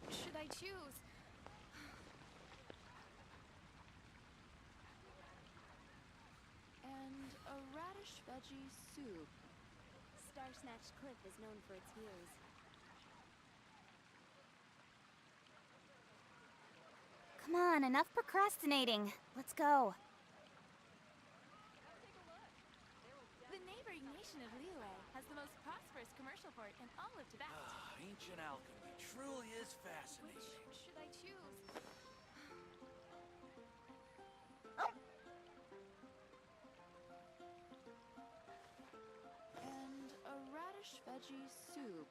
Which should I choose? And a radish veggie soup. Star Snatch Cliff is known for its views. Come on, enough procrastinating. Let's go. The neighboring nation of Liyue has the most prosperous commercial port in all of Tibet. Ancient alchemy truly is fascinating. Which should I choose? And a radish veggie soup.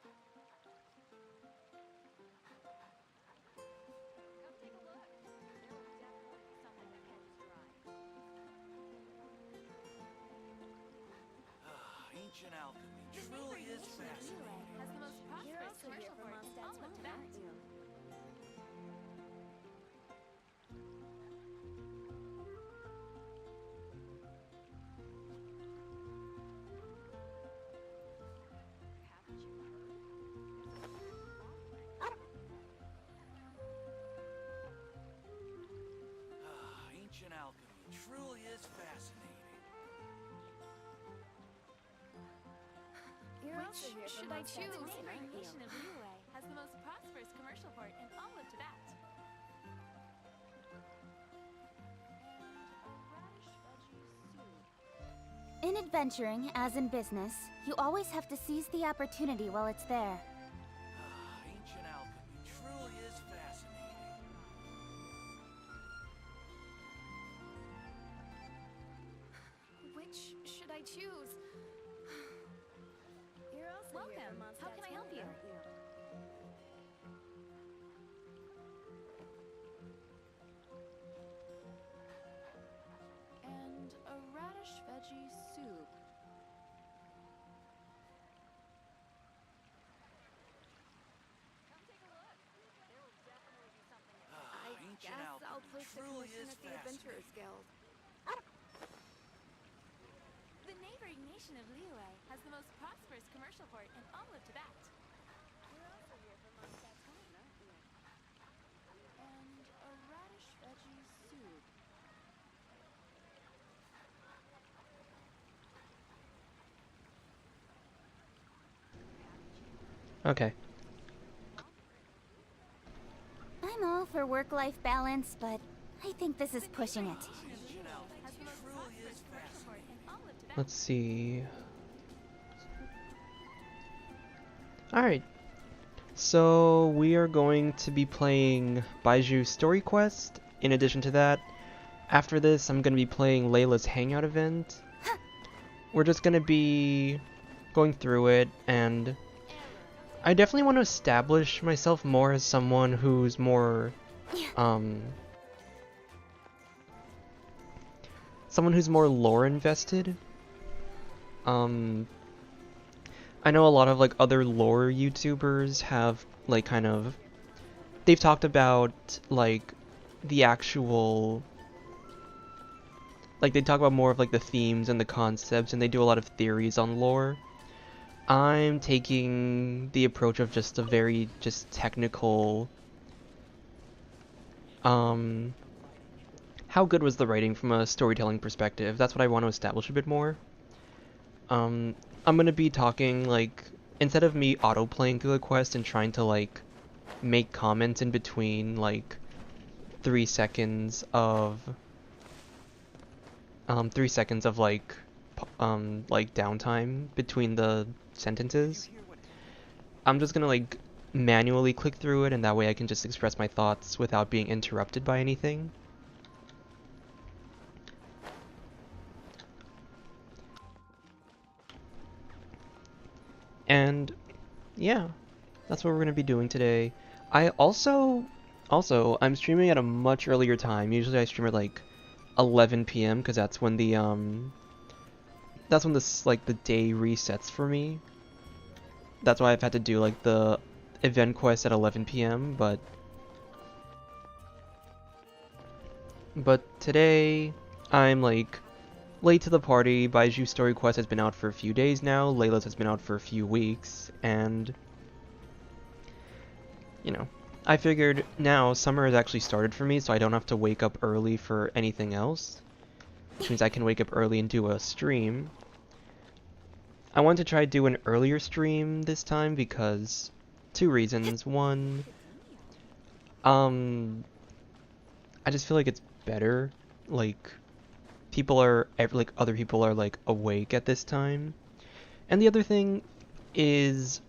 Ancient alchemy The truly neighboring is nation of fascinating. Liyue has the most prosperous commercial port in all of Tibet. Ancient alchemy truly is fascinating. Which should I choose? The neighboring nation of Liyue has the most prosperous commercial port in all of Tibet. And a radish veggie soup. In adventuring, as in business, you always have to seize the opportunity while it's there. Ancient alchemy truly is fascinating. Which should I choose? Welcome. How can I help you? And a radish veggie soup. Ancient alchemy truly is fascinating. Guild. The neighboring nation of Liyue has the most prosperous commercial port in all of Tibet. And a radish veggie soup. Okay. I'm all for work-life balance, but I think this is pushing it. Ancient alchemy truly is fascinating. Let's see. Alright. So we are going to be playing Baizhu Story Quest. In addition to that, after this I'm going to be playing Layla's Hangout event. We're just going to be going through it, and I definitely want to establish myself more as someone who's more lore invested. I know a lot of like other lore YouTubers have like they've talked about like the actual, like they talk about more of like the themes and the concepts, and they do a lot of theories on lore. I'm taking the approach of just a very technical, how good was the writing from a storytelling perspective? That's what I want to establish a bit more. I'm gonna be talking, like, instead of me auto-playing through the quest and trying to, like, make comments in between, like, 3 seconds of, like downtime between the sentences. I'm just gonna, like, manually click through it, and that way I can just express my thoughts without being interrupted by anything. And yeah, that's what we're gonna be doing today. I also I'm streaming at a much earlier time. Usually I stream at like 11 p.m. because that's when the the day resets for me. That's why I've had to do like the event quest at 11 p.m. But today I'm like late to the party. Baizhu Story Quest has been out for a few days now. Layla's has been out for a few weeks, and you know, I figured now summer has actually started for me, so I don't have to wake up early for anything else. Which means I can wake up early and do a stream. I want to try to do an earlier stream this time because two reasons. One, I just feel like it's better. Like other people are like awake at this time. And the other thing is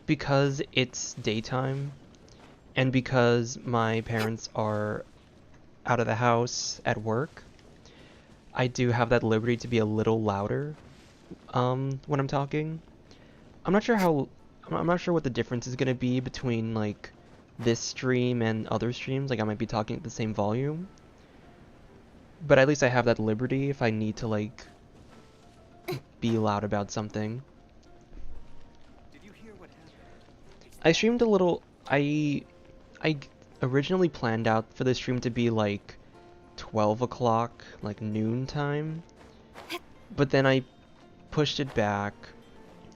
because it's daytime and because my parents are out of the house at work, I do have that liberty to be a little louder when I'm talking. I'm not sure what the difference is going to be between like this stream and other streams. Like I might be talking at the same volume. But at least I have that liberty if I need to like be loud about something. Did you hear what happened? I streamed a little. I originally planned out for the stream to be like 12 o'clock, like noon time. But then I pushed it back,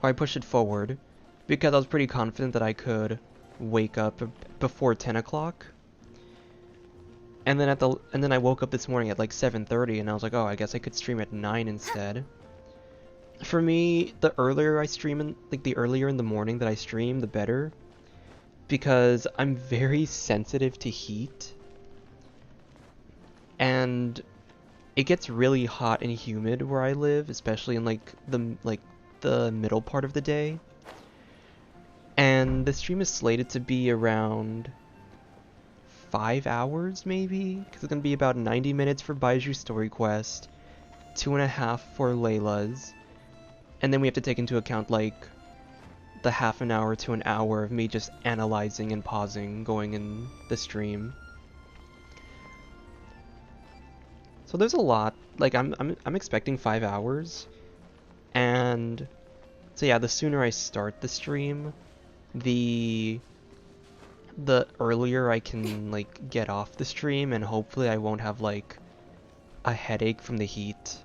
or I pushed it forward, because I was pretty confident that I could wake up before 10 o'clock. And then I woke up this morning at like 7:30 and I was like, oh, I guess I could stream at 9 instead. For me, the earlier in the morning that I stream, the better. Because I'm very sensitive to heat. And it gets really hot and humid where I live, especially in the middle part of the day. And the stream is slated to be around 5 hours maybe, because it's going to be about 90 minutes for Baizhu story quest, 2.5 for Layla's, and then we have to take into account like the half an hour to an hour of me just analyzing and pausing going in the stream. So there's a lot. Like I'm expecting 5 hours, and so yeah, the sooner I start the stream, the earlier I can like get off the stream, and hopefully I won't have like a headache from the heat.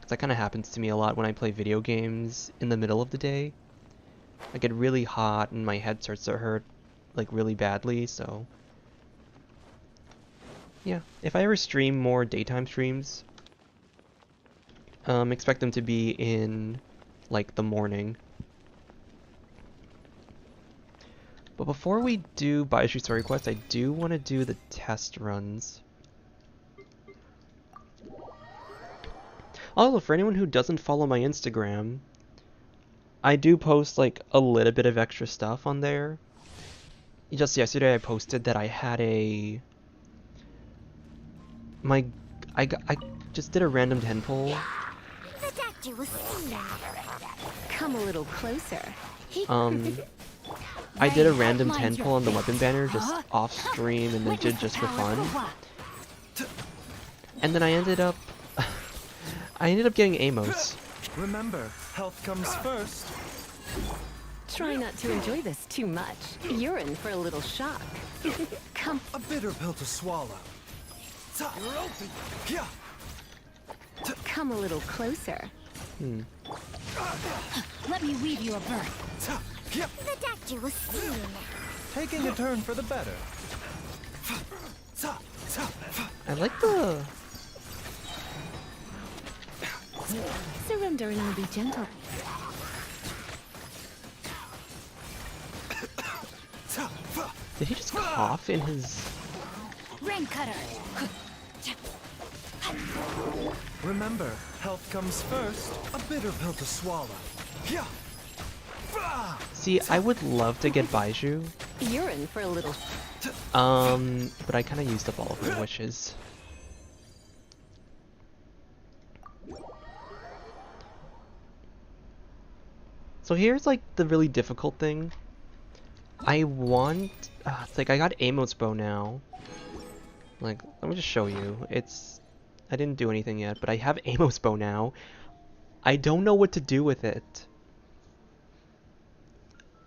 'Cause that kind of happens to me a lot when I play video games in the middle of the day. I get really hot and my head starts to hurt like really badly, so yeah. If I ever stream more daytime streams, expect them to be in like the morning. But before we do Baizhu story quest, I do want to do the test runs. Also, for anyone who doesn't follow my Instagram, I do post like a little bit of extra stuff on there. Just yesterday I posted that I had I just did a random 10 pull. Come a little closer. I did a random 10 pull on the weapon banner just off stream and legit just for fun. And then I ended up getting Amos. Remember, health comes first. Try not to enjoy this too much. You're in for a little shock. Come. A bitter pill to swallow. You're open. Yeah. Come a little closer. Let me weave you a berth. Yep. Taking a turn for the better. I like the... Surrender and I'll be gentle. Did he just cough in his... Rain cutter. Remember, health comes first. A bitter pill to swallow. Yeah. See, I would love to get Baizhu. You're in for a little. But I kind of used up all of my wishes. So here's like the really difficult thing. I want, it's like I got Amos bow now. Like, let me just show you. I didn't do anything yet, but I have Amos bow now. I don't know what to do with it.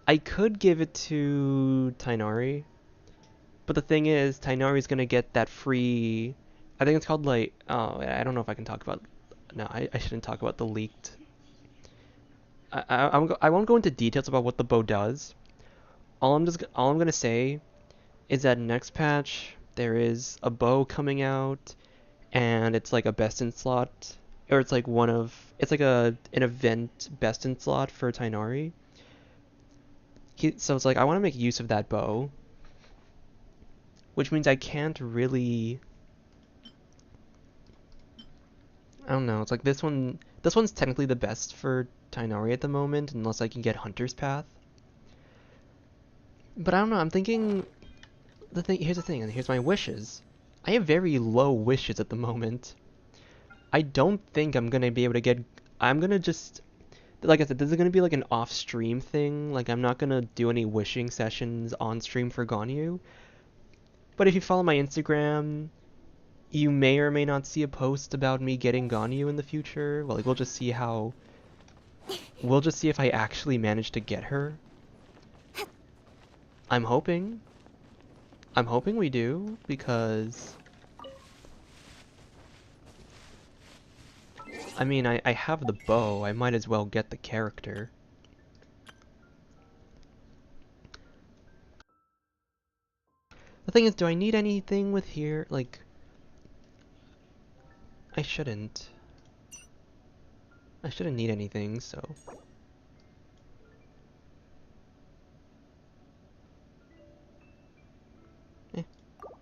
I could give it to Tainari, but the thing is, Tainari's gonna get that free... I think it's called like... Oh, I don't know if I can talk about... No, I shouldn't talk about the leaked... I won't go into details about what the bow does. All I'm gonna say is that next patch there is a bow coming out, and it's like a best in slot, or it's like it's like an event best in slot for Tainari. So it's like I want to make use of that bow, which means I can't really. I don't know. It's like this one. This one's technically the best for Tainari at the moment, unless I can get Hunter's Path. But I don't know. I'm thinking. Here's the thing, and here's my wishes. I have very low wishes at the moment. I don't think I'm gonna be able to get. I'm gonna just. Like I said, this is gonna be like an off-stream thing. Like I'm not gonna do any wishing sessions on stream for Ganyu. But if you follow my Instagram, you may or may not see a post about me getting Ganyu in the future. Well, like we'll just see how. We'll just see if I actually manage to get her. I'm hoping. I'm hoping we do, because I mean, I have the bow, I might as well get the character. The thing is, do I need anything with here? Like, I shouldn't. I shouldn't need anything, so.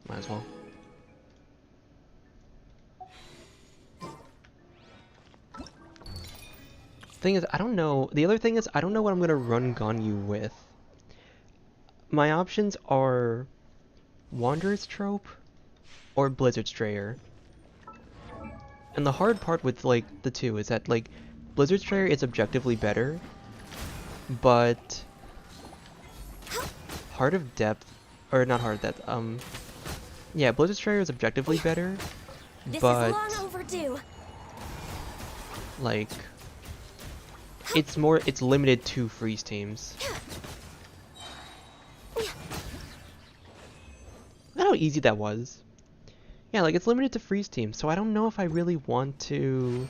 Might as well. Thing is, I don't know. The other thing is, I don't know what I'm gonna run Ganyu with. My options are Wanderer's Trope or Blizzard Strayer. And the hard part with like the two is that like Blizzard Strayer is objectively better, but Heart of Depth, or not Heart of Depth, yeah, Blizzard Strayer is objectively better, but This is long overdue. like it's limited to freeze teams. Look at how easy that was. Yeah, like it's limited to freeze teams, so I don't know if I really want to.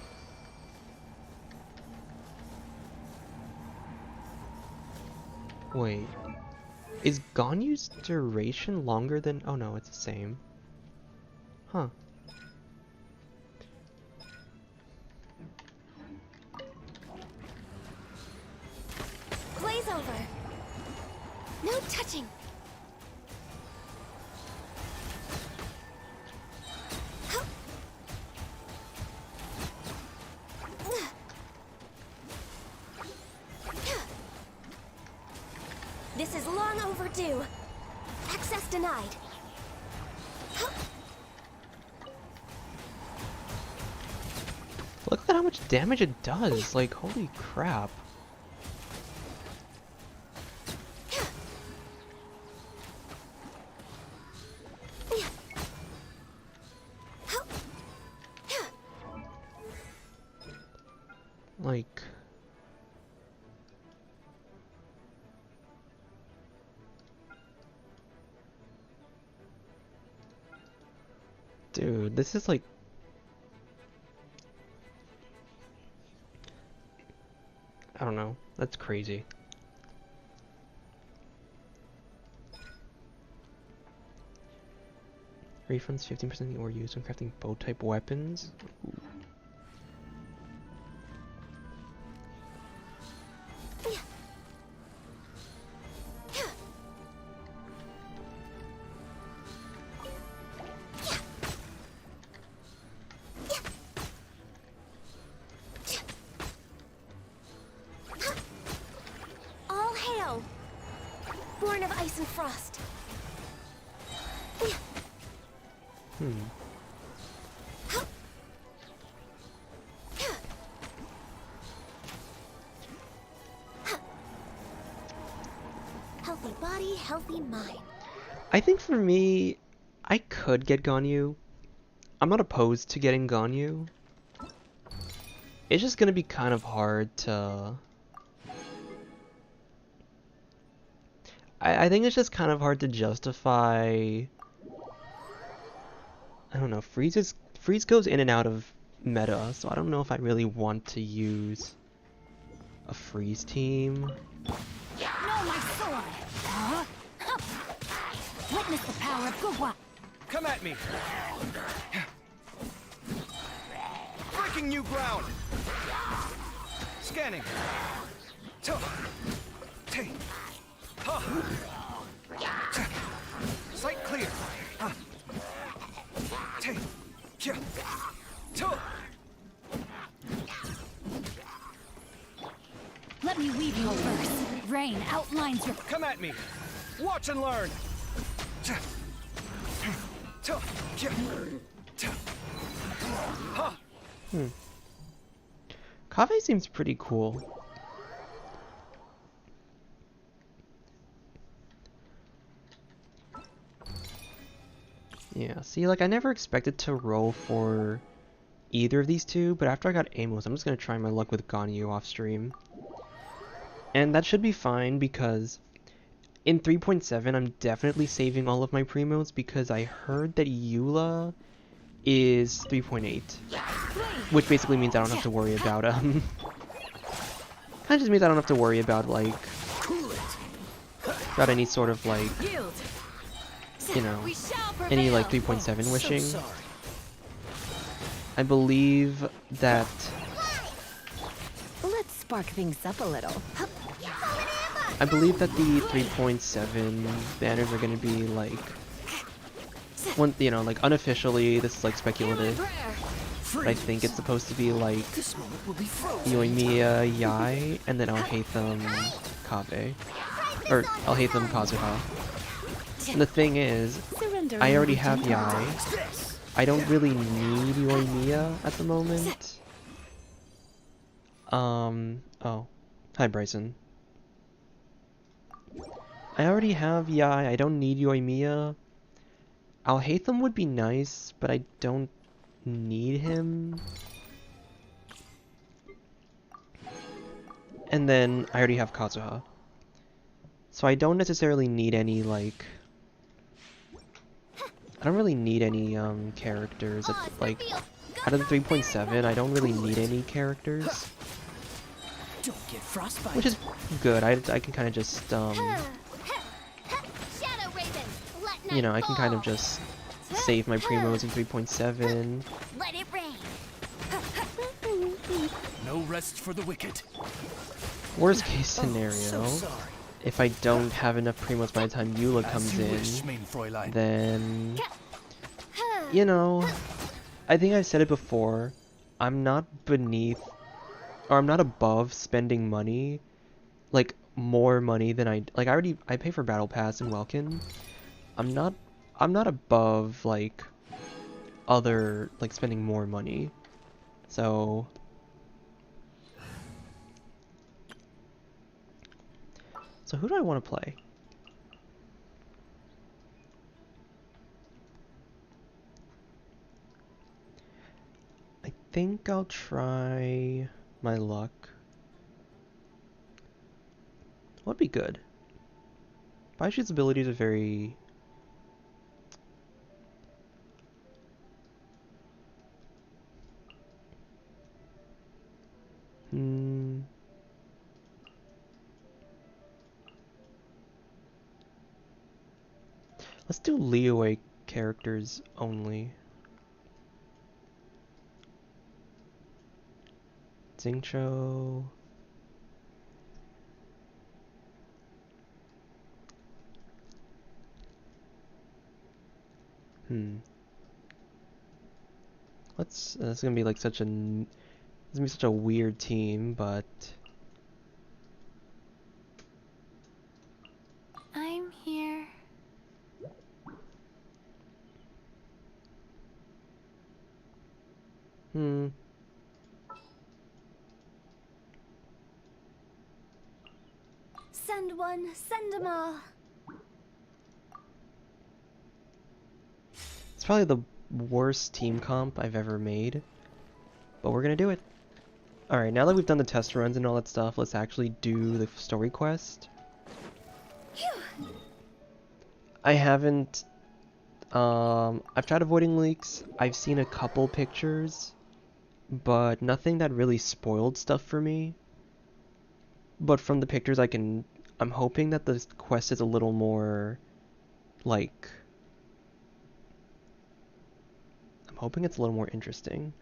Wait. Is Ganyu's duration longer than... Oh no, it's the same. Huh. Glaze over. No touching. This is long overdue. Access denied. Look at how much damage it does. Like, holy crap. Like... Dude, this is like... I don't know. That's crazy. Refunds 15% of the ore used when crafting bow-type weapons? Ooh. All hail! Born of ice and frost. Healthy body, healthy mind. I think for me, I could get Ganyu. I'm not opposed to getting Ganyu. It's just gonna be kind of hard to... I think it's just kind of hard to justify... I don't know, Freeze goes in and out of meta, so I don't know if I really want to use a freeze team. No, my sword! Huh? Huh. Witness the power of Gugwa! Come at me! Breaking new ground! Scanning! Sight clear! Let me weave you a verse. Rain outlines your... Come at me! Watch and learn! Kaveh seems pretty cool. Yeah, see, like, I never expected to roll for either of these two, but after I got Amos, I'm just gonna try my luck with Ganyu off stream. And that should be fine, because in 3.7, I'm definitely saving all of my primos, because I heard that Eula is 3.8. Which basically means I don't have to worry about, kinda just means I don't have to worry about, like, about any sort of, like, you know, any, like, 3.7 wishing. I believe that... Let's spark things up a little. I believe that the 3.7 banners are gonna be, like... one, you know, like, unofficially, this is, like, speculative. But I think it's supposed to be, like, Yoimiya, Yai, and then I'll hate them Kaveh. Or, I'll hate them Kazuha. And the thing is, I already have Yai. I don't really need Yoimiya at the moment. Oh. Hi, Bryson. I already have Yai, I don't need Yoimiya. I'll hate them would be nice, but I don't need him. And then I already have Kazuha. So I don't necessarily need any, like... I don't really need any, characters. Like, out of the 3.7, I don't really need any characters. Which is good. I can kind of just, you know, I can kind of just save my primos in 3.7. Let it rain! No rest for the wicked. Worst case scenario, if I don't have enough primos by the time Eula comes in, then, you know, I think I've said it before, I'm not beneath, or I'm not above spending money, like, more money than like, I pay for Battle Pass and Welkin. I'm not above, like, other, like, spending more money. So... So who do I want to play? I think I'll try my luck. What'd be good? Baizhu's abilities are very... Let's do Liyue characters only. Xingqiu. Let's. It's gonna be like such a. It's gonna be such a weird team, but. I'm here. Send one, send them all. It's probably the worst team comp I've ever made, but we're gonna do it. Alright, now that we've done the test runs and all that stuff, let's actually do the story quest. I haven't, I've tried avoiding leaks. I've seen a couple pictures, but nothing that really spoiled stuff for me. but from the pictures I'm hoping that this quest is a little more, like, I'm hoping it's a little more interesting.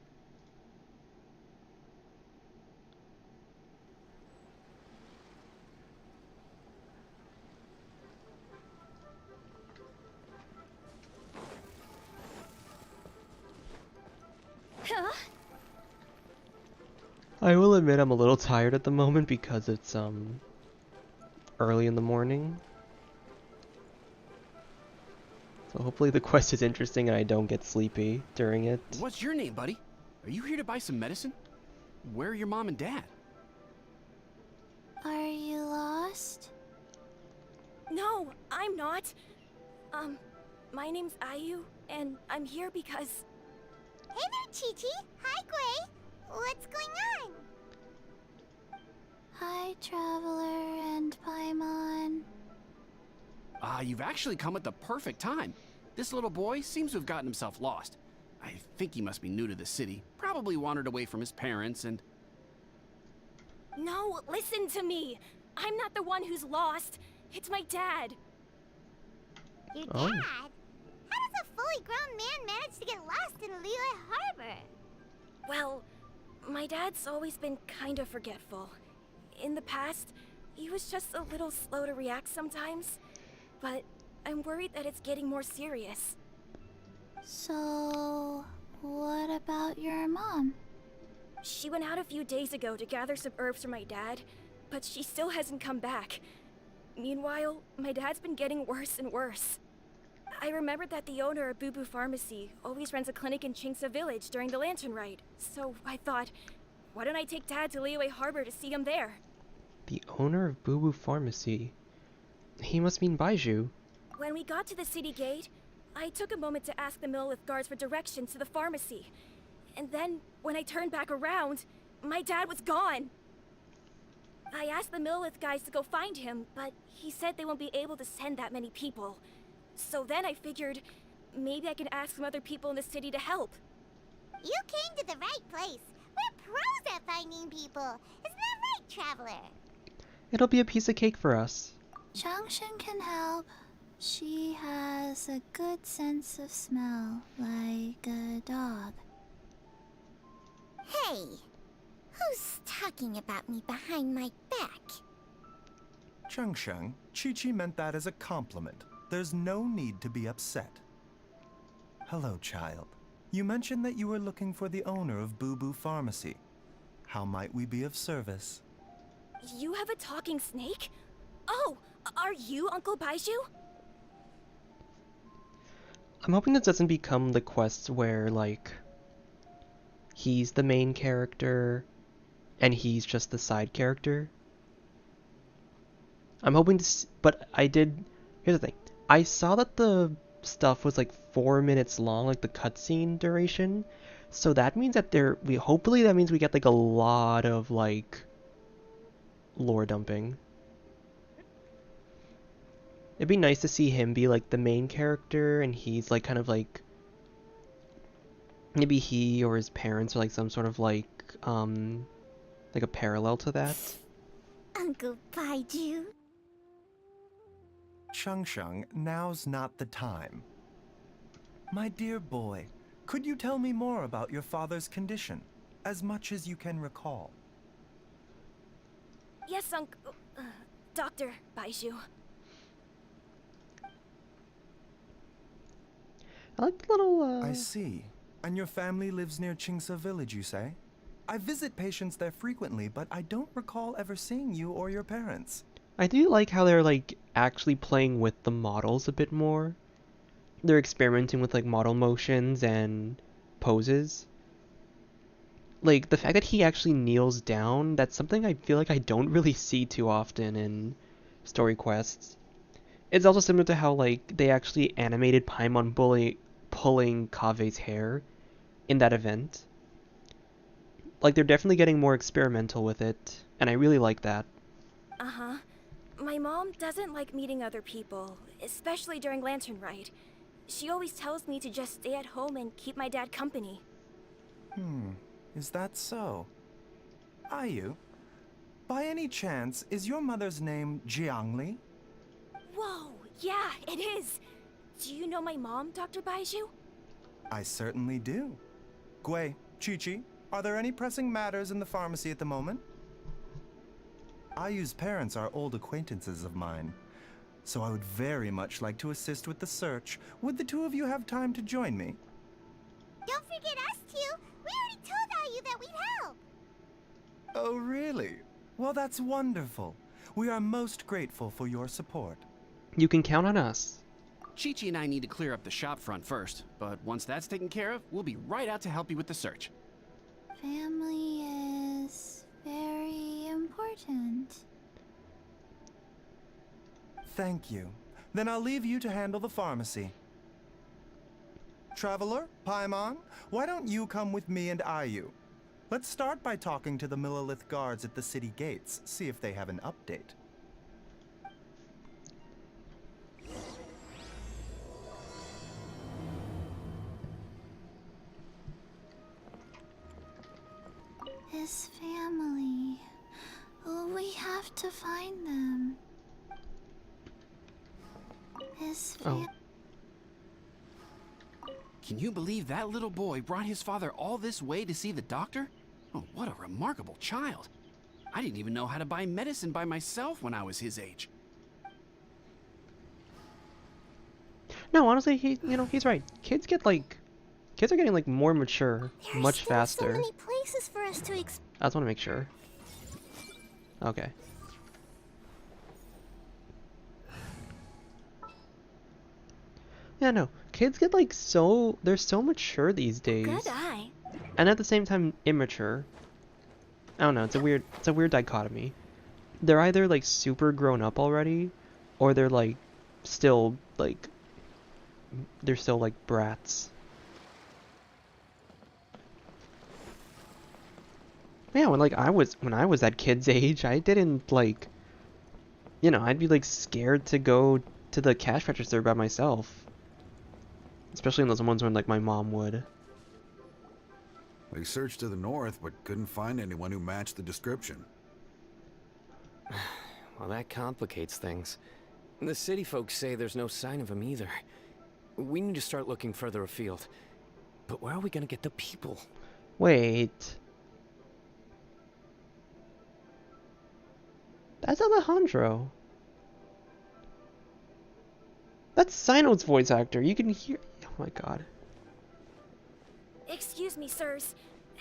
Huh? I will admit I'm a little tired at the moment because it's early in the morning. So hopefully the quest is interesting and I don't get sleepy during it. What's your name, buddy? Are you here to buy some medicine? Where are your mom and dad? Are you lost? No, I'm not. My name's Ayu, and I'm here because... Hey there, Chi-Chi. Hi, Gray. What's going on? Hi, Traveler and Paimon. You've actually come at the perfect time. This little boy seems to have gotten himself lost. I think he must be new to the city. Probably wandered away from his parents and... No, listen to me. I'm not the one who's lost. It's my dad. Your Oh. dad? How does a fully grown man manage to get lost in Liyue Harbor? Well, my dad's always been kind of forgetful. In the past, he was just a little slow to react sometimes. But I'm worried that it's getting more serious. So, what about your mom? She went out a few days ago to gather some herbs for my dad, but she still hasn't come back. Meanwhile, my dad's been getting worse and worse. I remembered that the owner of Boo Boo Pharmacy always runs a clinic in Chingsa Village during the Lantern Ride, so I thought, why don't I take Dad to Liyue Harbor to see him there? The owner of Boo Boo Pharmacy. He must mean Baizhu. When we got to the city gate, I took a moment to ask the Millith guards for directions to the pharmacy. And then, when I turned back around, my dad was gone. I asked the Millith guys to go find him, but he said they won't be able to send that many people. So then I figured, maybe I could ask some other people in the city to help. You came to the right place. We're pros at finding people. Isn't that right, Traveler? It'll be a piece of cake for us. Changshin can help. She has a good sense of smell, like a dog. Hey, who's talking about me behind my back? Changsheng, Chi-Chi meant that as a compliment. There's no need to be upset. Hello, child. You mentioned that you were looking for the owner of Boo Boo Pharmacy. How might we be of service? You have a talking snake? Oh, are you Uncle Baizhu? I'm hoping this doesn't become the quests where, like, he's the main character and he's just the side character. I'm hoping to but here's the thing. I saw that the stuff was like 4 minutes long, like the cutscene duration. So that means that hopefully that means we get like a lot of like lore dumping. It'd be nice to see him be like the main character and he's like kind of like maybe he or his parents are like some sort of like a parallel to that. Uncle Baizhu. Changsheng, now's not the time. My dear boy, could you tell me more about your father's condition? As much as you can recall. Yes, Dr. Baizhu. I like the little I see. And your family lives near Chingsa Village, you say? I visit patients there frequently, but I don't recall ever seeing you or your parents. I do like how they're like actually playing with the models a bit more. They're experimenting with like model motions and poses. Like the fact that he actually kneels down, that's something I feel like I don't really see too often in story quests. It's also similar to how like they actually animated Paimon pulling Kave's hair in that event. Like they're definitely getting more experimental with it, and I really like that. Uh-huh. My mom doesn't like meeting other people, especially during Lantern Ride. She always tells me to just stay at home and keep my dad company. Is that so? Ayu, By any chance, is your mother's name Jiangli? Whoa, yeah, it is. Do you know my mom, Dr. Baizhu? I certainly do. Gui, Chi-Chi, are there any pressing matters in the pharmacy at the moment? Ayu's parents are old acquaintances of mine, so I would very much like to assist with the search. Would the two of you have time to join me? Don't forget us two. We already told Ayu that we'd help. Oh, really? Well, that's wonderful. We are most grateful for your support. You can count on us. Chi-Chi and I need to clear up the shop front first, but once that's taken care of, we'll be right out to help you with the search. Family is very important. Thank you. Then I'll leave you to handle the pharmacy. Traveler, Paimon, why don't you come with me and Ayu? Let's start by talking to the Millilith guards at the city gates, see if they have an update. His family. Oh, we have to find them. His Oh. Can you believe that little boy brought his father all this way to see the doctor? Oh, what a remarkable child. I didn't even know how to buy medicine by myself when I was his age. No, honestly, he's right. Kids are getting like more mature There are much still faster. so many places for us to explore. I just want to make sure. Okay. Yeah, no. Kids get like they're so mature these days. Good eye. And at the same time immature. I don't know, it's a weird dichotomy. They're either like super grown up already, or they're like still like brats. Yeah, when I was that kid's age, I didn't like, I'd be like scared to go to the cash register by myself. Especially in those ones when like my mom would. We searched to the north, but couldn't find anyone who matched the description. Well, that complicates things. The city folks say there's no sign of him either. We need to start looking further afield. But where are we gonna get the people? Wait. That's Alejandro. That's Sino's voice actor. You can hear. Oh my god. Excuse me, sirs.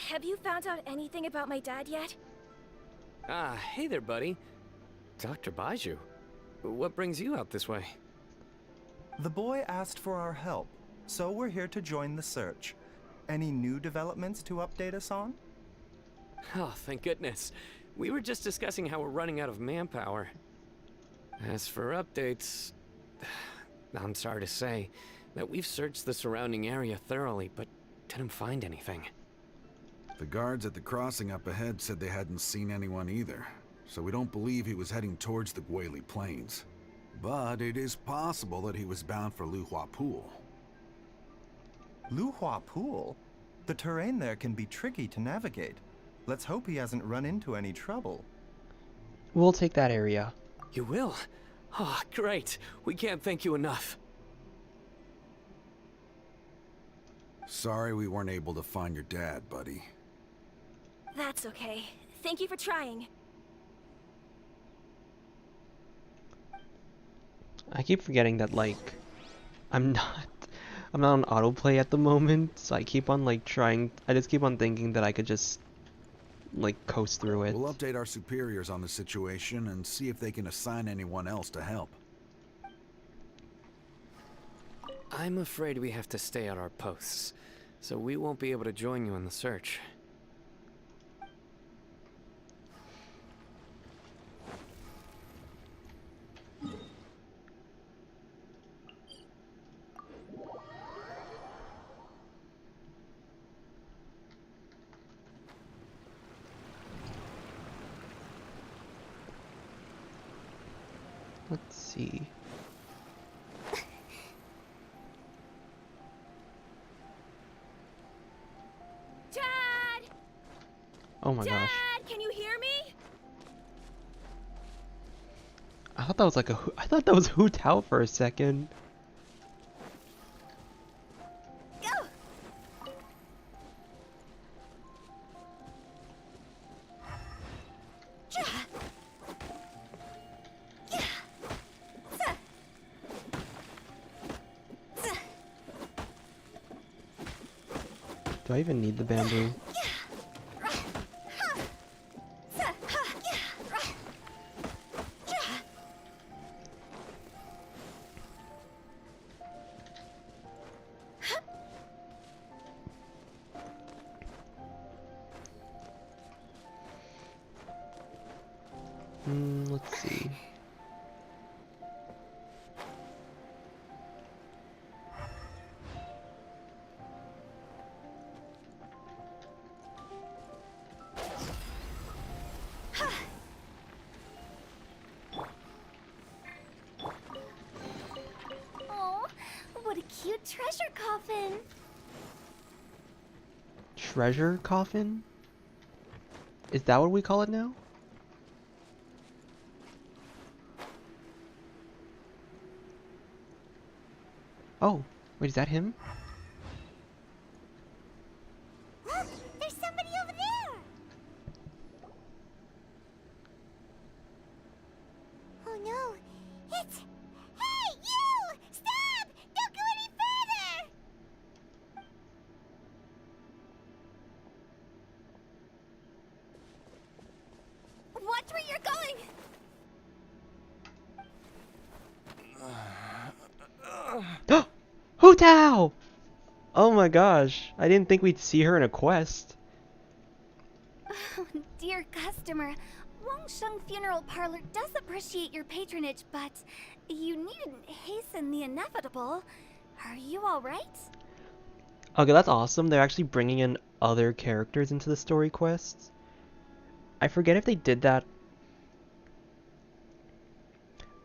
Have you found out anything about my dad yet? Ah, hey there, buddy. Dr. Baizhu. What brings you out this way? The boy asked for our help, so we're here to join the search. Any new developments to update us on? Oh, thank goodness. We were just discussing how we're running out of manpower. As for updates, I'm sorry to say that we've searched the surrounding area thoroughly, but didn't find anything. The guards at the crossing up ahead said they hadn't seen anyone either, so we don't believe he was heading towards the Guili Plains. But it is possible that he was bound for Luhua Pool. Luhua Pool? The terrain there can be tricky to navigate. Let's hope he hasn't run into any trouble. We'll take that area. You will? Ah, great. We can't thank you enough. Sorry we weren't able to find your dad, buddy. That's okay. Thank you for trying. I keep forgetting that like I'm not on autoplay at the moment, so I keep on like I just keep on thinking that I could just like coast through it. We'll update our superiors on the situation and see if they can assign anyone else to help. I'm afraid we have to stay at our posts, so we won't be able to join you in the search. Let's see. Dad! Oh my gosh. Dad, can you hear me? thought that was like I thought that was Hu Tao for a second. Go! Do I even need the bamboo? Let's see. Oh, what a cute treasure coffin. Treasure coffin? Is that what we call it now? Oh, wait, is that him? Look, there's somebody over there. Oh no, it's... Hey, you! Stop! Don't go any further! Watch where you're going! Hu Tao! Oh my gosh, I didn't think we'd see her in a quest. Oh, dear customer, Wangsheng Funeral Parlor does appreciate your patronage, but you needn't hasten the inevitable. Are you alright? Okay, that's awesome. They're actually bringing in other characters into the story quests. I forget if they did that.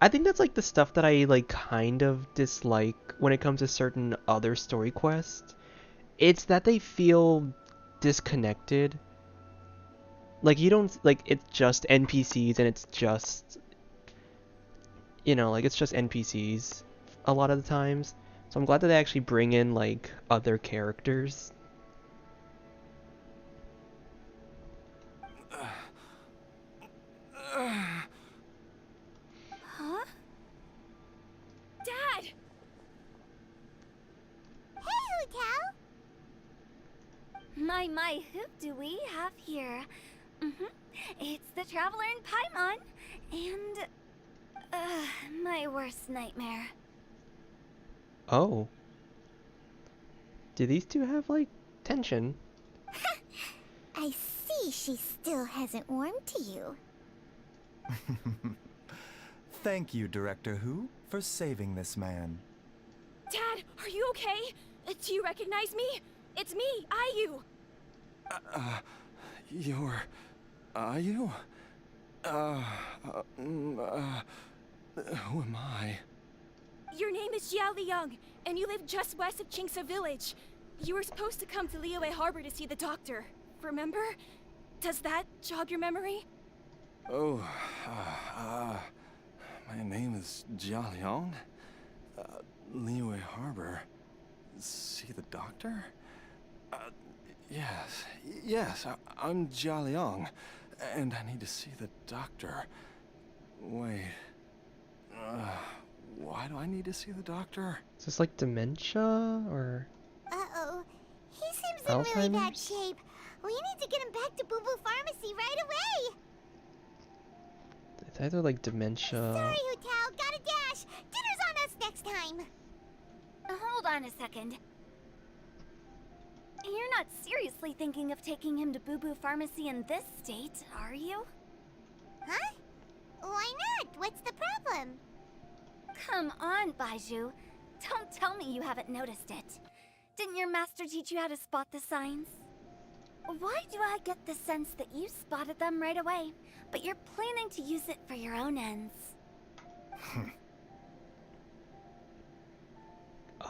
I think that's like the stuff that I like kind of dislike when it comes to certain other story quests. It's that they feel disconnected. Like you don't like it's just NPCs and it's just like it's just NPCs a lot of the times. So I'm glad that they actually bring in like other characters. Huh? Dad! Hey, Hu Tao! My, who do we have here? It's the Traveler in Paimon, and... my worst nightmare. Oh. Do these two have like tension? I see she still hasn't warmed to you. Thank you, Director Hu, for saving this man. Dad, are you okay? Do you recognize me? It's me, Ayu. Are you? Who am I? Your name is Jiao Liang, and you live just west of Qingse Village. You were supposed to come to Liyue Harbor to see the doctor. Remember? Does that jog your memory? Oh, my name is Jia Liang. Liyue Harbor. See the doctor? Yes, I'm Jia Liang, and I need to see the doctor. Wait, why do I need to see the doctor? Is this like dementia or Uh-oh. He seems in really bad Alzheimer's? shape. We need to get him back to Boo Boo Pharmacy right away. It's either like dementia. Sorry, Hu Tao. Gotta dash. Dinner's on us next time. Hold on a second. You're not seriously thinking of taking him to Boo Boo Pharmacy in this state, are you? Huh? Why not? What's the problem? Come on, Baizhu. Don't tell me you haven't noticed it. Didn't your master teach you how to spot the signs? Why do I get the sense that you spotted them right away, but you're planning to use it for your own ends?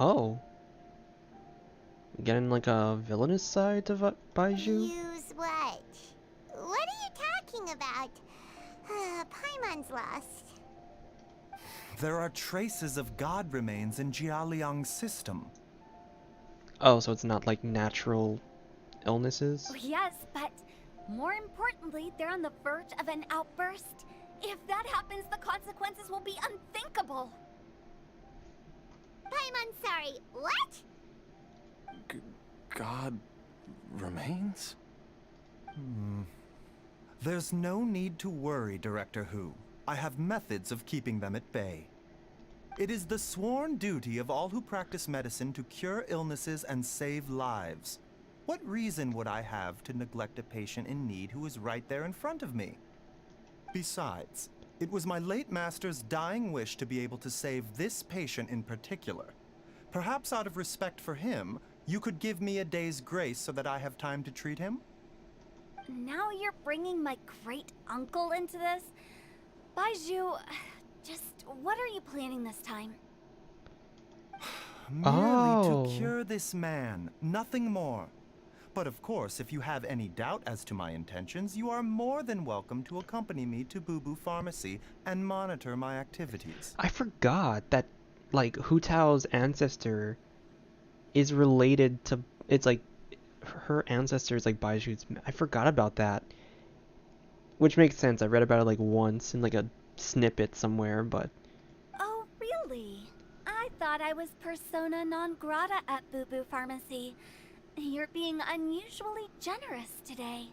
Oh. We getting like a villainous side to Baizhu? Use what? What are you talking about? Paimon's lost. There are traces of god remains in Jialiang's system. Oh, so it's not like natural illnesses? Oh, yes, but more importantly, they're on the verge of an outburst. If that happens, the consequences will be unthinkable. I'm sorry, what? God remains? There's no need to worry, Director Hu. I have methods of keeping them at bay. It is the sworn duty of all who practice medicine to cure illnesses and save lives. What reason would I have to neglect a patient in need who is right there in front of me? Besides, it was my late master's dying wish to be able to save this patient in particular. Perhaps out of respect for him, you could give me a day's grace so that I have time to treat him? Now you're bringing my great-uncle into this? Baizhu, just what are you planning this time? Merely Oh. to cure this man, nothing more. But of course, if you have any doubt as to my intentions, you are more than welcome to accompany me to Boo Boo Pharmacy and monitor my activities. I forgot that, like, Hu Tao's ancestor is related to, it's like, her ancestor is like Baizhu's. I forgot about that. Which makes sense. I read about it like once in like a snippet somewhere, but... Oh, really? I thought I was persona non grata at Boo Boo Pharmacy. You're being unusually generous today.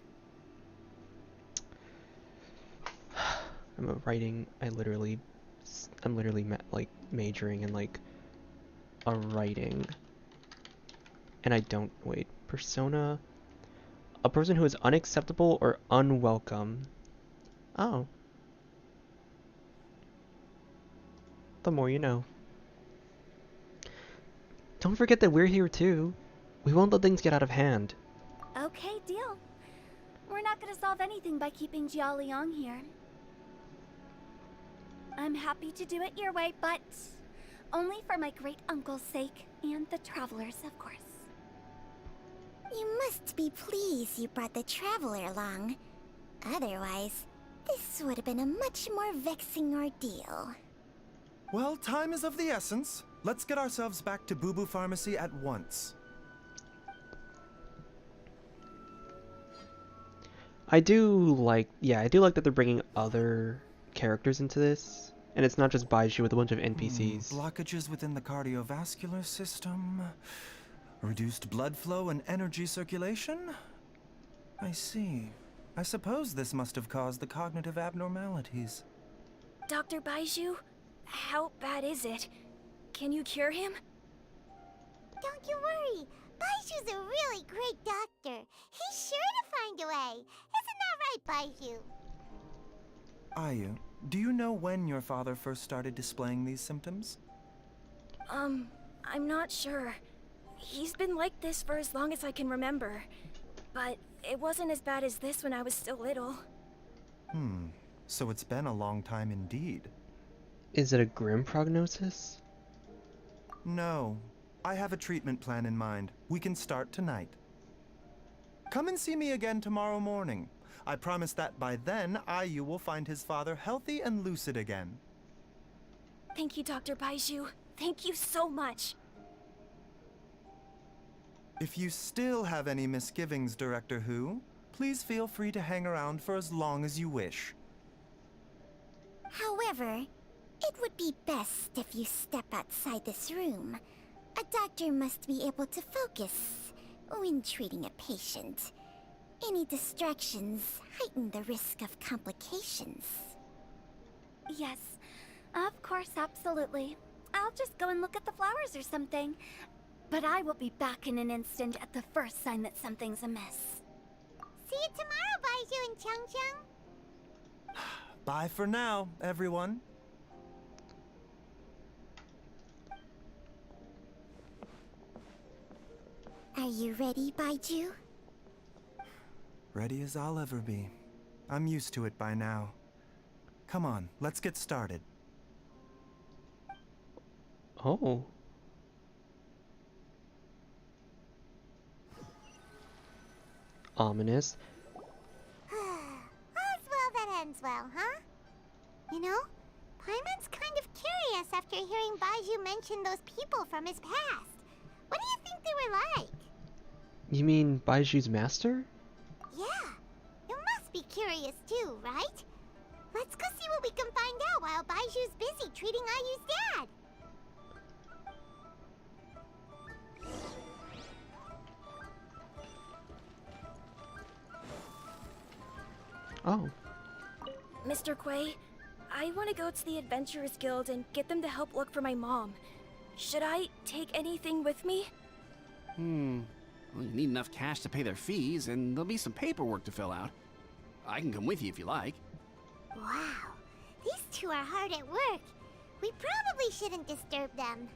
I'm literally like majoring in like a writing. And I don't, wait, persona, a person who is unacceptable or unwelcome. Oh. The more you know. Don't forget that we're here too. We won't let things get out of hand. Okay, deal. We're not gonna solve anything by keeping Jialiang here. I'm happy to do it your way, but only for my great-uncle's sake and the travelers, of course. You must be pleased you brought the traveler along. Otherwise, this would have been a much more vexing ordeal. Well, time is of the essence. Let's get ourselves back to Boo Boo Pharmacy at once. I do like that they're bringing other characters into this, and it's not just Baizhu with a bunch of NPCs. Blockages within the cardiovascular system, reduced blood flow and energy circulation? I see. I suppose this must have caused the cognitive abnormalities. Dr. Baizhu, how bad is it? Can you cure him? Don't you worry. Baizhu's a really great doctor. He's sure to find a way. Isn't that right, Baizhu? Ayu, do you know when your father first started displaying these symptoms? I'm not sure. He's been like this for as long as I can remember. But it wasn't as bad as this when I was still little. So it's been a long time indeed. Is it a grim prognosis? No. I have a treatment plan in mind. We can start tonight. Come and see me again tomorrow morning. I promise that by then, Ayu will find his father healthy and lucid again. Thank you, Dr. Baizhu. Thank you so much. If you still have any misgivings, Director Hu, please feel free to hang around for as long as you wish. However, it would be best if you step outside this room. A doctor must be able to focus when treating a patient. Any distractions heighten the risk of complications. Yes, of course, absolutely. I'll just go and look at the flowers or something. But I will be back in an instant at the first sign that something's amiss. See you tomorrow, Baizhu and Chang. Bye for now, everyone. Are you ready, Baizhu? Ready as I'll ever be. I'm used to it by now. Come on, let's get started. Oh. Ominous. All's well that ends well, huh? You know, Paimon's kind of curious after hearing Baizhu mention those people from his past. What do you think they were like? You mean Baiju's master? Yeah, you must be curious too, right? Let's go see what we can find out while Baiju's busy treating Ayu's dad. Oh. Mr. Quay, I want to go to the Adventurers Guild and get them to help look for my mom. Should I take anything with me? Well, you need enough cash to pay their fees, and there'll be some paperwork to fill out. I can come with you if you like. Wow, these two are hard at work. We probably shouldn't disturb them.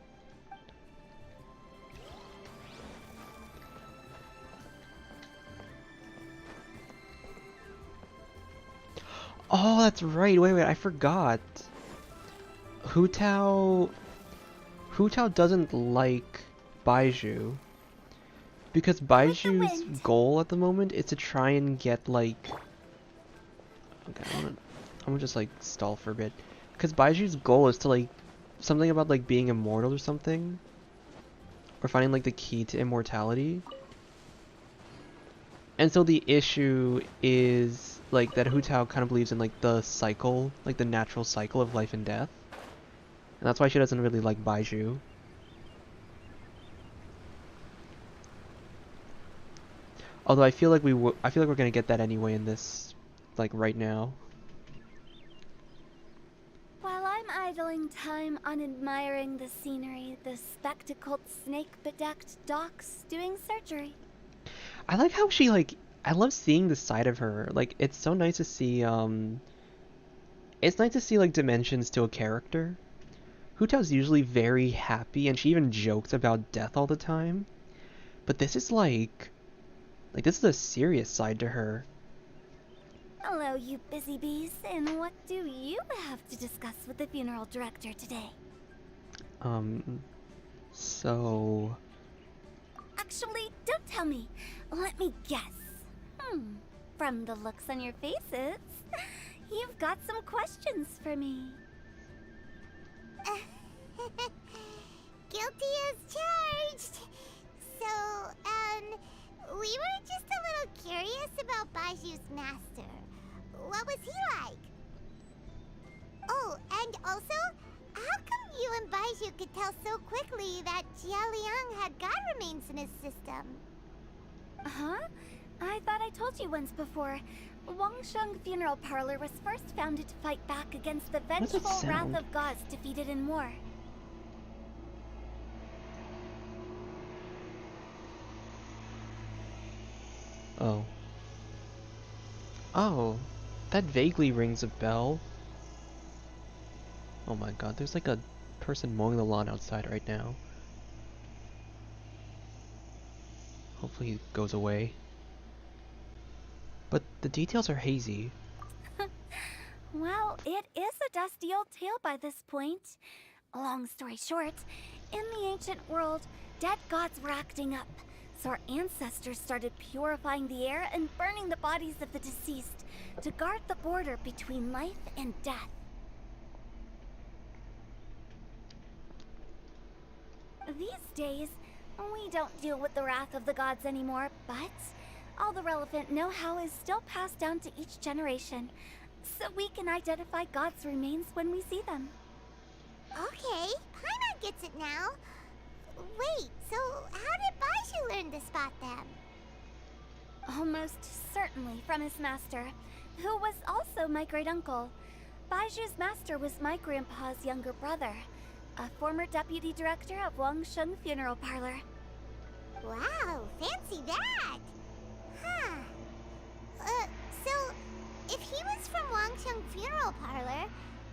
Oh, that's right. Wait, I forgot. Hu Tao doesn't like Baizhu because Baiju's goal at the moment is to try and get like. Okay, I'm gonna just like stall for a bit because Baiju's goal is to like something about like being immortal or something, or finding like the key to immortality. And so the issue is like that Hu Tao kind of believes in like the cycle, like the natural cycle of life and death. And that's why she doesn't really like Baizhu. Although I feel like we're gonna get that anyway in this, like right now. While I'm idling time on admiring the scenery, the spectacled snake-bedecked docks doing surgery. I like how she like. I love seeing the side of her. Like it's so nice to see. It's nice to see like dimensions to a character. Hu Tao's usually very happy, and she even jokes about death all the time. But this is like this is a serious side to her. Hello, you busy bees, and what do you have to discuss with the funeral director today? So... Actually, don't tell me. Let me guess. From the looks on your faces, you've got some questions for me. Guilty as charged. So, we were just a little curious about Baiju's master. What was he like? Oh, and also, how come you and Baizhu could tell so quickly that Jia Liang had god remains in his system? Huh? I thought I told you once before. Wangsheng Funeral Parlor was first founded to fight back against the vengeful wrath of gods defeated in war. Oh. Oh, that vaguely rings a bell. Oh my god, there's like a person mowing the lawn outside right now. Hopefully he goes away. But the details are hazy. Well, it is a dusty old tale by this point. Long story short, in the ancient world, dead gods were acting up, so our ancestors started purifying the air and burning the bodies of the deceased to guard the border between life and death. These days, we don't deal with the wrath of the gods anymore, but all the relevant know-how is still passed down to each generation, so we can identify God's remains when we see them. Okay, Paimon gets it now. Wait, so how did Baizhu learn to spot them? Almost certainly from his master, who was also my great-uncle. Baiju's master was my grandpa's younger brother, a former deputy director of Wangsheng Funeral Parlor. Wow, fancy that! Huh. So, if he was from Wangsheng Funeral Parlor,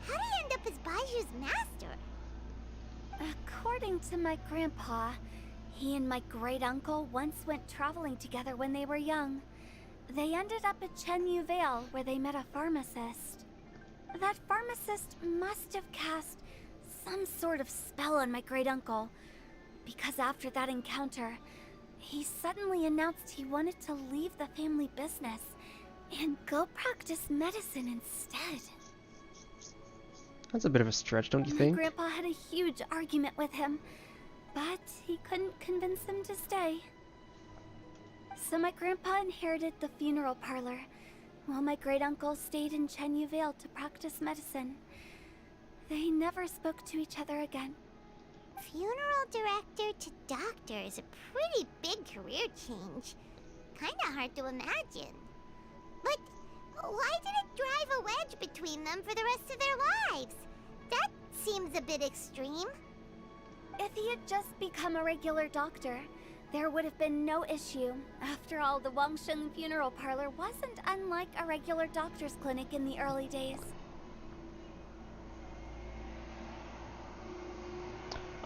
how did he end up as Baiju's master? According to my grandpa, he and my great-uncle once went traveling together when they were young. They ended up at Chenyu Vale, where they met a pharmacist. That pharmacist must have cast some sort of spell on my great-uncle, because after that encounter, he suddenly announced he wanted to leave the family business and go practice medicine instead. That's a bit of a stretch, don't you My think? grandpa had a huge argument with him, but he couldn't convince him to stay. So my grandpa inherited the funeral parlor, while my great-uncle stayed in Chenyu Vale to practice medicine. They never spoke to each other again. Funeral director to doctor is a pretty big career change. Kinda hard to imagine. But why did it drive a wedge between them for the rest of their lives? That seems a bit extreme. If he had just become a regular doctor, there would have been no issue. After all, the Wangsheng funeral parlor wasn't unlike a regular doctor's clinic in the early days.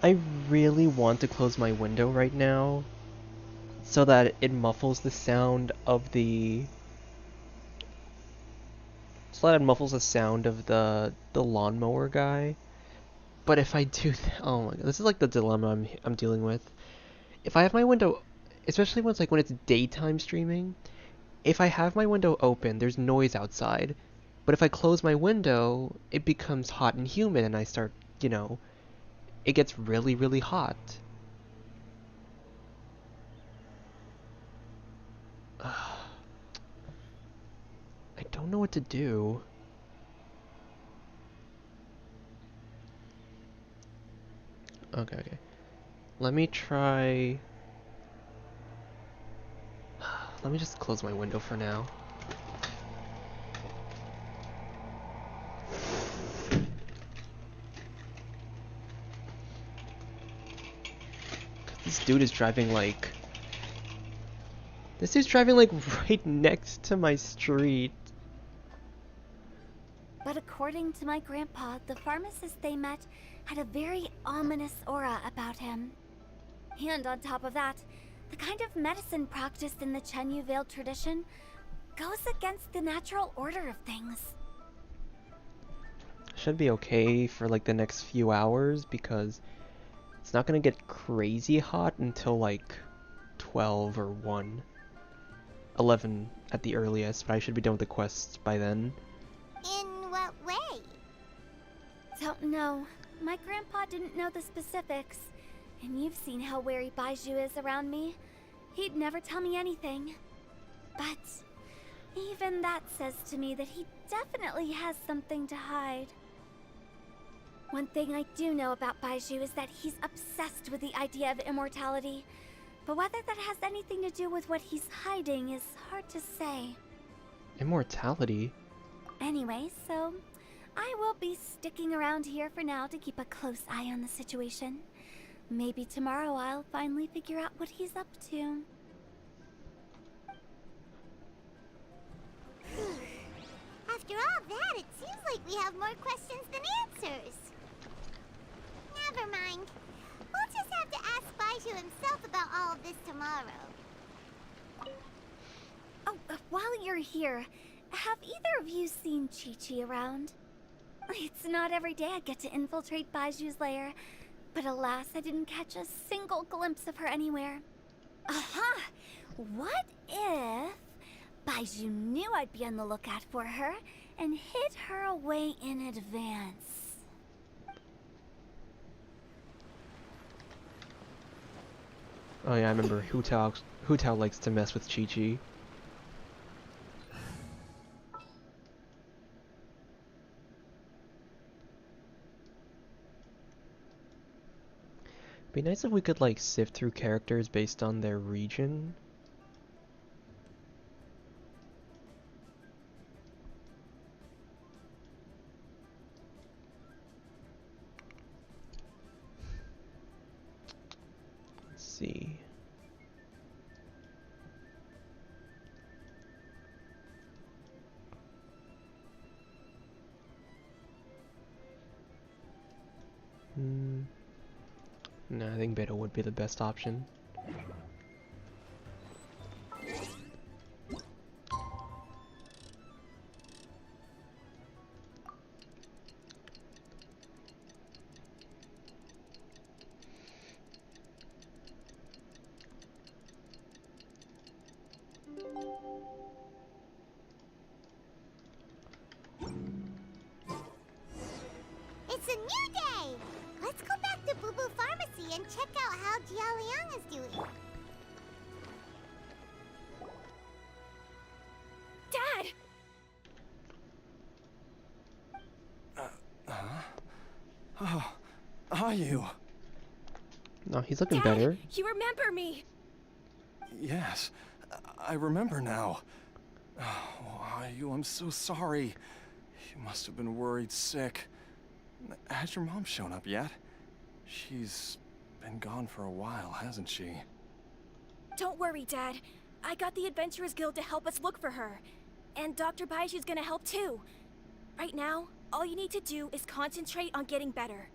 I really want to close my window right now so that it muffles the sound of the lawnmower guy. But if I do oh my god, this is like the dilemma I'm dealing with. If I have my window, especially when it's daytime streaming, if I have my window open, there's noise outside. But if I close my window, it becomes hot and humid and I start, it gets really, really hot. I don't know what to do. Okay. Let me try... Let me just close my window for now. This dude's driving like right next to my street. But according to my grandpa, the pharmacist they met had a very ominous aura about him. And on top of that, the kind of medicine practiced in the Chenyu Vale tradition goes against the natural order of things. Should be okay for like the next few hours because it's not gonna get crazy hot until like 12 or 1. 11 at the earliest, but I should be done with the quests by then. In what way? Don't know. My grandpa didn't know the specifics. And you've seen how wary Baizhu is around me. He'd never tell me anything. But even that says to me that he definitely has something to hide. One thing I do know about Baizhu is that he's obsessed with the idea of immortality. But whether that has anything to do with what he's hiding is hard to say. Immortality? Anyway, so I will be sticking around here for now to keep a close eye on the situation. Maybe tomorrow I'll finally figure out what he's up to. After all that, it seems like we have more questions than answers. Never mind. We'll just have to ask Baizhu himself about all of this tomorrow. Oh, while you're here, have either of you seen Chi-Chi around? It's not every day I get to infiltrate Baiju's lair, but alas, I didn't catch a single glimpse of her anywhere. Aha! What if Baizhu knew I'd be on the lookout for her and hid her away in advance? Oh yeah, I remember Hu Tao likes to mess with Chi-Chi. Be nice if we could like sift through characters based on their region. Let's see. No, I think beta would be the best option. new day! Let's go back to Boo Boo Pharmacy and check out how Jia Liang is doing. Dad! Oh, are you? No, he's looking Dad, better. you remember me! Yes, I remember now. Oh, are you? I'm so sorry. You must have been worried sick. Has your mom shown up yet? She's been gone for a while, hasn't she? Don't worry, Dad. I got the Adventurers Guild to help us look for her. And Dr. Baizhu's gonna help too. Right now, all you need to do is concentrate on getting better.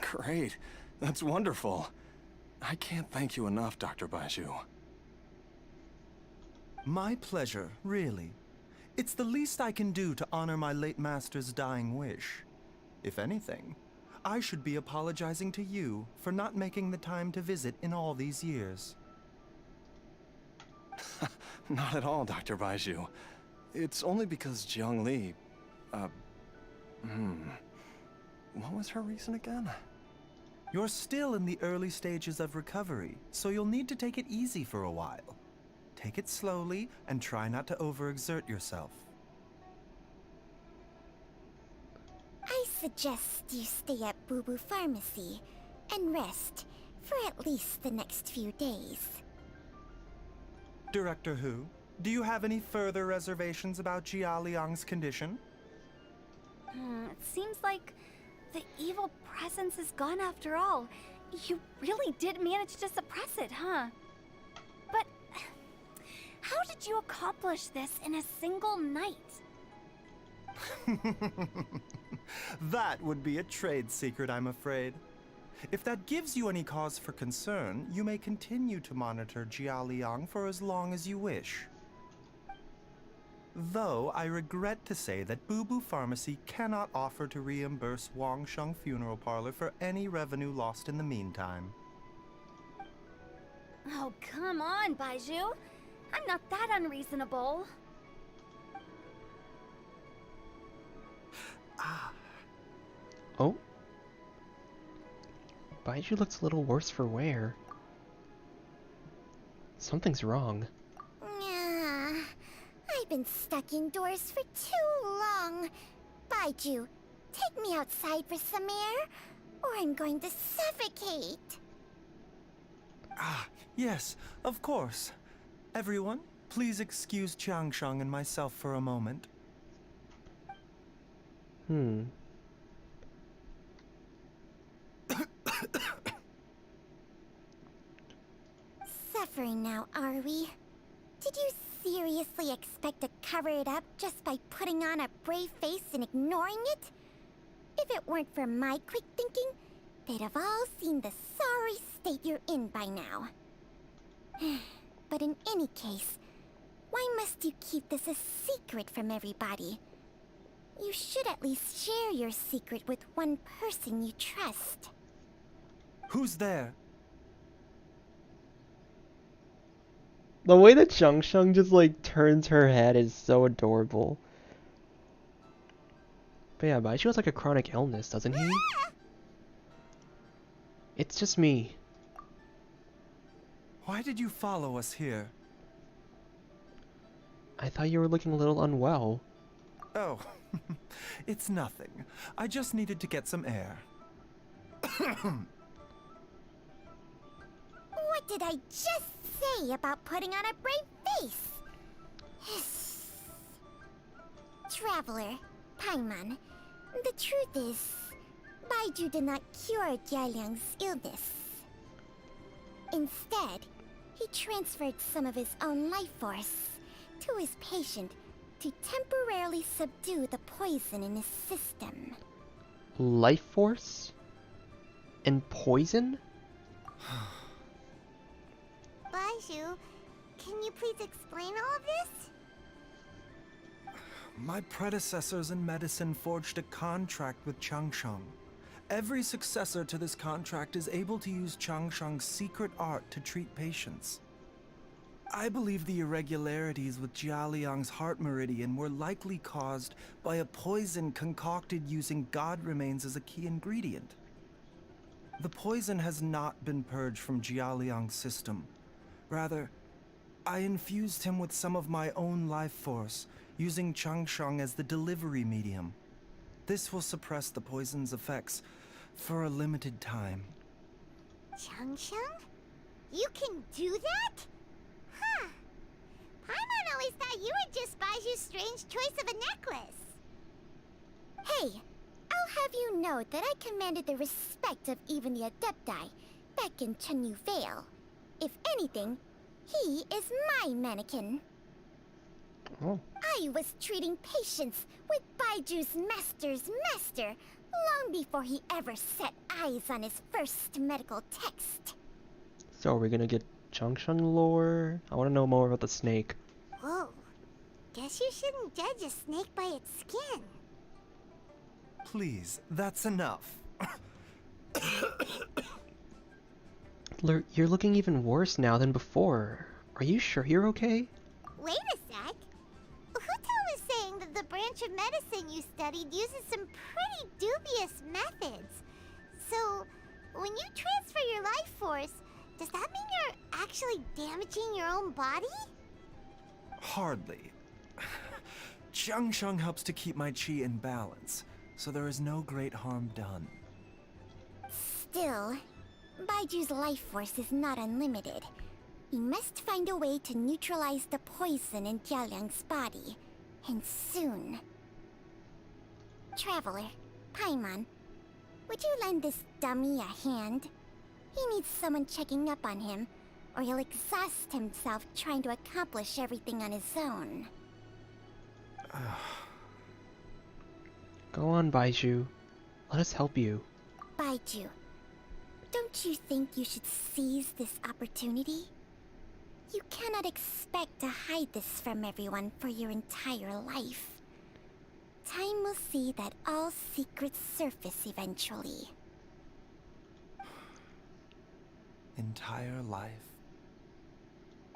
Great. That's wonderful. I can't thank you enough, Dr. Baizhu. My pleasure, really. It's the least I can do to honor my late master's dying wish. If anything, I should be apologizing to you for not making the time to visit in all these years. Not at all, Dr. Baizhu. It's only because Jiang Li... What was her reason again? You're still in the early stages of recovery, so you'll need to take it easy for a while. Take it slowly and try not to overexert yourself. I suggest you stay at Boo Boo Pharmacy and rest for at least the next few days. Director Hu, do you have any further reservations about Jia Liang's condition? It seems like the evil presence is gone after all. You really did manage to suppress it, huh? But how did you accomplish this in a single night? That would be a trade secret, I'm afraid. If that gives you any cause for concern, you may continue to monitor Jia Liang for as long as you wish. Though I regret to say that Boo Boo Pharmacy cannot offer to reimburse Wang Sheng Funeral Parlor for any revenue lost in the meantime. Oh, come on, Baizhu. I'm not that unreasonable. Oh? Baizhu looks a little worse for wear. Something's wrong. Yeah, I've been stuck indoors for too long. Baizhu, take me outside for some air, or I'm going to suffocate. Yes, of course. Everyone, please excuse Qiangsheng and myself for a moment. Suffering now, are we? Did you seriously expect to cover it up just by putting on a brave face and ignoring it? If it weren't for my quick thinking, they'd have all seen the sorry state you're in by now. But in any case, why must you keep this a secret from everybody? You should at least share your secret with one person you trust. Who's there? The way that Sheng just like turns her head is so adorable. But yeah, Baizhu has like a chronic illness, doesn't he? It's just me. Why did you follow us here? I thought you were looking a little unwell. Oh, it's nothing. I just needed to get some air. What did I just say about putting on a brave face? Traveler, Paimon, the truth is, Baizhu did not cure Jialiang's illness. Instead, he transferred some of his own life force to his patient to temporarily subdue the poison in his system. Life force? And poison? Baizhu, can you please explain all of this? My predecessors in medicine forged a contract with Changsheng. Every successor to this contract is able to use Changsheng's secret art to treat patients. I believe the irregularities with Jialiang's heart meridian were likely caused by a poison concocted using god remains as a key ingredient. The poison has not been purged from Jialiang's system. Rather, I infused him with some of my own life force, using Changsheng as the delivery medium. This will suppress the poison's effects for a limited time. Changsheng? You can do that? Huh. Paimon always thought you were just Baizhu's strange choice of a necklace. Hey, I'll have you know that I commanded the respect of even the Adepti back in Chenyu Vale. If anything, he is my mannequin. Oh. I was treating patients with Baiju's master's master long before he ever set eyes on his first medical text. So are we gonna get Changsheng lore? I want to know more about the snake. Whoa. Guess you shouldn't judge a snake by its skin. Please, that's enough. You're looking even worse now than before. Are you sure you're okay? Wait a sec. Huto was saying that the branch of medicine you studied uses some pretty dubious methods. So, when you transfer your life force, does that mean you're actually damaging your own body? Hardly. Changsheng helps to keep my chi in balance, so there is no great harm done. Still, Baiju's life force is not unlimited. We must find a way to neutralize the poison in Jialiang's body, and soon. Traveler, Paimon, would you lend this dummy a hand? He needs someone checking up on him, or he'll exhaust himself trying to accomplish everything on his own. Go on, Baizhu. Let us help you. Baizhu, don't you think you should seize this opportunity? You cannot expect to hide this from everyone for your entire life. Time will see that all secrets surface eventually. Entire life.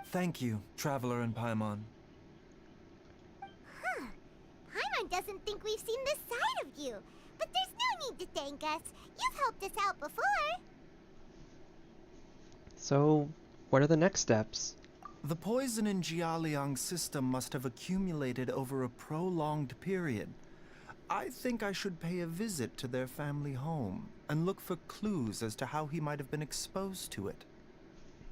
Thank you, Traveler and Paimon. Huh. Paimon doesn't think we've seen this side of you. But there's no need to thank us. You've helped us out before. So, what are the next steps? The poison in Jialiang's system must have accumulated over a prolonged period. I think I should pay a visit to their family home and look for clues as to how he might have been exposed to it.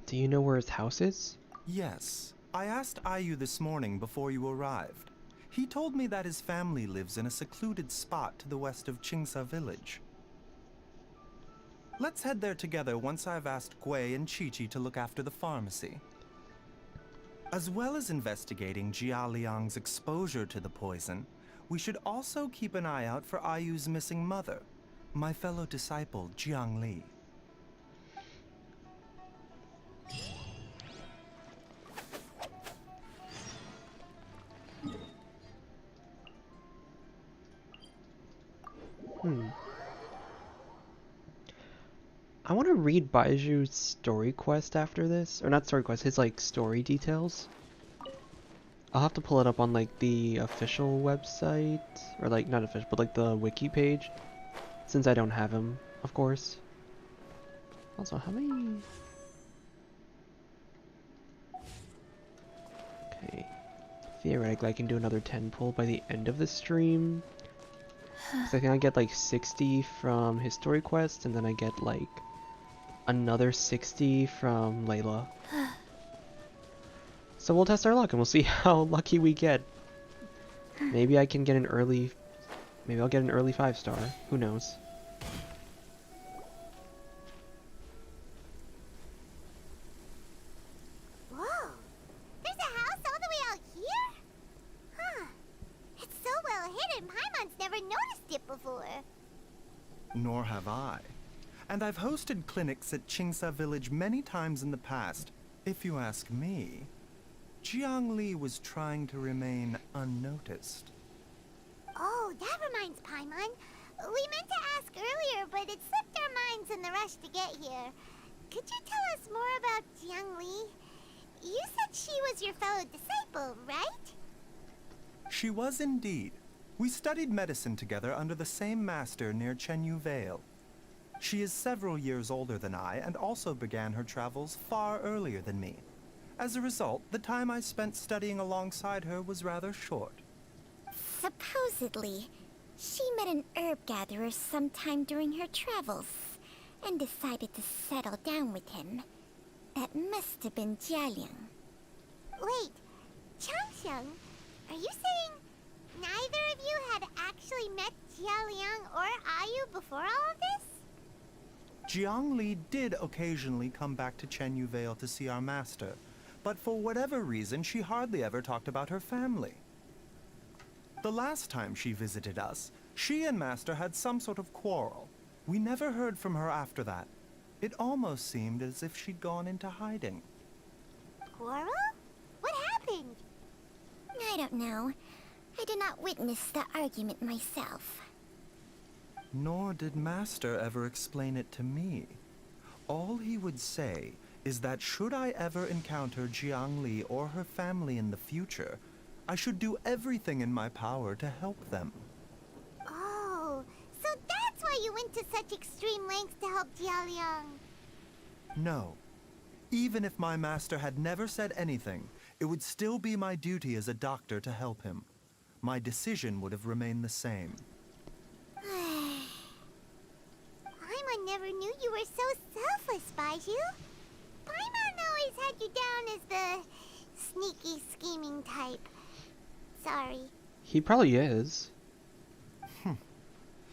Do you know where his house is? Yes. I asked Ayu this morning before you arrived. He told me that his family lives in a secluded spot to the west of Qingsa village. Let's head there together once I've asked Gui and Chi-Chi to look after the pharmacy. As well as investigating Jialiang's exposure to the poison, we should also keep an eye out for Ayu's missing mother, my fellow disciple Jiang Li. I want to read Baiju's story quest after this. Or not story quest, his like story details. I'll have to pull it up on like the official website. Or like, not official, but like the wiki page. Since I don't have him, of course. Also, how many... Okay. Theoretically, I can do another 10 pull by the end of the stream. So I think I get like 60 from his story quest, and then I get like another 60 from Layla. So we'll test our luck and we'll see how lucky we get. Maybe I can get an early... Maybe I'll get an early 5-star. Who knows? Whoa! There's a house all the way out here? Huh. It's so well hidden, Paimon's never noticed it before. Nor have I. And I've hosted clinics at Qingsa village many times in the past. If you ask me, Jiang Li was trying to remain unnoticed. Oh, that reminds Paimon. We meant to ask earlier, but it slipped our minds in the rush to get here. Could you tell us more about Jiang Li? You said she was your fellow disciple, right? She was indeed. We studied medicine together under the same master near Chenyu Vale. She is several years older than I and also began her travels far earlier than me. As a result, the time I spent studying alongside her was rather short. Supposedly, she met an herb gatherer sometime during her travels and decided to settle down with him. That must have been Jialiang. Wait, Changxiang, are you saying neither of you had actually met Jialiang or Ayu before all of this? Jiangli did occasionally come back to Chenyu Vale to see our master, but for whatever reason, she hardly ever talked about her family. The last time she visited us, she and Master had some sort of quarrel. We never heard from her after that. It almost seemed as if she'd gone into hiding. Quarrel? What happened? I don't know. I did not witness the argument myself. Nor did Master ever explain it to me. All he would say is that should I ever encounter Jiangli or her family in the future, I should do everything in my power to help them. Oh, so that's why you went to such extreme lengths to help Jialiang. No. Even if my master had never said anything, it would still be my duty as a doctor to help him. My decision would have remained the same. Paimon never knew you were so selfless, Baizhu. Paimon always had you down as the sneaky, scheming type. Sorry. He probably is.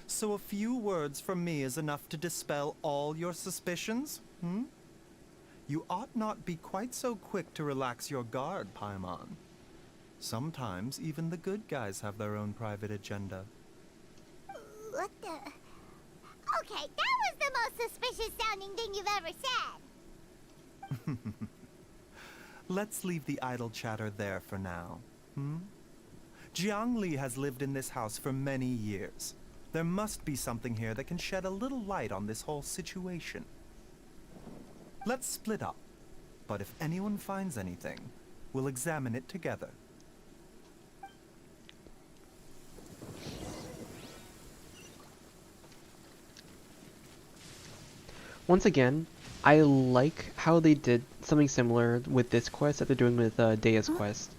So a few words from me is enough to dispel all your suspicions? You ought not be quite so quick to relax your guard, Paimon. Sometimes even the good guys have their own private agenda. What the... Okay, that was the most suspicious sounding thing you've ever said. Let's leave the idle chatter there for now. Jiangli has lived in this house for many years. There must be something here that can shed a little light on this whole situation. Let's split up, but if anyone finds anything, we'll examine it together. Once again, I like how they did something similar with this quest that they're doing with Dea's quest.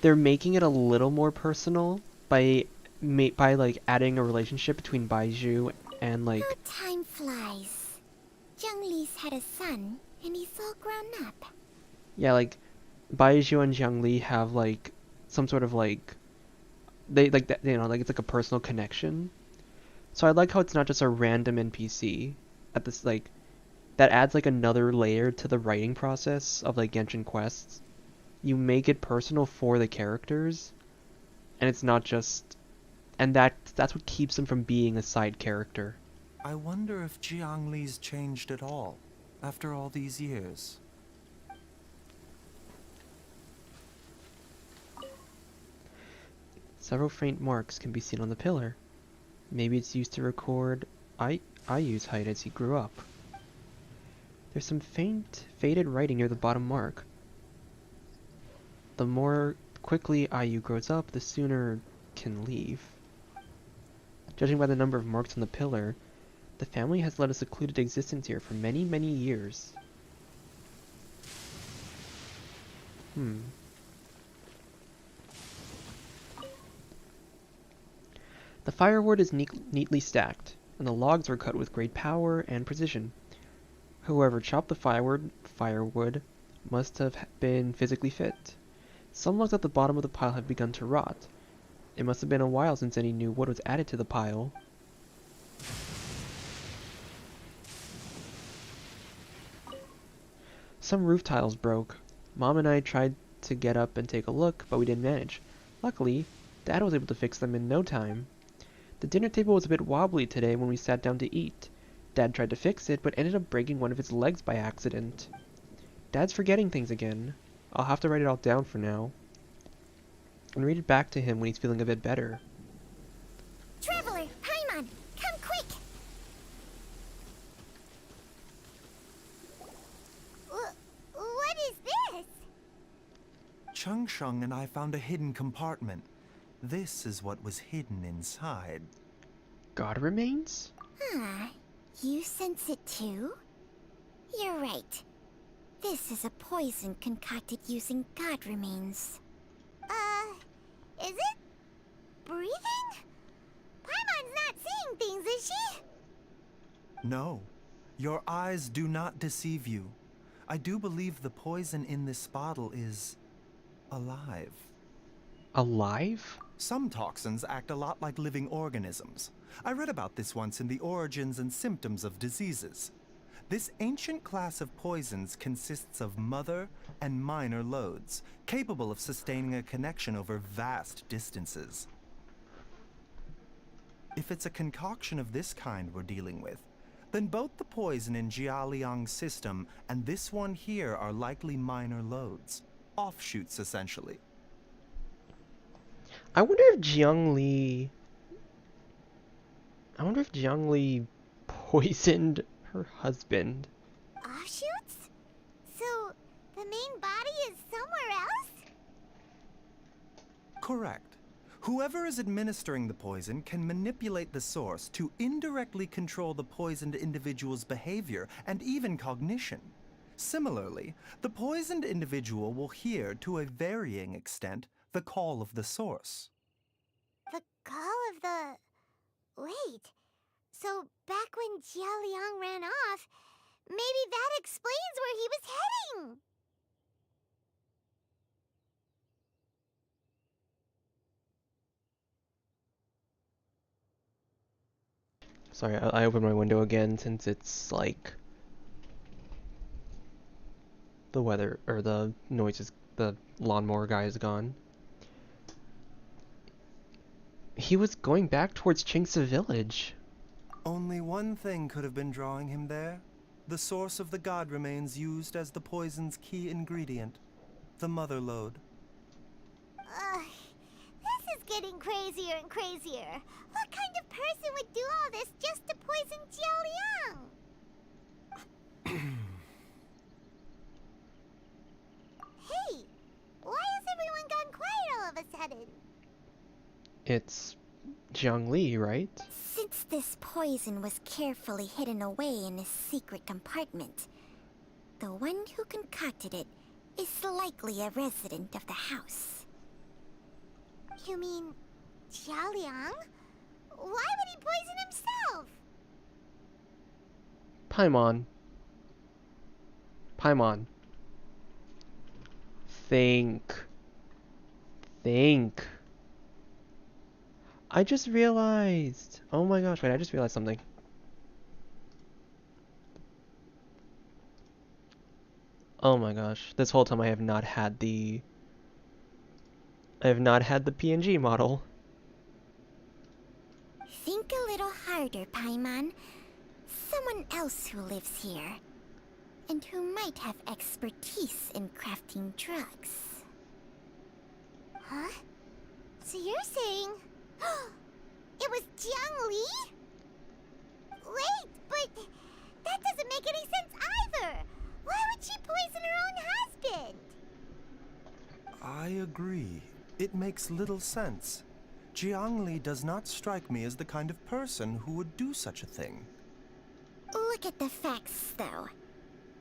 They're making it a little more personal by like adding a relationship between Baizhu and like... How time flies. Jiangli's had a son, and he's all grown up. Yeah, like Baizhu and Jiangli have like some sort of like... They like that, you know, like it's like a personal connection. So I like how it's not just a random NPC at this like... That adds like another layer to the writing process of like Genshin quests. You make it personal for the characters, and it's not just... And that's what keeps them from being a side character. I wonder if Jiangli's changed at all, after all these years. Several faint marks can be seen on the pillar. Maybe it's used to record Ayu's height as he grew up. There's some faint, faded writing near the bottom mark. The more quickly Ayu grows up, the sooner can leave. Judging by the number of marks on the pillar, the family has led a secluded existence here for many, many years. The firewood is neatly stacked, and the logs are cut with great power and precision. Whoever chopped the firewood must have been physically fit. Some logs at the bottom of the pile have begun to rot. It must have been a while since any new wood was added to the pile. Some roof tiles broke. Mom and I tried to get up and take a look, but we didn't manage. Luckily, Dad was able to fix them in no time. The dinner table was a bit wobbly today when we sat down to eat. Dad tried to fix it, but ended up breaking one of its legs by accident. Dad's forgetting things again. I'll have to write it all down for now, and read it back to him when he's feeling a bit better. Traveler, Paimon, come quick! What is this? Sheng and I found a hidden compartment. This is what was hidden inside. God remains? Huh. You sense it too? You're right. This is a poison concocted using god remains. Is it? Breathing? Paimon's not seeing things, is she? No. Your eyes do not deceive you. I do believe the poison in this bottle is alive. Alive? Some toxins act a lot like living organisms. I read about this once in the Origins and Symptoms of Diseases. This ancient class of poisons consists of mother and minor loads, capable of sustaining a connection over vast distances. If it's a concoction of this kind we're dealing with, then both the poison in Jialiang's system and this one here are likely minor loads. Offshoots, essentially. I wonder if Jiang Li poisoned her husband. Offshoots? So, the main body is somewhere else? Correct. Whoever is administering the poison can manipulate the source to indirectly control the poisoned individual's behavior and even cognition. Similarly, the poisoned individual will hear, to a varying extent, the call of the source. The call of the... Wait. So, back when Jialiang ran off, maybe that explains where he was heading! Sorry, I opened my window again since it's like the weather or the noises, the lawnmower guy is gone. He was going back towards Chingsa village. Only one thing could have been drawing him there. The source of the god remains used as the poison's key ingredient, the mother lode. This is getting crazier and crazier. What kind of person would do all this just to poison Jialiang? Hey, why has everyone gone quiet all of a sudden? It's Jiang Li, right? Since this poison was carefully hidden away in a secret compartment, the one who concocted it is likely a resident of the house. You mean Jialiang? Why would he poison himself? Paimon. Paimon. Think. I just realized. Oh my gosh, wait, I just realized something. Oh my gosh, this whole time I have not had the PNG model. Think a little harder, Paimon. Someone else who lives here, and who might have expertise in crafting drugs. Huh? So you're saying... it was Jiang Li? Wait, but that doesn't make any sense either! Why would she poison her own husband? I agree. It makes little sense. Jiang Li does not strike me as the kind of person who would do such a thing. Look at the facts, though.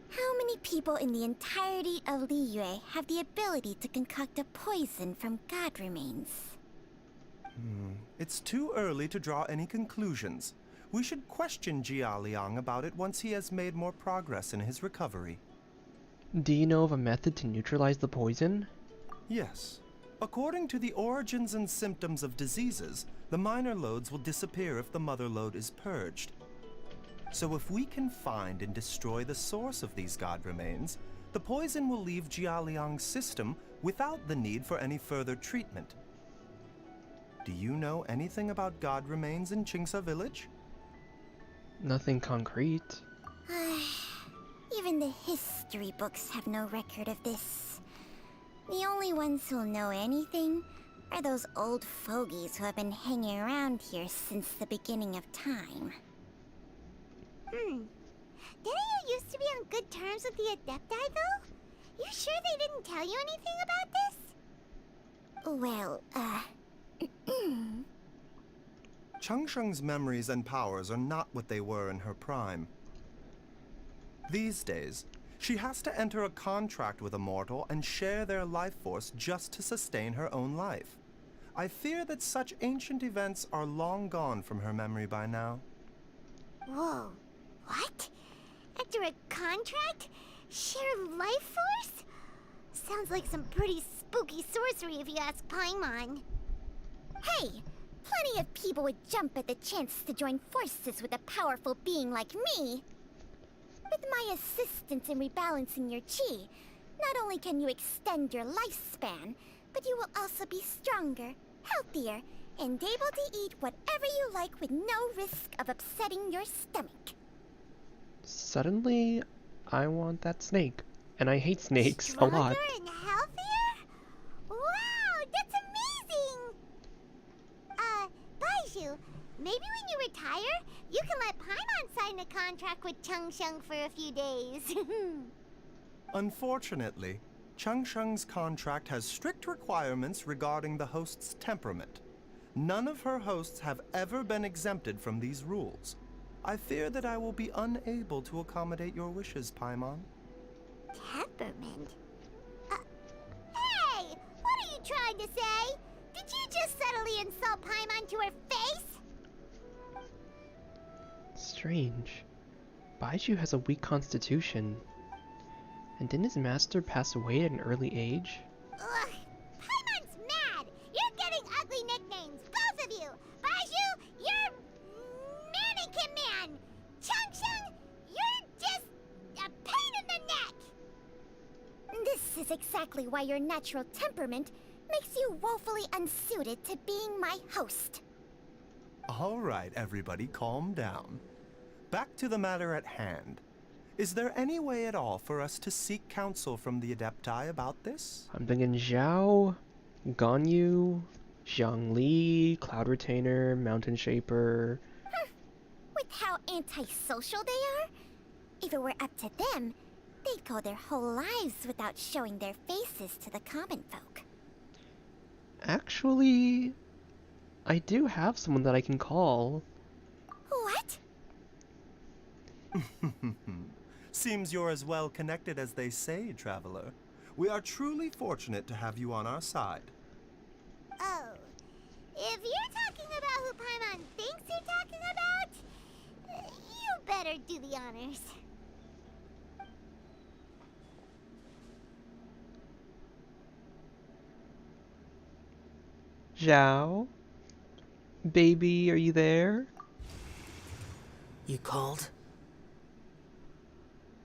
How many people in the entirety of Liyue have the ability to concoct a poison from god remains? It's too early to draw any conclusions. We should question Jialiang about it once he has made more progress in his recovery. Do you know of a method to neutralize the poison? Yes. According to the Origins and Symptoms of Diseases, the minor loads will disappear if the mother lode is purged. So if we can find and destroy the source of these god remains, the poison will leave Jialiang's system without the need for any further treatment. Do you know anything about god remains in Chingsa village? Nothing concrete. Even the history books have no record of this. The only ones who'll know anything are those old fogies who have been hanging around here since the beginning of time. Didn't you used to be on good terms with the Adepti, though? You sure they didn't tell you anything about this? Well, Changsheng's memories and powers are not what they were in her prime. These days, she has to enter a contract with a mortal and share their life force just to sustain her own life. I fear that such ancient events are long gone from her memory by now. whoa. What? Enter a contract? Share life force? Sounds like some pretty spooky sorcery if you ask Paimon. Hey, plenty of people would jump at the chance to join forces with a powerful being like me. With my assistance in rebalancing your chi, not only can you extend your lifespan, but you will also be stronger, healthier, and able to eat whatever you like with no risk of upsetting your stomach. Suddenly, I want that snake. And I hate snakes a lot. Stronger and healthier? Wow, that's amazing! Baizhu, maybe when you retire, you can let Paimon sign a contract with Changsheng for a few days. Unfortunately, Changsheng's contract has strict requirements regarding the host's temperament. None of her hosts have ever been exempted from these rules. I fear that I will be unable to accommodate your wishes, Paimon. Temperament? Hey! What are you trying to say? Did you just subtly insult Paimon to her face? Strange. Baizhu has a weak constitution. And didn't his master pass away at an early age? Ugh! Paimon's mad! You're getting ugly nicknames, both of you! Baizhu, you're Mannequin Man! Changsheng, you're just a pain in the neck! This is exactly why your natural temperament makes you woefully unsuited to being my host. All right, everybody, calm down. Back to the matter at hand. Is there any way at all for us to seek counsel from the Adepti about this? I'm thinking Zhao, Ganyu, Zhongli, Cloud Retainer, Mountain Shaper. With how antisocial they are, if it were up to them, they'd go their whole lives without showing their faces to the common folk. Actually, I do have someone that I can call. What? Seems you're as well connected as they say, Traveler. We are truly fortunate to have you on our side. Oh. If you're talking about who Paimon thinks you're talking about, you better do the honors. Zhao? Baby, are you there? You called?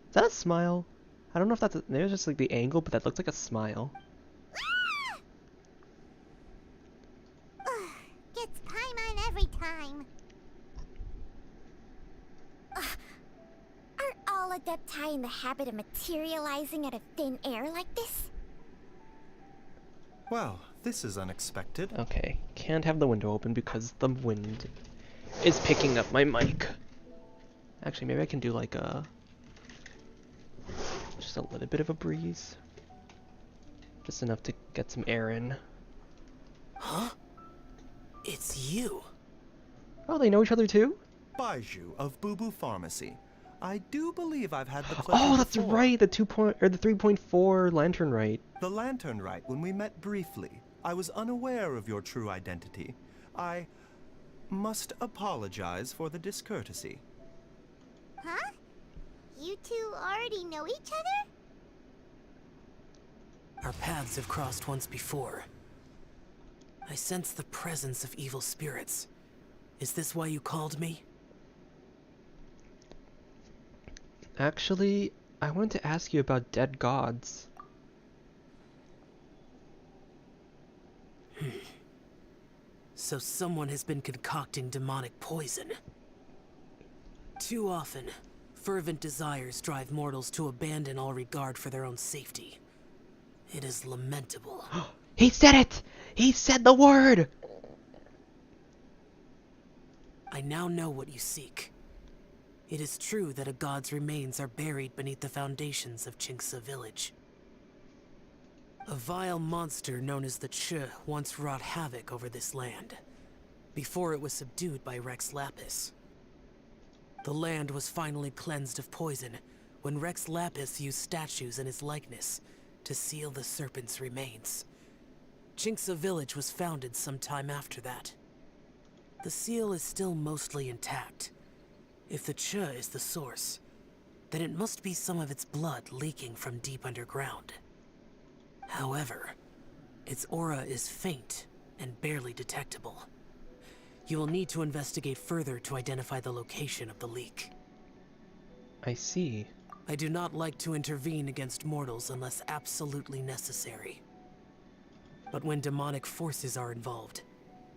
Is that a smile? I don't know if that's there's just like the angle, but that looks like a smile. Ugh, gets Paimon every time. Are all Adepti in the habit of materializing out of thin air like this? Well, this is unexpected. Okay, can't have the window open because the wind is picking up my mic. Actually, maybe I can do like just a little bit of a breeze. Just enough to get some air in. Huh? It's you. Oh, they know each other too? Baizhu of Bubu Pharmacy. I do believe I've had the pleasure Oh, that's before. right, the 3.4 lantern right. The Lantern Rite, when we met briefly, I was unaware of your true identity. I must apologize for the discourtesy. Huh? You two already know each other? Our paths have crossed once before. I sense the presence of evil spirits. Is this why you called me? Actually, I wanted to ask you about dead gods. So someone has been concocting demonic poison. Too often, fervent desires drive mortals to abandon all regard for their own safety. It is lamentable. He said it! He said the word! I now know what you seek. It is true that a god's remains are buried beneath the foundations of Chinksa village. A vile monster known as the Ch once wrought havoc over this land, before it was subdued by Rex Lapis. The land was finally cleansed of poison when Rex Lapis used statues in his likeness to seal the serpent's remains. Jinxa Village was founded some time after that. The seal is still mostly intact. If the Ch is the source, then it must be some of its blood leaking from deep underground. However, its aura is faint and barely detectable. You will need to investigate further to identify the location of the leak. I see. I do not like to intervene against mortals unless absolutely necessary. But when demonic forces are involved,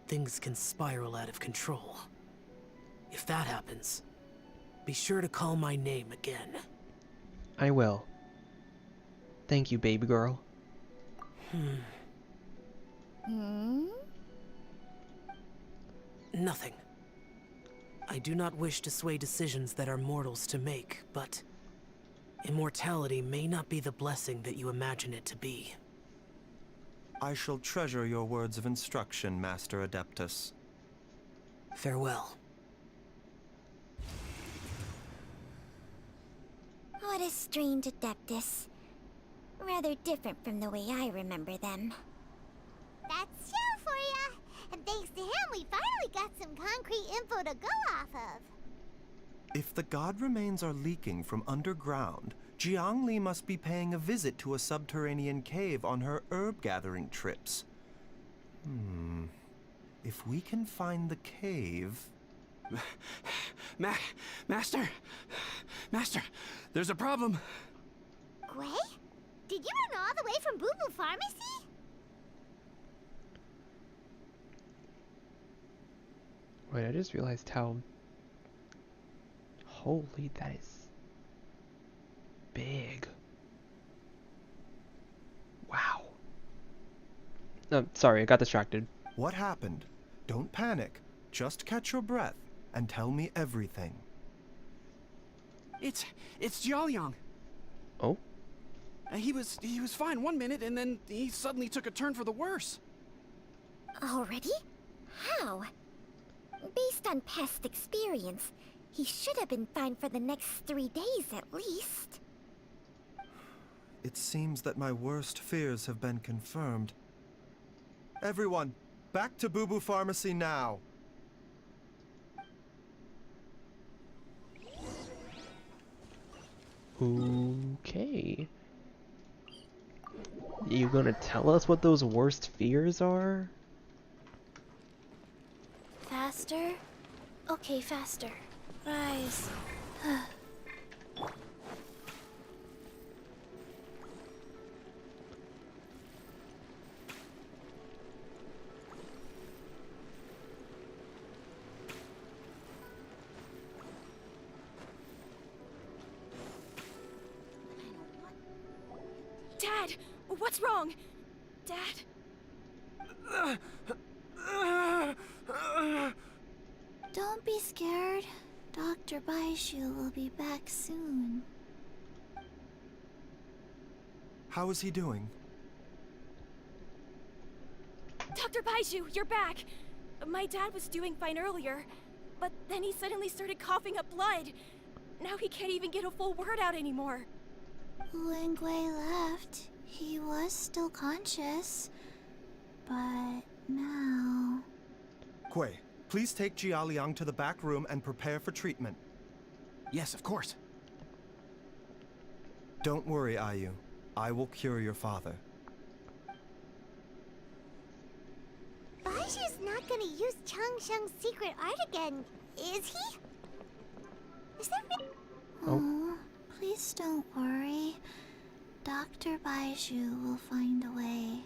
things can spiral out of control. If that happens, be sure to call my name again. I will. Thank you, baby girl. Nothing. I do not wish to sway decisions that are mortals to make, but immortality may not be the blessing that you imagine it to be. I shall treasure your words of instruction, Master Adeptus. Farewell. What a strange Adeptus. Rather different from the way I remember them. That's Xiao for ya! And thanks to him, we finally got some concrete info to go off of. If the god remains are leaking from underground, Jiangli must be paying a visit to a subterranean cave on her herb-gathering trips. If we can find the cave... Master, there's a problem. Gui? Did you run all the way from Boo Boo Pharmacy? Wait, I just realized how... Holy, that is... big. Wow. Sorry, I got distracted. What happened? Don't panic. Just catch your breath and tell me everything. It's Jiaoliang. Oh? He was fine one minute, and then he suddenly took a turn for the worse. Already? How? Based on past experience, he should have been fine for the next 3 days at least. It seems that my worst fears have been confirmed. Everyone, back to Boo Boo Pharmacy now! Okay. You gonna tell us what those worst fears are? Faster? Okay, faster. Rise. Dad! What's wrong? Dad? Don't be scared. Dr. Baizhu will be back soon. How is he doing? Dr. Baizhu, you're back! My dad was doing fine earlier, but then he suddenly started coughing up blood. Now he can't even get a full word out anymore. When Gui left, he was still conscious. But now... Gui, please take Jiaoliang to the back room and prepare for treatment. Yes, of course. Don't worry, Ayu. I will cure your father. Baizhu's not gonna use Changsheng's secret art again, is he? Is that right? Oh, please don't worry. Dr. Baizhu will find a way.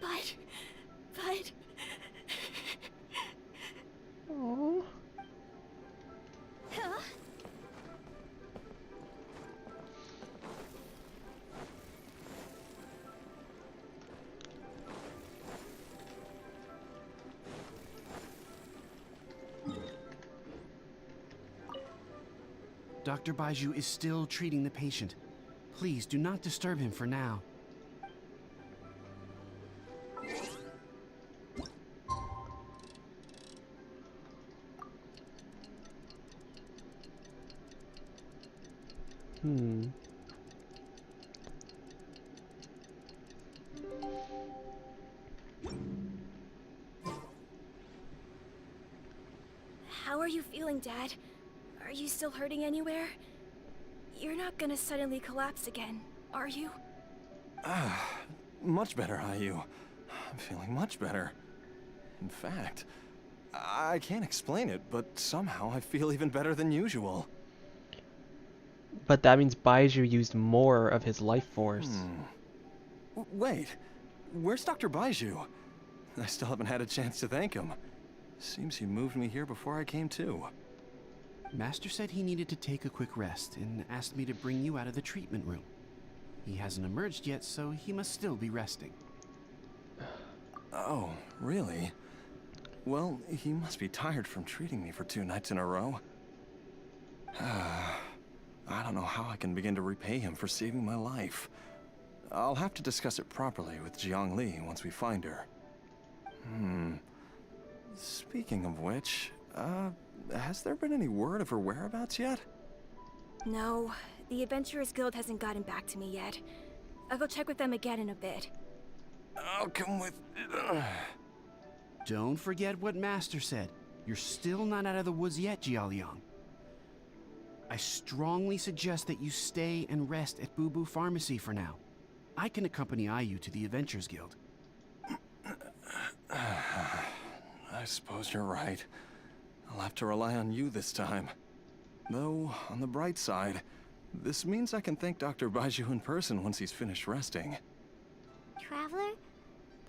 But... Oh. Huh? Dr. Baizhu is still treating the patient. Please do not disturb him for now. How are you feeling, Dad? Are you still hurting anywhere? You're not gonna suddenly collapse again, are you? Much better, Ayu. I'm feeling much better. In fact, I can't explain it, but somehow I feel even better than usual. But that means Baizhu used more of his life force. Wait, where's Dr. Baizhu? I still haven't had a chance to thank him. Seems he moved me here before I came to. Master said he needed to take a quick rest and asked me to bring you out of the treatment room. He hasn't emerged yet, so he must still be resting. Oh, really? Well, he must be tired from treating me for 2 nights in a row. I don't know how I can begin to repay him for saving my life. I'll have to discuss it properly with Jiangli once we find her. Speaking of which, has there been any word of her whereabouts yet? No, the Adventurers Guild hasn't gotten back to me yet. I'll go check with them again in a bit. I'll come with... Don't forget what Master said. You're still not out of the woods yet, Jialiang. I strongly suggest that you stay and rest at Boo Boo Pharmacy for now. I can accompany Ayu to the Adventurers Guild. I suppose you're right. I'll have to rely on you this time. Though, on the bright side, this means I can thank Dr. Baizhu in person once he's finished resting. Traveler,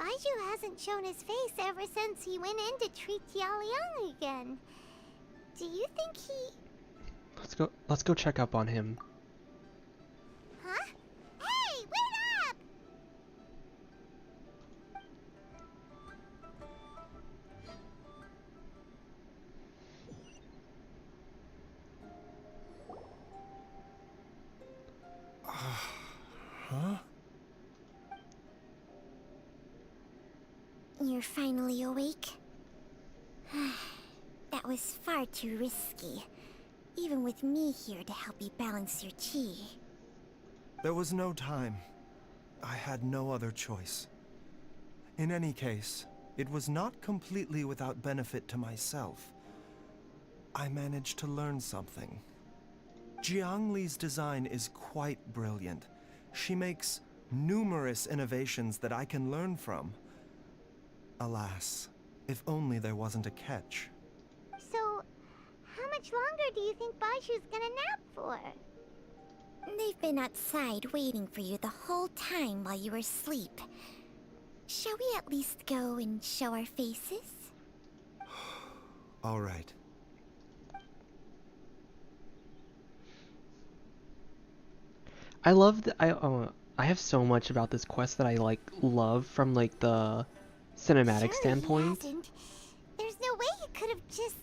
Baizhu hasn't shown his face ever since he went in to treat Jialiang again. Do you think he... Let's go check up on him. Huh? Hey, wait up! Huh? You're finally awake? That was far too risky. Even with me here to help you balance your chi. There was no time. I had no other choice. In any case, it was not completely without benefit to myself. I managed to learn something. Jiangli's design is quite brilliant. She makes numerous innovations that I can learn from. Alas, if only there wasn't a catch. So, how much longer do you think Baizhu's gonna nap for? They've been outside waiting for you the whole time while you were asleep. Shall we at least go and show our faces? All right. I love that I have so much about this quest that I love from the cinematic standpoint. He hasn't. There's no way he could have just...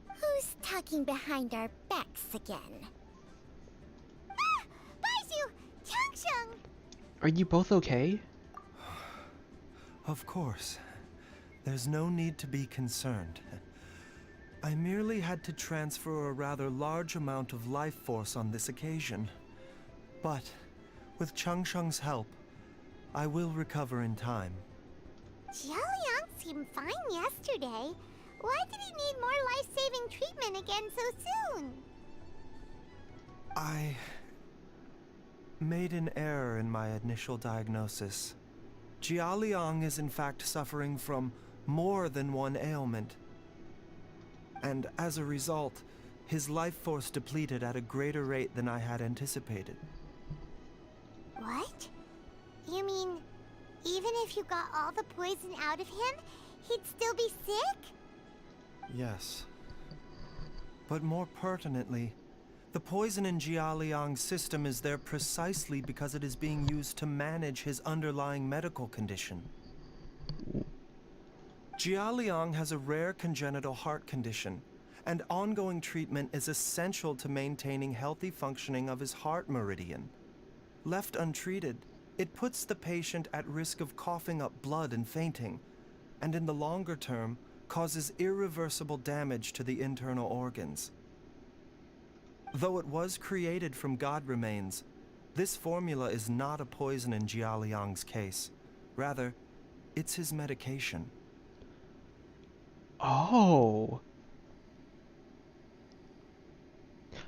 Who's talking behind our backs again? Ah! Baizhu! Changsheng! Are you both okay? Of course. There's no need to be concerned. I merely had to transfer a rather large amount of life force on this occasion. But, with Changsheng's help, I will recover in time. Jialiang seemed fine yesterday. Why did he need more life-saving treatment again so soon? I made an error in my initial diagnosis. Jialiang is in fact suffering from more than one ailment. And as a result, his life force depleted at a greater rate than I had anticipated. What? You mean, even if you got all the poison out of him, he'd still be sick? Yes. But more pertinently, the poison in Jialiang's system is there precisely because it is being used to manage his underlying medical condition. Jialiang has a rare congenital heart condition, and ongoing treatment is essential to maintaining healthy functioning of his heart meridian. Left untreated, it puts the patient at risk of coughing up blood and fainting, and in the longer term, causes irreversible damage to the internal organs. Though it was created from god remains, this formula is not a poison in Jialiang's case. Rather, it's his medication. Oh.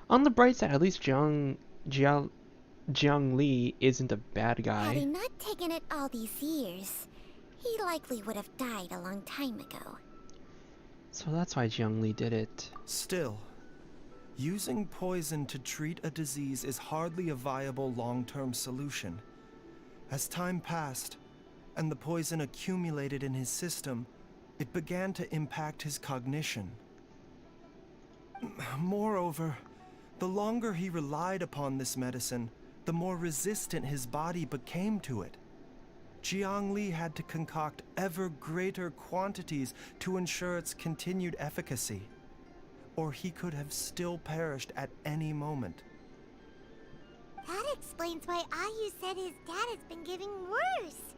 On the bright side, at least Jiang Li isn't a bad guy. Had he not taken it all these years, he likely would have died a long time ago. So that's why Jiang Li did it. Still, using poison to treat a disease is hardly a viable long-term solution. As time passed, and the poison accumulated in his system, it began to impact his cognition. Moreover, the longer he relied upon this medicine, the more resistant his body became to it. Jiang Li had to concoct ever greater quantities to ensure its continued efficacy, or he could have still perished at any moment. That explains why Ayu said his dad has been getting worse,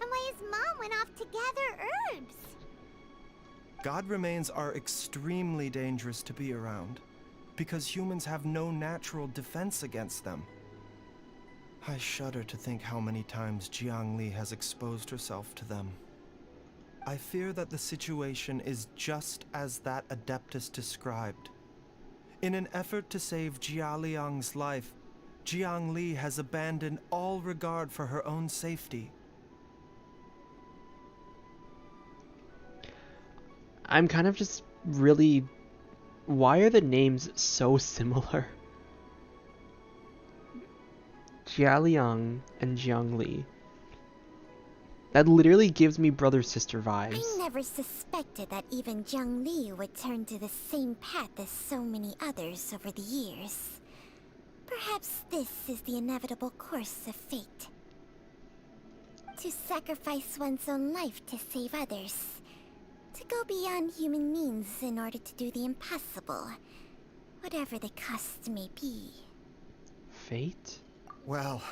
and why his mom went off to gather herbs. God remains are extremely dangerous to be around, because humans have no natural defense against them. I shudder to think how many times Jiang Li has exposed herself to them. I fear that the situation is just as that Adeptus described. In an effort to save Jialiang's life, Jiang Li has abandoned all regard for her own safety. I'm kind of just really... Why are the names so similar? Jialiang and Jiang Li. That literally gives me brother-sister vibes. I never suspected that even Jiang Li would turn to the same path as so many others over the years. Perhaps this is the inevitable course of fate. To sacrifice one's own life to save others. To go beyond human means in order to do the impossible. Whatever the cost may be. Fate? Well,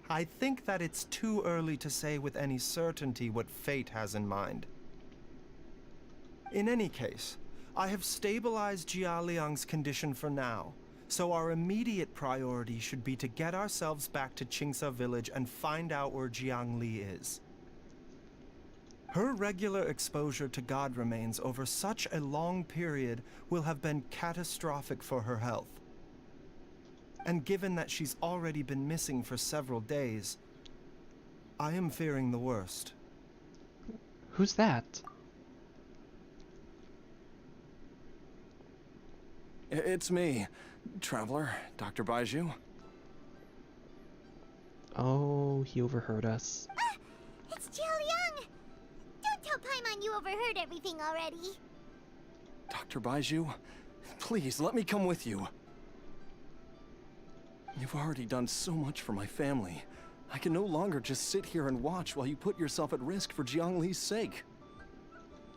I think that it's too early to say with any certainty what fate has in mind. In any case, I have stabilized Jialiang's condition for now, so our immediate priority should be to get ourselves back to Qingsa village and find out where Jiang Li is. Her regular exposure to god remains over such a long period will have been catastrophic for her health. And given that she's already been missing for several days, I am fearing the worst. Who's that? It's me, Traveler, Dr. Baizhu. Oh, he overheard us. Ah! It's Jialiang! Don't tell Paimon you overheard everything already. Dr. Baizhu, please let me come with you. You've already done so much for my family. I can no longer just sit here and watch while you put yourself at risk for Jiang Li's sake.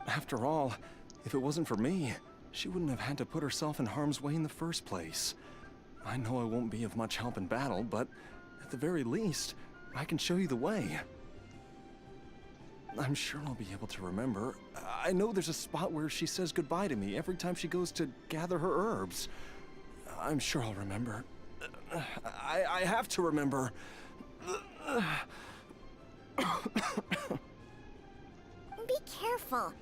After all, if it wasn't for me, she wouldn't have had to put herself in harm's way in the first place. I know I won't be of much help in battle, but at the very least, I can show you the way. I'm sure I'll be able to remember. I know there's a spot where she says goodbye to me every time she goes to gather her herbs. I'm sure I'll remember. I have to remember. Be careful.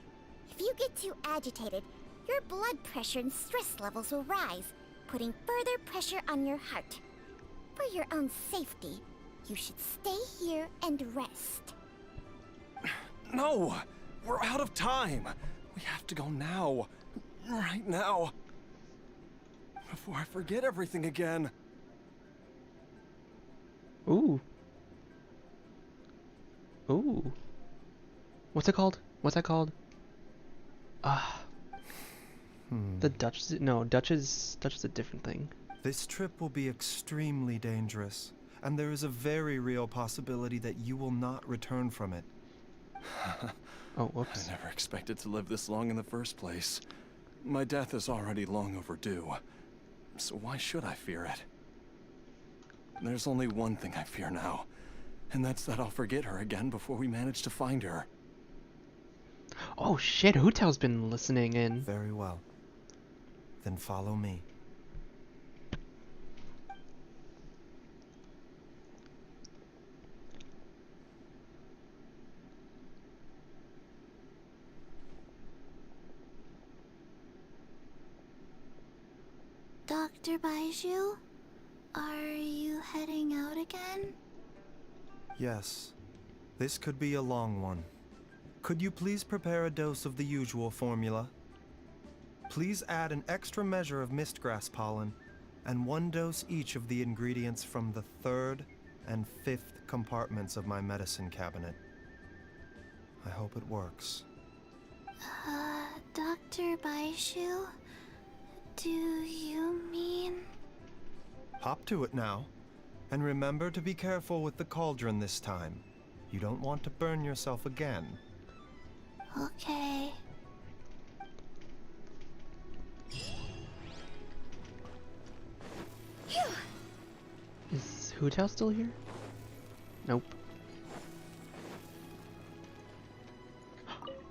If you get too agitated, your blood pressure and stress levels will rise, putting further pressure on your heart. For your own safety, you should stay here and rest. No! We're out of time! We have to go now. Right now. Before I forget everything again. Ooh. Ooh. What's it called? What's that called? The Dutch... No, Dutch is a different thing. This trip will be extremely dangerous, and there is a very real possibility that you will not return from it. Oh, whoops. I never expected to live this long in the first place. My death is already long overdue. So why should I fear it? There's only one thing I fear now, and that's that I'll forget her again before we manage to find her. Oh shit, Hootel's been listening in. Very well. Then follow me. Dr. Baizhu, are you heading out again? Yes. This could be a long one. Could you please prepare a dose of the usual formula? Please add an extra measure of mistgrass pollen, and 1 dose each of the ingredients from the 3rd and 5th compartments of my medicine cabinet. I hope it works. Dr. Baizhu? Do you mean... Hop to it now. And remember to be careful with the cauldron this time. You don't want to burn yourself again. Okay. Is Hu Tao still here? Nope.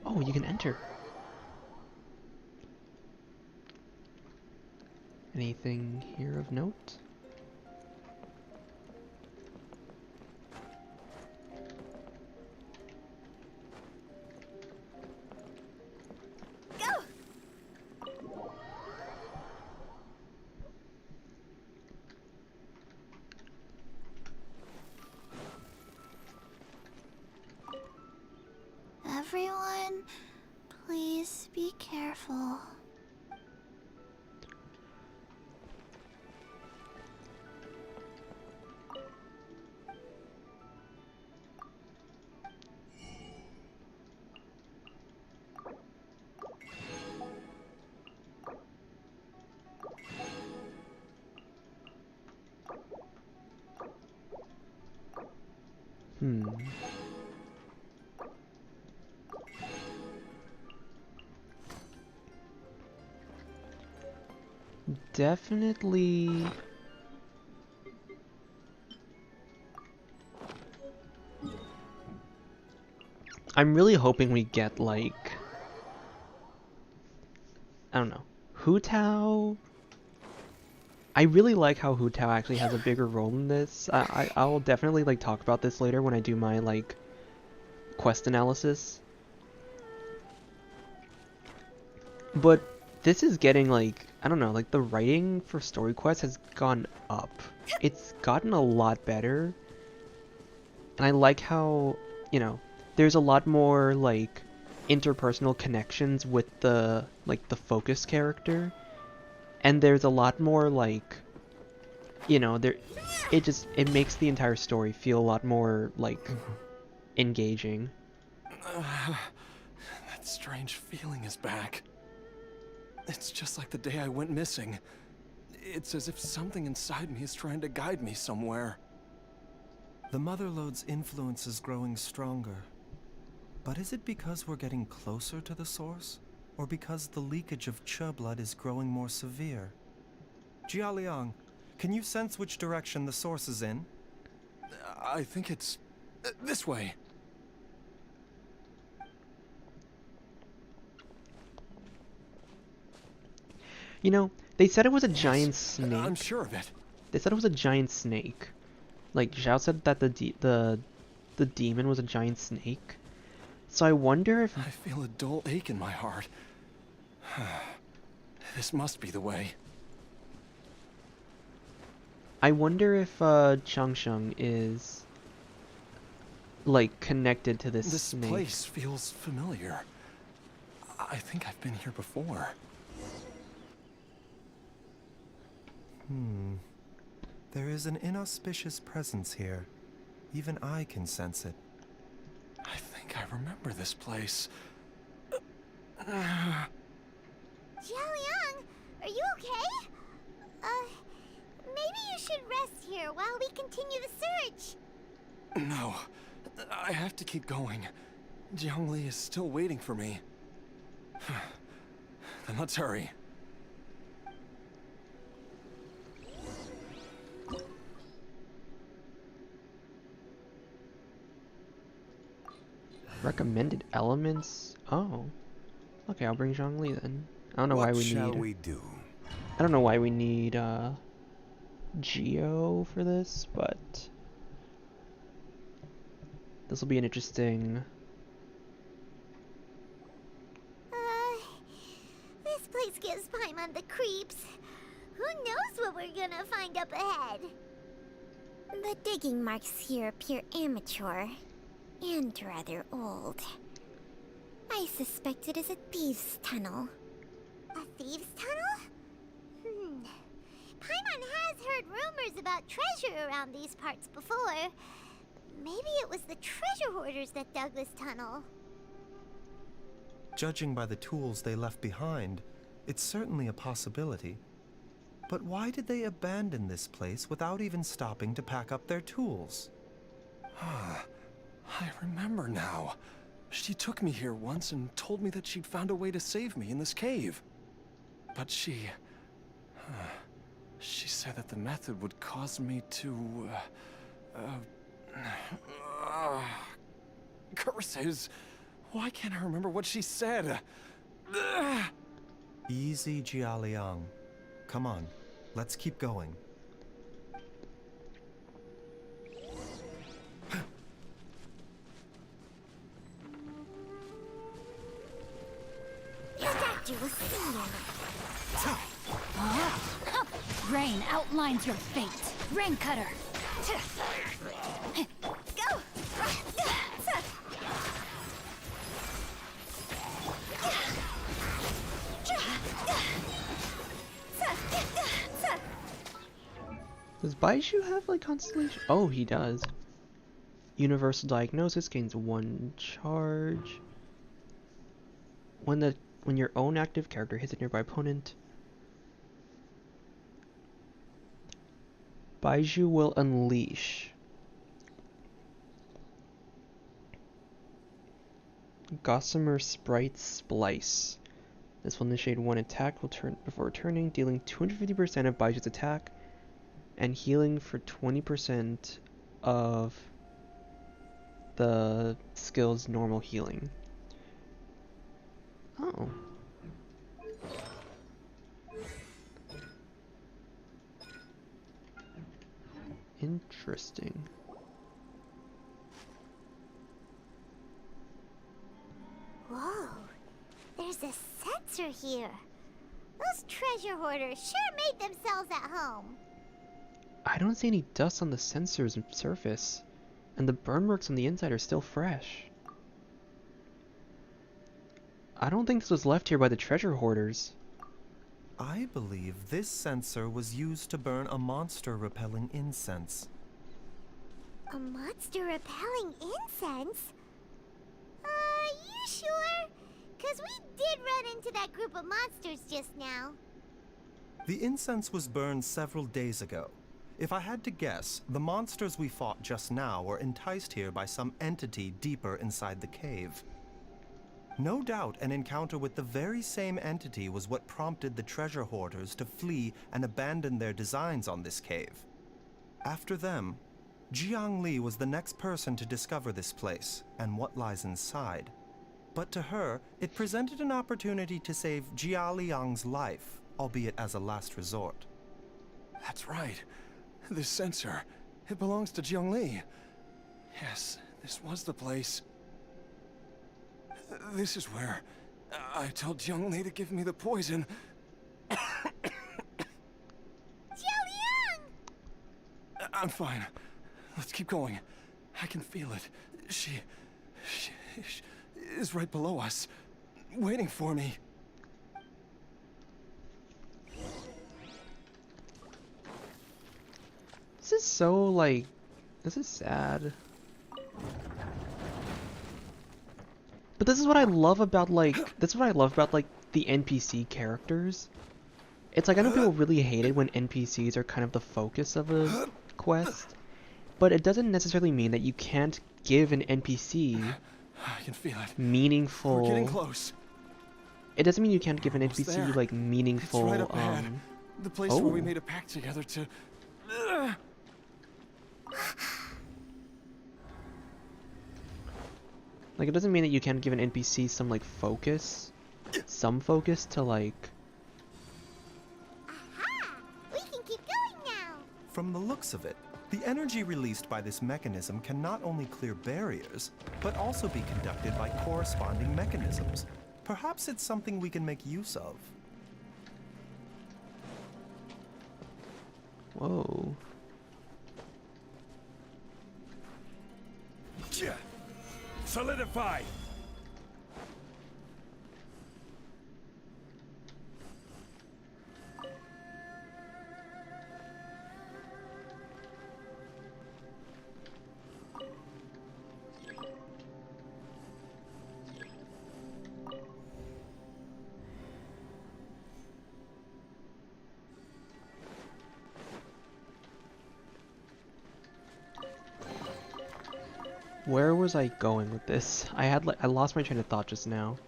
Oh, you can enter. Anything here of note? Everyone, please be careful. Definitely. I'm really hoping we get like, I don't know, Hu Tao. I really like how Hu Tao actually has a bigger role in this. I'll definitely like talk about this later when I do my like quest analysis. But this is getting like, I don't know, like the writing for story quests has gone up. It's gotten a lot better. And I like how, you know, there's a lot more like interpersonal connections with the like the focus character. And there's a lot more like, you know, it makes the entire story feel a lot more like engaging. That strange feeling is back. It's just like the day I went missing. It's as if something inside me is trying to guide me somewhere. The Motherlode's influence is growing stronger. But is it because we're getting closer to the source? Or because the leakage of Che blood is growing more severe? Jialiang, can you sense which direction the source is in? I think it's this way. You know, they said it was a giant snake. I'm sure of it. They said it was a giant snake. Like Zhao said that the demon was a giant snake. So I wonder if I feel a dull ache in my heart. This must be the way. I wonder if Changsheng is like connected to this snake. This place feels familiar. I think I've been here before. There is an inauspicious presence here. Even I can sense it. I think I remember this place. Jialiang, are you okay? Maybe you should rest here while we continue the search. No, I have to keep going. Jiangli is still waiting for me. Then let's hurry. Recommended elements? Oh. Okay, I'll bring Zhongli then. I don't know why we need... What shall we do? I don't know why we need Geo for this, but this will be an interesting... This place gives Paimon the creeps. Who knows what we're gonna find up ahead? The digging marks here appear amateur and rather old. I suspect it is a thieves' tunnel. A thieves' tunnel? Paimon has heard rumors about treasure around these parts before. Maybe it was the treasure hoarders that dug this tunnel. Judging by the tools they left behind, it's certainly a possibility. But why did they abandon this place without even stopping to pack up their tools? I remember now. She took me here once and told me that she'd found a way to save me in this cave. But she said that the method would cause me to, curses. Why can't I remember what she said? Easy, Jialiang. Come on, let's keep going. Your doctor will see you. Rain outlines your fate. Rain cutter. Go! Does Baizhu have like constellation? Oh, he does. Universal diagnosis gains 1 charge. When your own active character hits a nearby opponent, Baizhu will unleash. Gossamer Sprite Splice. This will initiate 1 attack before returning, dealing 250% of Baiju's attack and healing for 20% of the skill's normal healing. Oh. Interesting. Whoa, there's a sensor here. Those treasure hoarders sure made themselves at home. I don't see any dust on the sensor's surface, and the burn marks on the inside are still fresh. I don't think this was left here by the treasure hoarders. I believe this sensor was used to burn a monster-repelling incense. A monster repelling incense? You sure? 'Cause we did run into that group of monsters just now. The incense was burned several days ago. If I had to guess, the monsters we fought just now were enticed here by some entity deeper inside the cave. No doubt an encounter with the very same entity was what prompted the treasure hoarders to flee and abandon their designs on this cave. After them, Jiang Li was the next person to discover this place and what lies inside. But to her, it presented an opportunity to save Jia Liang's life, albeit as a last resort. That's right. This sensor, it belongs to Jiang Li. Yes, this was the place. This is where I told Jiang Li to give me the poison. Jialiang! I'm fine. Let's keep going. I can feel it. She is right below us, waiting for me. This is so, like, this is sad. But this is what I love about, like, the NPC characters. It's like, I know people really hate it when NPCs are kind of the focus of a quest, but it doesn't necessarily mean that you can't give an NPC I can feel it. meaningful... We're getting close. It doesn't mean you can't give an Almost NPC, there. like, meaningful, It's right up ahead. The place where we oh. made a pact together to... Like, it doesn't mean that you can't give an NPC some, like, focus. Some focus to, like... Aha! We can keep going now. From the looks of it, the energy released by this mechanism can not only clear barriers, but also be conducted by corresponding mechanisms. Perhaps it's something we can make use of. Whoa. Solidify! Where was I going with this? I lost my train of thought just now.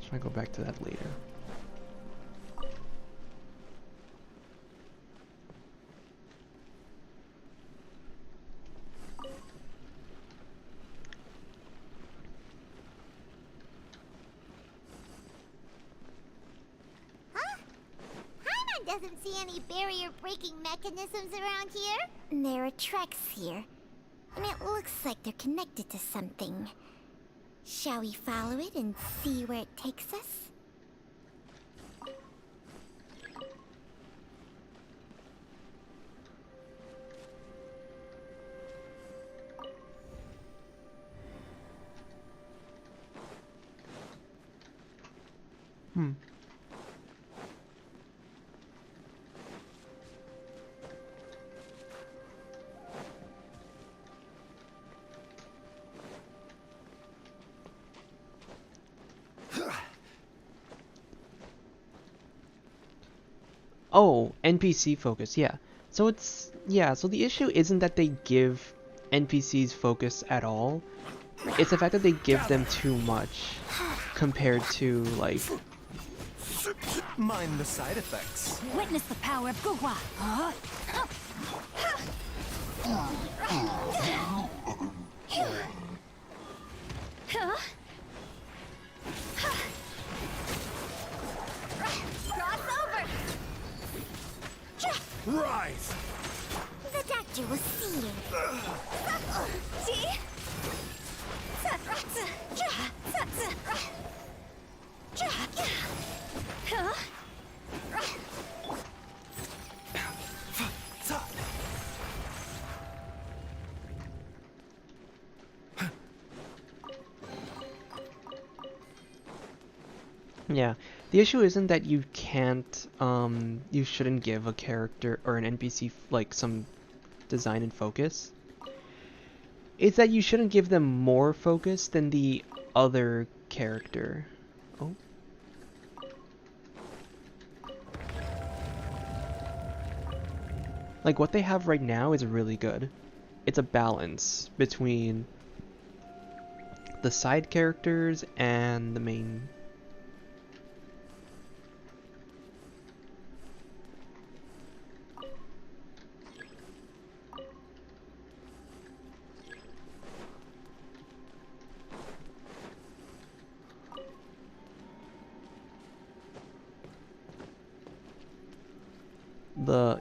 Should I go back to that later? Doesn't see any barrier-breaking mechanisms around here. There are tracks here, and it looks like they're connected to something. Shall we follow it and see where it takes us? Oh, NPC focus, yeah. So so the issue isn't that they give NPCs focus at all. It's the fact that they give them too much compared to, like... Mind the side effects. Witness the power of Guhua. Huh? Cross over. Rise! The doctor was seeing. See? Yeah, the issue isn't that you can't, you shouldn't give a character or an NPC like some design and focus. It's that you shouldn't give them more focus than the other character. Oh. Like what they have right now is really good. It's a balance between the side characters and the main.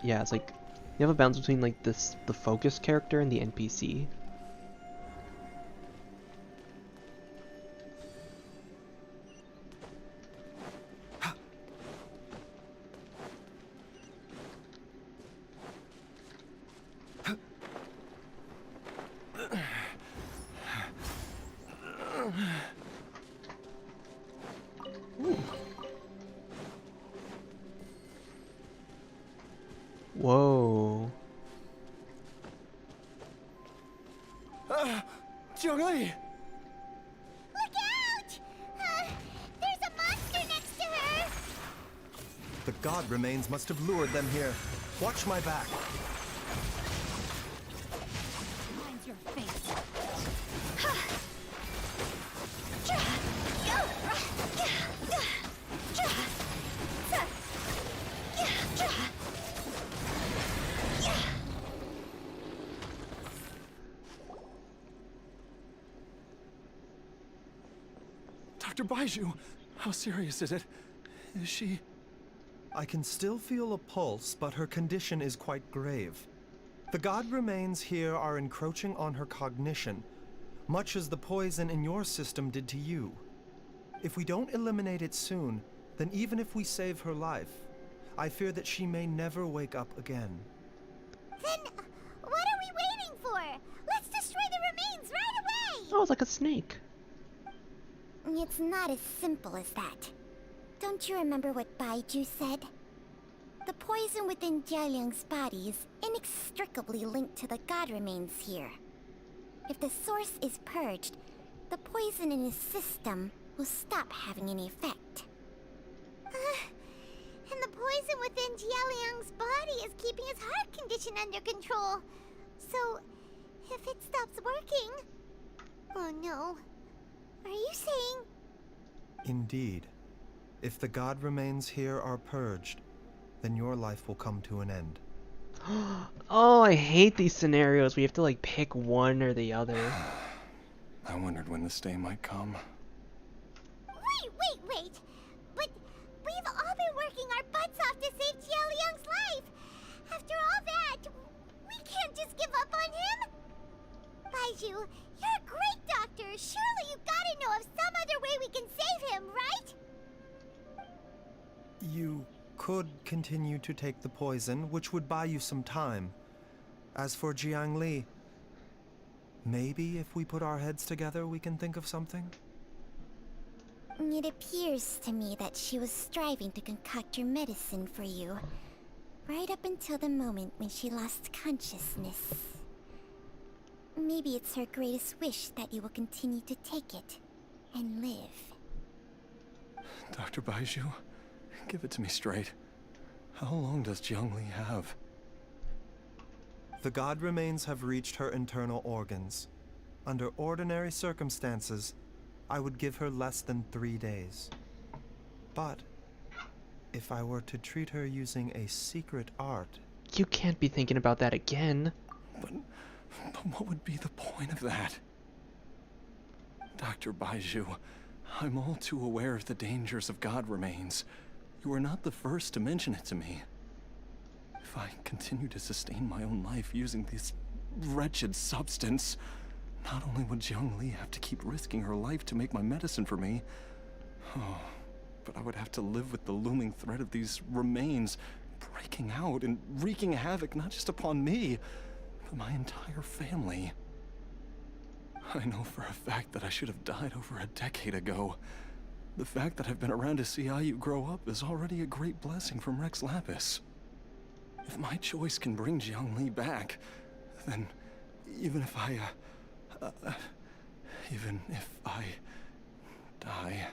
Yeah, it's like you have a balance between like the focus character and the NPC. Whoa. Zhongli! Look out! There's a monster next to her! The god remains must have lured them here. Watch my back. Mine's your face. Dr. Baizhu, how serious is it? Is she... I can still feel a pulse, but her condition is quite grave. The god remains here are encroaching on her cognition, much as the poison in your system did to you. If we don't eliminate it soon, then even if we save her life, I fear that she may never wake up again. Then, what are we waiting for? Let's destroy the remains right away! Oh, it's like a snake. It's not as simple as that. Don't you remember what Baizhu said? The poison within Jialiang's body is inextricably linked to the god remains here. If the source is purged, the poison in his system will stop having any effect. And the poison within Jialiang's body is keeping his heart condition under control. So, if it stops working... Oh no. Are you saying... Indeed. If the god remains here are purged, then your life will come to an end. Oh, I hate these scenarios. We have to like pick one or the other. I wondered when this day might come. Wait! But we've all been working our butts off to save Jialiang's life! After all that, we can't just give up on him! Baizhu, you're a great doctor! Surely you gotta know of some other way we can save him, right? You could continue to take the poison, which would buy you some time. As for Jiang Li, maybe if we put our heads together, we can think of something? It appears to me that she was striving to concoct your medicine for you, right up until the moment when she lost consciousness. Maybe it's her greatest wish that you will continue to take it and live. Dr. Baizhu, give it to me straight. How long does Jiang Li have? The god remains have reached her internal organs. Under ordinary circumstances, I would give her less than 3 days. But if I were to treat her using a secret art... You can't be thinking about that again. But what would be the point of that? Dr. Baizhu, I'm all too aware of the dangers of god remains. You were not the first to mention it to me. If I continue to sustain my own life using this wretched substance, not only would Jiang Li have to keep risking her life to make my medicine for me, but I would have to live with the looming threat of these remains breaking out and wreaking havoc not just upon me, but my entire family. I know for a fact that I should have died over a decade ago. The fact that I've been around to see IU grow up is already a great blessing from Rex Lapis. If my choice can bring Jiang Li back, then even if I die...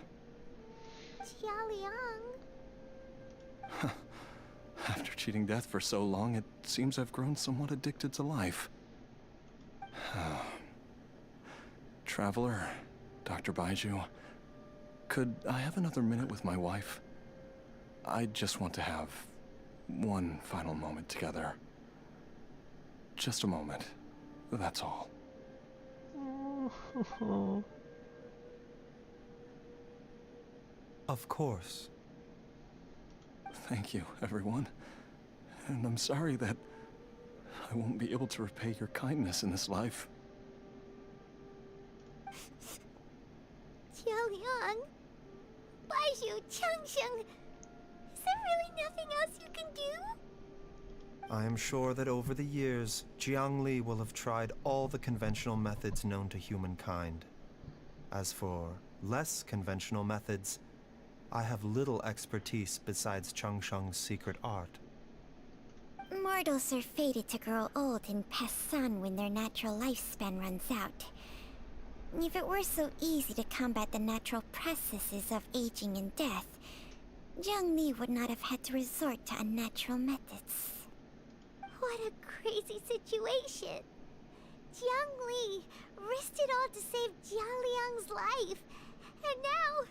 Jialiang... After cheating death for so long, it seems I've grown somewhat addicted to life. Traveler, Dr. Baizhu, could I have another minute with my wife? I just want to have one final moment together. Just a moment. That's all. Of course. Thank you, everyone. And I'm sorry that I won't be able to repay your kindness in this life. Jialiang... Baizhu, Changsheng... Is there really nothing else you can do? I am sure that over the years, Jiang Li will have tried all the conventional methods known to humankind. As for less conventional methods, I have little expertise besides Changsheng's secret art. Mortals are fated to grow old and pass on when their natural lifespan runs out. If it were so easy to combat the natural processes of aging and death, Jiang Li would not have had to resort to unnatural methods. What a crazy situation! Jiang Li risked it all to save Jialiang's life, and now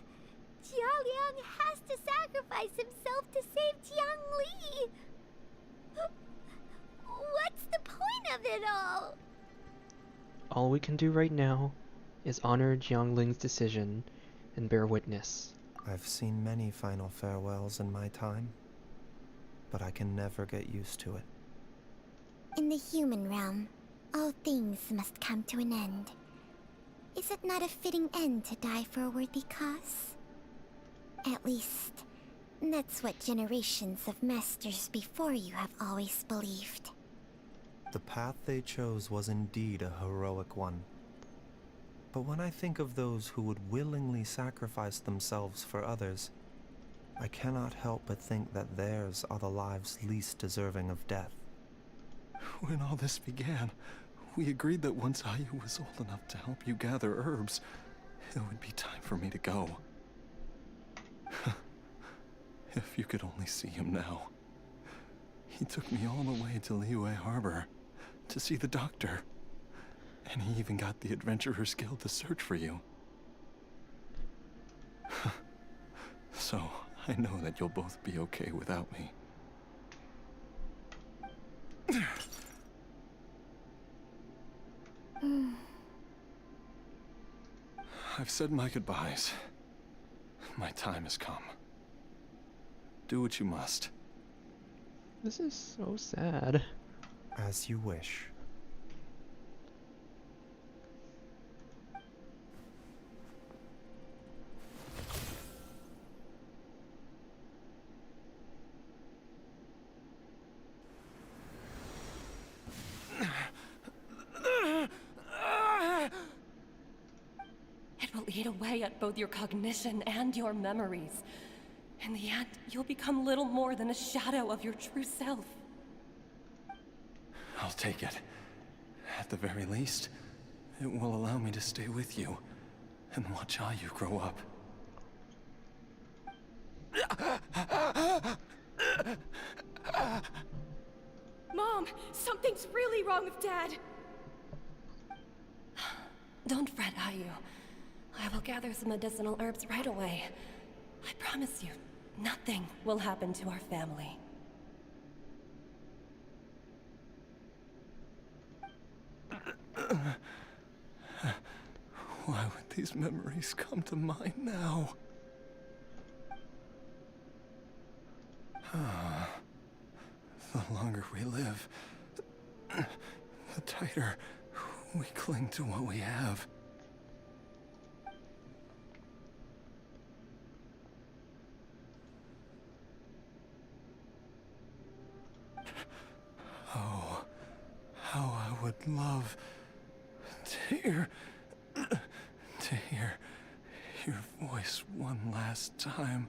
Jialiang has to sacrifice himself to save Jiang Li! What's the point of it all? All we can do right now is honor Jiangling's decision and bear witness. I've seen many final farewells in my time, but I can never get used to it. In the human realm, all things must come to an end. Is it not a fitting end to die for a worthy cause? At least, that's what generations of masters before you have always believed. The path they chose was indeed a heroic one. But when I think of those who would willingly sacrifice themselves for others, I cannot help but think that theirs are the lives least deserving of death. When all this began, we agreed that once Ayu was old enough to help you gather herbs, it would be time for me to go. If you could only see him now. He took me all the way to Liyue Harbor to see the doctor. And he even got the Adventurers Guild to search for you. So, I know that you'll both be okay without me. I've said my goodbyes. My time has come. Do what you must. This is so sad. As you wish. It will eat away at both your cognition and your memories. In the end, you'll become little more than a shadow of your true self. I'll take it. At the very least, it will allow me to stay with you and watch Ayu grow up. Mom, something's really wrong with Dad. Don't fret, Ayu. I will gather some medicinal herbs right away. I promise you, nothing will happen to our family. Why would these memories come to mind now? The longer we live, the tighter we cling to what we have. Oh, how I would love to hear your voice one last time.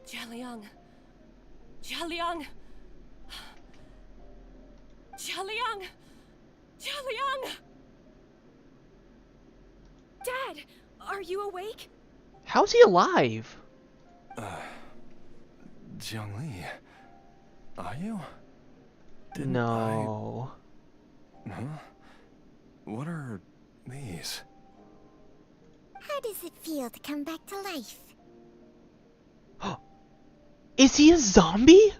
Jialiang. Jialiang. Jialiang. Jialiang. Dad, are you awake? How's he alive? Jiangli, are you? No. Huh? What are these? How does it feel to come back to life? Is he a zombie?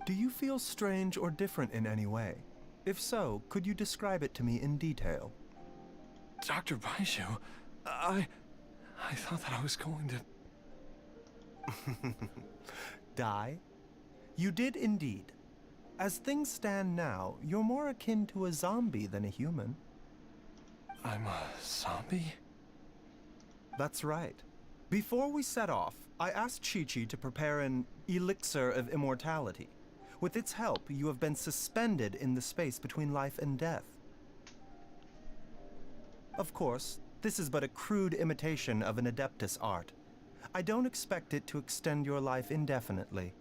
Do you feel strange or different in any way? If so, could you describe it to me in detail? Dr. Baizhu, I thought that I was going to... Die? You did indeed. As things stand now, you're more akin to a zombie than a human. I'm a zombie? That's right. Before we set off, I asked Chi-Chi to prepare an elixir of immortality. With its help, you have been suspended in the space between life and death. Of course, this is but a crude imitation of an Adeptus art. I don't expect it to extend your life indefinitely.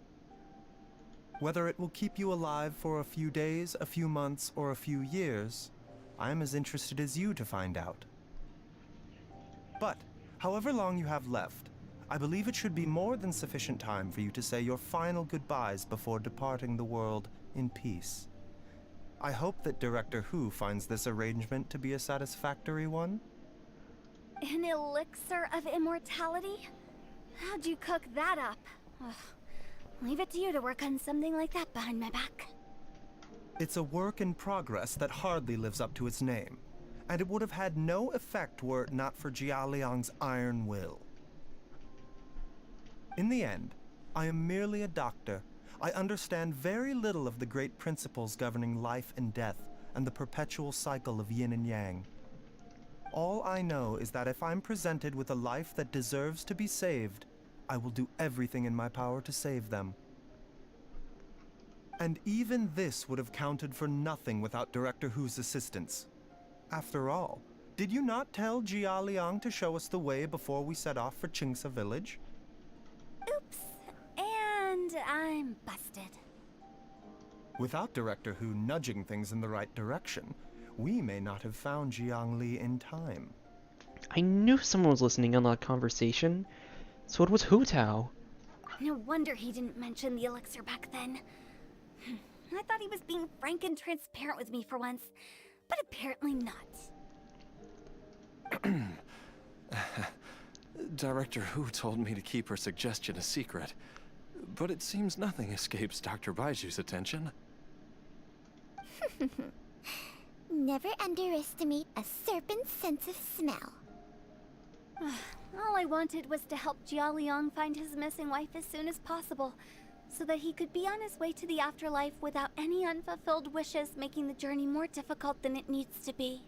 Whether it will keep you alive for a few days, a few months, or a few years, I'm as interested as you to find out. But, however long you have left, I believe it should be more than sufficient time for you to say your final goodbyes before departing the world in peace. I hope that Director Hu finds this arrangement to be a satisfactory one. An elixir of immortality? How'd you cook that up? Ugh. Leave it to you to work on something like that behind my back. It's a work in progress that hardly lives up to its name, and it would have had no effect were it not for Jialiang's iron will. In the end, I am merely a doctor. I understand very little of the great principles governing life and death and the perpetual cycle of yin and yang. All I know is that if I'm presented with a life that deserves to be saved, I will do everything in my power to save them. And even this would have counted for nothing without Director Hu's assistance. After all, did you not tell Jia Liang to show us the way before we set off for Qingsa village? Oops. And I'm busted. Without Director Hu nudging things in the right direction, we may not have found Jiangli in time. I knew someone was listening on that conversation, so it was Hu Tao. No wonder he didn't mention the elixir back then. I thought he was being frank and transparent with me for once, but apparently not. Director Hu told me to keep her suggestion a secret, but it seems nothing escapes Dr. Baizhu's attention. Never underestimate a serpent's sense of smell. All I wanted was to help Jia Liang find his missing wife as soon as possible, so that he could be on his way to the afterlife without any unfulfilled wishes making the journey more difficult than it needs to be.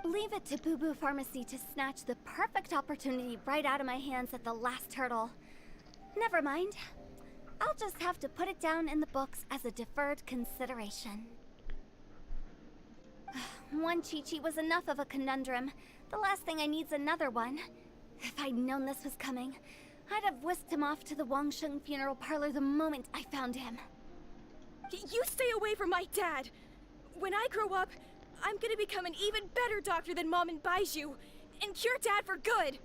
Leave it to Boo Boo Pharmacy to snatch the perfect opportunity right out of my hands at the last hurdle. Never mind. I'll just have to put it down in the books as a deferred consideration. One Chi-Chi was enough of a conundrum. The last thing I need's another one. If I'd known this was coming, I'd have whisked him off to the Wangsheng funeral parlor the moment I found him. You stay away from my dad! When I grow up, I'm gonna become an even better doctor than Mom and Baizhu, and cure Dad for good!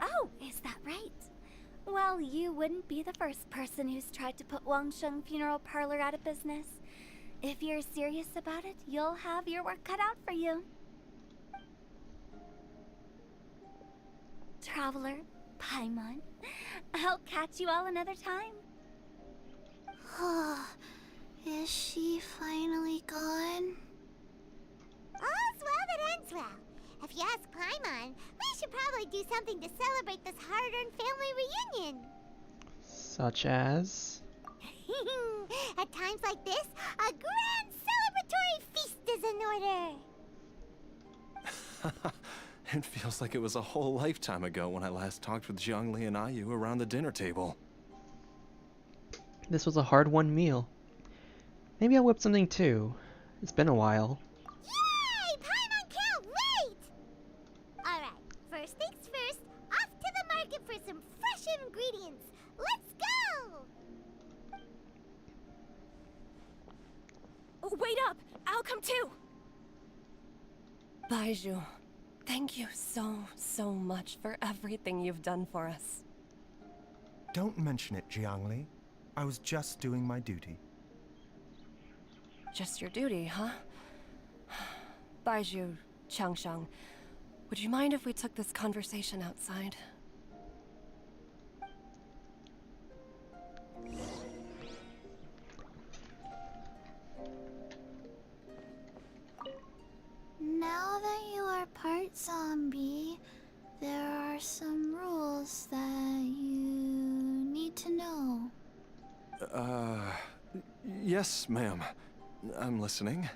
Oh, is that right? Well, you wouldn't be the first person who's tried to put Wangsheng Funeral Parlor out of business. If you're serious about it, you'll have your work cut out for you. Traveler, Paimon, I'll catch you all another time. Is she finally gone? All's well that ends well. If you ask Paimon, we should probably do something to celebrate this hard-earned family reunion. Such as? At times like this, a grand celebratory feast is in order. It feels like it was a whole lifetime ago when I last talked with Zhongli and Ayu around the dinner table. This was a hard-won meal. Maybe I'll whip something too. It's been a while. Yay! Paimon can't wait! Alright, first things first, off to the market for some fresh ingredients. Let's go! Wait up! I'll come too! Baizhu, thank you so much for everything you've done for us. Don't mention it, Jiangli. I was just doing my duty. Just your duty, huh? Baizhu, Changshang, would you mind if we took this conversation outside? Now that you are part zombie, there are some rules that you need to know. Yes, ma'am. I'm listening.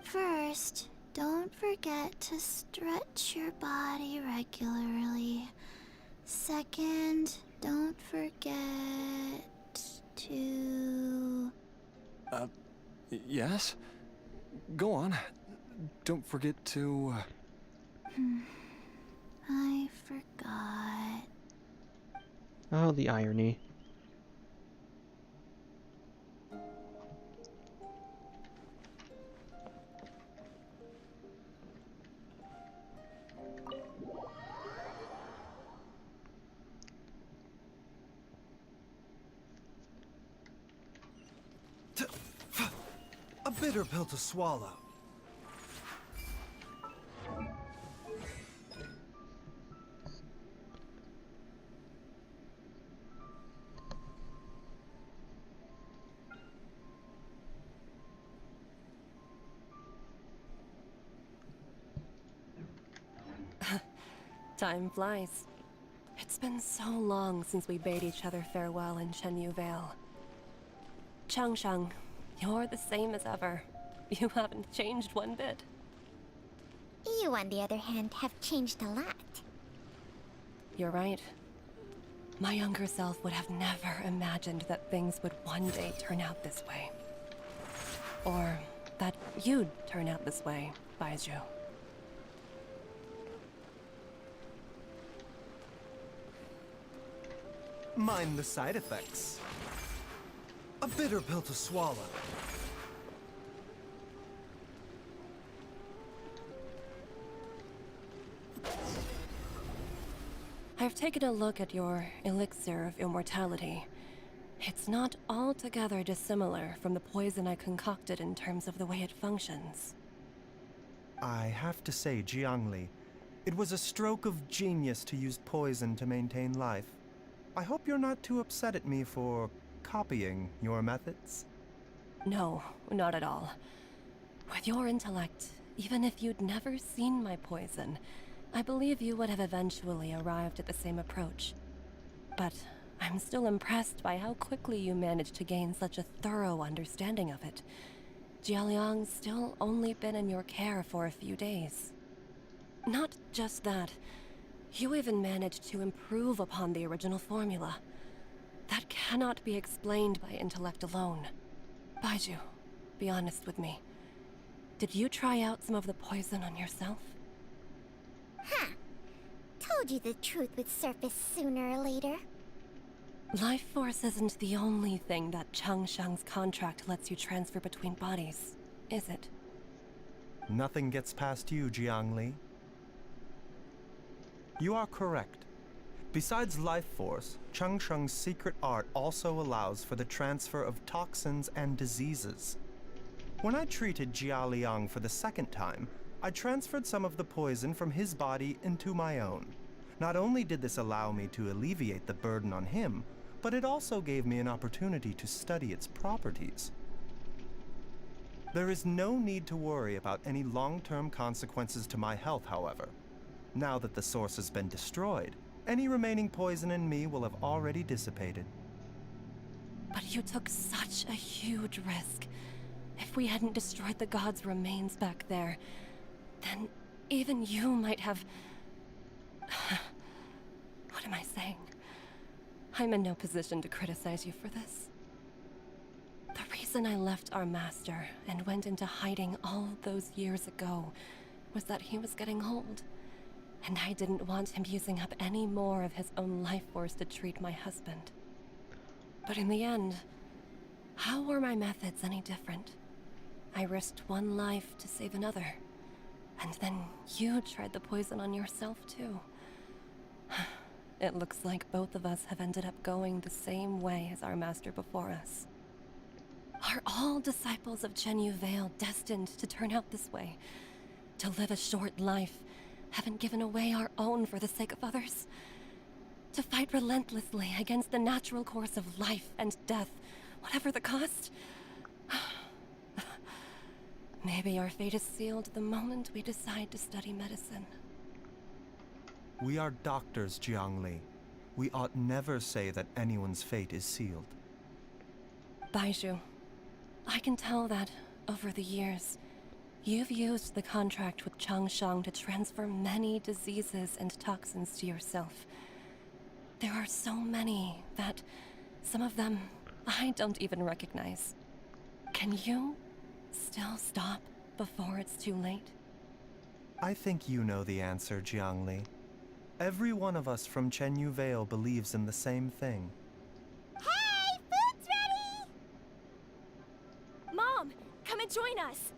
First, don't forget to stretch your body regularly. Second, don't forget to... Yes? Go on. Don't forget to... I forgot. Oh, the irony. A bitter pill to swallow. Time flies. It's been so long since we bade each other farewell in Chenyu Vale. Changshang, you're the same as ever. You haven't changed one bit. You, on the other hand, have changed a lot. You're right. My younger self would have never imagined that things would one day turn out this way. Or that you'd turn out this way, Baizhu. Mind the side effects. A bitter pill to swallow. I've taken a look at your elixir of immortality. It's not altogether dissimilar from the poison I concocted in terms of the way it functions. I have to say, Jiangli, it was a stroke of genius to use poison to maintain life. I hope you're not too upset at me for copying your methods. No, not at all. With your intellect, even if you'd never seen my poison, I believe you would have eventually arrived at the same approach. But I'm still impressed by how quickly you managed to gain such a thorough understanding of it. Jialiang's still only been in your care for a few days. Not just that, you even managed to improve upon the original formula. That cannot be explained by intellect alone. Baizhu, be honest with me. Did you try out some of the poison on yourself? Huh. Told you the truth would surface sooner or later. Life force isn't the only thing that Changshang's contract lets you transfer between bodies, is it? Nothing gets past you, Jiangli. You are correct. Besides life force, Changsheng's secret art also allows for the transfer of toxins and diseases. When I treated Jia Liang for the second time, I transferred some of the poison from his body into my own. Not only did this allow me to alleviate the burden on him, but it also gave me an opportunity to study its properties. There is no need to worry about any long-term consequences to my health, however. Now that the source has been destroyed, any remaining poison in me will have already dissipated. But you took such a huge risk. If we hadn't destroyed the god's remains back there, then even you might have... What am I saying? I'm in no position to criticize you for this. The reason I left our master and went into hiding all those years ago was that he was getting old, and I didn't want him using up any more of his own life force to treat my husband. But in the end, how were my methods any different? I risked one life to save another. And then you tried the poison on yourself, too. It looks like both of us have ended up going the same way as our master before us. Are all disciples of Chenyu Vale destined to turn out this way? To live a short life, having given away our own for the sake of others? To fight relentlessly against the natural course of life and death, whatever the cost? Maybe our fate is sealed the moment we decide to study medicine. We are doctors, Jiangli. We ought never say that anyone's fate is sealed. Baizhu, I can tell that, over the years, you've used the contract with Changshang to transfer many diseases and toxins to yourself. There are so many that, some of them, I don't even recognize. Can you still stop before it's too late? I think you know the answer, Jiangli. Every one of us from Chenyu Vale believes in the same thing. Hey, food's ready! Mom, come and join us.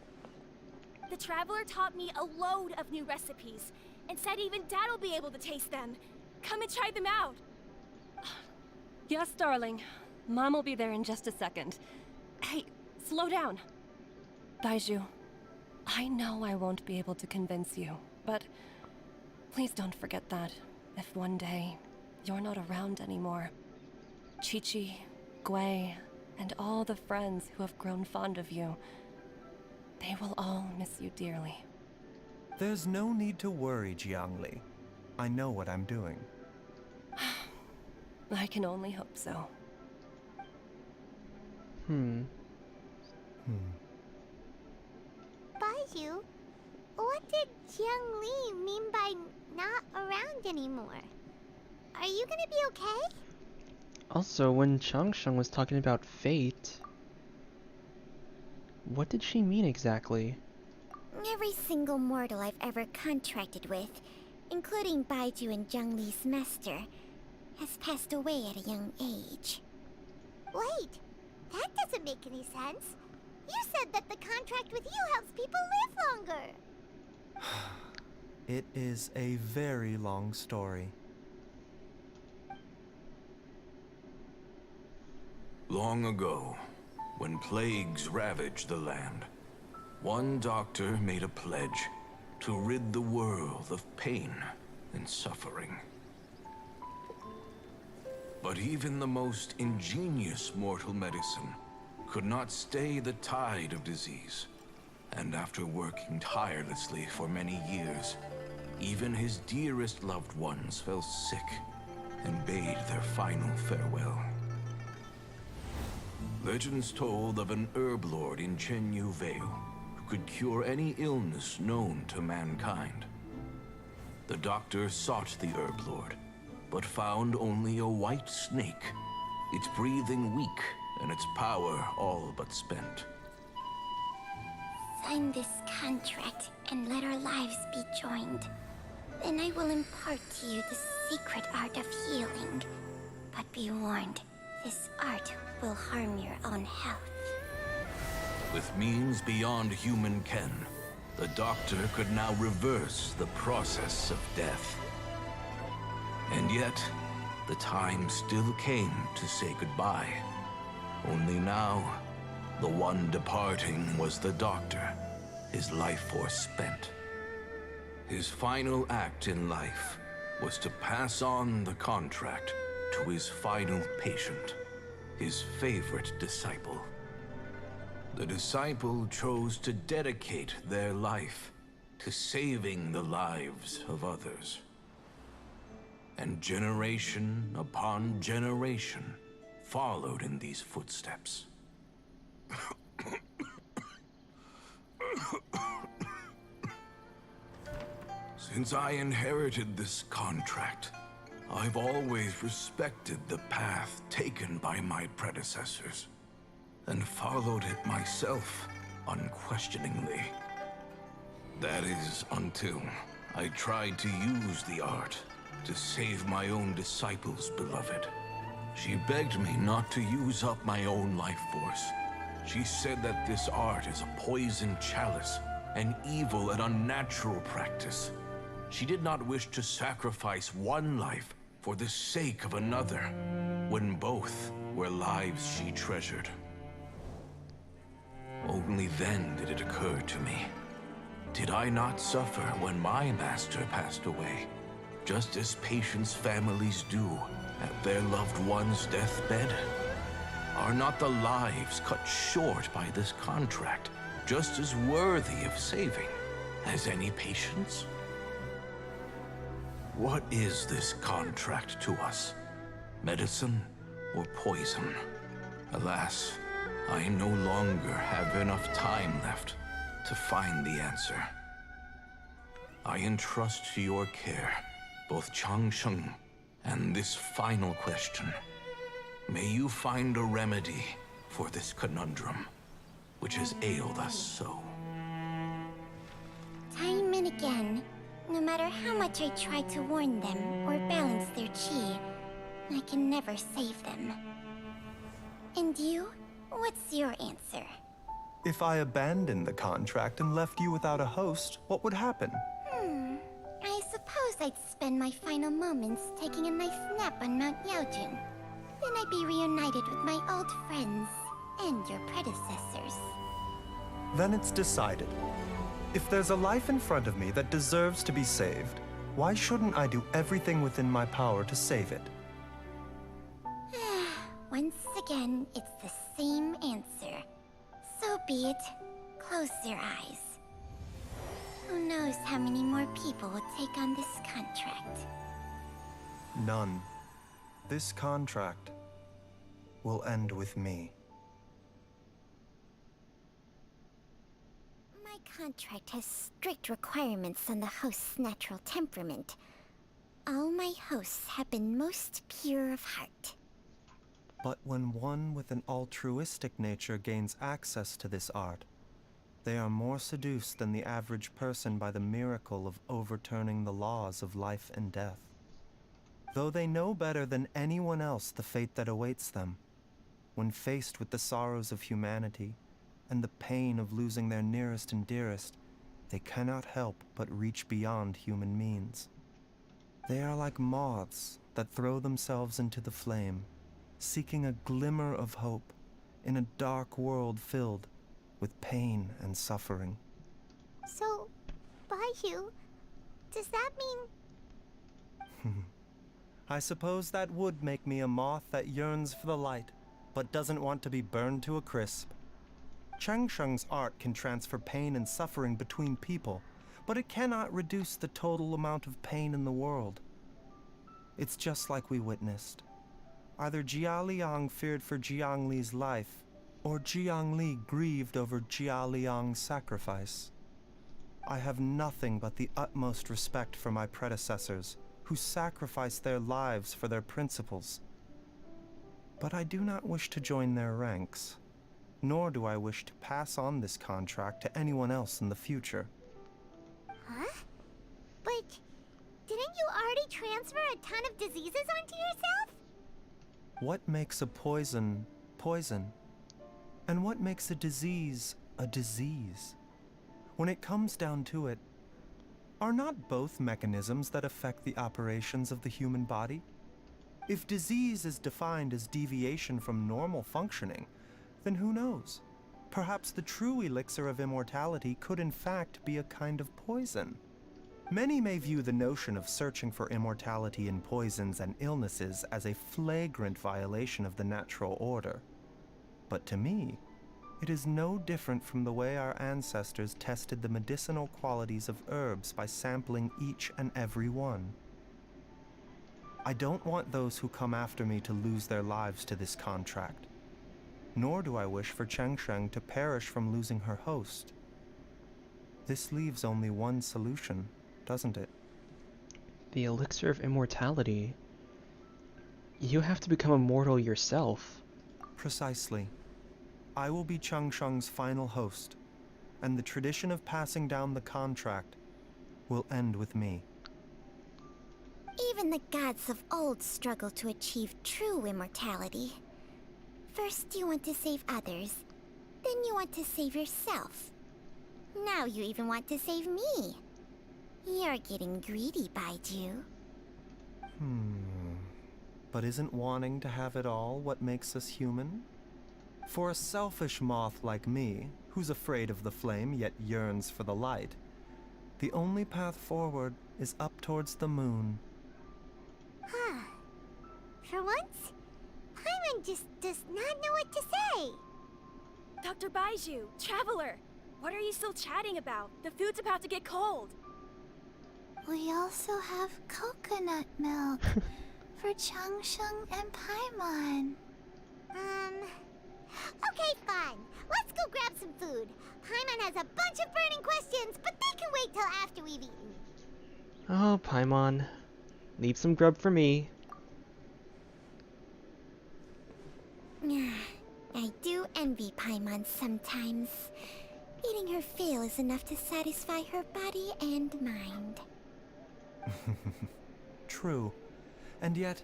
The Traveler taught me a load of new recipes and said even Dad will be able to taste them. Come and try them out. Yes, darling. Mom will be there in just a second. Hey, slow down. Baizhu, I know I won't be able to convince you, but please don't forget that if one day you're not around anymore, Chi-Chi, Gui, and all the friends who have grown fond of you, they will all miss you dearly. There's no need to worry, Jiangli. I know what I'm doing. I can only hope so. Baizhu, what did Jiang Li mean by not around anymore? Are you gonna be okay? Also, when Changsheng was talking about fate, what did she mean exactly? Every single mortal I've ever contracted with, including Baizhu and Jiang Li's master, has passed away at a young age. Wait, that doesn't make any sense. You said that the contract with you helps people live longer. It is a very long story. Long ago, when plagues ravaged the land, one doctor made a pledge to rid the world of pain and suffering. But even the most ingenious mortal medicine could not stay the tide of disease. And after working tirelessly for many years, even his dearest loved ones fell sick and bade their final farewell. Legends told of an herb lord in Chenyu Vale who could cure any illness known to mankind. The doctor sought the herb lord, but found only a white snake, its breathing weak and its power all but spent. Sign this contract and let our lives be joined. Then I will impart to you the secret art of healing. But be warned, this art will harm your own health. With means beyond human ken, the doctor could now reverse the process of death. And yet, the time still came to say goodbye. Only now, the one departing was the doctor, his life force spent. His final act in life was to pass on the contract to his final patient, his favorite disciple. The disciple chose to dedicate their life to saving the lives of others. And generation upon generation followed in these footsteps. Since I inherited this contract, I've always respected the path taken by my predecessors, and followed it myself unquestioningly. That is, until I tried to use the art to save my own disciple's beloved. She begged me not to use up my own life force. She said that this art is a poisoned chalice, an evil and unnatural practice. She did not wish to sacrifice one life for the sake of another, when both were lives she treasured. Only then did it occur to me. Did I not suffer when my master passed away, just as patients' families do at their loved one's deathbed? Are not the lives cut short by this contract just as worthy of saving as any patients? What is this contract to us? Medicine or poison? Alas, I no longer have enough time left to find the answer. I entrust to your care both Changsheng and this final question. May you find a remedy for this conundrum, which has ailed us so. Time and again, no matter how much I try to warn them or balance their chi, I can never save them. And you? What's your answer? If I abandoned the contract and left you without a host, what would happen? I suppose I'd spend my final moments taking a nice nap on Mount Yaojin. Then I'd be reunited with my old friends and your predecessors. Then it's decided. If there's a life in front of me that deserves to be saved, why shouldn't I do everything within my power to save it? Once again, it's the same answer. So be it. Close your eyes. Who knows how many more people will take on this contract? None. This contract will end with me. My contract has strict requirements on the host's natural temperament. All my hosts have been most pure of heart. But when one with an altruistic nature gains access to this art, they are more seduced than the average person by the miracle of overturning the laws of life and death. Though they know better than anyone else the fate that awaits them, when faced with the sorrows of humanity and the pain of losing their nearest and dearest, they cannot help but reach beyond human means. They are like moths that throw themselves into the flame, seeking a glimmer of hope in a dark world filled with pain and suffering. So, Baizhu, does that mean... I suppose that would make me a moth that yearns for the light, but doesn't want to be burned to a crisp. Changsheng's art can transfer pain and suffering between people, but it cannot reduce the total amount of pain in the world. It's just like we witnessed. Either Jia Liang feared for Jiang Li's life, or Jiang Li grieved over Jia Liang's sacrifice. I have nothing but the utmost respect for my predecessors, who sacrificed their lives for their principles. But I do not wish to join their ranks, nor do I wish to pass on this contract to anyone else in the future. Huh? But didn't you already transfer a ton of diseases onto yourself? What makes a poison, poison? And what makes a disease a disease? When it comes down to it, are not both mechanisms that affect the operations of the human body? If disease is defined as deviation from normal functioning, then who knows? Perhaps the true elixir of immortality could in fact be a kind of poison. Many may view the notion of searching for immortality in poisons and illnesses as a flagrant violation of the natural order. But to me, it is no different from the way our ancestors tested the medicinal qualities of herbs by sampling each and every one. I don't want those who come after me to lose their lives to this contract. Nor do I wish for Changsheng to perish from losing her host. This leaves only one solution, doesn't it? The elixir of immortality. You have to become immortal yourself. Precisely. I will be Changsheng's final host, and the tradition of passing down the contract will end with me. Even the gods of old struggle to achieve true immortality. First you want to save others, then you want to save yourself. Now you even want to save me. You're getting greedy, Baizhu. But isn't wanting to have it all what makes us human? For a selfish moth like me, who's afraid of the flame yet yearns for the light, the only path forward is up towards the moon. Huh. For once, Paimon just does not know what to say. Dr. Baizhu, Traveler, what are you still chatting about? The food's about to get cold. We also have coconut milk for Changsheng and Paimon. Okay, fine. Let's go grab some food. Paimon has a bunch of burning questions, but they can wait till after we've eaten. Oh, Paimon. Leave some grub for me. I do envy Paimon sometimes. Eating her fill is enough to satisfy her body and mind. True. And yet,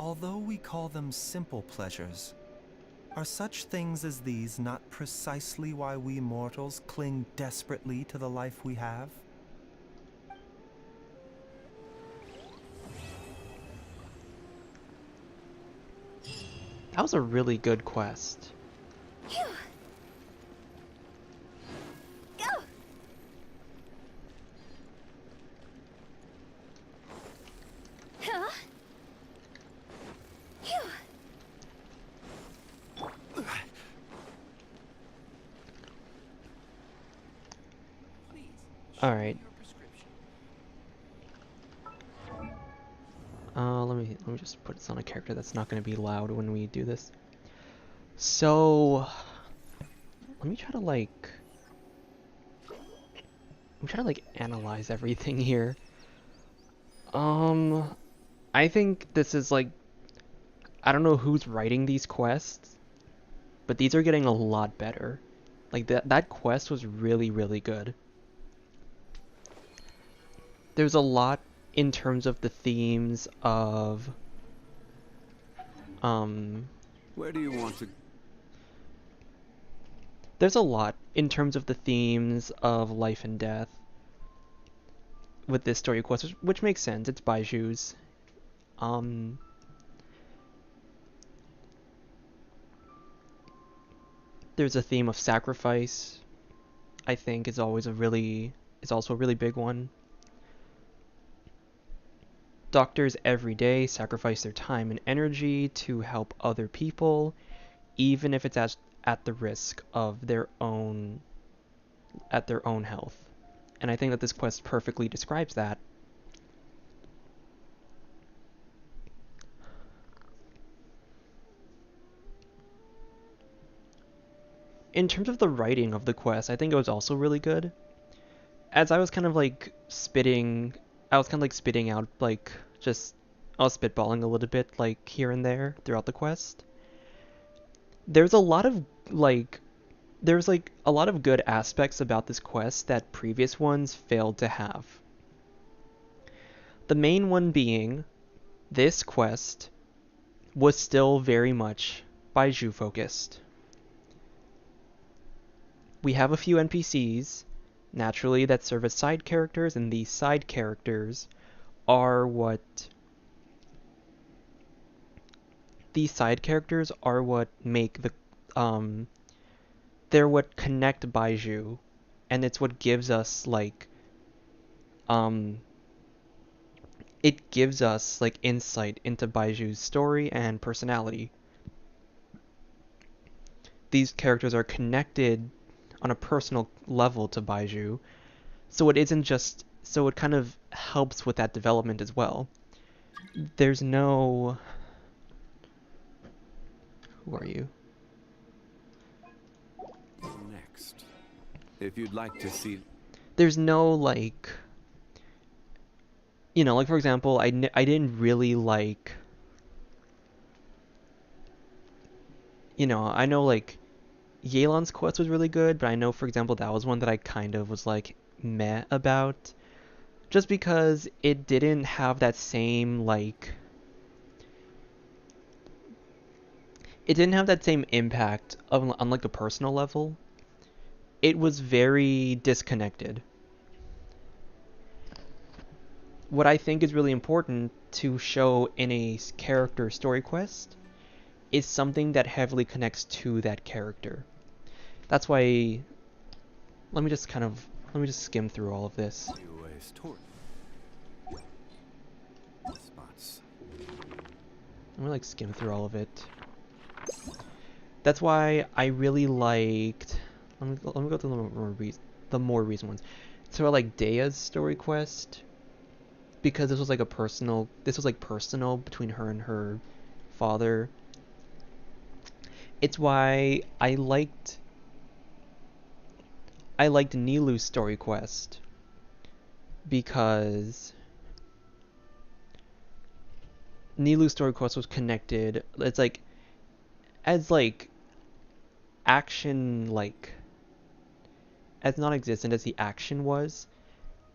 although we call them simple pleasures, are such things as these not precisely why we mortals cling desperately to the life we have? That was a really good quest. Phew. Go! Huh? Phew. Alright. Let me just put this on a character that's not going to be loud when we do this. So let me try to analyze everything here. I think this is like, I don't know who's writing these quests, but these are getting a lot better. Like that quest was really, really good. There's a lot in terms of the themes of Where do you want to? there's a lot in terms of the themes of life and death with this story quest, which makes sense. It's Baiju's. There's a theme of sacrifice, I think is also a really big one. Doctors every day sacrifice their time and energy to help other people, even if it's at the risk of their own health. And I think that this quest perfectly describes that. In terms of the writing of the quest, I think it was also really good. As I was kind of like spitting out like I was spitballing a little bit like here and there throughout the quest. There's a lot of good aspects about this quest that previous ones failed to have. The main one being, this quest was still very much Baizhu focused. We have a few NPCs, naturally, that serve as side characters, and these side characters are what make the they're what connect Baizhu, and it's what gives us insight into Baiju's story and personality. These characters are connected on a personal level to Baizhu, so it kind of helps with that development as well. There's no... Who are you? Next. If you'd like to see... There's no, like... You know, like, for example, I didn't really like... You know, I know, like, Yelan's quest was really good, but I know, for example, that was one that I kind of was, like, meh about. Just because it didn't have that same, like... It didn't have that same impact on, like, a personal level. It was very disconnected. What I think is really important to show in a character story quest is something that heavily connects to that character. That's why... Let me just skim through all of this. I'm gonna, like, skim through all of it. That's why I really liked... Let me go through the more recent ones. So I like Dea's story quest, because this was like personal between her and her father. It's why I liked Nilu's story quest, because Nilu's story quest was connected. It's like as action, like as non-existent as the action was,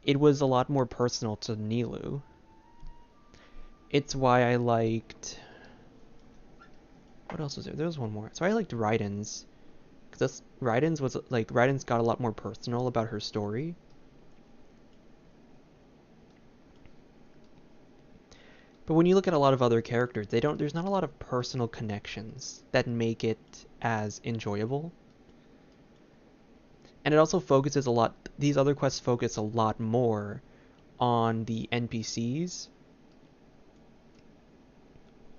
it was a lot more personal to Nilu. It's why I liked... What else was there? There was one more. So I liked Raiden's. Because Raiden's got a lot more personal about her story. But when you look at a lot of other characters, there's not a lot of personal connections that make it as enjoyable. And it also focuses a lot... These other quests focus a lot more on the NPCs,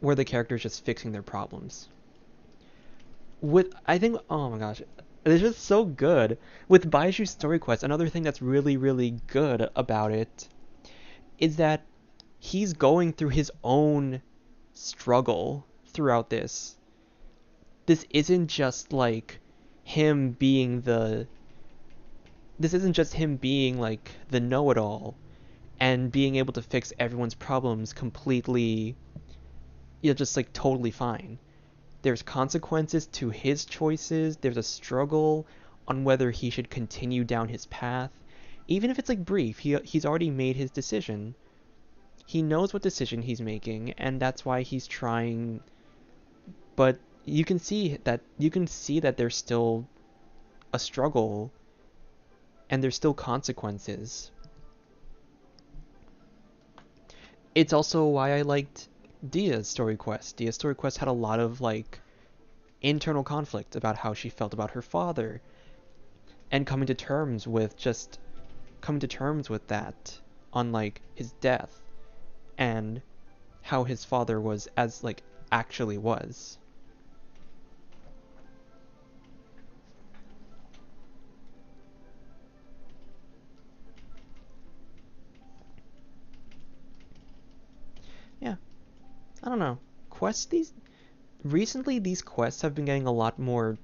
where the character's just fixing their problems. I think, oh my gosh, It's just so good. With Baizhu Story Quest, another thing that's really, really good about it is that he's going through his own struggle throughout this. This isn't just like him being the this isn't just him being like the know-it-all and being able to fix everyone's problems completely, just like totally fine. There's consequences to his choices. There's a struggle on whether he should continue down his path. Even if it's like brief, he's already made his decision. He knows what decision he's making, and that's why he's trying. But you can see that there's still a struggle and there's still consequences. It's also why I liked Dia's story quest. Dia's story quest had a lot of like internal conflict about how she felt about her father and coming to terms with that on like his death and how his father was as like actually was. Yeah, I don't know. Recently these quests have been getting a lot more.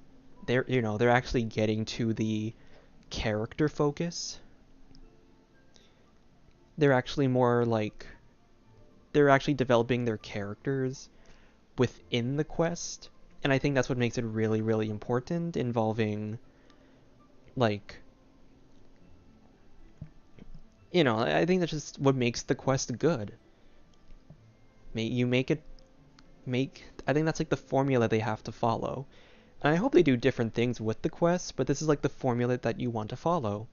They're actually getting to the character focus. They're actually more like they're actually developing their characters within the quest, and I think that's what makes it really, really important, involving like I think that's just what makes the quest good. I think that's like the formula they have to follow. And I hope they do different things with the quests, but this is like the formula that you want to follow.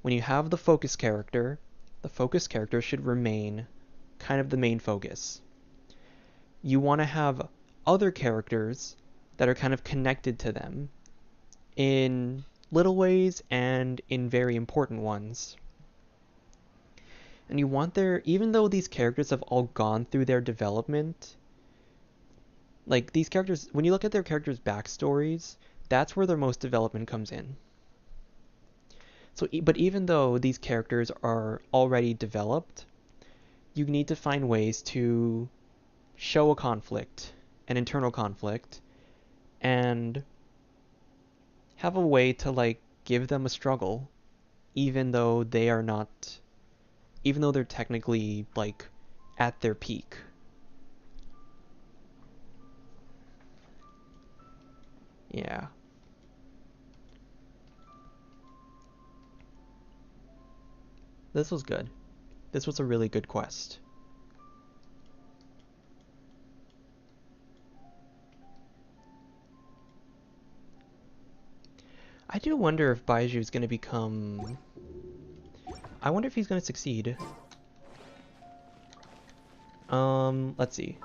When you have the focus character should remain kind of the main focus. You want to have other characters that are kind of connected to them in little ways and in very important ones. And you want even though these characters have all gone through their development, like these characters, when you look at their characters' backstories, that's where their most development comes in. So, but even though these characters are already developed, you need to find ways to show a conflict, an internal conflict, and have a way to like give them a struggle, even though they're technically like at their peak. Yeah. This was good. This was a really good quest. I do wonder if Baizhu is going to become... I wonder if he's going to succeed. Let's see.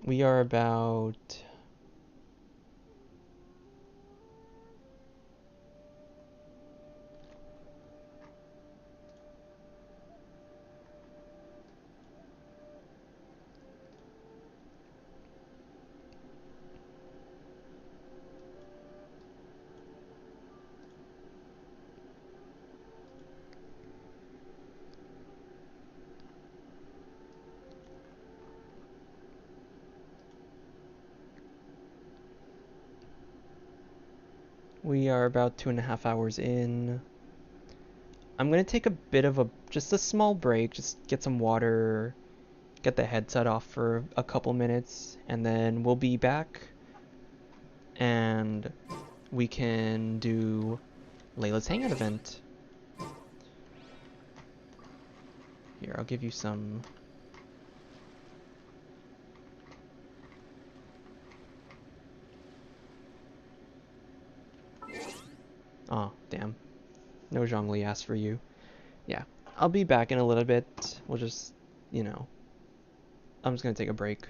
We are about... We are about 2.5 hours in. I'm gonna take a bit of just a small break, just get some water, get the headset off for a couple minutes, and then we'll be back and we can do Layla's Hangout event. Here, I'll give you some... Oh, damn. No Zhongli asked for you. Yeah, I'll be back in a little bit. We'll just, I'm just gonna take a break.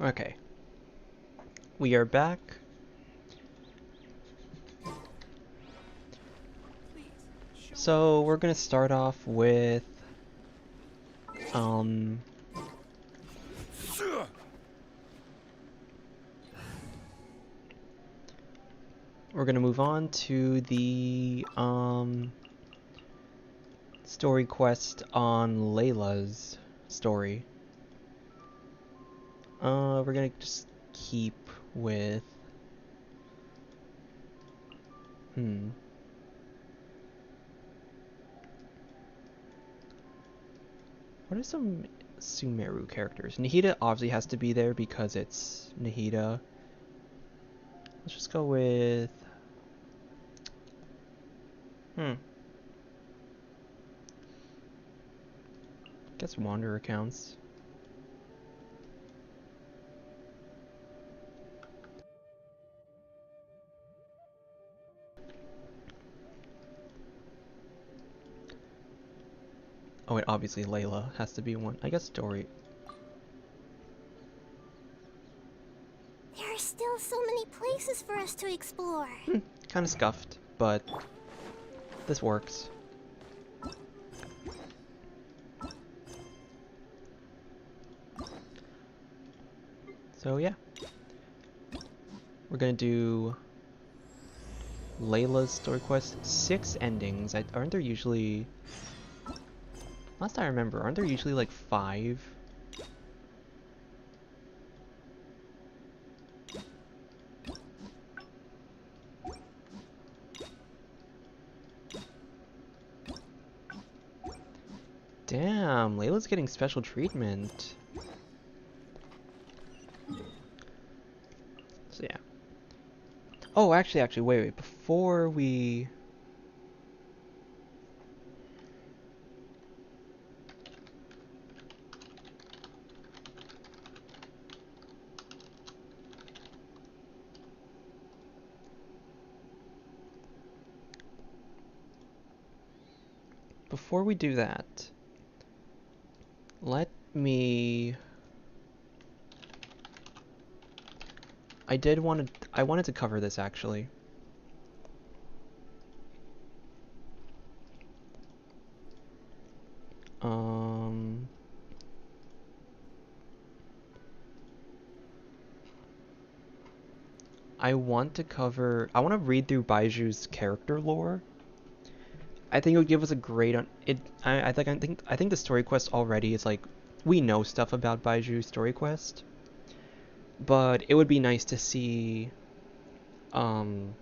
Okay. We are back. So we're gonna start off with we're gonna move on to the story quest on Layla's story. We're gonna just keep with what are some Sumeru characters? Nahida obviously has to be there because it's Nahida. Let's just go with guess Wanderer counts. Oh wait, obviously Layla has to be one. I guess Story. There are still so many places for us to explore. Kind of scuffed, but this works. So yeah. We're gonna do Layla's story quest. 6 endings. Aren't there usually... Last I remember, aren't there usually like 5? Damn, Layla's getting special treatment. So yeah. Oh, actually, wait. Before we... Before we do that, let me... I wanted to cover this actually. I want to read through Baizhu's character lore. I think it would give us a great I think the story quest already is like, we know stuff about Baizhu's story quest, but it would be nice to see it'd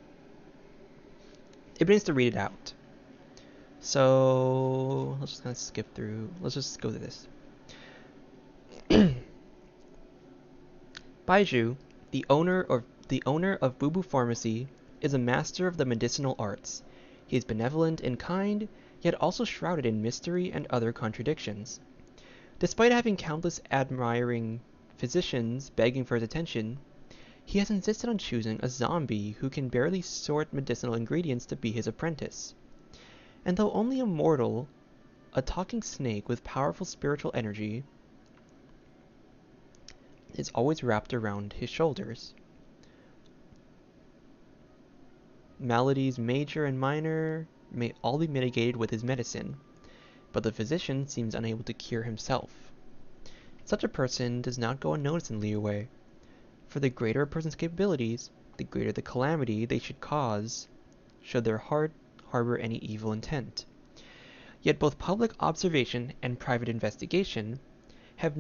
be nice to read it out. So let's just kind of skip through. Let's just go through this. Baizhu, the owner of Bubu Pharmacy, is a master of the medicinal arts. He is benevolent and kind, yet also shrouded in mystery and other contradictions. Despite having countless admiring physicians begging for his attention, he has insisted on choosing a zombie who can barely sort medicinal ingredients to be his apprentice. And though only a mortal, a talking snake with powerful spiritual energy is always wrapped around his shoulders. Maladies major and minor may all be mitigated with his medicine, but the physician seems unable to cure himself. Such a person does not go unnoticed in Liyue. For the greater a person's capabilities, the greater the calamity they should cause, should their heart harbor any evil intent. Yet both public observation and private investigation have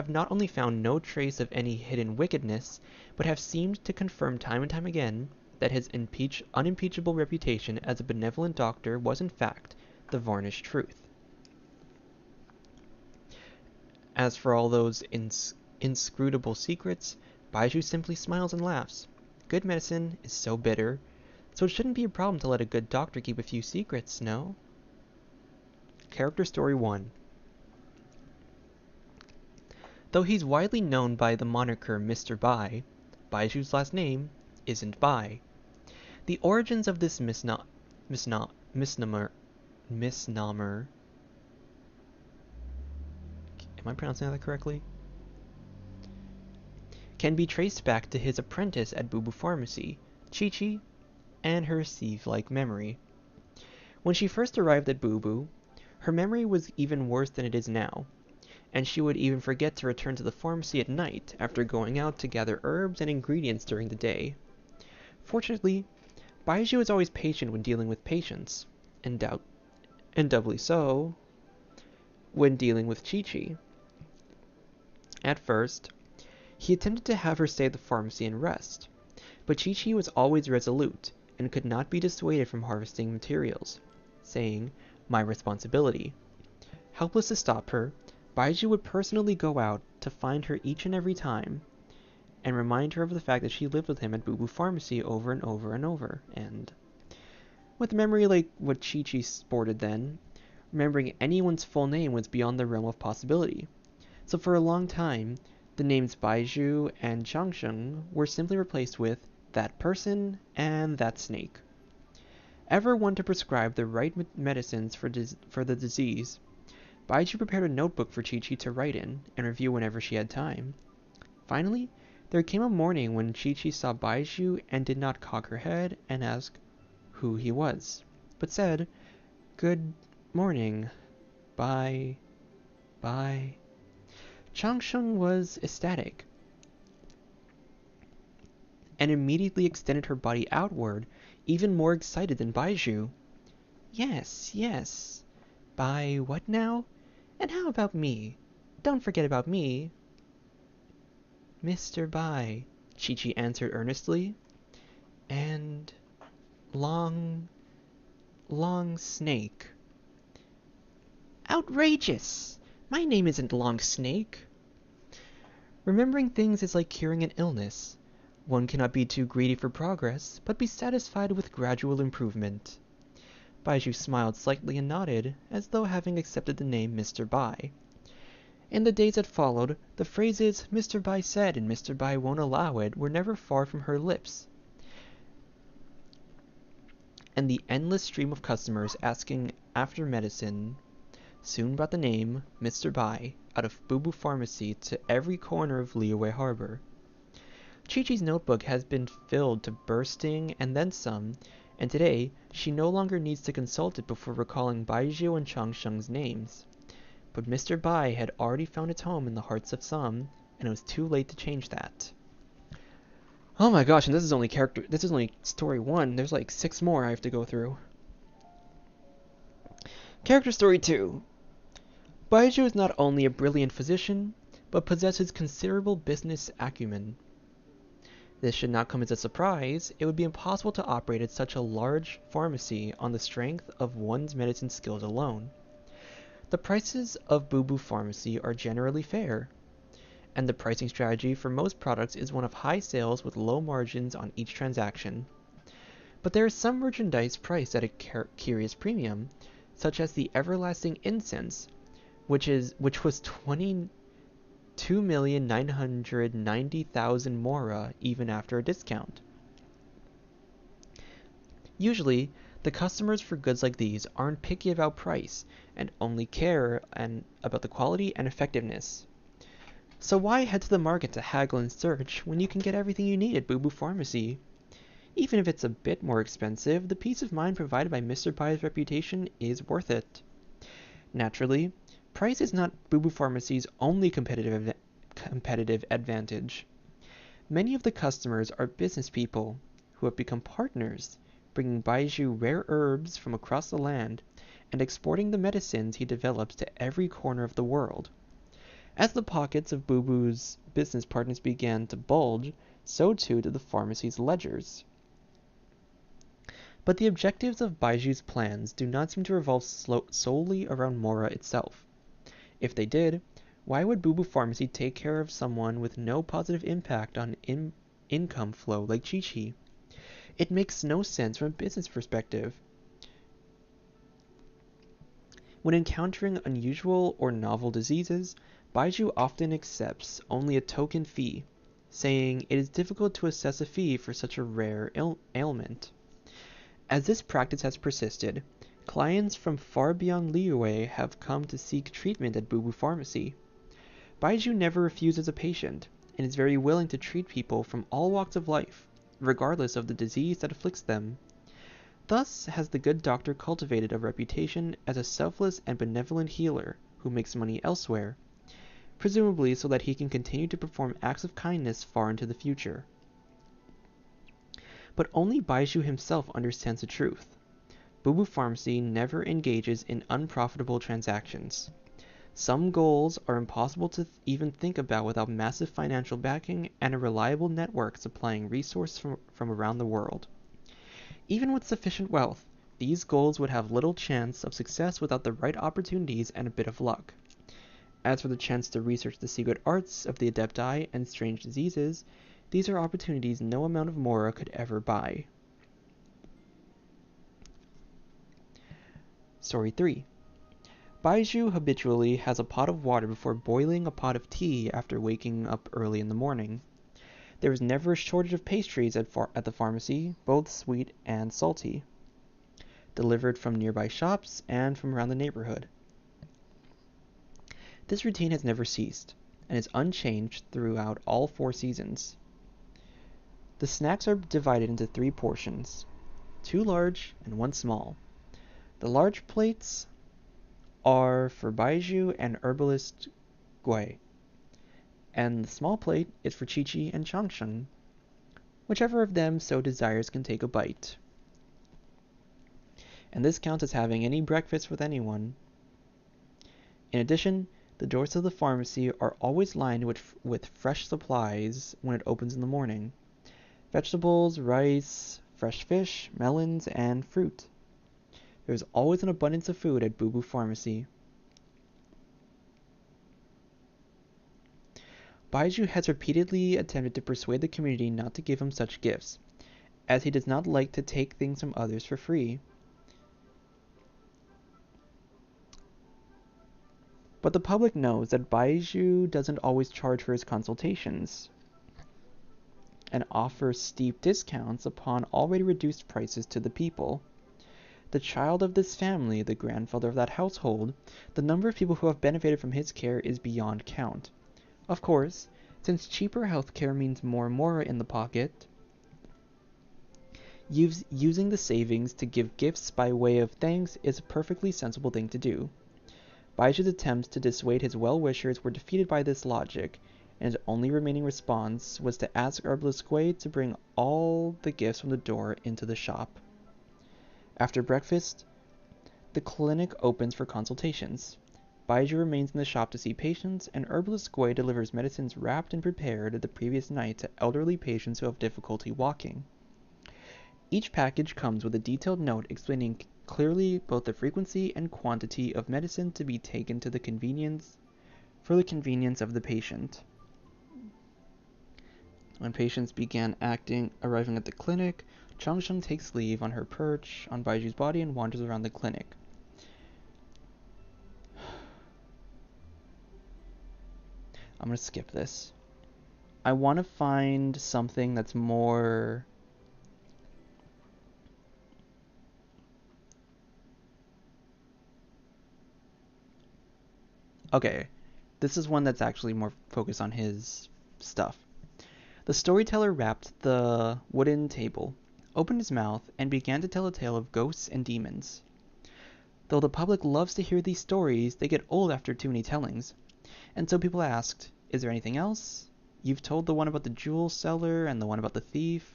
not only found no trace of any hidden wickedness, but have seemed to confirm time and time again that his unimpeachable reputation as a benevolent doctor was in fact the varnished truth. As for all those inscrutable secrets, Baizhu simply smiles and laughs. Good medicine is so bitter, so it shouldn't be a problem to let a good doctor keep a few secrets, no? Character Story 1. Though he's widely known by the moniker Mr. Bai, Baizhu's last name isn't Bai. The origins of this misnomer am I pronouncing that correctly? can be traced back to his apprentice at Bubu Pharmacy, Chi-Chi, and her sieve-like memory. When she first arrived at Bubu, her memory was even worse than it is now, and she would even forget to return to the pharmacy at night after going out to gather herbs and ingredients during the day. Fortunately, Baizhu is always patient when dealing with patients, and doubly so when dealing with Chi-Chi. At first, he attempted to have her stay at the pharmacy and rest, but Chi-Chi was always resolute and could not be dissuaded from harvesting materials, saying, "My responsibility." Helpless to stop her, Baizhu would personally go out to find her each and every time, and remind her of the fact that she lived with him at Bubu Pharmacy over and over and over, and with memory like what Chi-Chi sported then, remembering anyone's full name was beyond the realm of possibility. So for a long time, the names Baizhu and Changsheng were simply replaced with that person and that snake. Ever one to prescribe the right medicines for the disease, Baizhu prepared a notebook for Chi-Chi to write in and review whenever she had time. Finally, there came a morning when Chi-Chi saw Baizhu and did not cock her head and ask who he was, but said, "Good morning. Bye. Bye." Changsheng was ecstatic and immediately extended her body outward, even more excited than Baizhu. "Yes, yes. Bye what now? And how about me? Don't forget about me." "Mr. Bai," Chi-Chi answered earnestly. "And long snake." "Outrageous! My name isn't Long Snake." Remembering things is like curing an illness. One cannot be too greedy for progress, but be satisfied with gradual improvement. Baizhu smiled slightly and nodded, as though having accepted the name Mr. Bai. In the days that followed, the phrases "Mr. Bai said" and "Mr. Bai won't allow it" were never far from her lips. And the endless stream of customers asking after medicine soon brought the name Mr. Bai out of Bubu Pharmacy to every corner of Liyue Harbor. Chi-Chi's notebook has been filled to bursting and then some, and today she no longer needs to consult it before recalling Baizhu and Changsheng's names. But Mr. Bai had already found its home in the hearts of some, and it was too late to change that. Oh my gosh, and this is only story 1. There's like 6 more I have to go through. Character story 2. Baizhu is not only a brilliant physician, but possesses considerable business acumen. This should not come as a surprise. It would be impossible to operate at such a large pharmacy on the strength of one's medicine skills alone. The prices of Bubu Pharmacy are generally fair, and the pricing strategy for most products is one of high sales with low margins on each transaction. But there is some merchandise priced at a curious premium, such as the everlasting incense, which was 22,990,000 mora even after a discount. Usually, the customers for goods like these aren't picky about price and only care about the quality and effectiveness. So why head to the market to haggle and search when you can get everything you need at Bubu Pharmacy? Even if it's a bit more expensive, the peace of mind provided by Mr. Pai's reputation is worth it. Naturally, price is not Bubu Pharmacy's only competitive advantage. Many of the customers are business people who have become partners, bringing Baizhu rare herbs from across the land and exporting the medicines he develops to every corner of the world. As the pockets of Bubu's business partners began to bulge, so too did the pharmacy's ledgers. But the objectives of Baizhu's plans do not seem to revolve solely around Mora itself. If they did, why would Bubu Pharmacy take care of someone with no positive impact on income flow like Chi-Chi? It makes no sense from a business perspective. When encountering unusual or novel diseases, Baizhu often accepts only a token fee, saying it is difficult to assess a fee for such a rare ailment. As this practice has persisted, clients from far beyond Liyue have come to seek treatment at Bubu Pharmacy. Baizhu never refuses a patient, and is very willing to treat people from all walks of life, regardless of the disease that afflicts them. Thus has the good doctor cultivated a reputation as a selfless and benevolent healer who makes money elsewhere, presumably so that he can continue to perform acts of kindness far into the future. But only Baizhu himself understands the truth. Bubu Pharmacy never engages in unprofitable transactions. Some goals are impossible to even think about without massive financial backing and a reliable network supplying resources from around the world. Even with sufficient wealth, these goals would have little chance of success without the right opportunities and a bit of luck. As for the chance to research the secret arts of the Adepti and strange diseases, these are opportunities no amount of Mora could ever buy. Story 3. Baizhu habitually has a pot of water before boiling a pot of tea after waking up early in the morning. There is never a shortage of pastries at the pharmacy, both sweet and salty, delivered from nearby shops and from around the neighborhood. This routine has never ceased, and is unchanged throughout all 4 seasons. The snacks are divided into 3 portions, 2 large and 1 small. The large plates are for Baizhu and herbalist Gui, and the small plate is for Chi-Chi and Changsheng. Whichever of them so desires can take a bite. And this counts as having any breakfast with anyone. In addition, the doors of the pharmacy are always lined with fresh supplies when it opens in the morning. Vegetables, rice, fresh fish, melons, and fruit. There is always an abundance of food at Bubu Pharmacy. Baizhu has repeatedly attempted to persuade the community not to give him such gifts, as he does not like to take things from others for free. But the public knows that Baizhu doesn't always charge for his consultations, and offers steep discounts upon already reduced prices to the people. The child of this family, the grandfather of that household, the number of people who have benefited from his care is beyond count. Of course, since cheaper healthcare means more Mora in the pocket, using the savings to give gifts by way of thanks is a perfectly sensible thing to do. Baizhu's attempts to dissuade his well-wishers were defeated by this logic, and his only remaining response was to ask herbalist Gui to bring all the gifts from the door into the shop. After breakfast, the clinic opens for consultations. Baizhu remains in the shop to see patients, and herbalist Gui delivers medicines wrapped and prepared the previous night to elderly patients who have difficulty walking. Each package comes with a detailed note explaining clearly both the frequency and quantity of medicine to be taken for the convenience of the patient. When patients began arriving at the clinic, Changsheng takes leave on her perch on Baizhu's body and wanders around the clinic. I'm gonna skip this. I want to find something that's more... Okay, this is one that's actually more focused on his stuff. The storyteller rapped the wooden table, opened his mouth, and began to tell a tale of ghosts and demons. Though the public loves to hear these stories, they get old after too many tellings. And so people asked, is there anything else? You've told the one about the jewel seller and the one about the thief.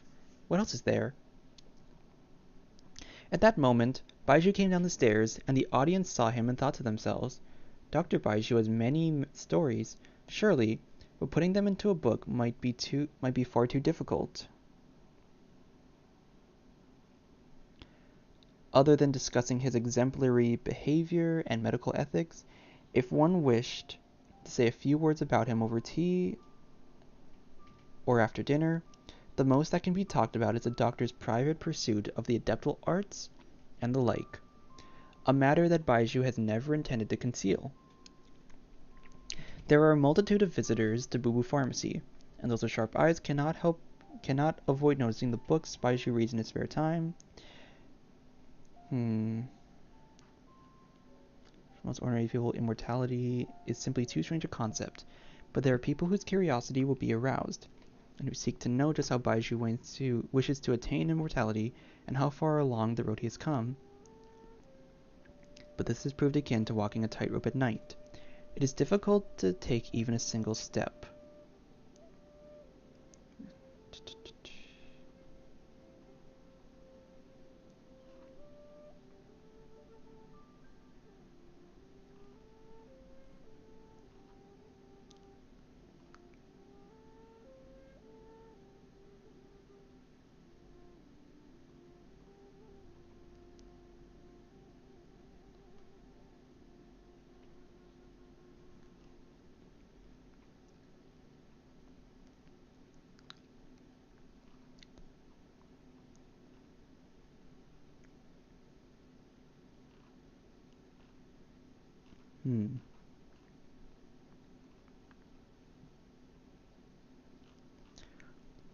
What else is there? At that moment, Baizhu came down the stairs, and the audience saw him and thought to themselves, Dr. Baizhu has many stories, surely, but putting them into a book might be far too difficult. Other than discussing his exemplary behavior and medical ethics, if one wished to say a few words about him over tea or after dinner, the most that can be talked about is the doctor's private pursuit of the adeptal arts and the like, a matter that Baizhu has never intended to conceal. There are a multitude of visitors to Bubu Pharmacy, and those with sharp eyes cannot avoid noticing the books Baizhu reads in his spare time. For most ordinary people, immortality is simply too strange a concept. but there are people whose curiosity will be aroused, and who seek to know just how Baizhu wishes to attain immortality and how far along the road he has come. But this is proved akin to walking a tightrope at night. It is difficult to take even a single step.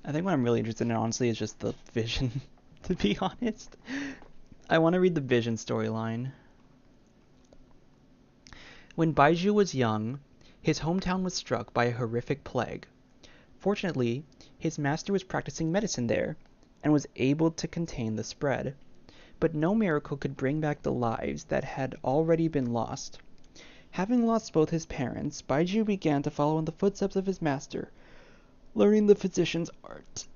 I think what I'm really interested in, honestly, is just the Vision, to be honest. I want to read the Vision storyline. When Baizhu was young, his hometown was struck by a horrific plague. Fortunately, his master was practicing medicine there, and was able to contain the spread. But no miracle could bring back the lives that had already been lost. Having lost both his parents, Baizhu began to follow in the footsteps of his master, learning the physician's art.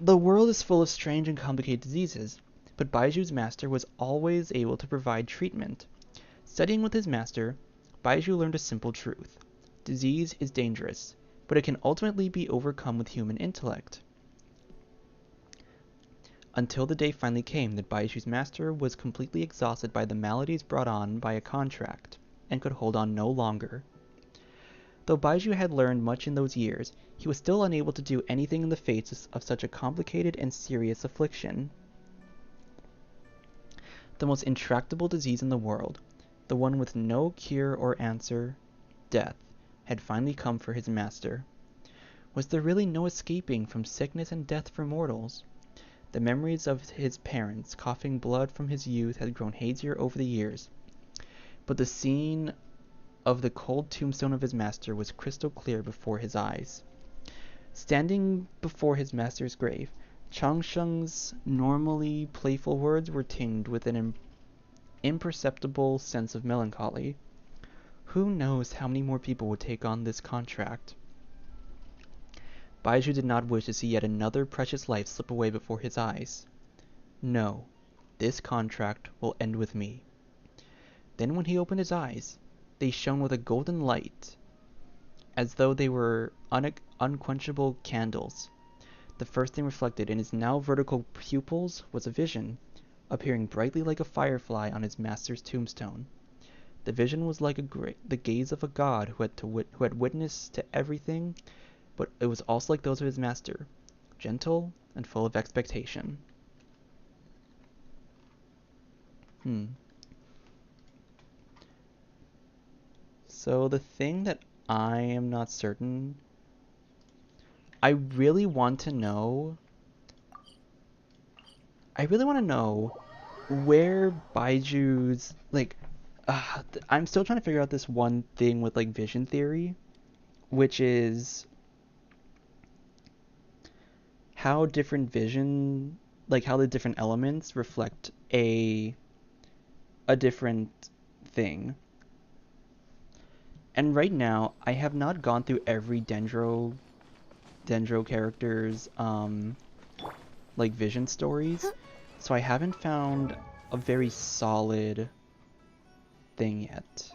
The world is full of strange and complicated diseases, but Baizhu's master was always able to provide treatment. Studying with his master, Baizhu learned a simple truth. Disease is dangerous, but it can ultimately be overcome with human intellect. Until the day finally came that Baizhu's master was completely exhausted by the maladies brought on by a contract, and could hold on no longer. Though Baizhu had learned much in those years, he was still unable to do anything in the face of such a complicated and serious affliction. The most intractable disease in the world, the one with no cure or answer, death, had finally come for his master. Was there really no escaping from sickness and death for mortals? The memories of his parents coughing blood from his youth had grown hazier over the years, but the scene of the cold tombstone of his master was crystal clear before his eyes. Standing before his master's grave, Changsheng's normally playful words were tinged with an imperceptible sense of melancholy. Who knows how many more people would take on this contract? Baizhu did not wish to see yet another precious life slip away before his eyes. No, this contract will end with me. Then when he opened his eyes, they shone with a golden light, as though they were unquenchable candles. The first thing reflected in his now vertical pupils was a vision, appearing brightly like a firefly on his master's tombstone. The vision was like the gaze of a god who had witnessed to everything, but it was also like those of his master, gentle and full of expectation. So the thing that I am not certain, I really want to know where Baiju's, like, I'm still trying to figure out this one thing with, like, vision theory, which is how different vision, like, how the different elements reflect a different thing. And right now, I have not gone through every Dendro character's, like, vision stories, so I haven't found a very solid thing yet.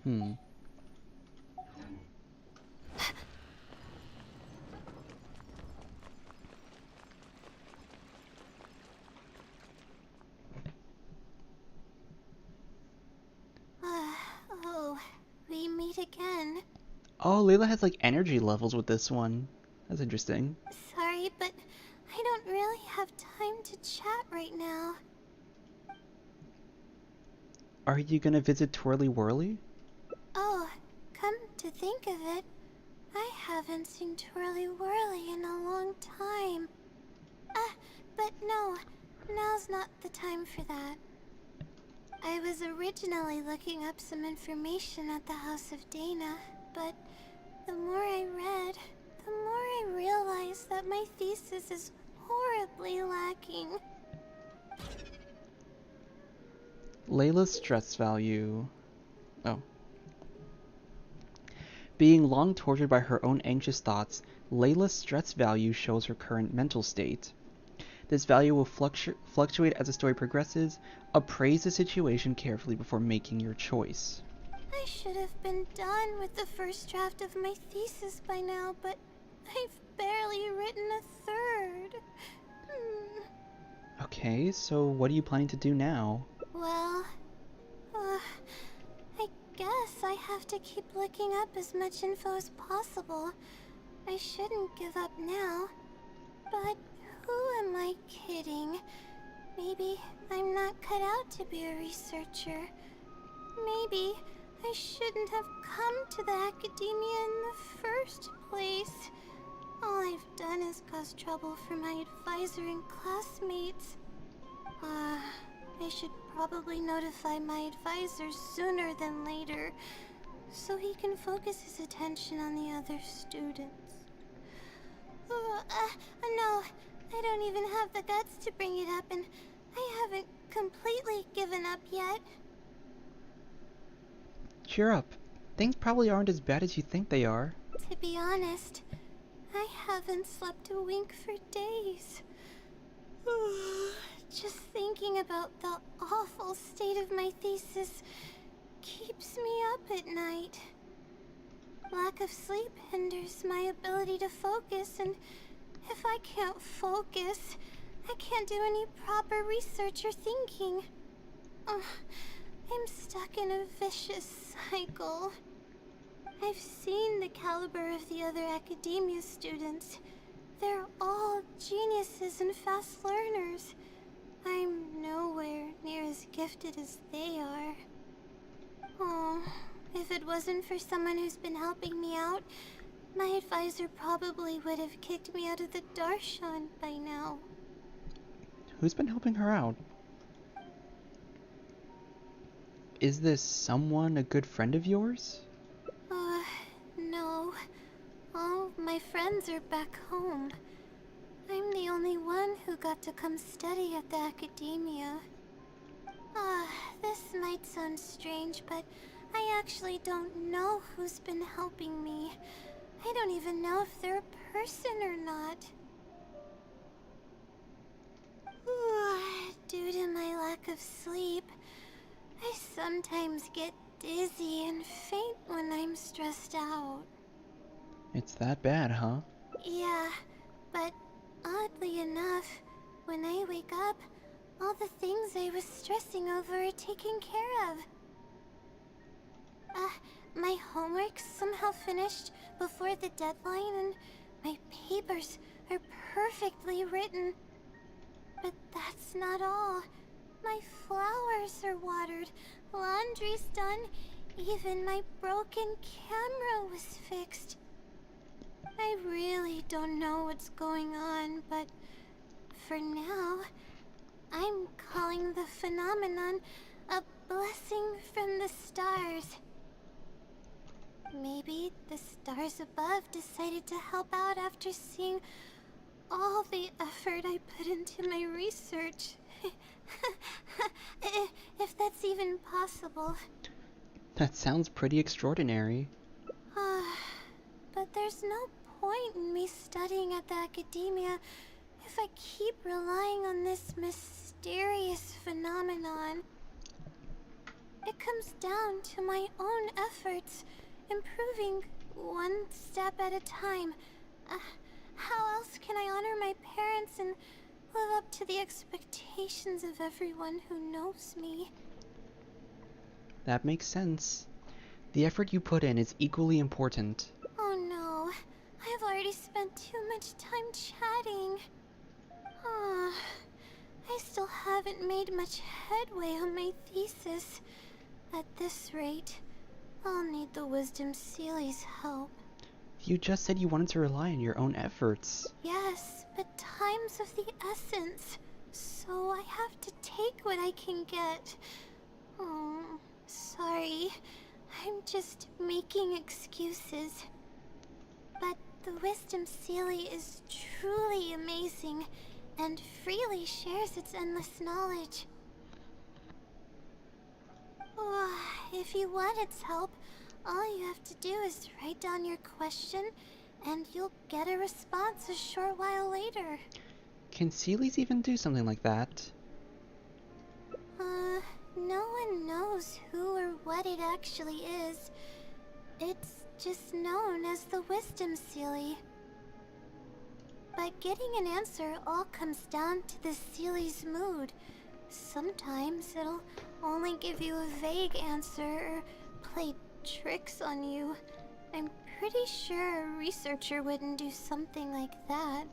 Oh, we meet again. Oh, Layla has like energy levels with this one. That's interesting. Sorry, but I don't really have time to chat right now. Are you gonna visit Twirly Whirly? Oh, come to think of it, I haven't seen Twirly Whirly in a long time. But no, now's not the time for that. I was originally looking up some information at the House of Dana, but the more I read, the more I realized that my thesis is horribly lacking. Layla's stress value. Oh. Being long tortured by her own anxious thoughts, Layla's stress value shows her current mental state. This value will fluctuate as the story progresses. Appraise the situation carefully before making your choice. I should have been done with the first draft of my thesis by now, but I've barely written a third. Okay, so what are you planning to do now? Well, I guess I have to keep looking up as much info as possible. I shouldn't give up now. But who am I kidding? Maybe I'm not cut out to be a researcher. Maybe I shouldn't have come to the academia in the first place. All I've done is cause trouble for my advisor and classmates. I should probably notify my advisor sooner than later, so he can focus his attention on the other students. No, I don't even have the guts to bring it up, and I haven't completely given up yet. Cheer up. Things probably aren't as bad as you think they are. To be honest, I haven't slept a wink for days. Just thinking about the awful state of my thesis keeps me up at night. Lack of sleep hinders my ability to focus, and if I can't focus, I can't do any proper research or thinking. I'm stuck in a vicious cycle. I've seen the caliber of the other academia students. They're all geniuses and fast learners. I'm nowhere near as gifted as they are. Oh, if it wasn't for someone who's been helping me out, my advisor probably would have kicked me out of the Darshan by now. Who's been helping her out? Is this someone a good friend of yours? No. All my friends are back home. I'm the only one who got to come study at the academia. This might sound strange, but I actually don't know who's been helping me. I don't even know if they're a person or not. Due to my lack of sleep, I sometimes get dizzy and faint when I'm stressed out. It's that bad, huh? Yeah, but oddly enough, when I wake up, all the things I was stressing over are taken care of. My homework's somehow finished before the deadline, and my papers are perfectly written. But that's not all. My flowers are watered, laundry's done, even my broken camera was fixed. I really don't know what's going on, but for now, I'm calling the phenomenon a blessing from the stars. Maybe the stars above decided to help out after seeing all the effort I put into my research. If that's even possible. That sounds pretty extraordinary. But there's no point in me studying at the academia if I keep relying on this mysterious phenomenon. It comes down to my own efforts, improving one step at a time. How else can I honor my parents and live up to the expectations of everyone who knows me? That makes sense. The effort you put in is equally important. Oh no, I have already spent too much time chatting. I still haven't made much headway on my thesis. At this rate, I'll need the Wisdom Sealy's help. You just said you wanted to rely on your own efforts. Yes, but time's of the essence, so I have to take what I can get. Oh, sorry. I'm just making excuses. But the Wisdom Sealy is truly amazing and freely shares its endless knowledge. If you want its help, all you have to do is write down your question, and you'll get a response a short while later. Can Sealies even do something like that? No one knows who or what it actually is. It's just known as the Wisdom Sealy. But getting an answer all comes down to the Sealy's mood. Sometimes it'll only give you a vague answer or play tricks on you. I'm pretty sure a researcher wouldn't do something like that.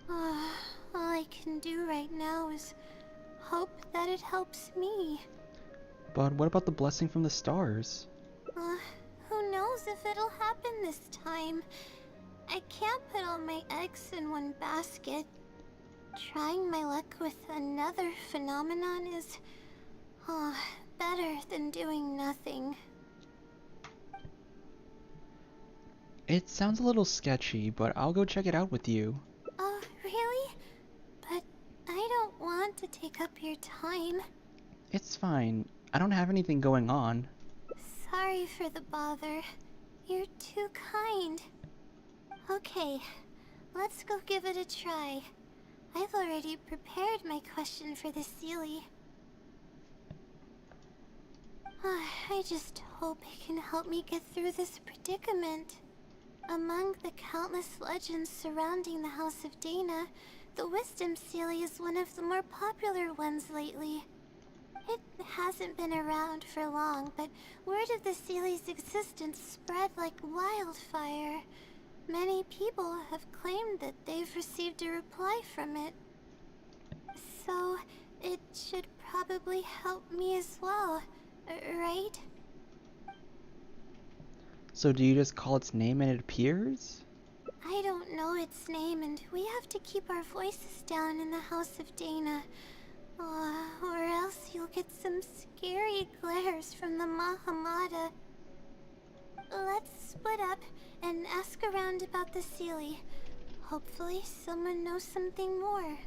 All I can do right now is hope that it helps me. But what about the blessing from the stars? Who knows if it'll happen this time? I can't put all my eggs in one basket. Trying my luck with another phenomenon is better than doing nothing. It sounds a little sketchy, but I'll go check it out with you. Oh, really? But I don't want to take up your time. It's fine. I don't have anything going on. Sorry for the bother. You're too kind. Okay, let's go give it a try. I've already prepared my question for the Sealy. I just hope it can help me get through this predicament. Among the countless legends surrounding the House of Dana, the Wisdom Sealy is one of the more popular ones lately. It hasn't been around for long, but word of the Sealy's existence spread like wildfire. Many people have claimed that they've received a reply from it. So, it should probably help me as well, right? So do you just call its name and it appears? I don't know its name, and we have to keep our voices down in the House of Dana. Or else you'll get some scary glares from the Mahamada. Let's split up and ask around about the Sealy. Hopefully someone knows something more.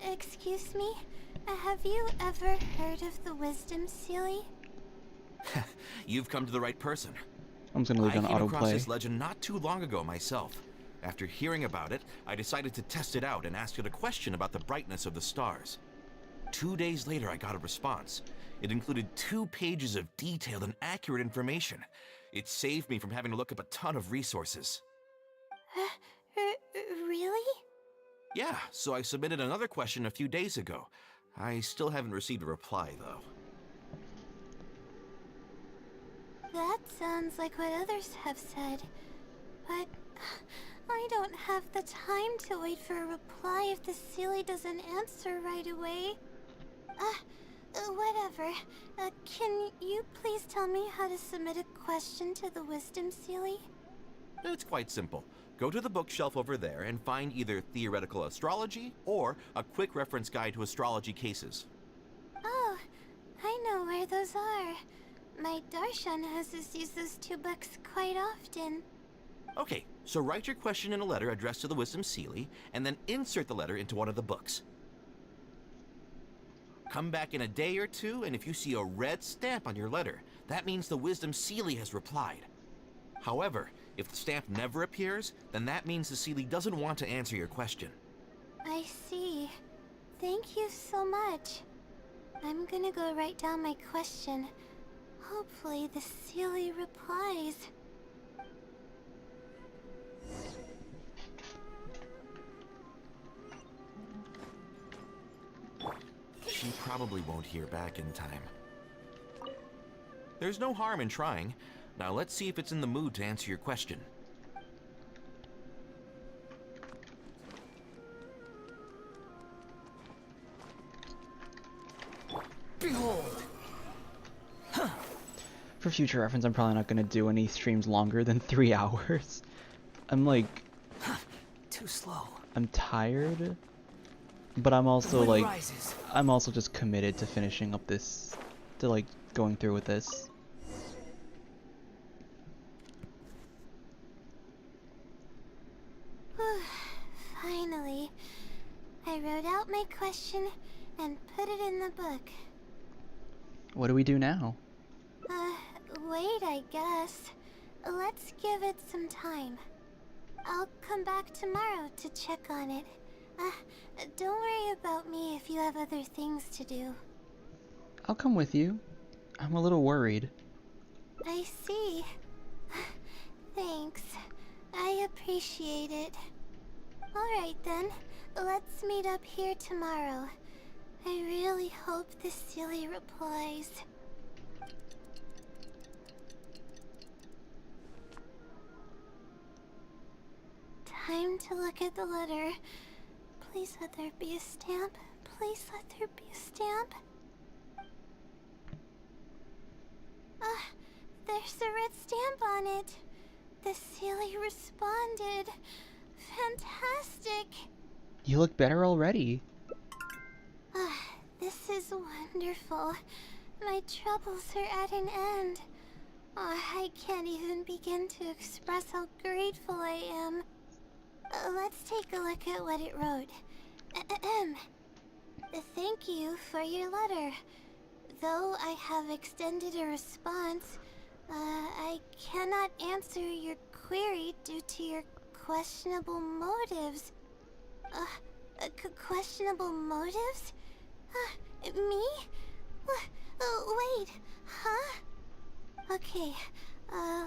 Excuse me? Have you ever heard of the Wisdom Sealy? You've come to the right person. I'm just gonna leave it on I came across autoplay. this legend not too long ago myself. After hearing about it, I decided to test it out and asked it a question about the brightness of the stars. 2 days later, I got a response. It included 2 pages of detailed and accurate information. It saved me from having to look up a ton of resources. Really? Yeah, so I submitted another question a few days ago. I still haven't received a reply, though. That sounds like what others have said. But I don't have the time to wait for a reply if the Sealy doesn't answer right away. Whatever. Can you please tell me how to submit a question to the Wisdom Sealy? It's quite simple. Go to the bookshelf over there and find either Theoretical Astrology or a quick reference guide to astrology cases. Oh, know where those are. My Darshan has us use those 2 books quite often. Okay, so write your question in a letter addressed to the Wisdom Seelie, and then insert the letter into one of the books. Come back in a day or 2, and if you see a red stamp on your letter, that means the Wisdom Seelie has replied. However, if the stamp never appears, then that means the Seelie doesn't want to answer your question. I see. Thank you so much. I'm gonna go write down my question. Hopefully the Seelie replies. She probably won't hear back in time. There's no harm in trying. Now let's see if it's in the mood to answer your question. Behold! For future reference, I'm probably not going to do any streams longer than 3 hours. I'm like... Too slow. I'm tired, but I'm also The wind like... rises. I'm also just committed to finishing up this... to like, going through with this. Finally. I wrote out my question and put it in the book. What do we do now? Wait, I guess. Let's give it some time. I'll come back tomorrow to check on it. Don't worry about me if you have other things to do. I'll come with you. I'm a little worried. I see. Thanks. I appreciate it. Alright then, let's meet up here tomorrow. I really hope the Seelie replies. Time to look at the letter. Please let there be a stamp. Please let there be a stamp. There's a red stamp on it. The Seelie responded. Fantastic. You look better already. This is wonderful. My troubles are at an end. I can't even begin to express how grateful I am. Let's take a look at what it wrote. Thank you for your letter. Though I have extended a response, I cannot answer your query due to your questionable motives. Questionable motives? Me? Wait, huh? Okay,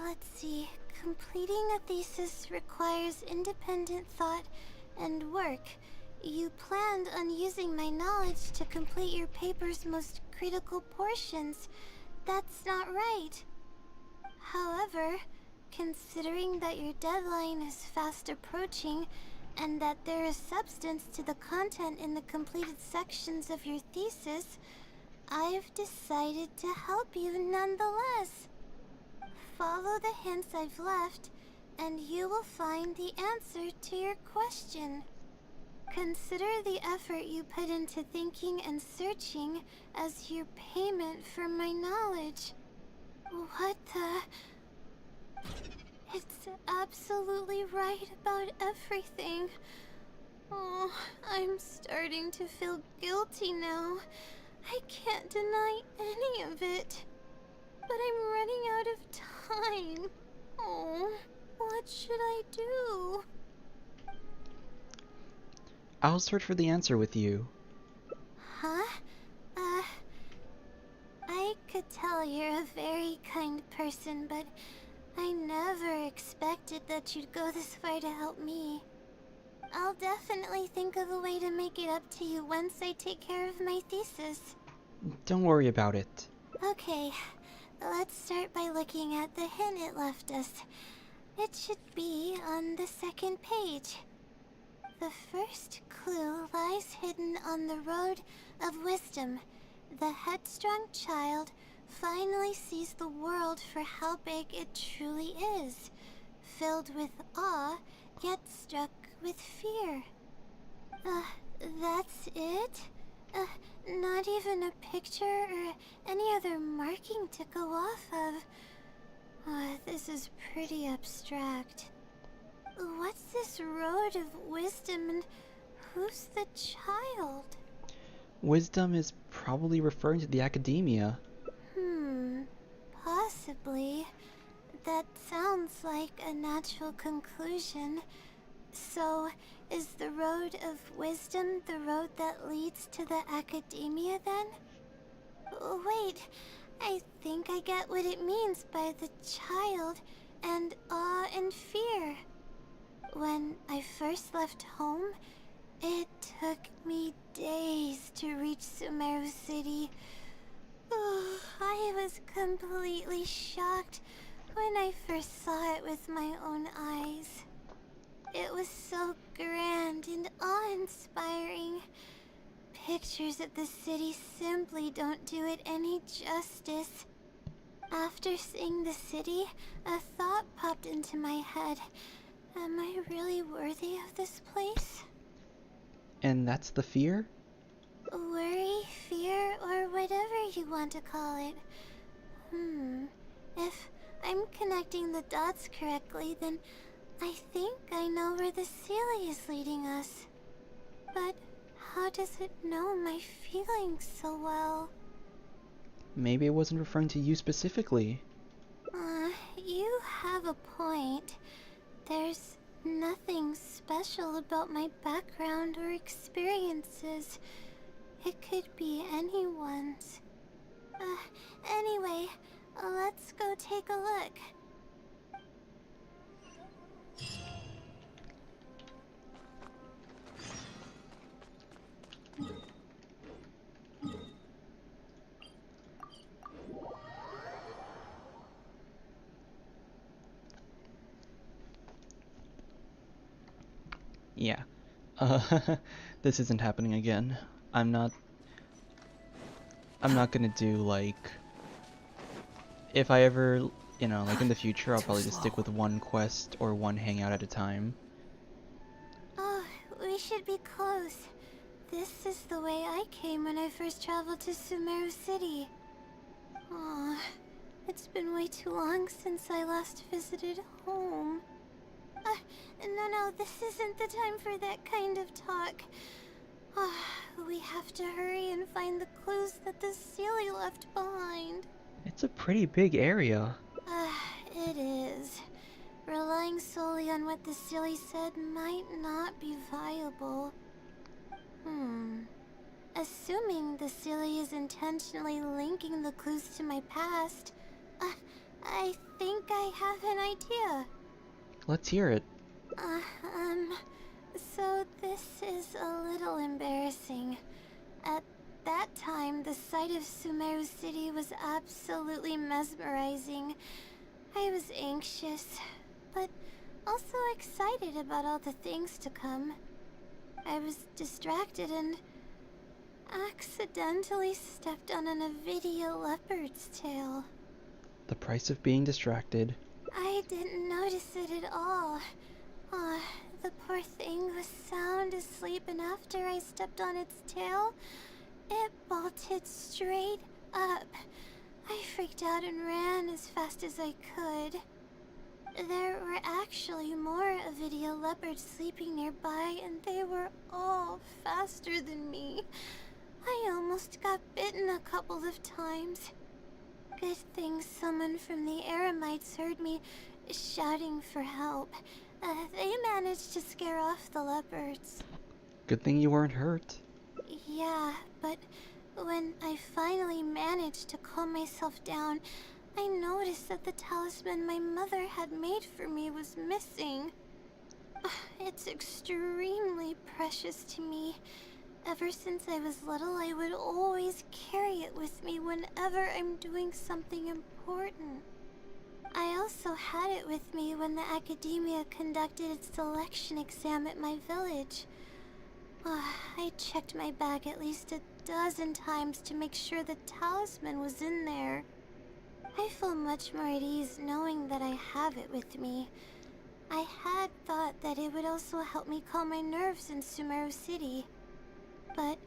let's see. Completing a thesis requires independent thought and work. You planned on using my knowledge to complete your paper's most critical portions. That's not right. However, considering that your deadline is fast approaching, and that there is substance to the content in the completed sections of your thesis, I've decided to help you nonetheless. Follow the hints I've left, and you will find the answer to your question. Consider the effort you put into thinking and searching as your payment for my knowledge. What the... It's absolutely right about everything. Oh, I'm starting to feel guilty now. I can't deny any of it. But I'm running out of time. Oh, what should I do? I'll search for the answer with you. Huh? I could tell you're a very kind person, but I never expected that you'd go this far to help me. I'll definitely think of a way to make it up to you once I take care of my thesis. Don't worry about it. Okay, let's start by looking at the hint it left us. It should be on the second page. The first clue lies hidden on the road of wisdom. The headstrong child finally sees the world for how big it truly is, filled with awe, yet struck with fear. That's it? Not even a picture or any other marking to go off of. This is pretty abstract. What's this road of wisdom and who's the child? Wisdom is probably referring to the academia. Possibly. That sounds like a natural conclusion. So, is the road of wisdom the road that leads to the academia then? Wait, I think I get what it means by the child and awe and fear. When I first left home, it took me days to reach Sumeru City. I was completely shocked when I first saw it with my own eyes. It was so grand and awe-inspiring. Pictures of the city simply don't do it any justice. After seeing the city, a thought popped into my head. Am I really worthy of this place? And that's the fear? Worry, fear, or whatever you want to call it. If I'm connecting the dots correctly, then I think I know where the Sealy is leading us. But how does it know my feelings so well? Maybe it wasn't referring to you specifically. You have a point. There's nothing special about my background or experiences. It could be anyone's. Anyway, let's go take a look. Yeah. This isn't happening again. I'm not gonna do, like... If I ever, you know, like in the future, I'll probably just stick with one quest or one hangout at a time. Oh, we should be close. This is the way I came when I first traveled to Sumeru City. Aw, it's been way too long since I last visited home. No, this isn't the time for that kind of talk. We have to hurry and find the clues that the Sealy left behind. It's a pretty big area. It is. Relying solely on what the Sealy said might not be viable. Assuming the Sealy is intentionally linking the clues to my past, I think I have an idea. Let's hear it. So this is a little embarrassing. At that time, the sight of Sumeru City was absolutely mesmerizing. I was anxious, but also excited about all the things to come. I was distracted and accidentally stepped on an Avidia leopard's tail. The price of being distracted. I didn't notice it at all. The poor thing was sound asleep, and after I stepped on its tail, it bolted straight up. I freaked out and ran as fast as I could. There were actually more Avidia leopards sleeping nearby, and they were all faster than me. I almost got bitten a couple of times. Good thing someone from the Eremites heard me shouting for help. They managed to scare off the leopards. Good thing you weren't hurt. Yeah, but when I finally managed to calm myself down, I noticed that the talisman my mother had made for me was missing. It's extremely precious to me. Ever since I was little, I would always carry it with me whenever I'm doing something important. I also had it with me when the academia conducted its selection exam at my village. I checked my bag at least a dozen times to make sure the talisman was in there. I feel much more at ease knowing that I have it with me. I had thought that it would also help me calm my nerves in Sumeru City, but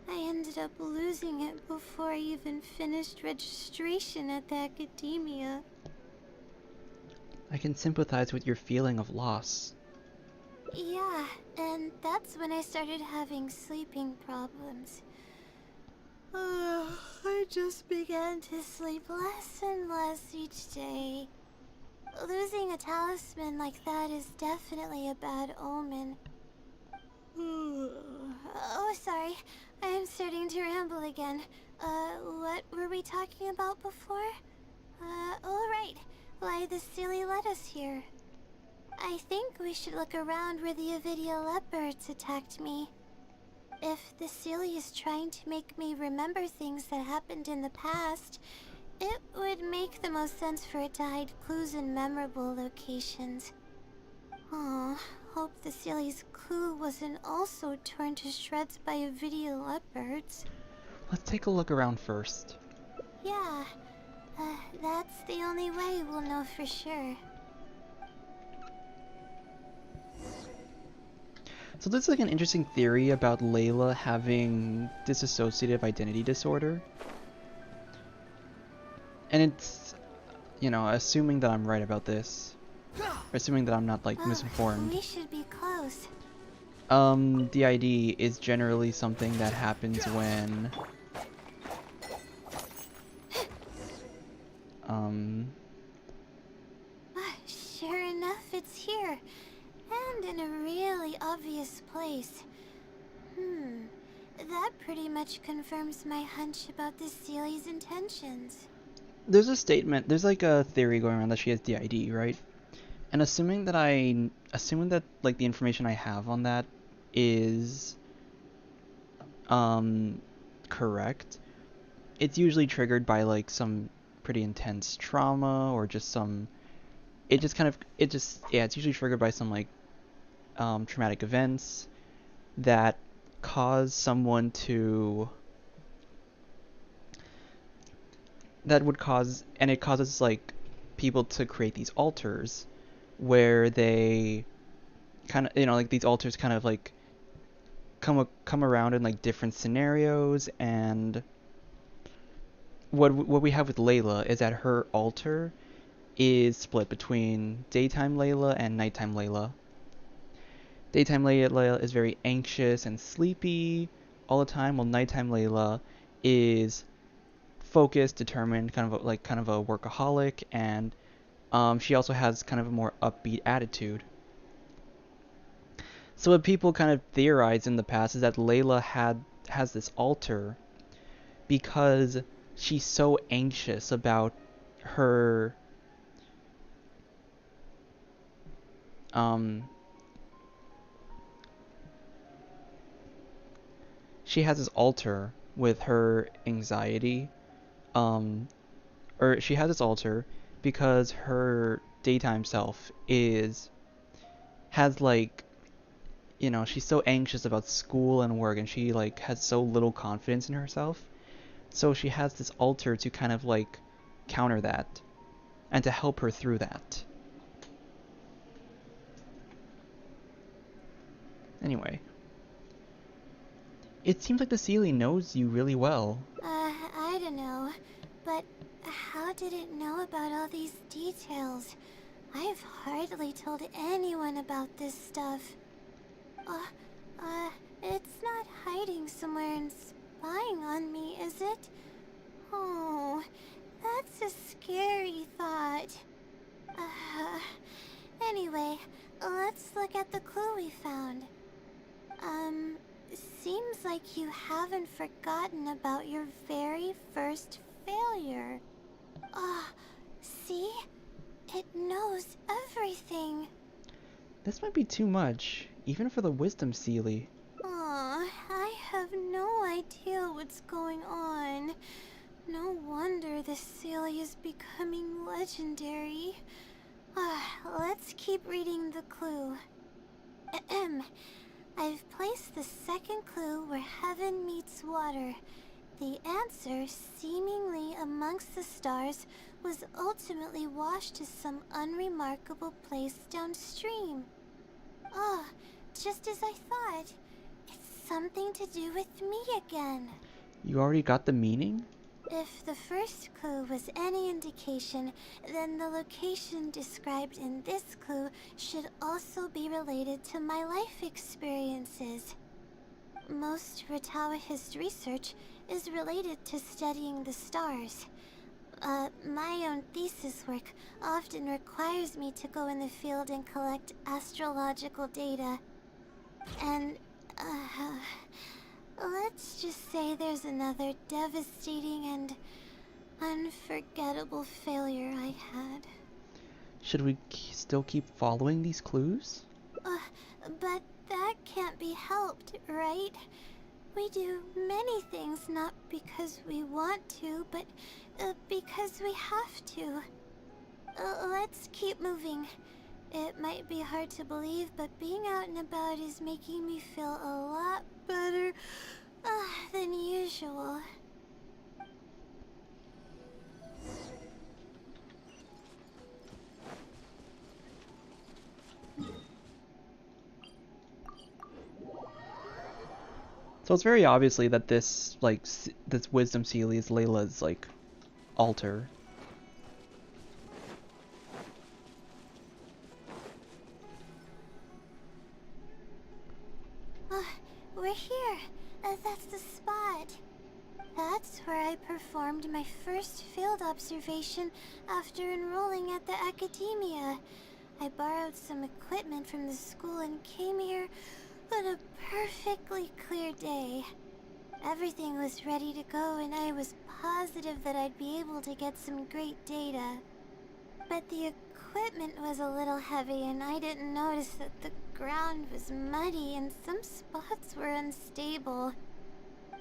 I ended up losing it before I even finished registration at the academia. I can sympathize with your feeling of loss. Yeah, and that's when I started having sleeping problems. I just began to sleep less and less each day. Losing a talisman like that is definitely a bad omen. Oh, sorry. I'm starting to ramble again. What were we talking about before? Oh, right. Why the silly led us here. I think we should look around where the Avidia leopards attacked me. If the Sealy is trying to make me remember things that happened in the past, it would make the most sense for it to hide clues in memorable locations. Oh, hope the Sealy's clue wasn't also torn to shreds by Avidia leopards. Let's take a look around first. Yeah, that's the only way we'll know for sure. So there's like an interesting theory about Layla having dissociative identity disorder. And it's, you know, assuming that I'm right about this. Or assuming that I'm not like misinformed. We should be close. DID is generally something that happens when Sure enough, it's here. And in a really obvious place. That pretty much confirms my hunch about the Sealy's intentions. there's a statement, there's like a theory going around that she has DID, right? And assuming that like the information I have on that is correct, it's usually triggered by like some pretty intense trauma or just some it's usually triggered by some like traumatic events that cause someone to it causes like people to create these altars where they kind of, you know, like these altars kind of like come around in like different scenarios. And what we have with Layla is that her altar is split between daytime Layla and nighttime Layla. Daytime Layla is very anxious and sleepy all the time, while nighttime Layla is focused, determined, kind of a workaholic, and she also has kind of a more upbeat attitude. So what people kind of theorized in the past is that Layla has this altar because she's so anxious about her she has this altar with her anxiety, or she has this altar because her daytime self has like, you know, she's so anxious about school and work, and she like has so little confidence in herself. So she has this altar to kind of like counter that and to help her through that. Anyway, it seems like the Sealy knows you really well. I don't know, but how did it know about all these details? I've hardly told anyone about this stuff. It's not hiding somewhere and spying on me, is it? Oh, that's a scary thought. Anyway, let's look at the clue we found. Seems like you haven't forgotten about your very first failure. See? It knows everything. This might be too much, even for the Wisdom Sealy. I have no idea what's going on. No wonder the Sealy is becoming legendary. Let's keep reading the clue. I've placed the second clue where heaven meets water. The answer, seemingly amongst the stars, was ultimately washed to some unremarkable place downstream. Just as I thought. It's something to do with me again. You already got the meaning? If the first clue was any indication, then the location described in this clue should also be related to my life experiences. Most Ratawahist research is related to studying the stars. My own thesis work often requires me to go in the field and collect astrological data. And, let's just say there's another devastating and unforgettable failure I had. Should we still keep following these clues? But that can't be helped, right? We do many things not because we want to, but because we have to. Let's keep moving. It might be hard to believe, but being out and about is making me feel a lot better than usual. So it's very obviously that this, like, this wisdom seal is Layla's, like, altar. We're here. That's the spot. That's where I performed my first field observation after enrolling at the academia. I borrowed some equipment from the school and came here on a perfectly clear day. Everything was ready to go and I was positive that I'd be able to get some great data. But the equipment was a little heavy and I didn't notice that the ground was muddy and some spots were unstable.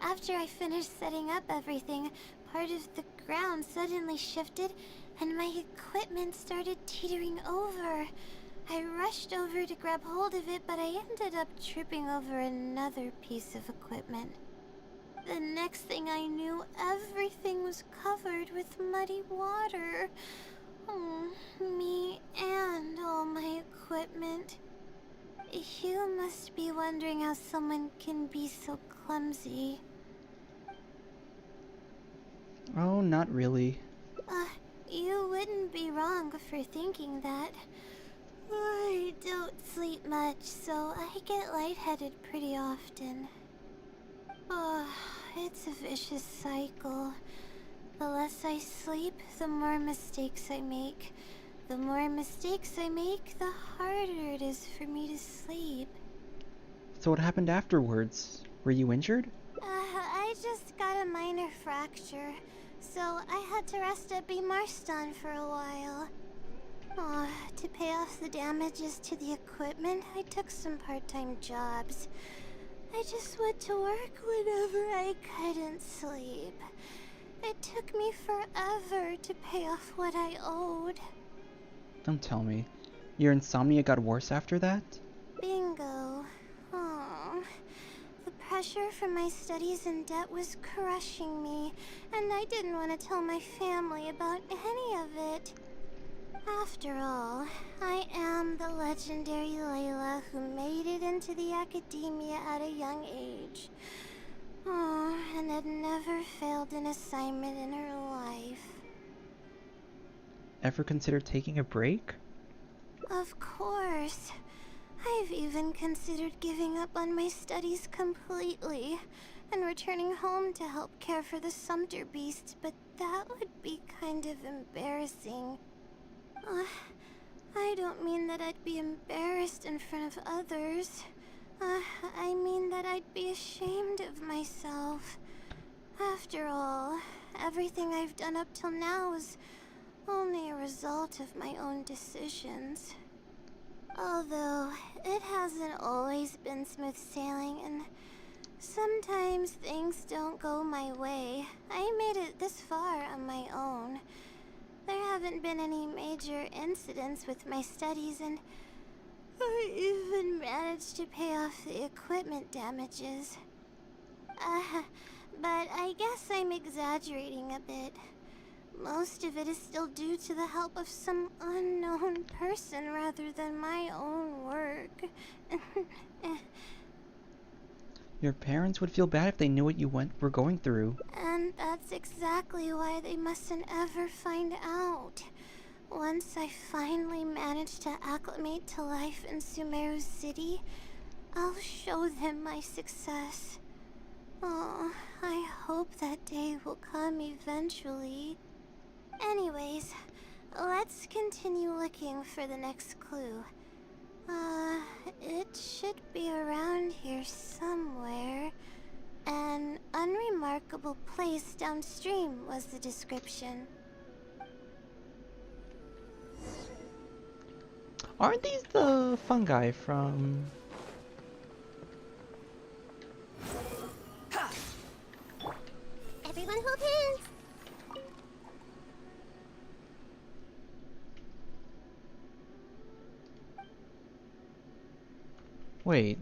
After I finished setting up everything, part of the ground suddenly shifted and my equipment started teetering over. I rushed over to grab hold of it, but I ended up tripping over another piece of equipment. The next thing I knew, everything was covered with muddy water. Oh, me and all my equipment. You must be wondering how someone can be so clumsy. Oh, not really. You wouldn't be wrong for thinking that. I don't sleep much, so I get lightheaded pretty often. It's a vicious cycle. The less I sleep, the more mistakes I make. The more mistakes I make, the harder it is for me to sleep. So what happened afterwards? Were you injured? I just got a minor fracture, so I had to rest at Marston for a while. To pay off the damages to the equipment, I took some part-time jobs. I just went to work whenever I couldn't sleep. It took me forever to pay off what I owed. Don't tell me. Your insomnia got worse after that? Bingo. The pressure from my studies and debt was crushing me, and I didn't want to tell my family about any of it. After all, I am the legendary Layla who made it into the academia at a young age. And had never failed an assignment in her life. Ever considered taking a break? Of course. I've even considered giving up on my studies completely and returning home to help care for the Sumter beasts, but that would be kind of embarrassing. I don't mean that I'd be embarrassed in front of others. I mean that I'd be ashamed of myself. After all, everything I've done up till now is only a result of my own decisions. Although, it hasn't always been smooth sailing, and sometimes things don't go my way. I made it this far on my own. There haven't been any major incidents with my studies, and I even managed to pay off the equipment damages. But I guess I'm exaggerating a bit. Most of it is still due to the help of some unknown person rather than my own work. Your parents would feel bad if they knew what you were going through. And that's exactly why they mustn't ever find out. Once I finally manage to acclimate to life in Sumeru City, I'll show them my success. Oh, I hope that day will come eventually. Anyways, let's continue looking for the next clue. It should be around here somewhere. An unremarkable place downstream was the description. Aren't these the fungi from... Everyone hold hands! Wait.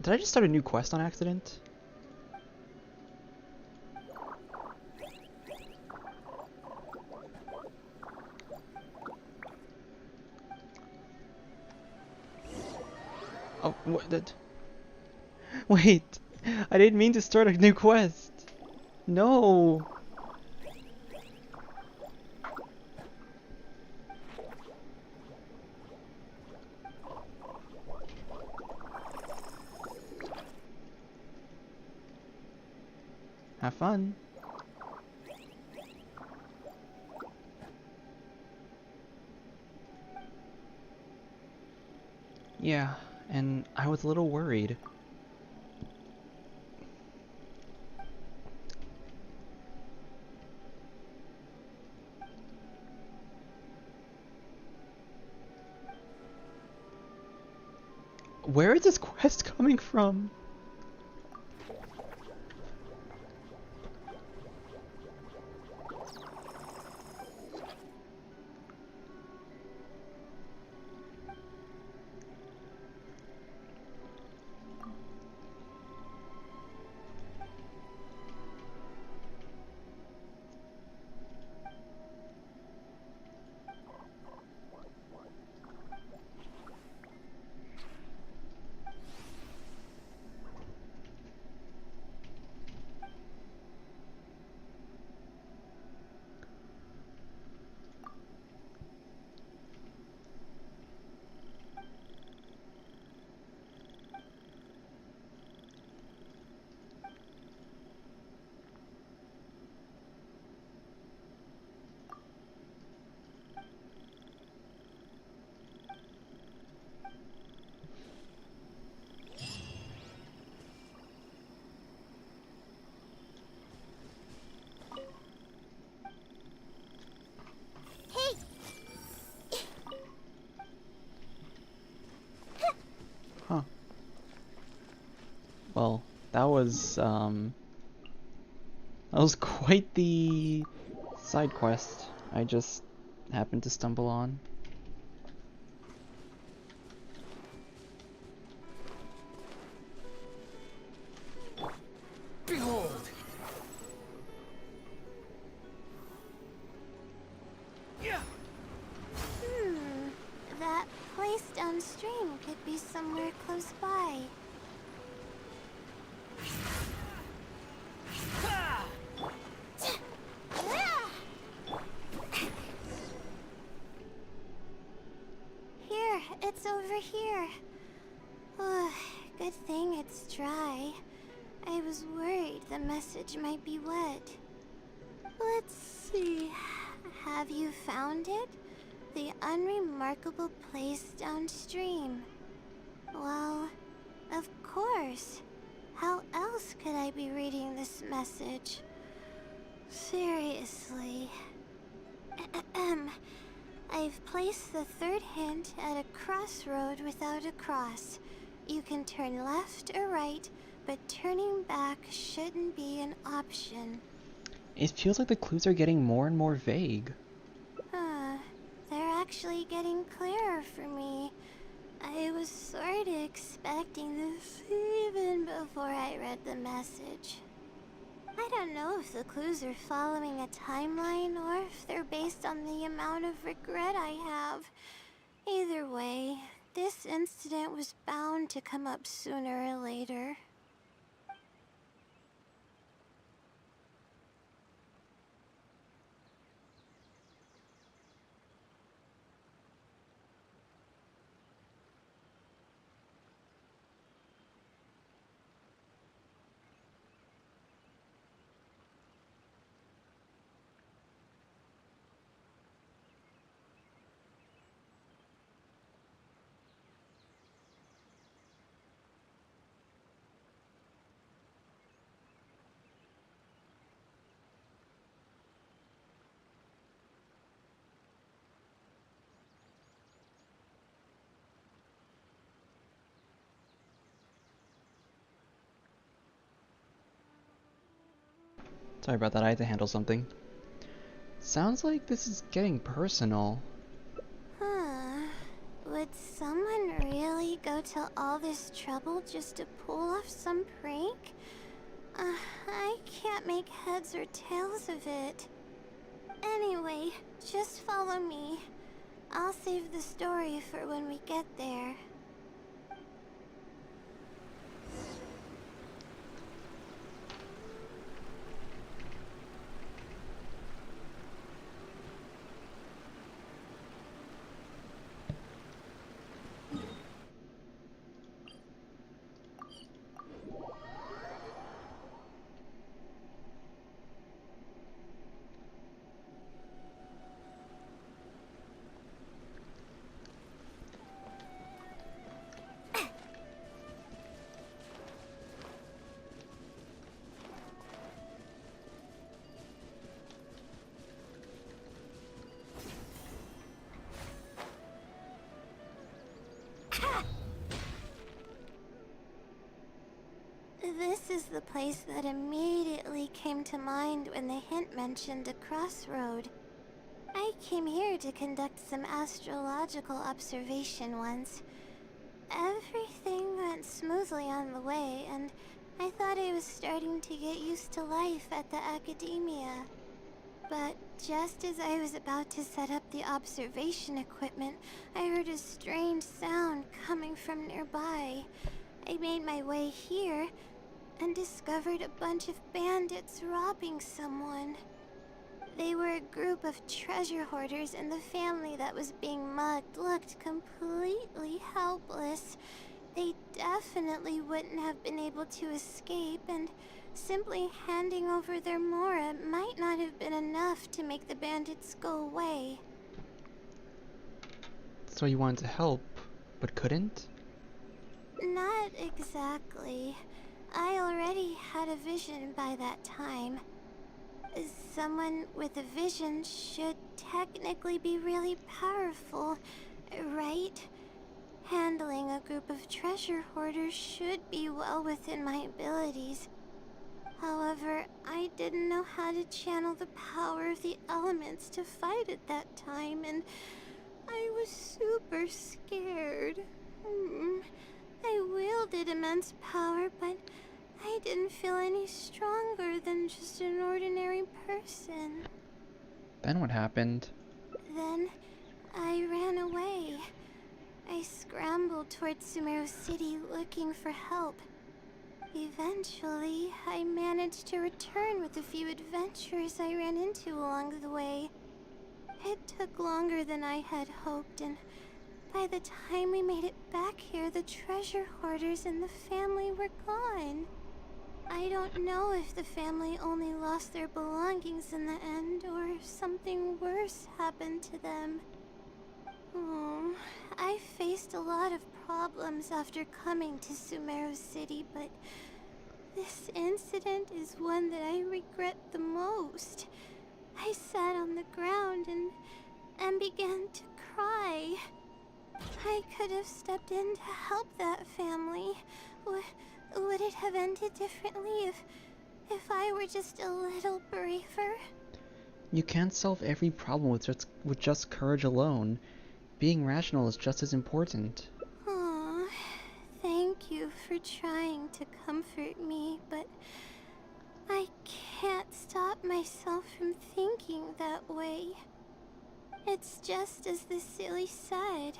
Did I just start a new quest on accident? Oh, what? Wait, I didn't mean to start a new quest. No. Have fun. Yeah, and I was a little worried. Where is this quest coming from? Huh. Well, that was quite the side quest I just happened to stumble on. Behold! That place downstream could be somewhere close by. Here, it's over here. Oh, good thing it's dry. I was worried the message might be wet. Let's see. Have you found it? The unremarkable place downstream. Well, of course. How else could I be reading this message? Seriously. I've placed the third hint at a crossroad without a cross. You can turn left or right, but turning back shouldn't be an option. It feels like the clues are getting more and more vague. They're actually getting clearer for me. I was sort of expecting this even before I read the message. I don't know if the clues are following a timeline or if they're based on the amount of regret I have. Either way, this incident was bound to come up sooner or later. Sorry about that, I had to handle something. Sounds like this is getting personal. Huh. Would someone really go to all this trouble just to pull off some prank? I can't make heads or tails of it. Anyway, just follow me. I'll save the story for when we get there. This is the place that immediately came to mind when the hint mentioned a crossroad. I came here to conduct some astrological observation once. Everything went smoothly on the way, and I thought I was starting to get used to life at the academia. But just as I was about to set up the observation equipment, I heard a strange sound coming from nearby. I made my way here and discovered a bunch of bandits robbing someone. They were a group of treasure hoarders, and the family that was being mugged looked completely helpless. They definitely wouldn't have been able to escape, and simply handing over their Mora might not have been enough to make the bandits go away. So you wanted to help, but couldn't? Not exactly. I already had a vision by that time. Someone with a vision should technically be really powerful, right? Handling a group of treasure hoarders should be well within my abilities. However, I didn't know how to channel the power of the elements to fight at that time, and I was super scared. I wielded immense power, but I didn't feel any stronger than just an ordinary person. Then what happened? Then I ran away. I scrambled towards Sumeru City looking for help. Eventually, I managed to return with a few adventurers I ran into along the way. It took longer than I had hoped, and by the time we made it back here, the treasure hoarders and the family were gone. I don't know if the family only lost their belongings in the end, or if something worse happened to them. I faced a lot of problems after coming to Sumeru City, but this incident is one that I regret the most. I sat on the ground and began to cry. I could have stepped in to help that family. Would it have ended differently if I were just a little braver? You can't solve every problem with just courage alone. Being rational is just as important. Aw, thank you for trying to comfort me, but I can't stop myself from thinking that way. It's just as the silly said.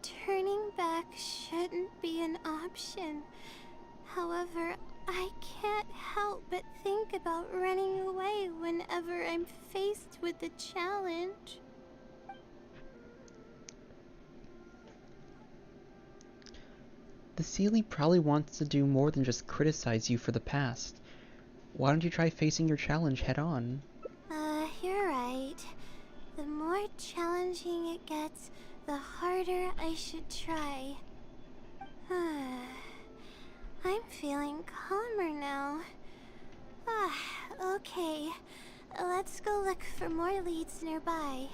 Turning back shouldn't be an option. However, I can't help but think about running away whenever I'm faced with a challenge. The Sealy probably wants to do more than just criticize you for the past. Why don't you try facing your challenge head on? You're right. The more challenging it gets, the harder I should try. I'm feeling calmer now. Okay. Let's go look for more leads nearby.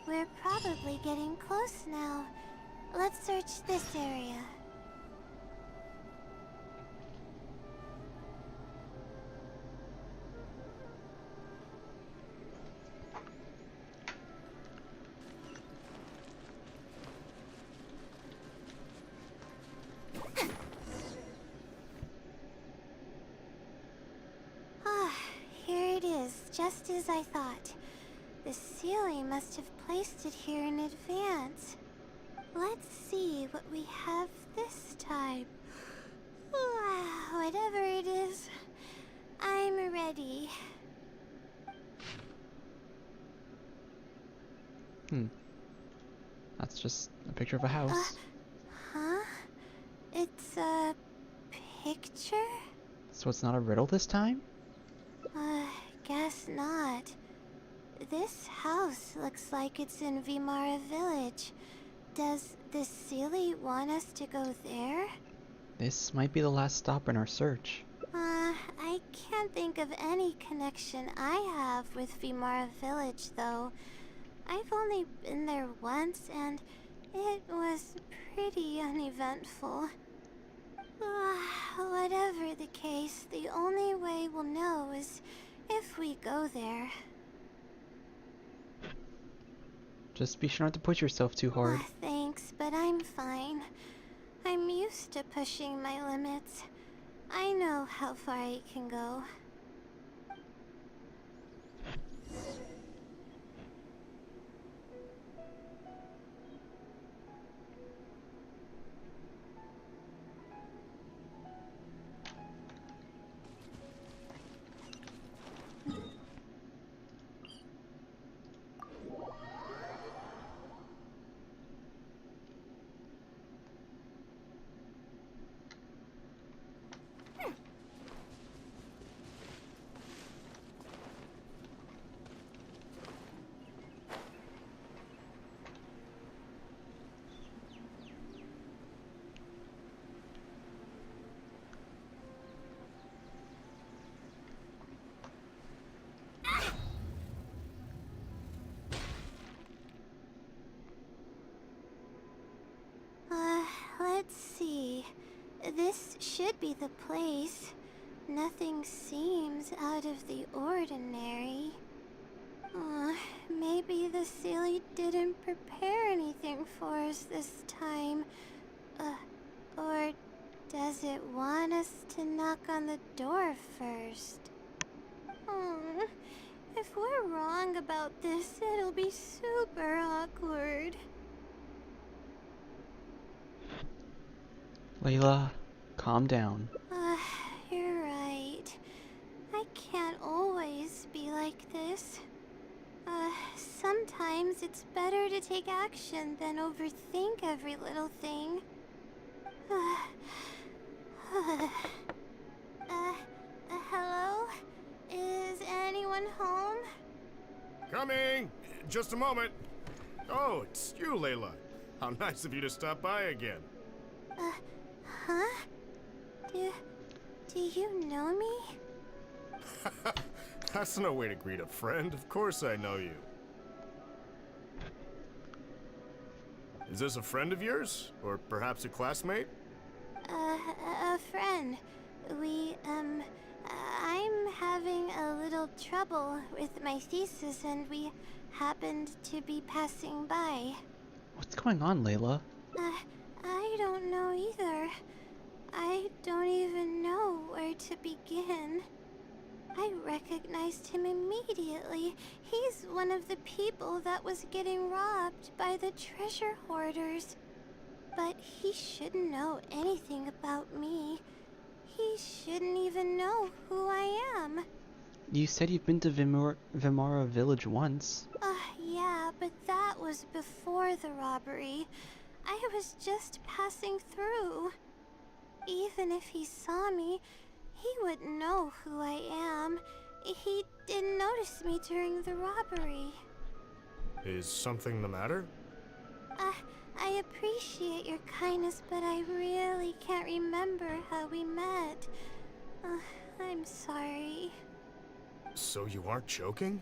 We're probably getting close now. Let's search this area. Here it is, just as I thought. The Sealy must have placed it here in advance. Let's see what we have this time. Whatever it is, I'm ready. That's just a picture of a house. Huh? It's a picture? So it's not a riddle this time? Guess not. This house looks like it's in Vimara Village. Does the Sealy want us to go there? This might be the last stop in our search. I can't think of any connection I have with Vimara Village, though. I've only been there once, and it was pretty uneventful. Whatever the case, the only way we'll know is if we go there. Just be sure not to push yourself too hard. Thanks, but I'm fine. I'm used to pushing my limits. I know how far I can go. Let's see. This should be the place. Nothing seems out of the ordinary. Maybe the Sealy didn't prepare anything for us this time. Or does it want us to knock on the door first? If we're wrong about this, it'll be super awkward. Layla, calm down. You're right. I can't always be like this. Sometimes it's better to take action than overthink every little thing. Hello? Is anyone home? Coming! Just a moment. Oh, it's you, Layla. How nice of you to stop by again. Huh? Do you know me? That's no way to greet a friend. Of course I know you. Is this a friend of yours? Or perhaps a classmate? A friend. I'm having a little trouble with my thesis, and we happened to be passing by. What's going on, Layla? I don't know either. I don't even know where to begin. I recognized him immediately. He's one of the people that was getting robbed by the treasure hoarders. But he shouldn't know anything about me. He shouldn't even know who I am. You said you've been to Vimara Village once. Yeah, but that was before the robbery. I was just passing through. Even if he saw me, he wouldn't know who I am. He didn't notice me during the robbery. Is something the matter? I appreciate your kindness, but I really can't remember how we met. I'm sorry. So you aren't joking?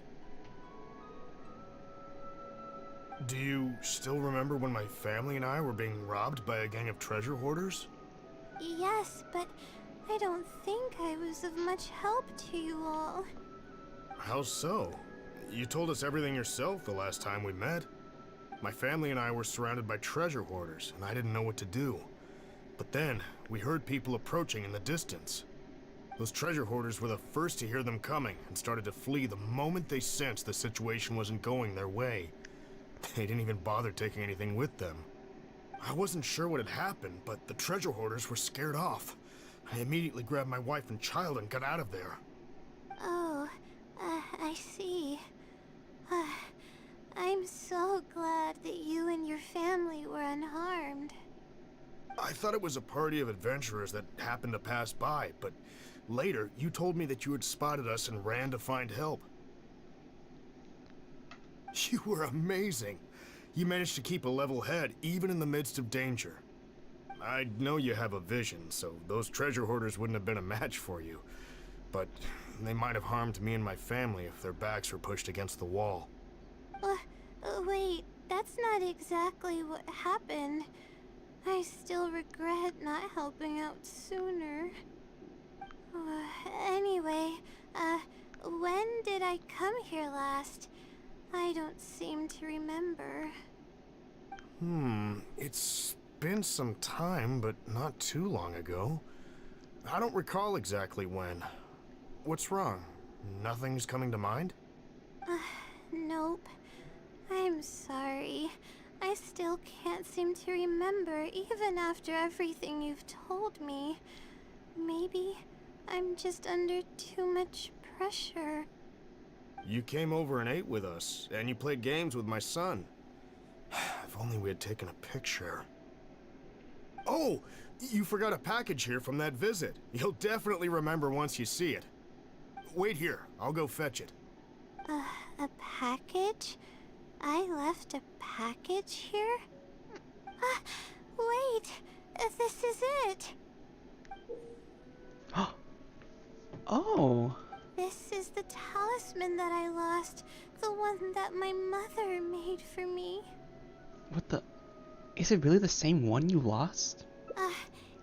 Do you still remember when my family and I were being robbed by a gang of treasure hoarders? Yes, but I don't think I was of much help to you all. How so? You told us everything yourself the last time we met. My family and I were surrounded by treasure hoarders, and I didn't know what to do. But then, we heard people approaching in the distance. Those treasure hoarders were the first to hear them coming, and started to flee the moment they sensed the situation wasn't going their way. They didn't even bother taking anything with them. I wasn't sure what had happened, but the treasure hoarders were scared off. I immediately grabbed my wife and child and got out of there. Oh, I see. I'm so glad that you and your family were unharmed. I thought it was a party of adventurers that happened to pass by, but later you told me that you had spotted us and ran to find help. You were amazing. You managed to keep a level head even in the midst of danger. I know you have a vision, so those treasure hoarders wouldn't have been a match for you. But they might have harmed me and my family if their backs were pushed against the wall. Wait, that's not exactly what happened. I still regret not helping out sooner. Anyway, when did I come here last? I don't seem to remember. It's been some time, but not too long ago. I don't recall exactly when. What's wrong? Nothing's coming to mind? Nope. I'm sorry. I still can't seem to remember, even after everything you've told me. Maybe I'm just under too much pressure. You came over and ate with us, and you played games with my son. If only we had taken a picture. Oh! You forgot a package here from that visit. You'll definitely remember once you see it. Wait here, I'll go fetch it. A package? I left a package here? Wait! This is it! Oh! This is the talisman that I lost. The one that my mother made for me. What the... Is it really the same one you lost?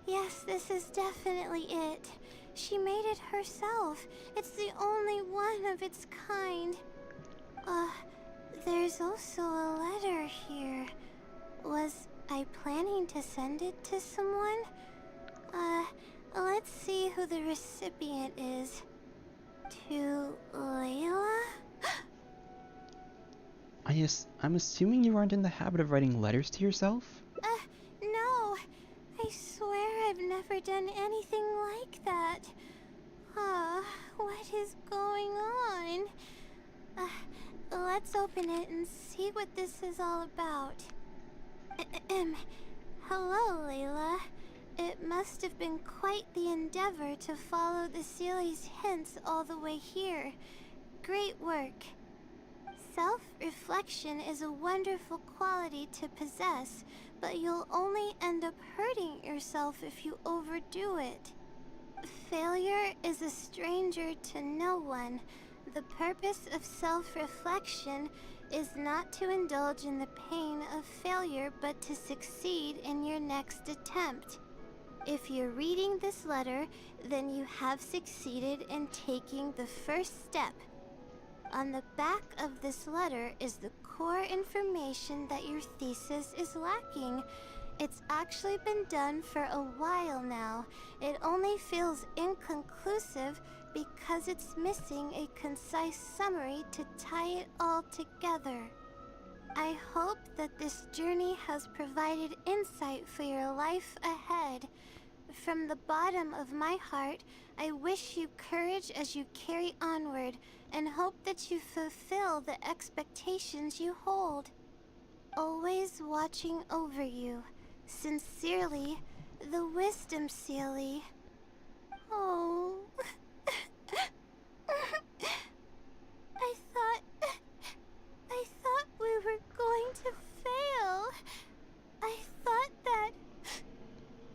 Yes, this is definitely it. She made it herself. It's the only one of its kind. There's also a letter here. Was I planning to send it to someone? Let's see who the recipient is. To Layla? I'm assuming you aren't in the habit of writing letters to yourself? No. I swear I've never done anything like that. What is going on? Let's open it and see what this is all about. Hello, Layla. It must have been quite the endeavor to follow the Sealy's hints all the way here. Great work. Self-reflection is a wonderful quality to possess, but you'll only end up hurting yourself if you overdo it. Failure is a stranger to no one. The purpose of self-reflection is not to indulge in the pain of failure, but to succeed in your next attempt. If you're reading this letter, then you have succeeded in taking the first step. On the back of this letter is the core information that your thesis is lacking. It's actually been done for a while now. It only feels inconclusive because it's missing a concise summary to tie it all together. I hope that this journey has provided insight for your life ahead. From the bottom of my heart, I wish you courage as you carry onward, and hope that you fulfill the expectations you hold. Always watching over you. Sincerely, the Wisdom Sealy. Oh. I thought we were going to fail. I thought that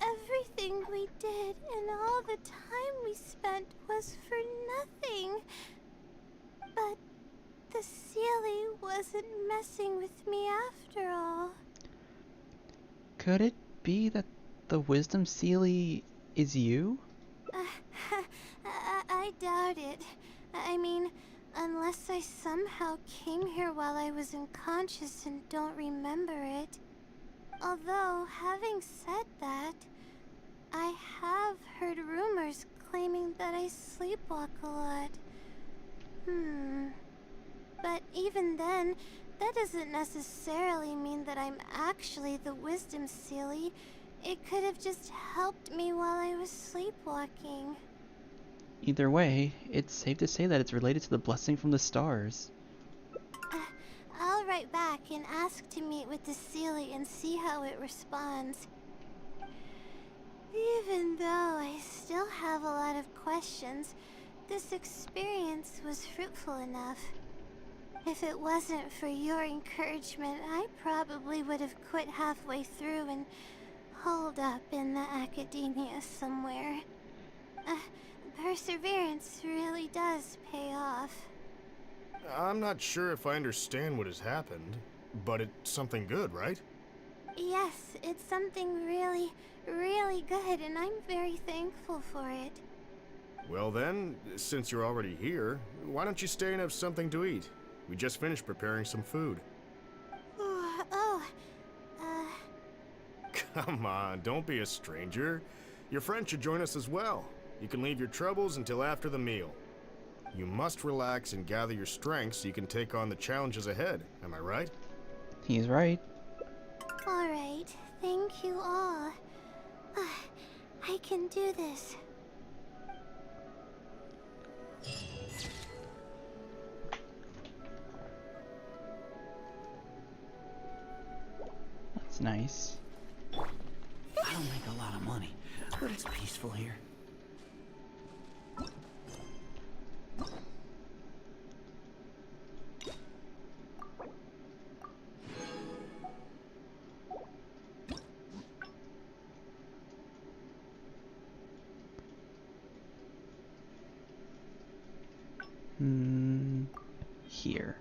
everything we did and all the time we spent was for nothing. But the Sealy wasn't messing with me after all. Could it be that the Wisdom Sealy is you? I doubt it. I mean, unless I somehow came here while I was unconscious and don't remember it. Although, having said that, I have heard rumors claiming that I sleepwalk a lot. But even then, that doesn't necessarily mean that I'm actually the Wisdom Sealy. It could have just helped me while I was sleepwalking. Either way, it's safe to say that it's related to the blessing from the stars. I'll write back and ask to meet with the Sealy and see how it responds. Even though I still have a lot of questions, this experience was fruitful enough. If it wasn't for your encouragement, I probably would have quit halfway through and holed up in the academia somewhere. Perseverance really does pay off. I'm not sure if I understand what has happened, but it's something good, right? Yes, it's something really, really good, and I'm very thankful for it. Well then, since you're already here, why don't you stay and have something to eat? We just finished preparing some food. Come on, don't be a stranger. Your friend should join us as well. You can leave your troubles until after the meal. You must relax and gather your strength so you can take on the challenges ahead, am I right? He's right. Alright, thank you all. I can do this. That's nice. I don't make a lot of money, but it's peaceful here. Here.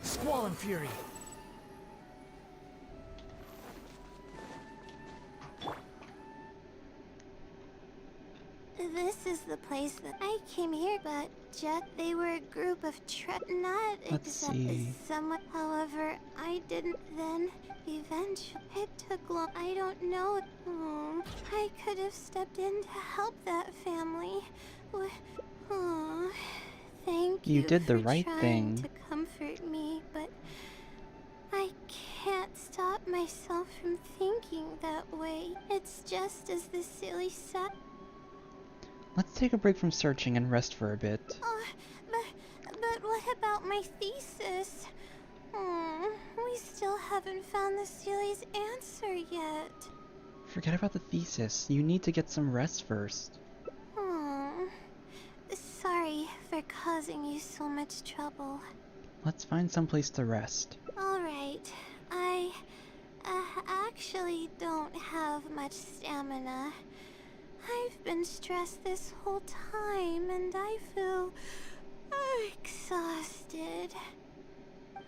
Squall and Fury. This is the place that I came here, but they were a group of not Let's see. Somewhat. However, I didn't then. Eventually, it took long. I don't know. I could have stepped in to help that family. Thank you. You did the for right trying thing. to comfort me, but I can't stop myself from thinking that way. It's just as the silly said. Let's take a break from searching and rest for a bit. But what about my thesis? We still haven't found the Sealy's answer yet. Forget about the thesis. You need to get some rest first. Sorry for causing you so much trouble. Let's find some place to rest. Alright, I actually don't have much stamina. I've been stressed this whole time and I feel exhausted.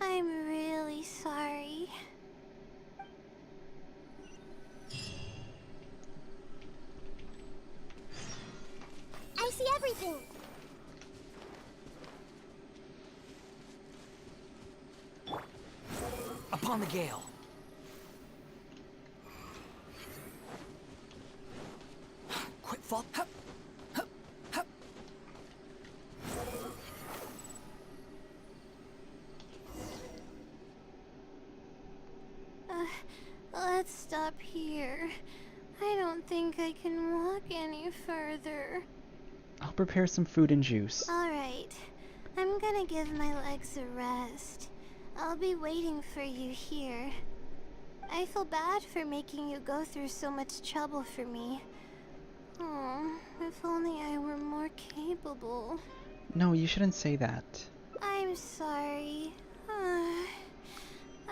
I'm really sorry. everything! Upon the gale. Quick fall. Hup, hup, hup. Let's stop here. I don't think I can walk any further. I'll prepare some food and juice. Alright. I'm gonna give my legs a rest. I'll be waiting for you here. I feel bad for making you go through so much trouble for me. Oh, if only I were more capable. No, you shouldn't say that. I'm sorry.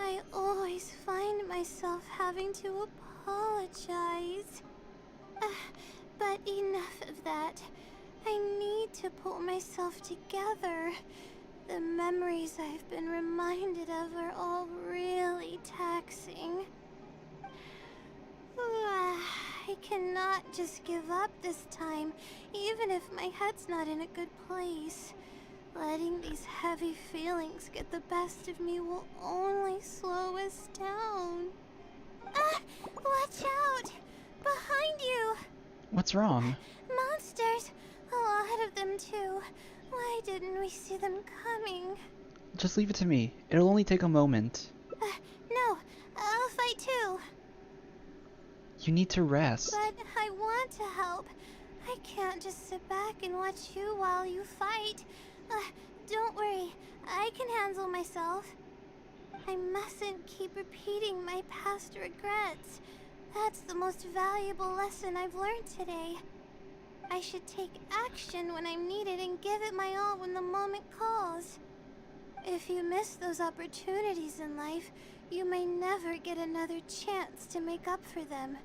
I always find myself having to apologize. But enough of that. I need to pull myself together. The memories I've been reminded of are all really taxing. I cannot just give up this time, even if my head's not in a good place. Letting these heavy feelings get the best of me will only slow us down. Watch out! Behind you! What's wrong? Monsters! A lot of them too. Why didn't we see them coming? Just leave it to me. It'll only take a moment. No, I'll fight too. You need to rest. But I want to help. I can't just sit back and watch you while you fight. Don't worry, I can handle myself. I mustn't keep repeating my past regrets. That's the most valuable lesson I've learned today. I should take action when I'm needed and give it my all when the moment calls. If you miss those opportunities in life, you may never get another chance to make up for them.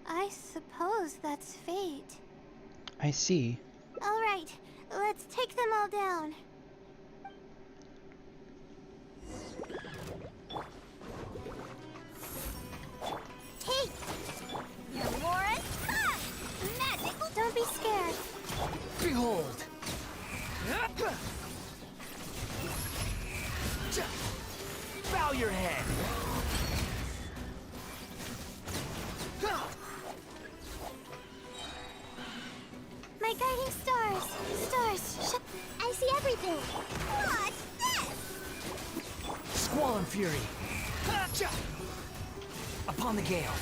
I suppose that's fate. I see. All right, let's take them all down. Hey! Memora's magic! Don't be scared. Behold! Bow your head! My guiding stars! Stars! I see everything! What's this? Squall Fury! Upon the gale!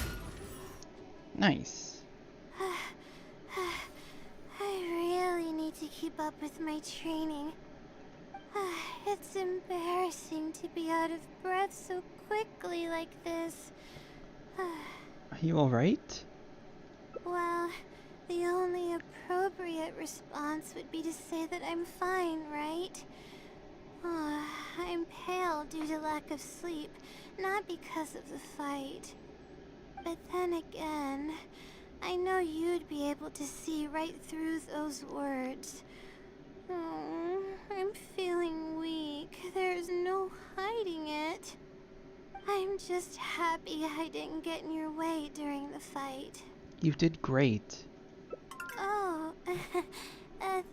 Nice. I really need to keep up with my training. It's embarrassing to be out of breath so quickly like this. Are you alright? Well, the only appropriate response would be to say that I'm fine, right? I'm pale due to lack of sleep, not because of the fight. But then again, I know you'd be able to see right through those words. I'm feeling weak. There's no hiding it. I'm just happy I didn't get in your way during the fight. You did great. Oh,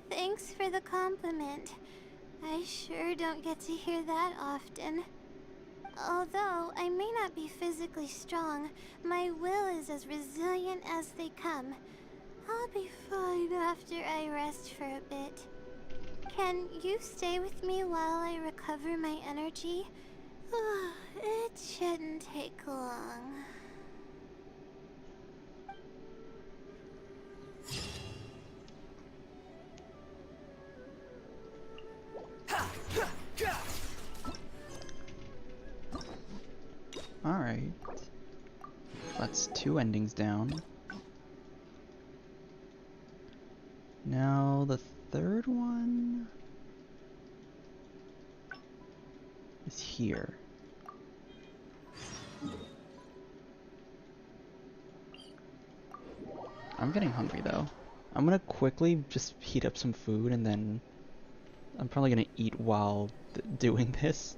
thanks for the compliment. I sure don't get to hear that often. Although I may not be physically strong, my will is as resilient as they come. I'll be fine after I rest for a bit. Can you stay with me while I recover my energy? It shouldn't take long. Alright. That's 2 endings down. Now the third one is here. I'm getting hungry though. I'm gonna quickly just heat up some food and then I'm probably gonna eat while doing this.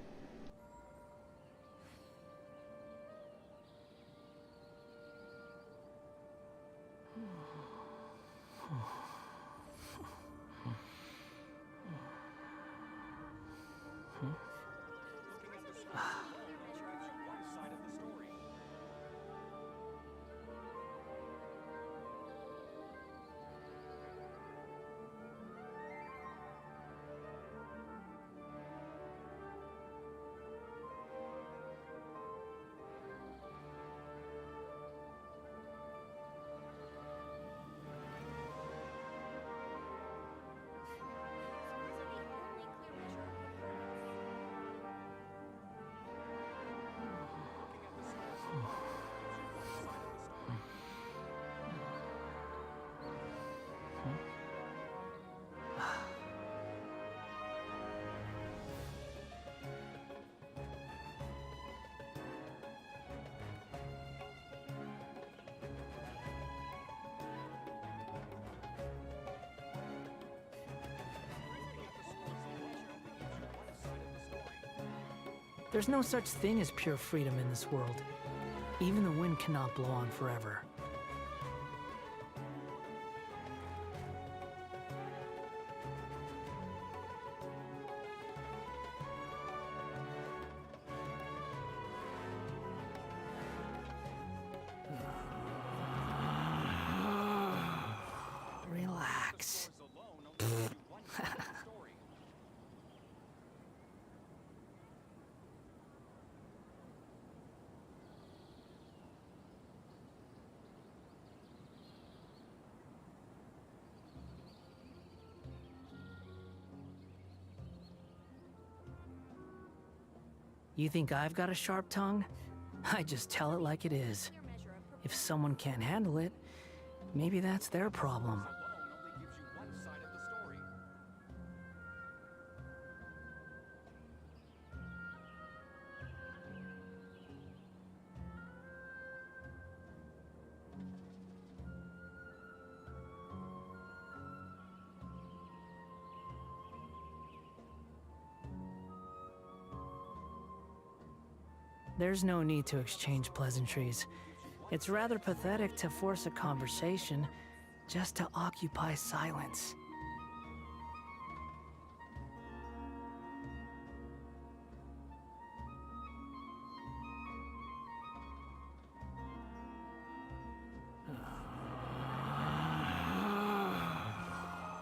There's no such thing as pure freedom in this world. Even the wind cannot blow on forever. Relax. You think I've got a sharp tongue? I just tell it like it is. If someone can't handle it, maybe that's their problem. There's no need to exchange pleasantries. It's rather pathetic to force a conversation just to occupy silence.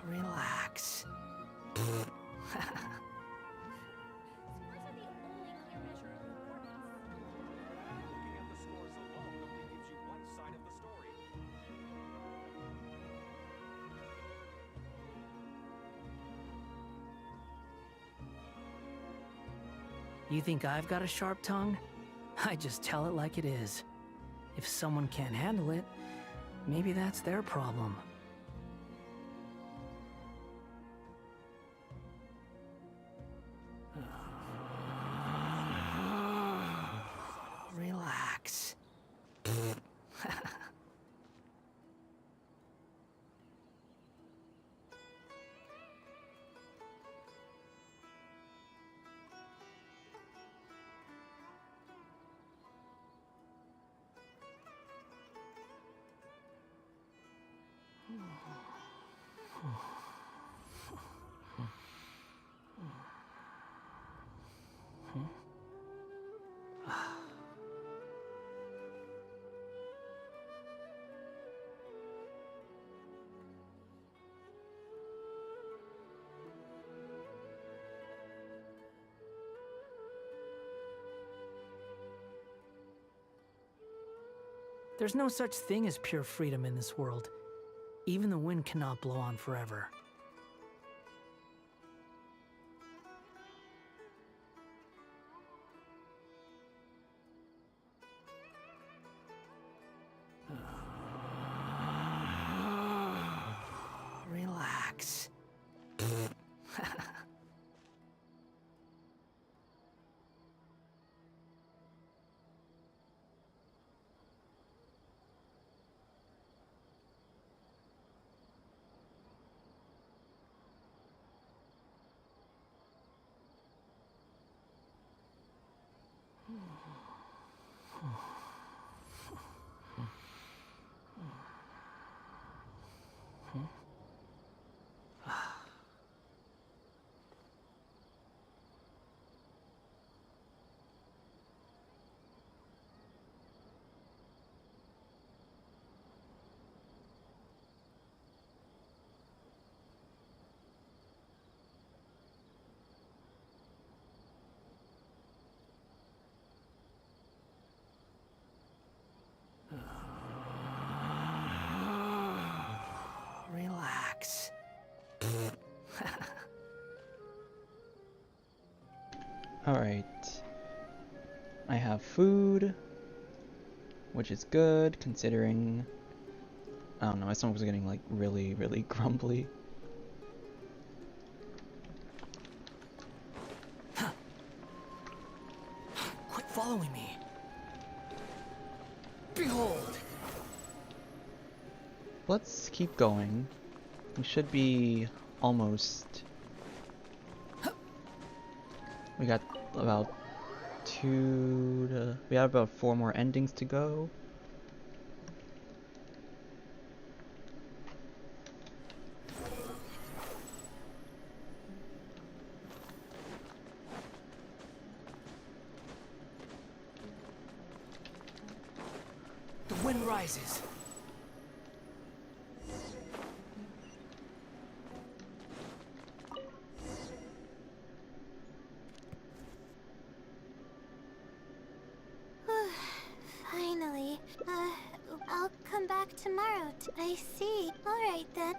Relax. You think I've got a sharp tongue? I just tell it like it is. If someone can't handle it, maybe that's their problem. Relax. There's no such thing as pure freedom in this world. Even the wind cannot blow on forever. Relax. Relax. Alright. I have food, which is good considering, I don't know, my stomach was getting like really grumbly. Quit following me. Behold! Let's keep going. We should be almost... We got about We have about 4 more endings to go. The wind rises. Finally. I'll come back tomorrow. I see. Alright then.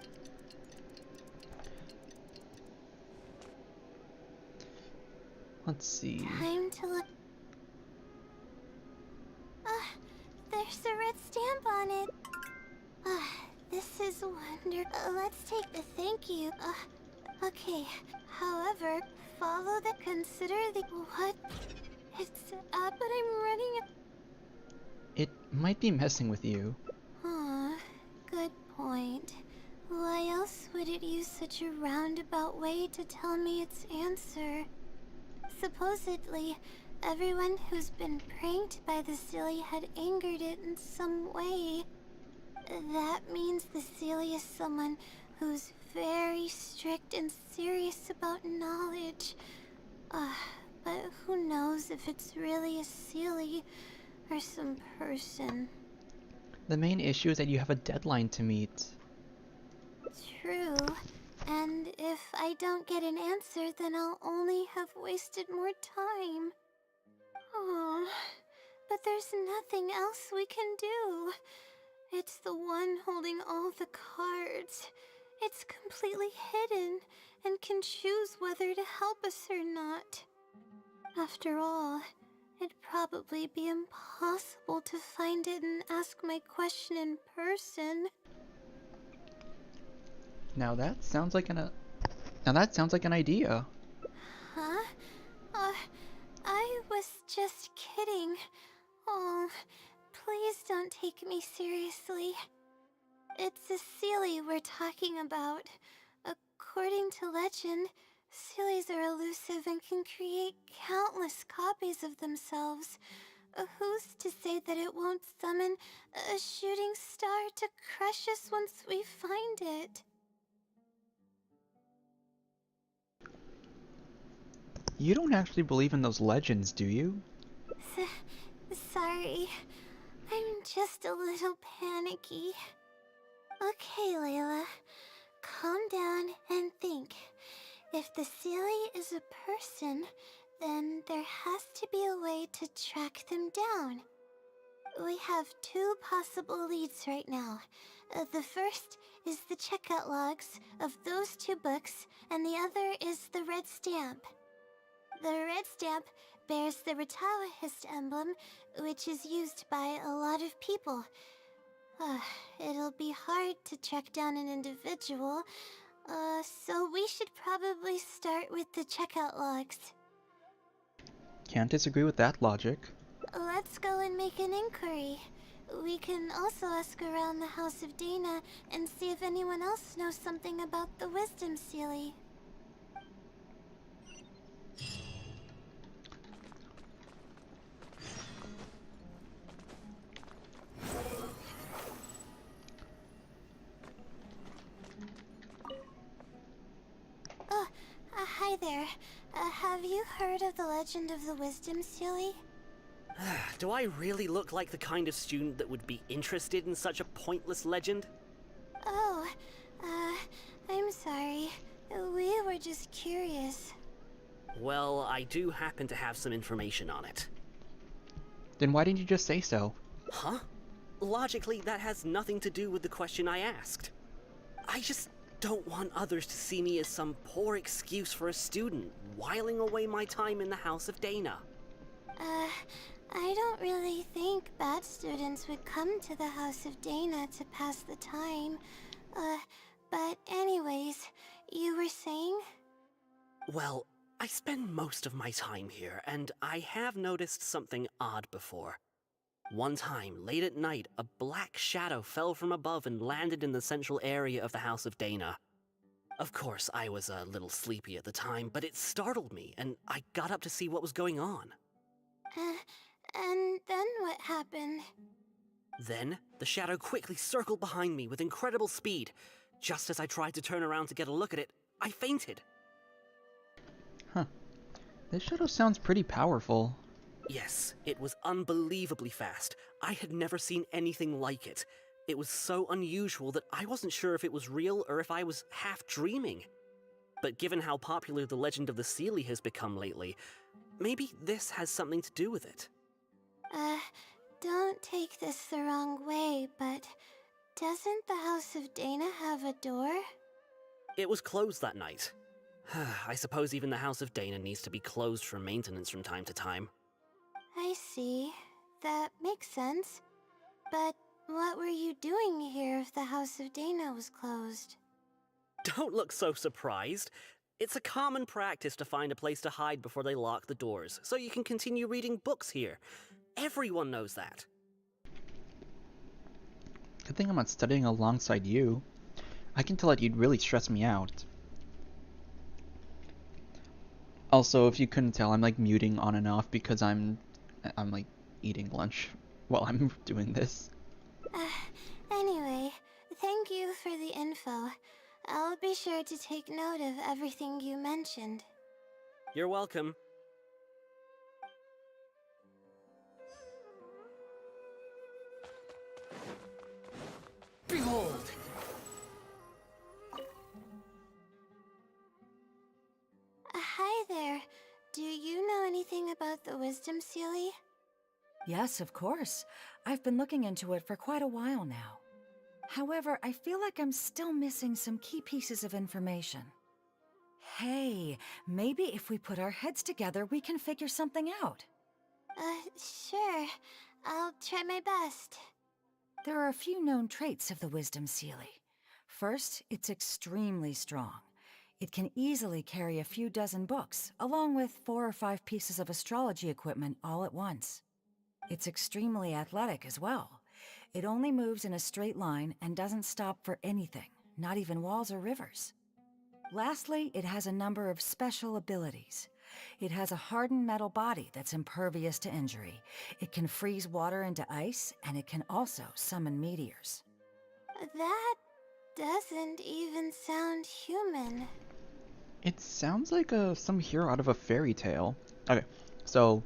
Let's see. Time to look. There's a red stamp on it. This is wonder. Let's take the thank you. Okay. However, follow the consider the what? It's but I'm running. It might be messing with you. Good point. Why else would it use such a roundabout way to tell me its answer? Supposedly, everyone who's been pranked by the Silly had angered it in some way. That means the Silly is someone who's very strict and serious about knowledge. But who knows if it's really a Silly or some person. The main issue is that you have a deadline to meet. True. And if I don't get an answer, then I'll only have wasted more time. Oh, but there's nothing else we can do. It's the one holding all the cards. It's completely hidden and can choose whether to help us or not. After all, it'd probably be impossible to find it and ask my question in person. Now that sounds like an idea. Huh? I was just kidding. Oh, please don't take me seriously. It's a Seelie we're talking about. According to legend, Seelies are elusive and can create countless copies of themselves. Who's to say that it won't summon a shooting star to crush us once we find it? You don't actually believe in those legends, do you? Sorry. I'm just a little panicky. Okay, Layla. Calm down and think. If the Seelie is a person, then there has to be a way to track them down. We have 2 possible leads right now. The first is the checkout logs of those 2 books, and the other is the red stamp. The red stamp bears the Retawahist emblem, which is used by a lot of people. It'll be hard to track down an individual, so we should probably start with the checkout logs. Can't disagree with that logic. Let's go and make an inquiry. We can also ask around the House of Dana and see if anyone else knows something about the Wisdom Seelie. Hi there. Have you heard of the legend of the Wisdom Seelie? Do I really look like the kind of student that would be interested in such a pointless legend? Oh, I'm sorry. We were just curious. Well, I do happen to have some information on it. Then why didn't you just say so? Huh? Logically, that has nothing to do with the question I asked. I just don't want others to see me as some poor excuse for a student whiling away my time in the House of Dana. I don't really think bad students would come to the House of Dana to pass the time. But anyways, you were saying? Well, I spend most of my time here, and I have noticed something odd before. One time, late at night, a black shadow fell from above and landed in the central area of the House of Dana. Of course, I was a little sleepy at the time, but it startled me, and I got up to see what was going on. And then what happened? Then, the shadow quickly circled behind me with incredible speed. Just as I tried to turn around to get a look at it, I fainted. Huh. This shadow sounds pretty powerful. Yes, it was unbelievably fast. I had never seen anything like it. It was so unusual that I wasn't sure if it was real or if I was half dreaming. But given how popular the legend of the Seelie has become lately, maybe this has something to do with it. Don't take this the wrong way, but doesn't the House of Dana have a door? It was closed that night. I suppose even the House of Dana needs to be closed for maintenance from time to time. I see. That makes sense. But what were you doing here if the House of Dana was closed? Don't look so surprised. It's a common practice to find a place to hide before they lock the doors, so you can continue reading books here. Everyone knows that. Good thing I'm not studying alongside you. I can tell that you'd really stress me out. Also, if you couldn't tell, I'm like muting on and off because I'm like eating lunch while I'm doing this. Anyway, thank you for the info. I'll be sure to take note of everything you mentioned. You're welcome. Behold! Hi there. Do you know anything about the Wisdom Seelie? Yes, of course. I've been looking into it for quite a while now. However, I feel like I'm still missing some key pieces of information. Hey, maybe if we put our heads together, we can figure something out. Sure. I'll try my best. There are a few known traits of the Wisdom Seelie. First, it's extremely strong. It can easily carry a few dozen books, along with 4 or 5 pieces of astrology equipment all at once. It's extremely athletic as well. It only moves in a straight line and doesn't stop for anything, not even walls or rivers. Lastly, it has a number of special abilities. It has a hardened metal body that's impervious to injury. It can freeze water into ice, and it can also summon meteors. That doesn't even sound human. It sounds like some hero out of a fairy tale. Okay, so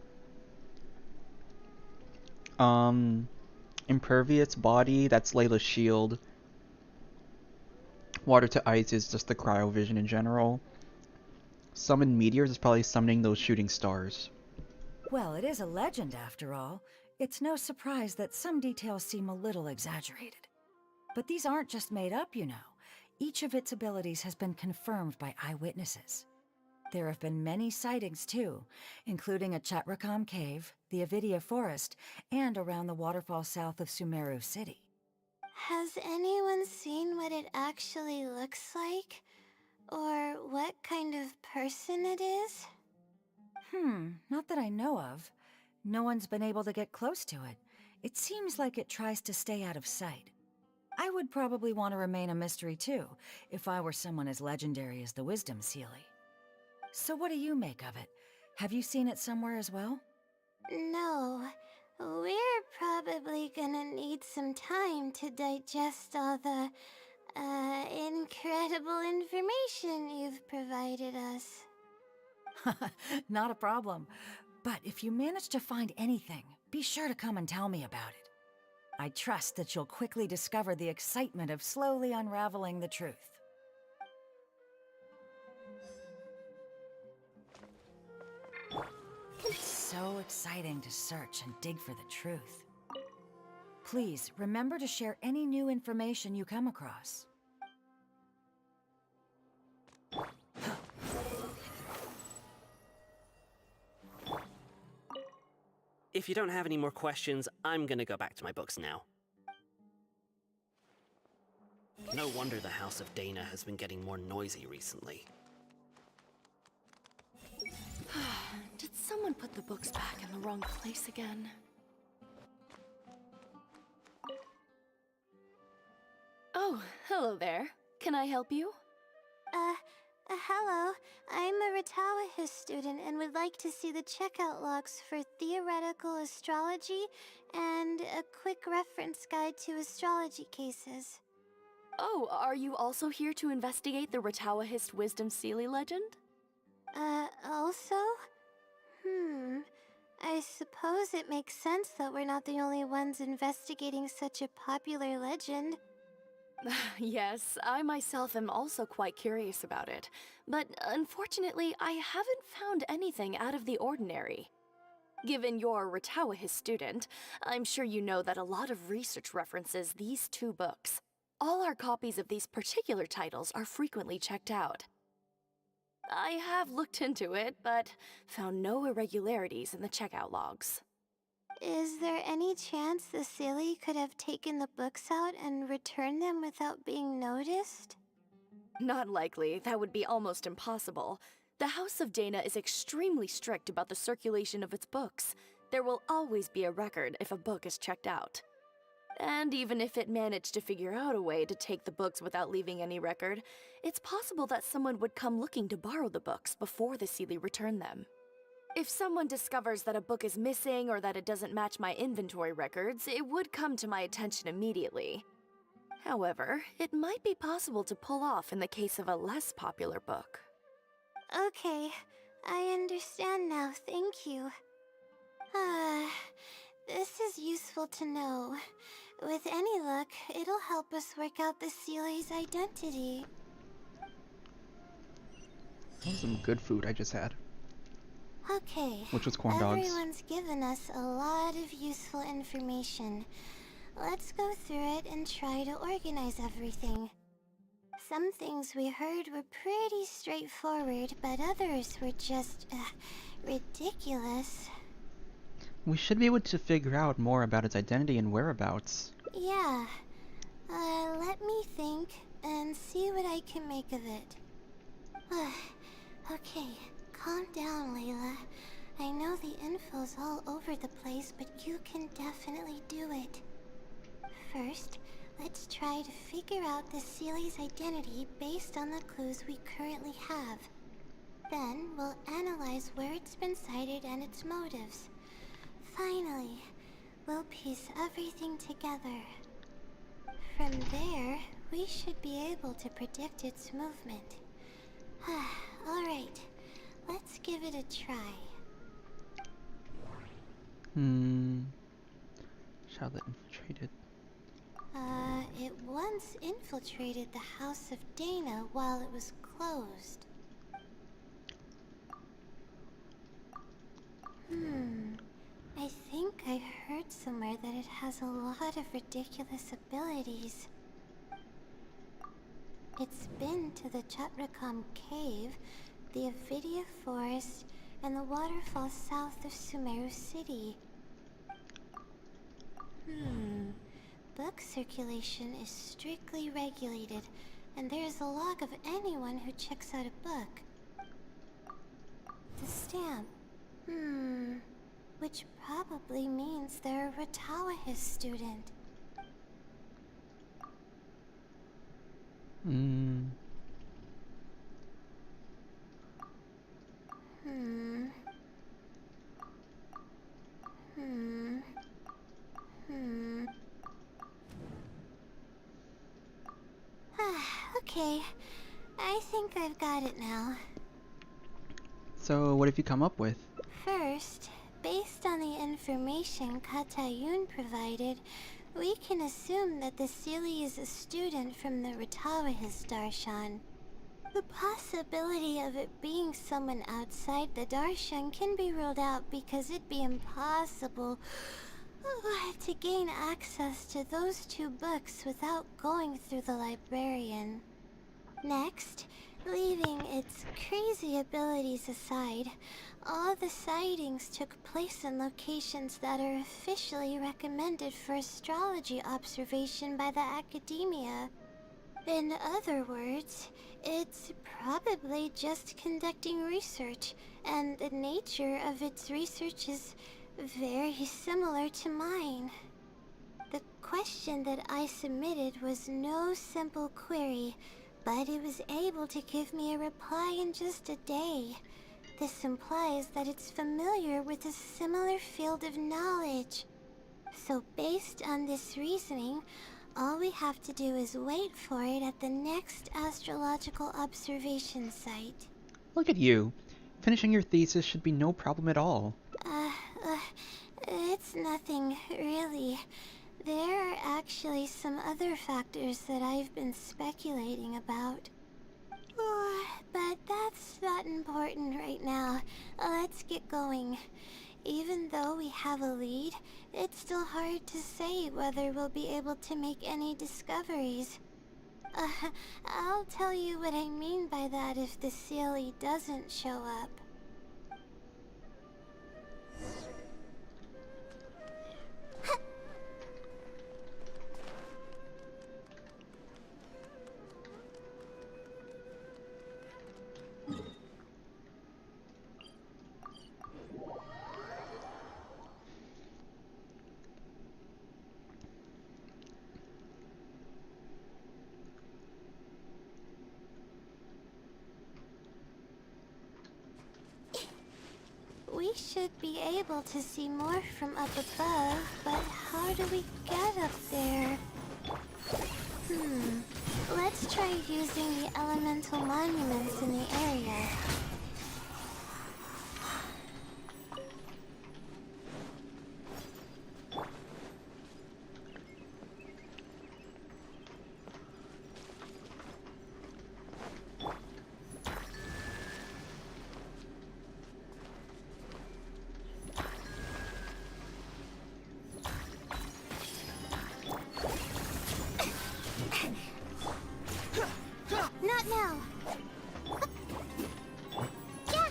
impervious body, that's Layla's shield. Water to ice is just the cryovision in general. Summon meteors is probably summoning those shooting stars. Well, it is a legend after all. It's no surprise that some details seem a little exaggerated. But these aren't just made up, you know. Each of its abilities has been confirmed by eyewitnesses. There have been many sightings too, including at Chatrakam Cave, the Avidia Forest, and around the waterfall south of Sumeru City. Has anyone seen what it actually looks like? Or what kind of person it is? Not that I know of. No one's been able to get close to it. It seems like it tries to stay out of sight. I would probably want to remain a mystery too, if I were someone as legendary as the Wisdom Seelie. So what do you make of it? Have you seen it somewhere as well? No. We're probably gonna need some time to digest all the, incredible information you've provided us. Not a problem. But if you manage to find anything, be sure to come and tell me about it. I trust that you'll quickly discover the excitement of slowly unraveling the truth. It's so exciting to search and dig for the truth. Please, remember to share any new information you come across. If you don't have any more questions, I'm gonna go back to my books now. No wonder the House of Dana has been getting more noisy recently. Did someone put the books back in the wrong place again? Oh, hello there. Can I help you? Hello, I'm a Ratawahis student and would like to see the checkout logs for theoretical astrology and a quick reference guide to astrology cases. Oh, are you also here to investigate the Ratawahist Wisdom Sealy legend? Also? I suppose it makes sense that we're not the only ones investigating such a popular legend. Yes, I myself am also quite curious about it, but unfortunately I haven't found anything out of the ordinary. Given you're a Ratawahist student, I'm sure you know that a lot of research references these two books. All our copies of these particular titles are frequently checked out. I have looked into it, but found no irregularities in the checkout logs. Is there any chance the Sealy could have taken the books out and returned them without being noticed? Not likely. That would be almost impossible. The House of Dana is extremely strict about the circulation of its books. There will always be a record if a book is checked out. And even if it managed to figure out a way to take the books without leaving any record, it's possible that someone would come looking to borrow the books before the Sealy returned them. If someone discovers that a book is missing or that it doesn't match my inventory records, it would come to my attention immediately. However, it might be possible to pull off in the case of a less popular book. Okay, I understand now, thank you. This is useful to know. With any luck, it'll help us work out the Sealy's identity. That was some good food I just had. Okay, Which was corn dogs. Everyone's given us a lot of useful information. Let's go through it and try to organize everything. Some things we heard were pretty straightforward, but others were just, ridiculous. We should be able to figure out more about its identity and whereabouts. Yeah. Let me think and see what I can make of it. Okay, calm down, Layla. I know the info's all over the place, but you can definitely do it. First, let's try to figure out the Sealy's identity based on the clues we currently have. Then, we'll analyze where it's been sighted and its motives. Finally, we'll piece everything together. From there, we should be able to predict its movement. Alright, let's give it a try. Charlotte infiltrated. It once infiltrated the House of Dana while it was closed. I think I heard somewhere that it has a lot of ridiculous abilities. It's been to the Chatrakam Cave, the Avidia Forest, and the waterfall south of Sumeru City. Book circulation is strictly regulated, and there's a log of anyone who checks out a book. The stamp. Which probably means they're a Ratawahis student. Okay, I think I've got it now. So, what have you come up with? First, based on the information Katayun provided, we can assume that the Sealy is a student from the Ratawahis Darshan. The possibility of it being someone outside the Darshan can be ruled out because it'd be impossible to gain access to those two books without going through the librarian. Next, leaving its crazy abilities aside, all the sightings took place in locations that are officially recommended for astrology observation by the academia. In other words, it's probably just conducting research, and the nature of its research is very similar to mine. The question that I submitted was no simple query, but it was able to give me a reply in just a day. This implies that it's familiar with a similar field of knowledge. So based on this reasoning, all we have to do is wait for it at the next astrological observation site. Look at you. Finishing your thesis should be no problem at all. It's nothing, really. There are actually some other factors that I've been speculating about. But that's not important right now. Let's get going. Even though we have a lead, it's still hard to say whether we'll be able to make any discoveries. I'll tell you what I mean by that if the Sealy doesn't show up. We should be able to see more from up above, but how do we get up there? Let's try using the elemental monuments in the area. Not now. Yeah.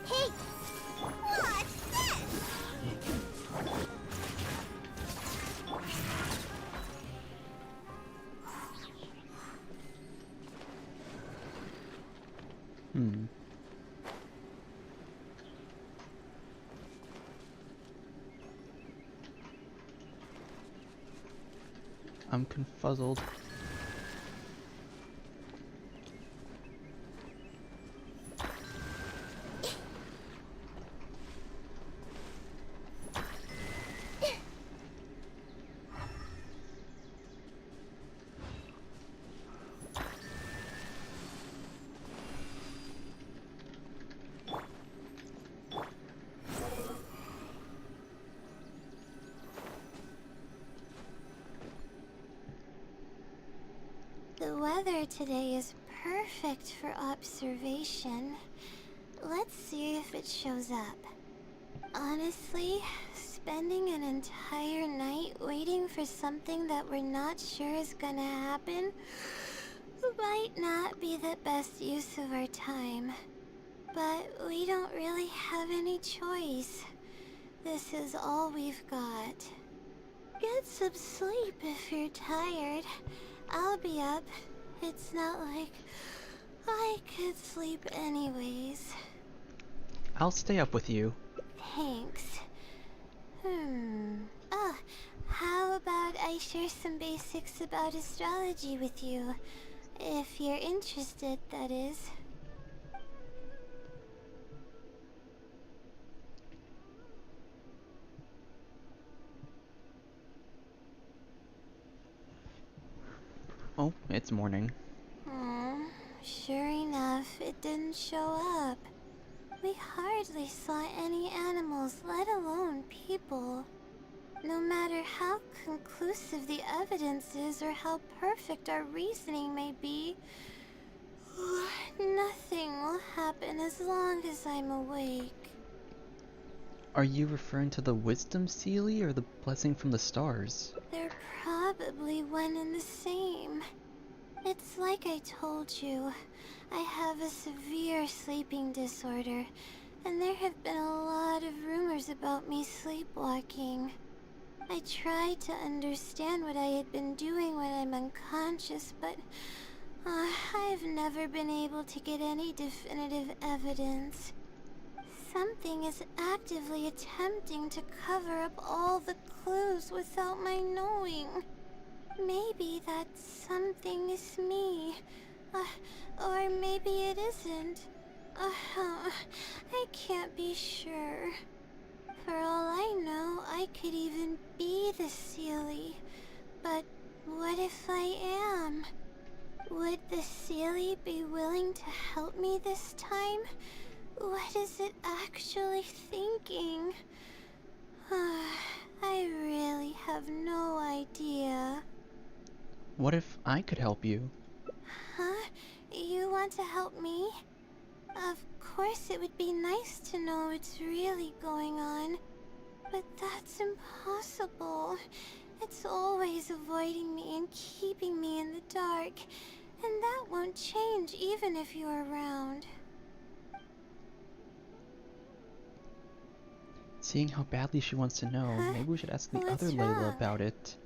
Hey, what's this? I'm confuzzled. The weather today is perfect for observation. Let's see if it shows up. Honestly, spending an entire night waiting for something that we're not sure is gonna happen might not be the best use of our time. But we don't really have any choice. This is all we've got. Get some sleep if you're tired. I'll be up. It's not like I could sleep anyways. I'll stay up with you. Thanks. Oh, how about I share some basics about astrology with you? If you're interested, that is. Oh, it's morning. Sure enough, it didn't show up. We hardly saw any animals, let alone people. No matter how conclusive the evidence is or how perfect our reasoning may be, nothing will happen as long as I'm awake. Are you referring to the wisdom Sealy or the blessing from the stars? They're probably one and the same. It's like I told you, I have a severe sleeping disorder, and there have been a lot of rumors about me sleepwalking. I I tried to understand what I had been doing when I'm unconscious, but I've never been able to get any definitive evidence. Something is actively attempting to cover up all the clues without my knowing. Maybe that something is me. Or maybe it isn't. I can't be sure. For all I know, I could even be the Seelie. But what if I am? Would the Seelie be willing to help me this time? What is it actually thinking? I really have no idea. What if I could help you? Huh? You want to help me? Of course it would be nice to know what's really going on. But that's impossible. It's always avoiding me and keeping me in the dark. And that won't change even if you're around. Seeing how badly she wants to know, maybe we should ask the What's other Layla wrong? about it.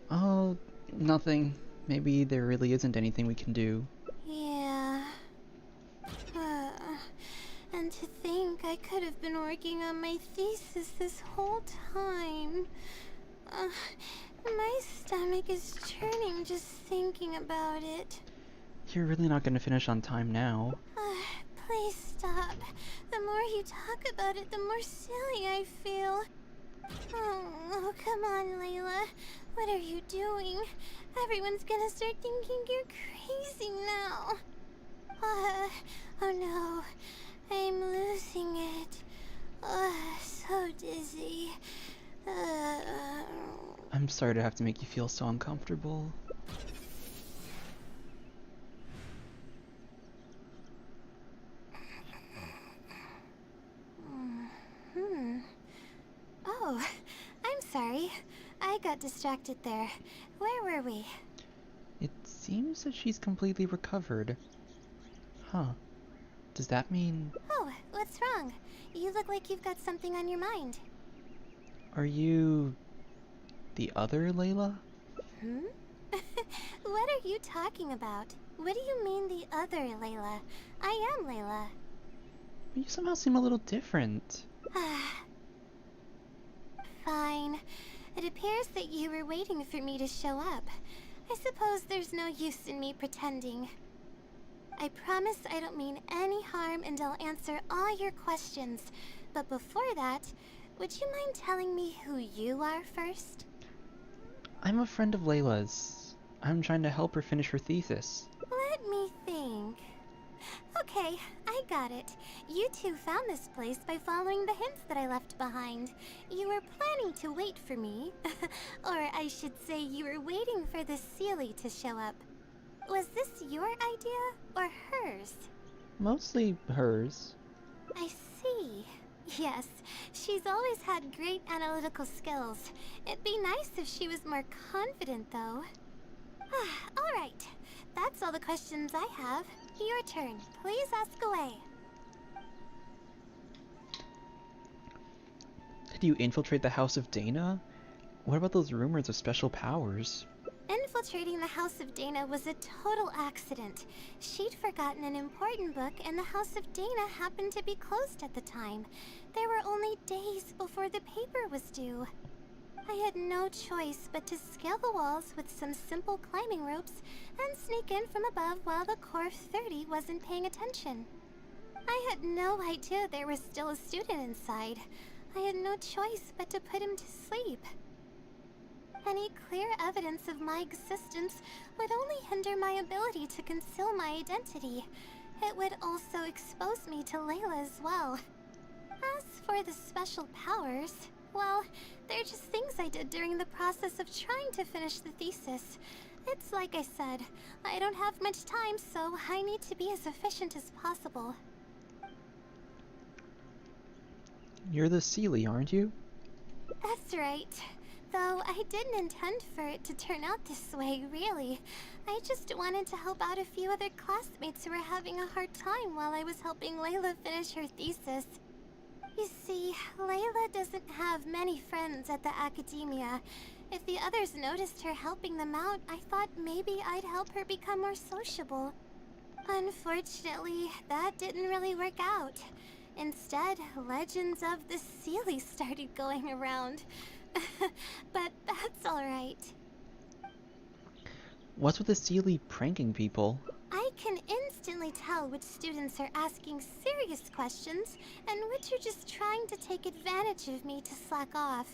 Oh, nothing. Maybe there really isn't anything we can do. Yeah. And to think I could have been working on my thesis this whole time. My stomach is churning just thinking about it. You're really not gonna finish on time now. Please stop. The more you talk about it, the more silly I feel. Oh, come on, Layla. What are you doing? Everyone's gonna start thinking you're crazy now. Oh no. I'm losing it. So dizzy. I'm sorry to have to make you feel so uncomfortable. Oh, I'm sorry. I got distracted there. Where were we? It seems that she's completely recovered. Huh. Does that mean... Oh, what's wrong? You look like you've got something on your mind. Are you... the other Layla? What are you talking about? What do you mean the other Layla? I am Layla. You somehow seem a little different. Fine. It appears that you were waiting for me to show up. I suppose there's no use in me pretending. I promise I don't mean any harm and I'll answer all your questions. But before that, would you mind telling me who you are first? I'm a friend of Layla's. I'm trying to help her finish her thesis. Let me think. Okay, I got it. You two found this place by following the hints that I left behind. You were planning to wait for me. Or I should say you were waiting for the Seelie to show up. Was this your idea or hers? Mostly hers. I see. Yes, she's always had great analytical skills. It'd be nice if she was more confident, though. All right. That's all the questions I have. Your turn. Please ask away. Did you infiltrate the House of Dana? What about those rumors of special powers? Infiltrating the House of Dana was a total accident. She'd forgotten an important book, and the House of Dana happened to be closed at the time. There were only days before the paper was due. I had no choice but to scale the walls with some simple climbing ropes and sneak in from above while the Core 30 wasn't paying attention. I had no idea there was still a student inside. I had no choice but to put him to sleep. Any clear evidence of my existence would only hinder my ability to conceal my identity. It would also expose me to Layla as well. As for the special powers, well, they're just things I did during the process of trying to finish the thesis. It's like I said, I don't have much time, so I need to be as efficient as possible. You're the Seelie, aren't you? That's right. Though I didn't intend for it to turn out this way, really. I just wanted to help out a few other classmates who were having a hard time while I was helping Layla finish her thesis. You see, Layla doesn't have many friends at the academia. If the others noticed her helping them out, I thought maybe I'd help her become more sociable. Unfortunately, that didn't really work out. Instead, legends of the Seelie started going around. But that's alright. What's with the Seelie pranking people? I can instantly tell which students are asking serious questions and which are just trying to take advantage of me to slack off.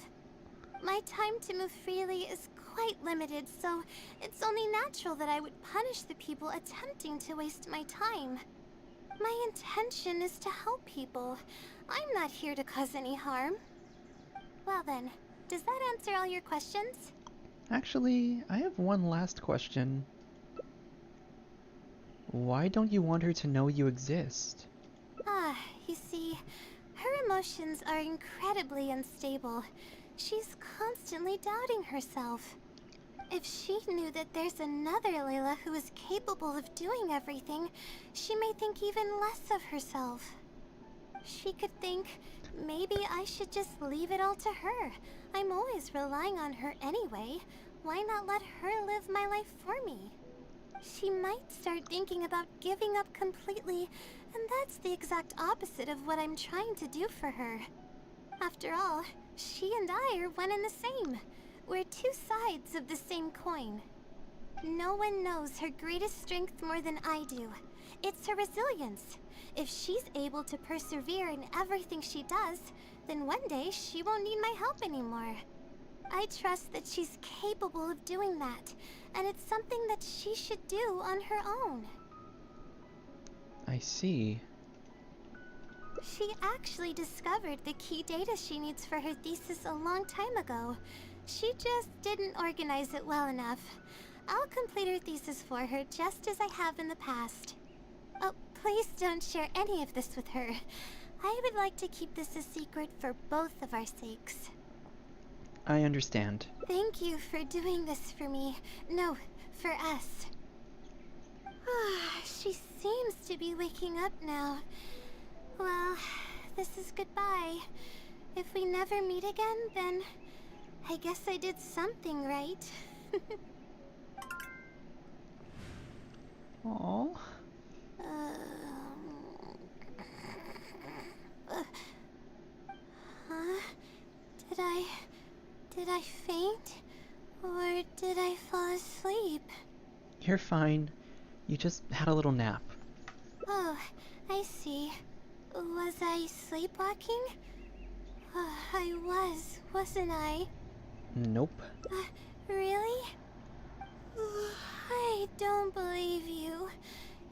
My time to move freely is quite limited, so it's only natural that I would punish the people attempting to waste my time. My intention is to help people. I'm not here to cause any harm. Well then, does that answer all your questions? Actually, I have one last question. Why don't you want her to know you exist? You see, her emotions are incredibly unstable. She's constantly doubting herself. If she knew that there's another Layla who is capable of doing everything, she may think even less of herself. She could think, maybe I should just leave it all to her. I'm always relying on her anyway. Why not let her live my life for me? She might start thinking about giving up completely, and that's the exact opposite of what I'm trying to do for her. After all, she and I are one and the same. We're two sides of the same coin. No one knows her greatest strength more than I do. It's her resilience. If she's able to persevere in everything she does, then one day she won't need my help anymore. I trust that she's capable of doing that, and it's something that she should do on her own. I see. She actually discovered the key data she needs for her thesis a long time ago. She just didn't organize it well enough. I'll complete her thesis for her just as I have in the past. Oh, please don't share any of this with her. I would like to keep this a secret for both of our sakes. I understand. Thank you for doing this for me. No, for us. She seems to be waking up now. Well, this is goodbye. If we never meet again, then I guess I did something right. Aww. Huh? Did I faint? Or did I fall asleep? You're fine. You just had a little nap. Oh, I see. Was I sleepwalking? I wasn't I? Nope. Really? I don't believe you.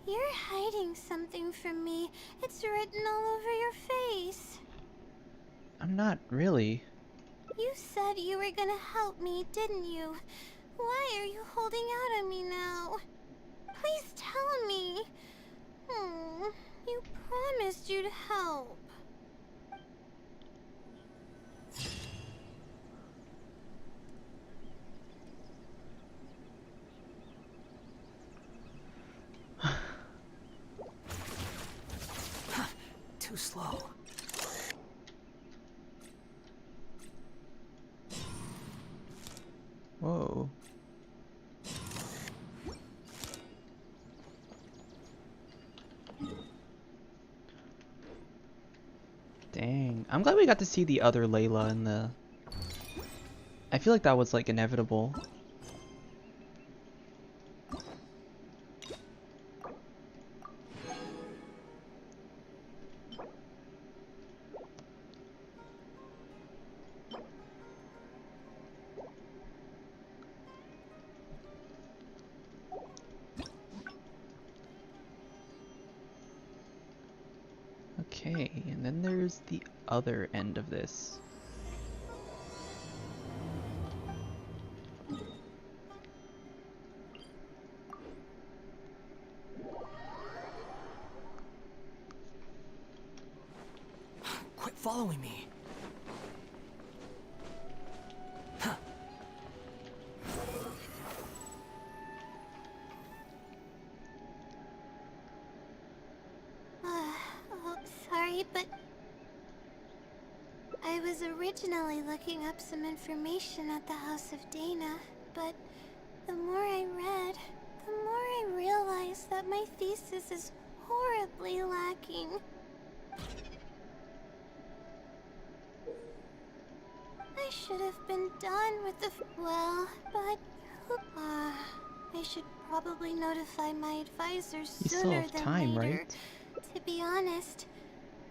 You're hiding something from me. It's written all over your face. I'm not really. You said you were gonna help me, didn't you? Why are you holding out on me now? Please tell me. You promised you'd help. Too slow. Whoa. Dang. I'm glad we got to see the other Layla in the... I feel like that was like inevitable. Okay, and then there's the other end of this. Quit following me. Sorry, but originally looking up some information at the House of Dana, but the more I read, the more I realized that my thesis is horribly lacking. I should have been done with the well, but I should probably notify my advisors You still sooner have than time, later. right? To be honest,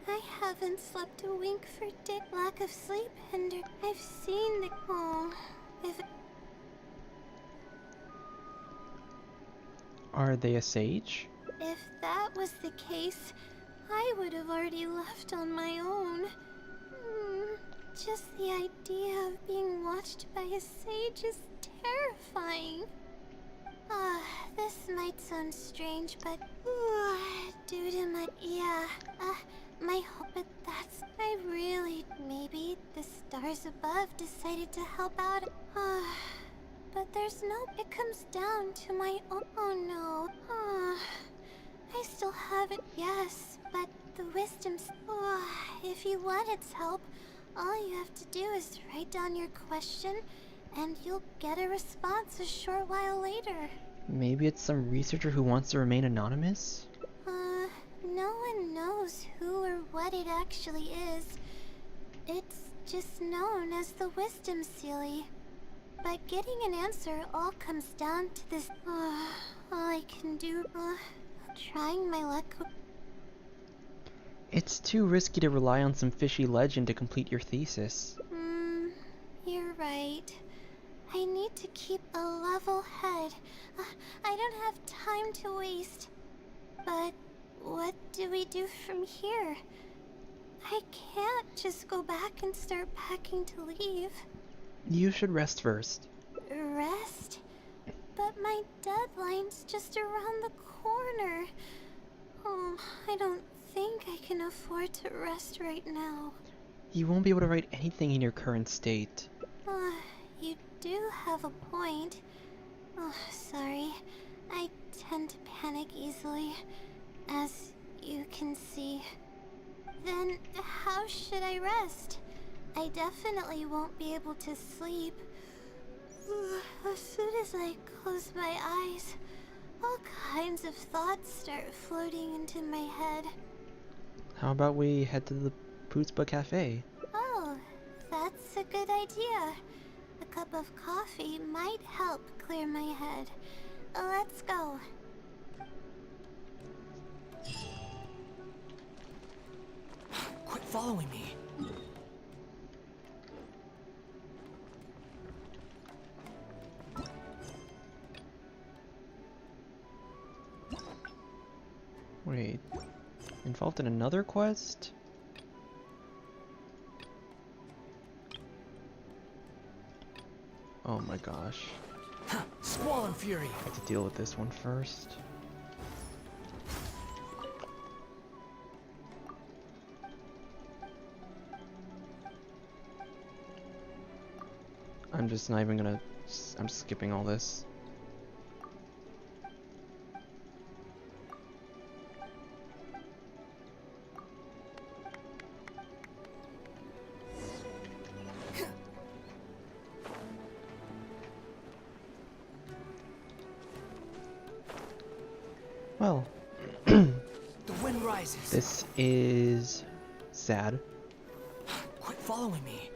I haven't slept a wink for lack of sleep, and I've seen the if Are they a sage? if that was the case, I would have already left on my own. Just the idea of being watched by a sage is terrifying. This might sound strange, but due to my hope, but I really, maybe the stars above decided to help out. But there's no, it comes down to my own, oh no. I still haven't, yes, but the wisdom's, if you want its help, all you have to do is write down your question, and you'll get a response a short while later. Maybe it's some researcher who wants to remain anonymous? No one knows who or what it actually is. It's just known as the Wisdom Sealy. But getting an answer all comes down to this, all I can do, trying my luck. It's too risky to rely on some fishy legend to complete your thesis. You're right. I need to keep a level head. I don't have time to waste. But what do we do from here? I can't just go back and start packing to leave. You should rest first. Rest? But my deadline's just around the corner. I don't think I can afford to rest right now. You won't be able to write anything in your current state. You do have a point. Sorry. I tend to panic easily, as you can see. Then how should I rest? I definitely won't be able to sleep. As soon as I close my eyes, all kinds of thoughts start floating into my head. How about we head to the Pootsba Cafe? Oh, that's a good idea. A cup of coffee might help clear my head. Let's go. Quit following me. Wait, involved in another quest? Oh my gosh. Squall and Fury! I have to deal with this one first. I'm just not even gonna... I'm skipping all this. Well, The wind rises. this is sad. Quit following me.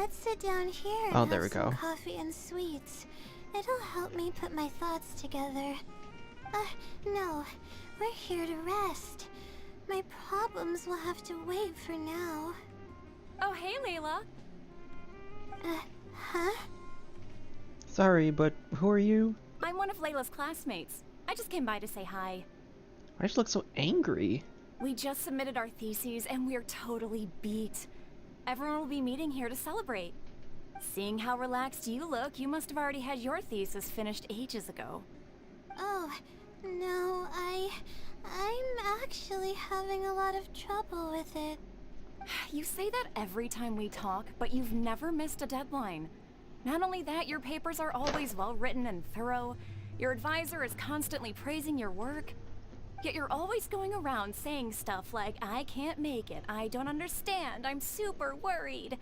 let's sit down here and Oh, there we have some go. coffee and sweets. It'll help me put my thoughts together. No. We're here to rest. My problems will have to wait for now. Oh, hey, Layla. Huh? Sorry, but who are you? I'm one of Layla's classmates. I just came by to say hi. I just look so angry. We just submitted our theses and we're totally beat. Everyone will be meeting here to celebrate. Seeing how relaxed you look, you must have already had your thesis finished ages ago. Oh, no, I'm actually having a lot of trouble with it. You say that every time we talk, but you've never missed a deadline. Not only that, your papers are always well written and thorough. Your advisor is constantly praising your work. Yet you're always going around saying stuff like, I can't make it, I don't understand, I'm super worried.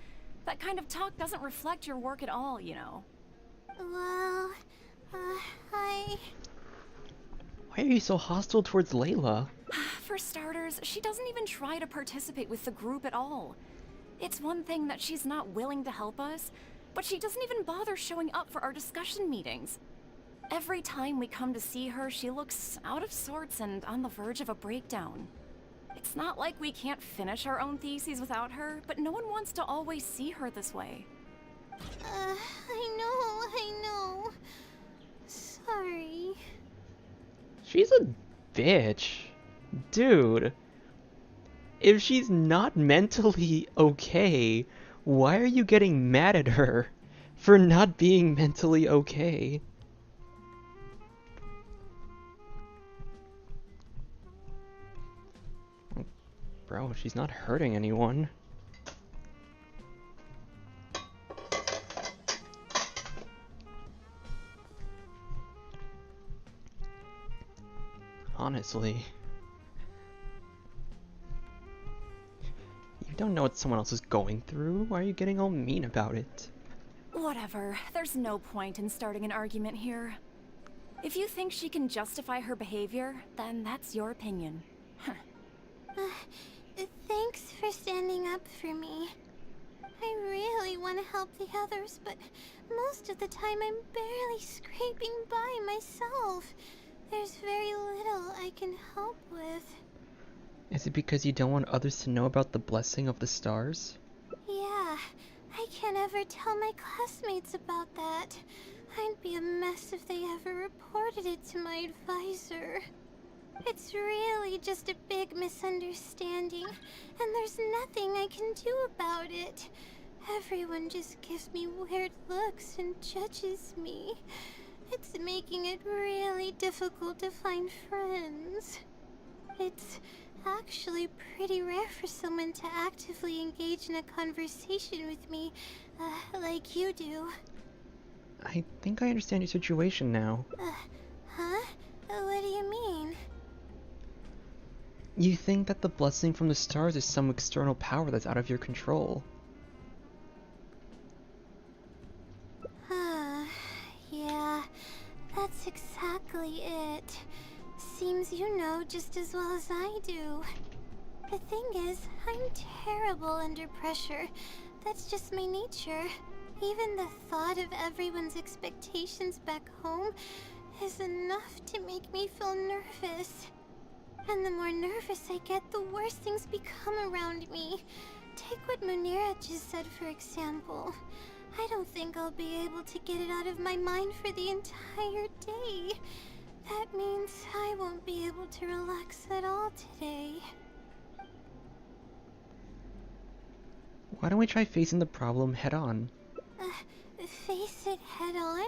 That kind of talk doesn't reflect your work at all, you know. Well, Why are you so hostile towards Layla? For starters, she doesn't even try to participate with the group at all. It's one thing that she's not willing to help us, but she doesn't even bother showing up for our discussion meetings. Every time we come to see her, she looks out of sorts and on the verge of a breakdown. It's not like we can't finish our own theses without her, but no one wants to always see her this way. I know. Sorry. She's a bitch. Dude. If she's not mentally okay, why are you getting mad at her for not being mentally okay? Bro, she's not hurting anyone. Honestly. You don't know what someone else is going through. Why are you getting all mean about it? Whatever. There's no point in starting an argument here. If you think she can justify her behavior, then that's your opinion. Thanks for standing up for me. I really want to help the others, but most of the time I'm barely scraping by myself. There's very little I can help with. Is it because you don't want others to know about the blessing of the stars? Yeah, I can't ever tell my classmates about that. I'd be a mess if they ever reported it to my advisor. It's really just a big misunderstanding, and there's nothing I can do about it. Everyone just gives me weird looks and judges me. It's making it really difficult to find friends. It's actually pretty rare for someone to actively engage in a conversation with me, like you do. I think I understand your situation now. Huh? What do you mean? You think that the blessing from the stars is some external power that's out of your control. Yeah, that's exactly it. Seems you know just as well as I do. The thing is, I'm terrible under pressure. That's just my nature. Even the thought of everyone's expectations back home is enough to make me feel nervous. And the more nervous I get, the worse things become around me. Take what Munira just said, for example. I don't think I'll be able to get it out of my mind for the entire day. That means I won't be able to relax at all today. Why don't we try facing the problem head on? Face it head on?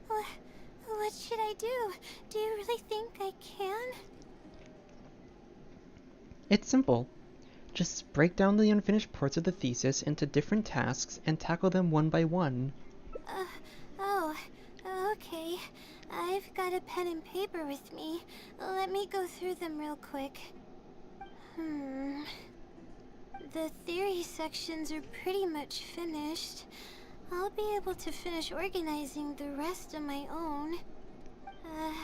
What should I do? Do you really think I can? It's simple. Just break down the unfinished parts of the thesis into different tasks and tackle them one by one. Okay. I've got a pen and paper with me. Let me go through them real quick. The theory sections are pretty much finished. I'll be able to finish organizing the rest on my own.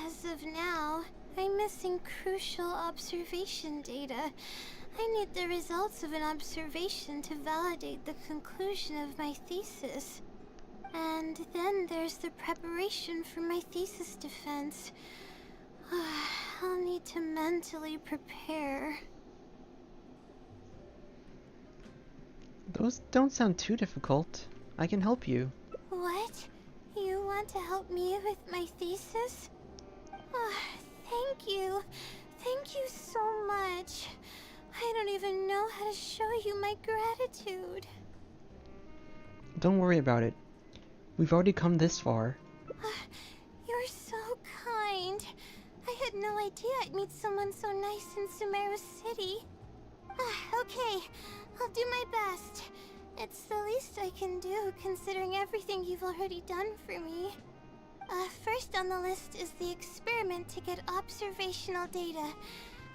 As of now, I'm missing crucial observation data. I need the results of an observation to validate the conclusion of my thesis. And then there's the preparation for my thesis defense. I'll need to mentally prepare. Those don't sound too difficult. I can help you. What? You want to help me with my thesis? Thank you. Thank you so much. I don't even know how to show you my gratitude. Don't worry about it. We've already come this far. You're so kind. I had no idea I'd meet someone so nice in Sumeru City. Okay, I'll do my best. It's the least I can do, considering everything you've already done for me. First on the list is the experiment to get observational data.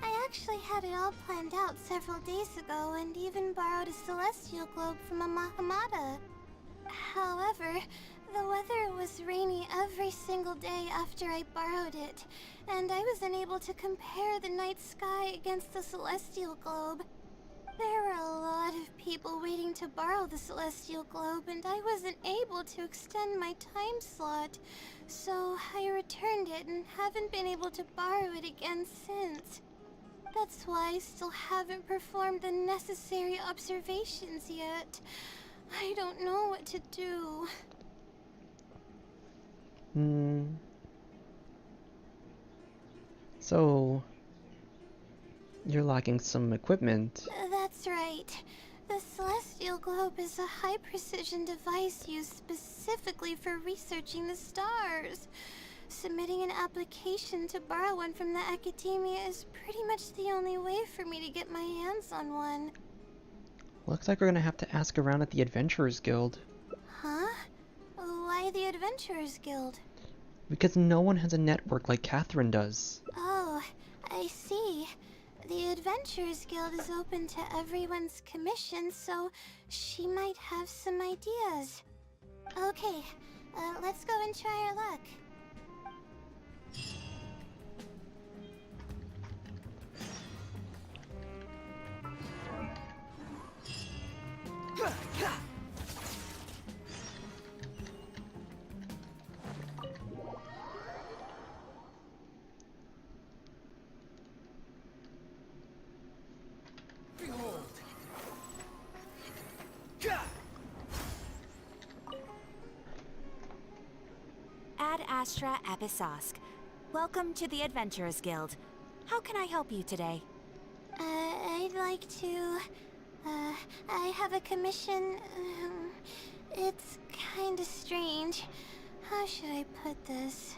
I actually had it all planned out several days ago and even borrowed a celestial globe from a Mahamada. However, the weather was rainy every single day after I borrowed it, and I was unable to compare the night sky against the celestial globe. There were a lot of people waiting to borrow the celestial globe, and I wasn't able to extend my time slot, so I returned it and haven't been able to borrow it again since. That's why I still haven't performed the necessary observations yet. I don't know what to do. So, you're lacking some equipment. That's right. The celestial globe is a high-precision device used specifically for researching the stars. Submitting an application to borrow one from the academia is pretty much the only way for me to get my hands on one. Looks like we're gonna have to ask around at the Adventurers Guild. Huh? Why the Adventurers Guild? Because no one has a network like Catherine does. Oh, I see. The Adventurers Guild is open to everyone's commission, so she might have some ideas. Okay, let's go and try our luck. Ad Astra Abyssosque. Welcome to the Adventurers Guild. How can I help you today? I'd like to... I have a commission... it's kinda strange. How should I put this?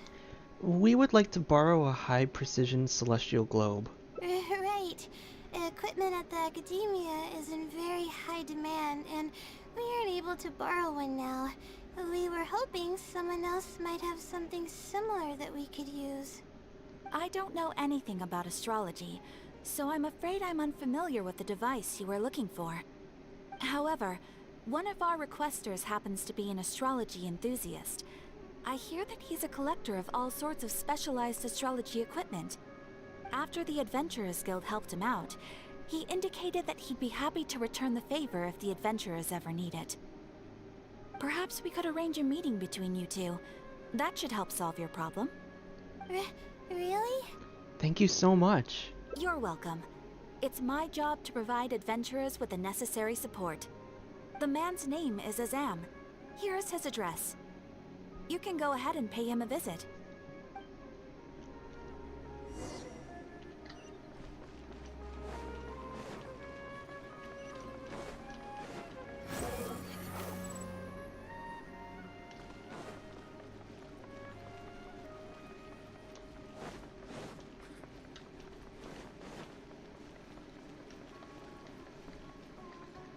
We would like to borrow a high-precision celestial globe. Right. Equipment at the academia is in very high demand, and we aren't able to borrow one now. We were hoping someone else might have something similar that we could use. I don't know anything about astrology, so I'm afraid I'm unfamiliar with the device you are looking for. However, one of our requesters happens to be an astrology enthusiast. I hear that he's a collector of all sorts of specialized astrology equipment. After the Adventurers Guild helped him out, he indicated that he'd be happy to return the favor if the adventurers ever need it. Perhaps we could arrange a meeting between you two. That should help solve your problem. Really? Thank you so much. You're welcome. It's my job to provide adventurers with the necessary support. The man's name is Azam. Here is his address. You can go ahead and pay him a visit.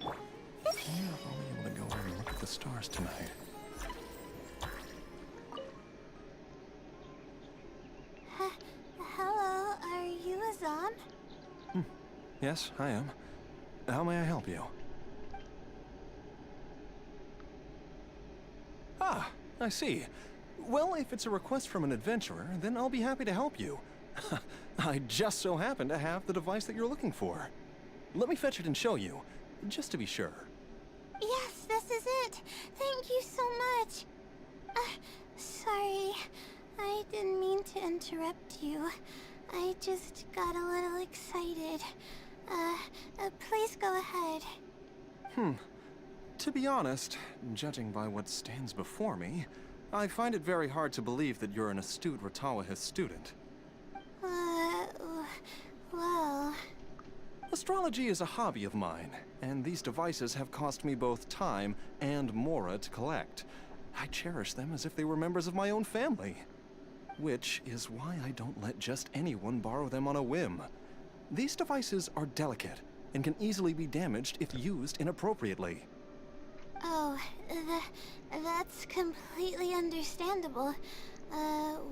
I'll be able to go over and look at the stars tonight. Hello, are you Azam? Yes, I am. How may I help you? Ah, I see. Well, if it's a request from an adventurer, then I'll be happy to help you. I just so happen to have the device that you're looking for. let me fetch it and show you, just to be sure. Yes, this is it. Thank you so much. Sorry. I didn't mean to interrupt you. I just got a little excited. Please go ahead. To be honest, judging by what stands before me, I find it very hard to believe that you're an astute Ratawahist student. Well... Astrology is a hobby of mine, and these devices have cost me both time and mora to collect. I cherish them as if they were members of my own family. Which is why I don't let just anyone borrow them on a whim. These devices are delicate and can easily be damaged if used inappropriately. Oh, that's completely understandable.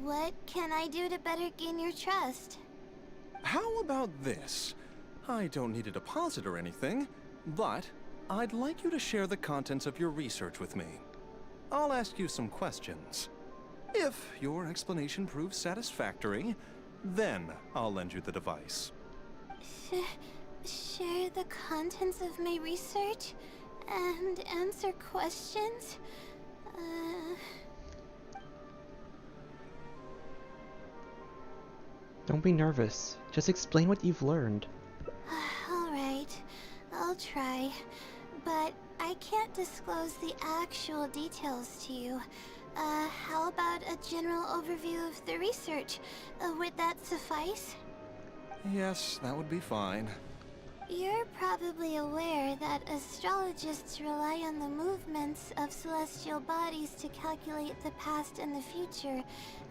What can I do to better gain your trust? How about this? I don't need a deposit or anything, but I'd like you to share the contents of your research with me. I'll ask you some questions. If your explanation proves satisfactory, then I'll lend you the device. Share the contents of my research and answer questions? Don't be nervous. Just explain what you've learned. Alright, I'll try. But I can't disclose the actual details to you. How about a general overview of the research? Would that suffice? Yes, that would be fine. You're probably aware that astrologists rely on the movements of celestial bodies to calculate the past and the future,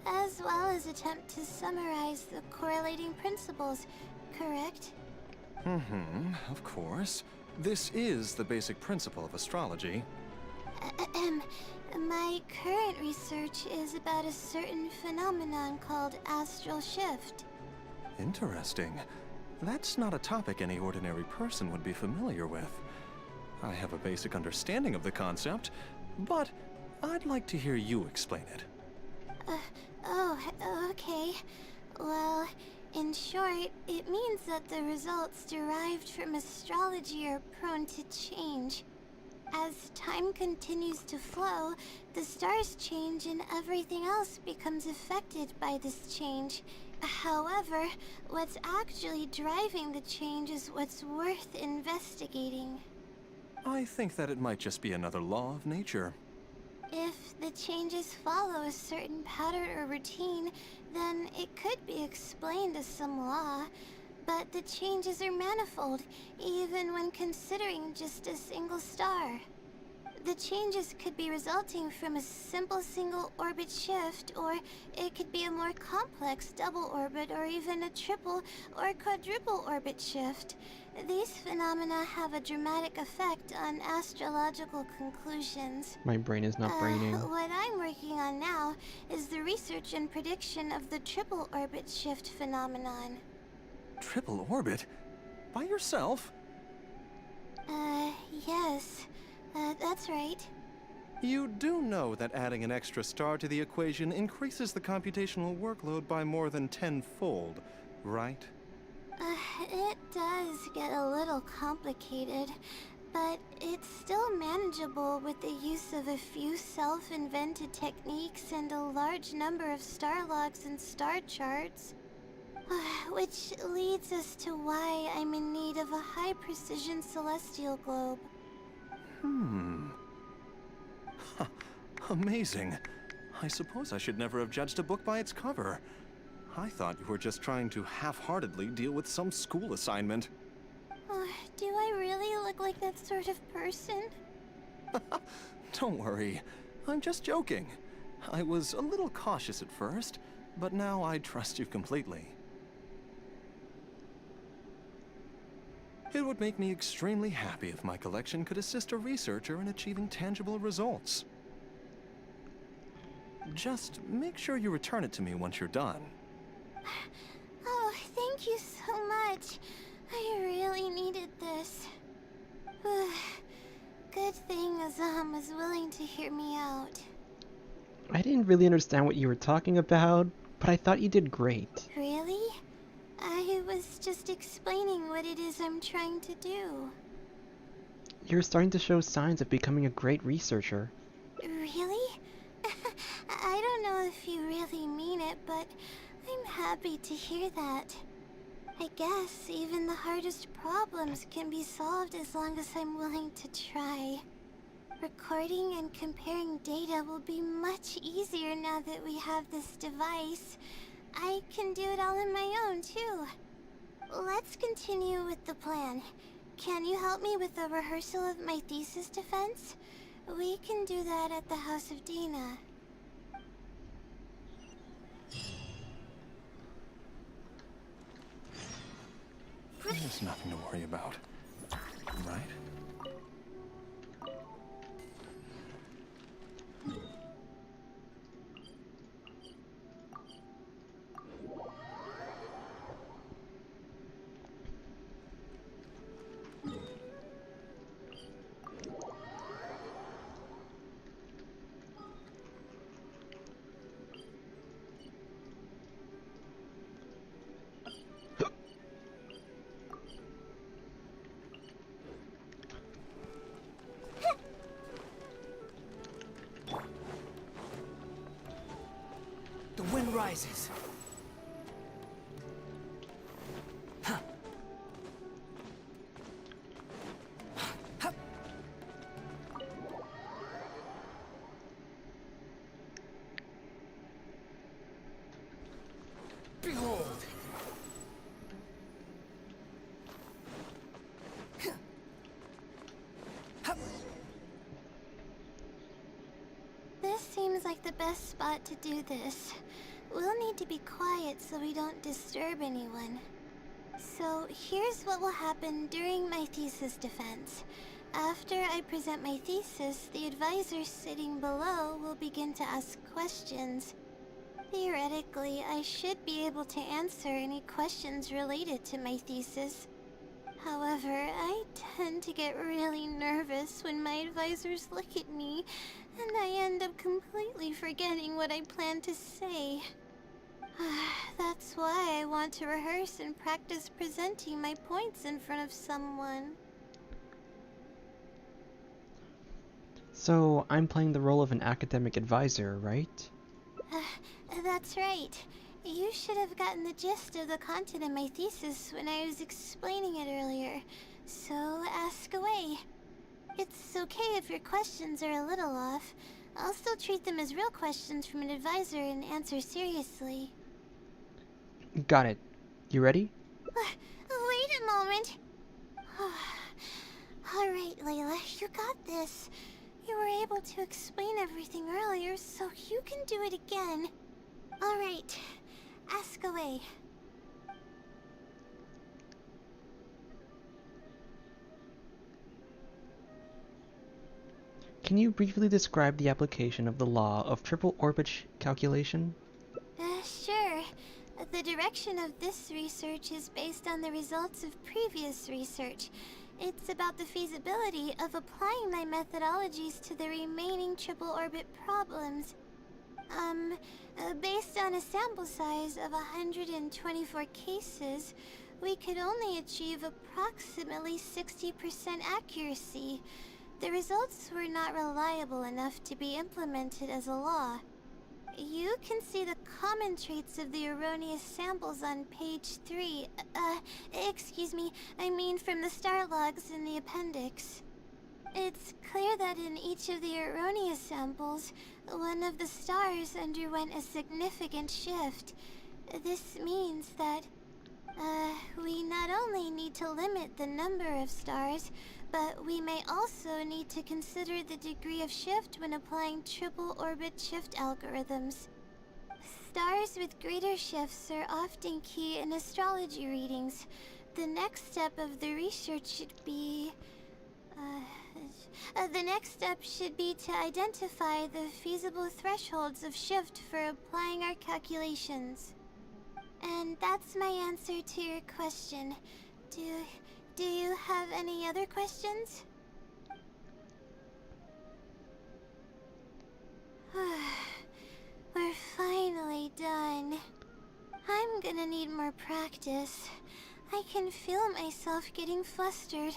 as well as attempt to summarize the correlating principles, correct? Of course. This is the basic principle of astrology. My current research is about a certain phenomenon called astral shift. Interesting. That's not a topic any ordinary person would be familiar with. I have a basic understanding of the concept, but I'd like to hear you explain it. Okay. Well, in short, it means that the results derived from astrology are prone to change. As time continues to flow, the stars change and everything else becomes affected by this change. However, what's actually driving the change is what's worth investigating. I think that it might just be another law of nature. If the changes follow a certain pattern or routine, then it could be explained as some law. But the changes are manifold, even when considering just a single star. The changes could be resulting from a simple single orbit shift, or it could be a more complex double orbit, or even a triple or quadruple orbit shift. These phenomena have a dramatic effect on astrological conclusions. My brain is not braining. What I'm working on now is the research and prediction of the triple orbit shift phenomenon. Triple orbit? By yourself? Yes. That's right. You do know that adding an extra star to the equation increases the computational workload by more than 10-fold, right? It does get a little complicated, but it's still manageable with the use of a few self-invented techniques and a large number of star logs and star charts. Which leads us to why I'm in need of a high-precision celestial globe. Amazing. I suppose I should never have judged a book by its cover. I thought you were just trying to half-heartedly deal with some school assignment. Do I really look like that sort of person? Don't worry. I'm just joking. I was a little cautious at first, but now I trust you completely. It would make me extremely happy if my collection could assist a researcher in achieving tangible results. Just make sure you return it to me once you're done. Oh, thank you so much. I really needed this. Good thing Azam was willing to hear me out. I didn't really understand what you were talking about, but I thought you did great. Really? I was just explaining what it is I'm trying to do. You're starting to show signs of becoming a great researcher. Really? I don't know if you really mean it, but I'm happy to hear that. I guess even the hardest problems can be solved as long as I'm willing to try. Recording and comparing data will be much easier now that we have this device. I can do it all on my own, too. Let's continue with the plan. Can you help me with the rehearsal of my thesis defense? We can do that at the House of Dana. There's nothing to worry about, right? The wind rises. Huh. Huh. Behold! This seems like the best spot to do this. We'll need to be quiet so we don't disturb anyone. So here's what will happen during my thesis defense. After I present my thesis, the advisor sitting below will begin to ask questions. Theoretically, I should be able to answer any questions related to my thesis. However, I tend to get really nervous when my advisors look at me, and I end up completely forgetting what I plan to say. That's why I want to rehearse and practice presenting my points in front of someone. So, I'm playing the role of an academic advisor, right? That's right. You should have gotten the gist of the content of my thesis when I was explaining it earlier, so ask away. It's okay if your questions are a little off. I'll still treat them as real questions from an advisor and answer seriously. Got it. You ready? Wait a moment. Alright, Layla, you got this. You were able to explain everything earlier, so you can do it again. Alright, ask away. Can you briefly describe the application of the law of triple orbit calculation? Sure. The direction of this research is based on the results of previous research. It's about the feasibility of applying my methodologies to the remaining triple orbit problems. Based on a sample size of 124 cases, we could only achieve approximately 60% accuracy. The results were not reliable enough to be implemented as a law. You can see the common traits of the erroneous samples on page 3. Excuse me, I mean from the star logs in the appendix. It's clear that in each of the erroneous samples, one of the stars underwent a significant shift. This means that, we not only need to limit the number of stars, but we may also need to consider the degree of shift when applying triple orbit shift algorithms. Stars with greater shifts are often key in astrology readings. The next step of the research should be... to identify the feasible thresholds of shift for applying our calculations. And that's my answer to your question. Do you have any other questions? We're finally done. I'm gonna need more practice. I can feel myself getting flustered,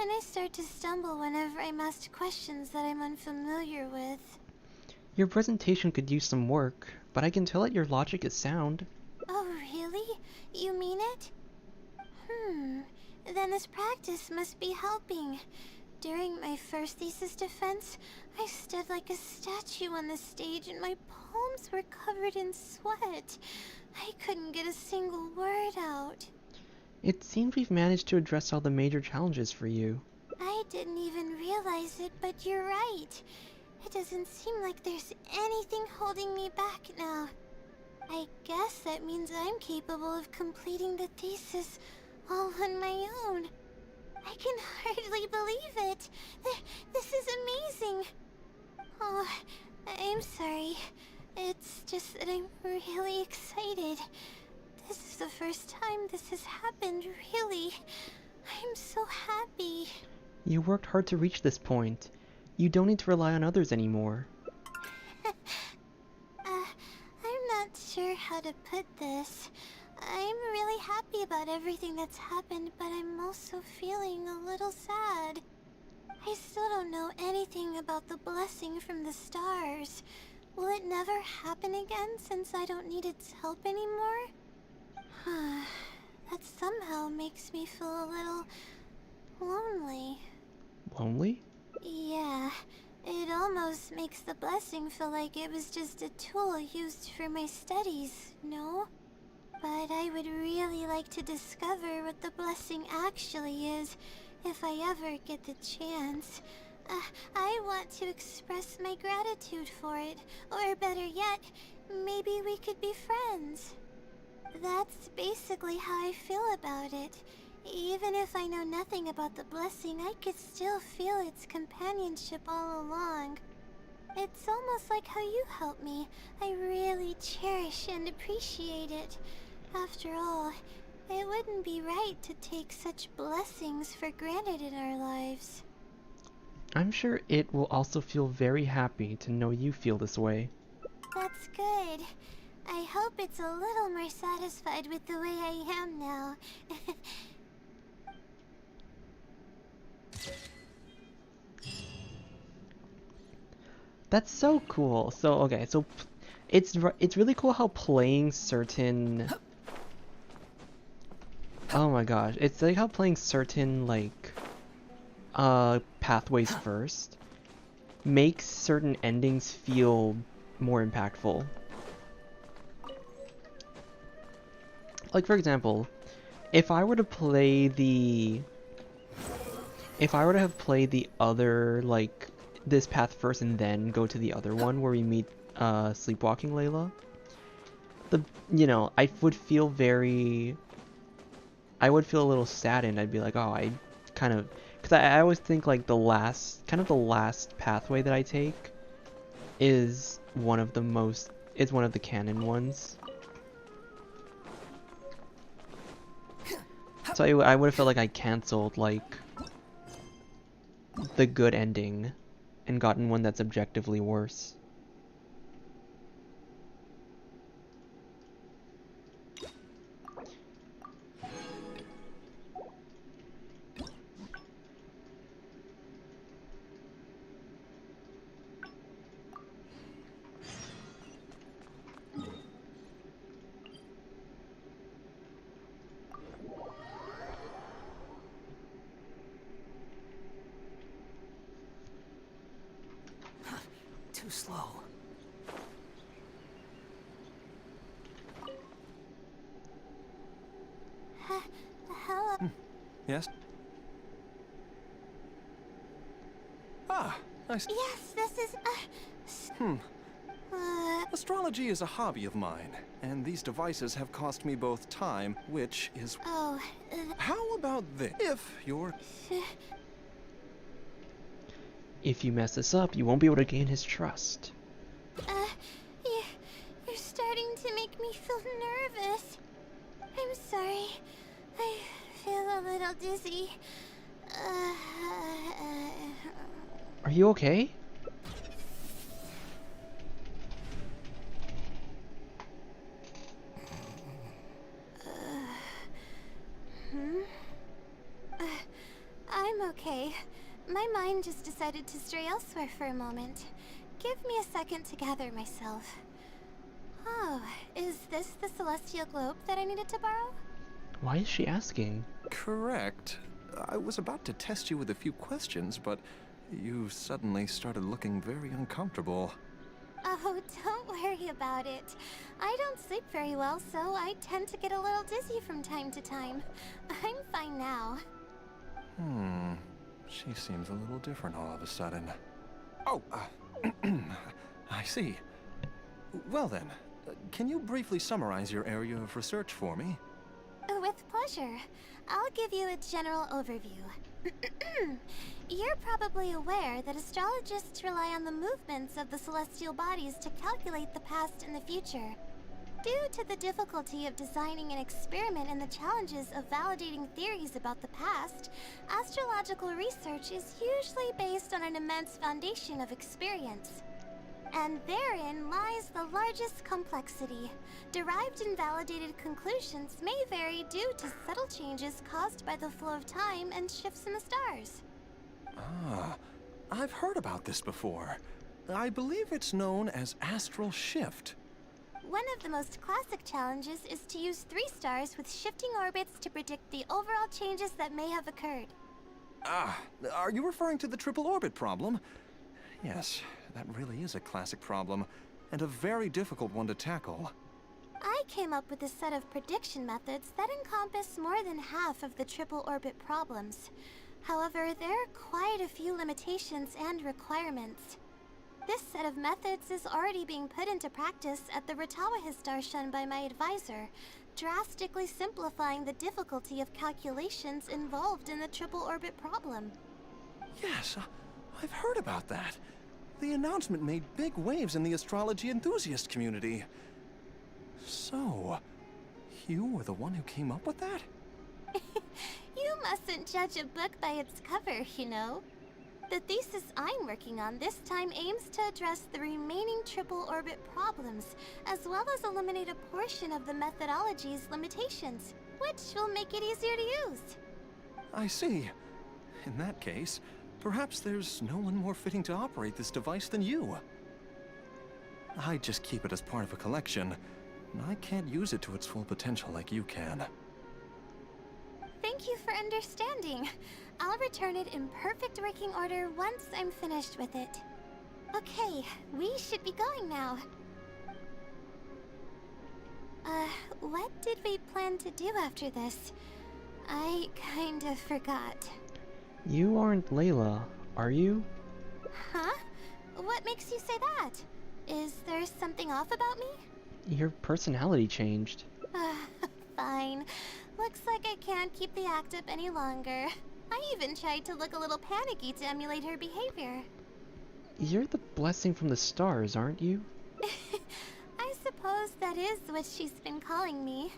and I start to stumble whenever I'm asked questions that I'm unfamiliar with. Your presentation could use some work, but I can tell that your logic is sound. Oh, really? You mean it? Then this practice must be helping. During my first thesis defense, I stood like a statue on the stage and my palms were covered in sweat. I couldn't get a single word out. It seems we've managed to address all the major challenges for you. I didn't even realize it, but you're right. It doesn't seem like there's anything holding me back now. I guess that means I'm capable of completing the thesis all on my own. I can hardly believe it. This is amazing. Oh, I'm sorry. It's just that I'm really excited. This is the first time this has happened, really. I'm so happy. You worked hard to reach this point. You don't need to rely on others anymore. I'm not sure how to put this. I'm really happy about everything that's happened, but I'm also feeling a little sad. I still don't know anything about the blessing from the stars. Will it never happen again since I don't need its help anymore? That somehow makes me feel a little lonely. Lonely? Yeah, it almost makes the blessing feel like it was just a tool used for my studies, no? But I would really like to discover what the blessing actually is, if I ever get the chance. I want to express my gratitude for it, or better yet, maybe we could be friends. That's basically how I feel about it. Even if I know nothing about the blessing, I could still feel its companionship all along. It's almost like how you help me. I really cherish and appreciate it. After all, it wouldn't be right to take such blessings for granted in our lives. I'm sure it will also feel very happy to know you feel this way. That's good. I hope it's a little more satisfied with the way I am now. That's so cool. So okay, so it's really cool how playing certain oh my gosh, it's like how playing certain like pathways first makes certain endings feel more impactful. Like for example, if I were to have played the other like this path first and then go to the other one where we meet sleepwalking Layla, I would feel a little saddened. I'd be like, oh, because I always think like the last pathway that I take is one of the canon ones. So I would have felt like I canceled like the good ending and gotten one that's objectively worse. Too slow. Hello? Yes? Ah, nice. Yes, this is, Astrology is a hobby of mine, and these devices have cost me both time, which is... Oh, How about this? If you mess this up, you won't be able to gain his trust. You're starting to make me feel nervous. I'm sorry. I feel a little dizzy. Are you okay? My mind just decided to stray elsewhere for a moment. Give me a second to gather myself. Oh, is this the celestial globe that I needed to borrow? Why is she asking? Correct. I was about to test you with a few questions, but you suddenly started looking very uncomfortable. Oh, don't worry about it. I don't sleep very well, so I tend to get a little dizzy from time to time. I'm fine now. She seems a little different all of a sudden. Oh, I see. Well then, can you briefly summarize your area of research for me? With pleasure. I'll give you a general overview. You're probably aware that astrologists rely on the movements of the celestial bodies to calculate the past and the future. Due to the difficulty of designing an experiment and the challenges of validating theories about the past, astrological research is usually based on an immense foundation of experience. And therein lies the largest complexity. Derived and validated conclusions may vary due to subtle changes caused by the flow of time and shifts in the stars. Ah, I've heard about this before. I believe it's known as astral shift. One of the most classic challenges is to use 3 stars with shifting orbits to predict the overall changes that may have occurred. Ah, are you referring to the triple orbit problem? Yes, that really is a classic problem, and a very difficult one to tackle. I came up with a set of prediction methods that encompass more than half of the triple orbit problems. However, there are quite a few limitations and requirements. This set of methods is already being put into practice at the Ratawa Starshan by my advisor, drastically simplifying the difficulty of calculations involved in the triple orbit problem. Yes, I've heard about that. The announcement made big waves in the astrology enthusiast community. So, you were the one who came up with that? You mustn't judge a book by its cover, you know. The thesis I'm working on this time aims to address the remaining triple orbit problems, as well as eliminate a portion of the methodology's limitations, which will make it easier to use. I see. In that case, perhaps there's no one more fitting to operate this device than you. I just keep it as part of a collection. I can't use it to its full potential like you can. Thank you for understanding. I'll return it in perfect working order once I'm finished with it. Okay, we should be going now. What did we plan to do after this? I kind of forgot. You aren't Layla, are you? Huh? What makes you say that? Is there something off about me? Your personality changed. Fine. Looks like I can't keep the act up any longer. I even tried to look a little panicky to emulate her behavior. You're the blessing from the stars, aren't you? I suppose that is what she's been calling me.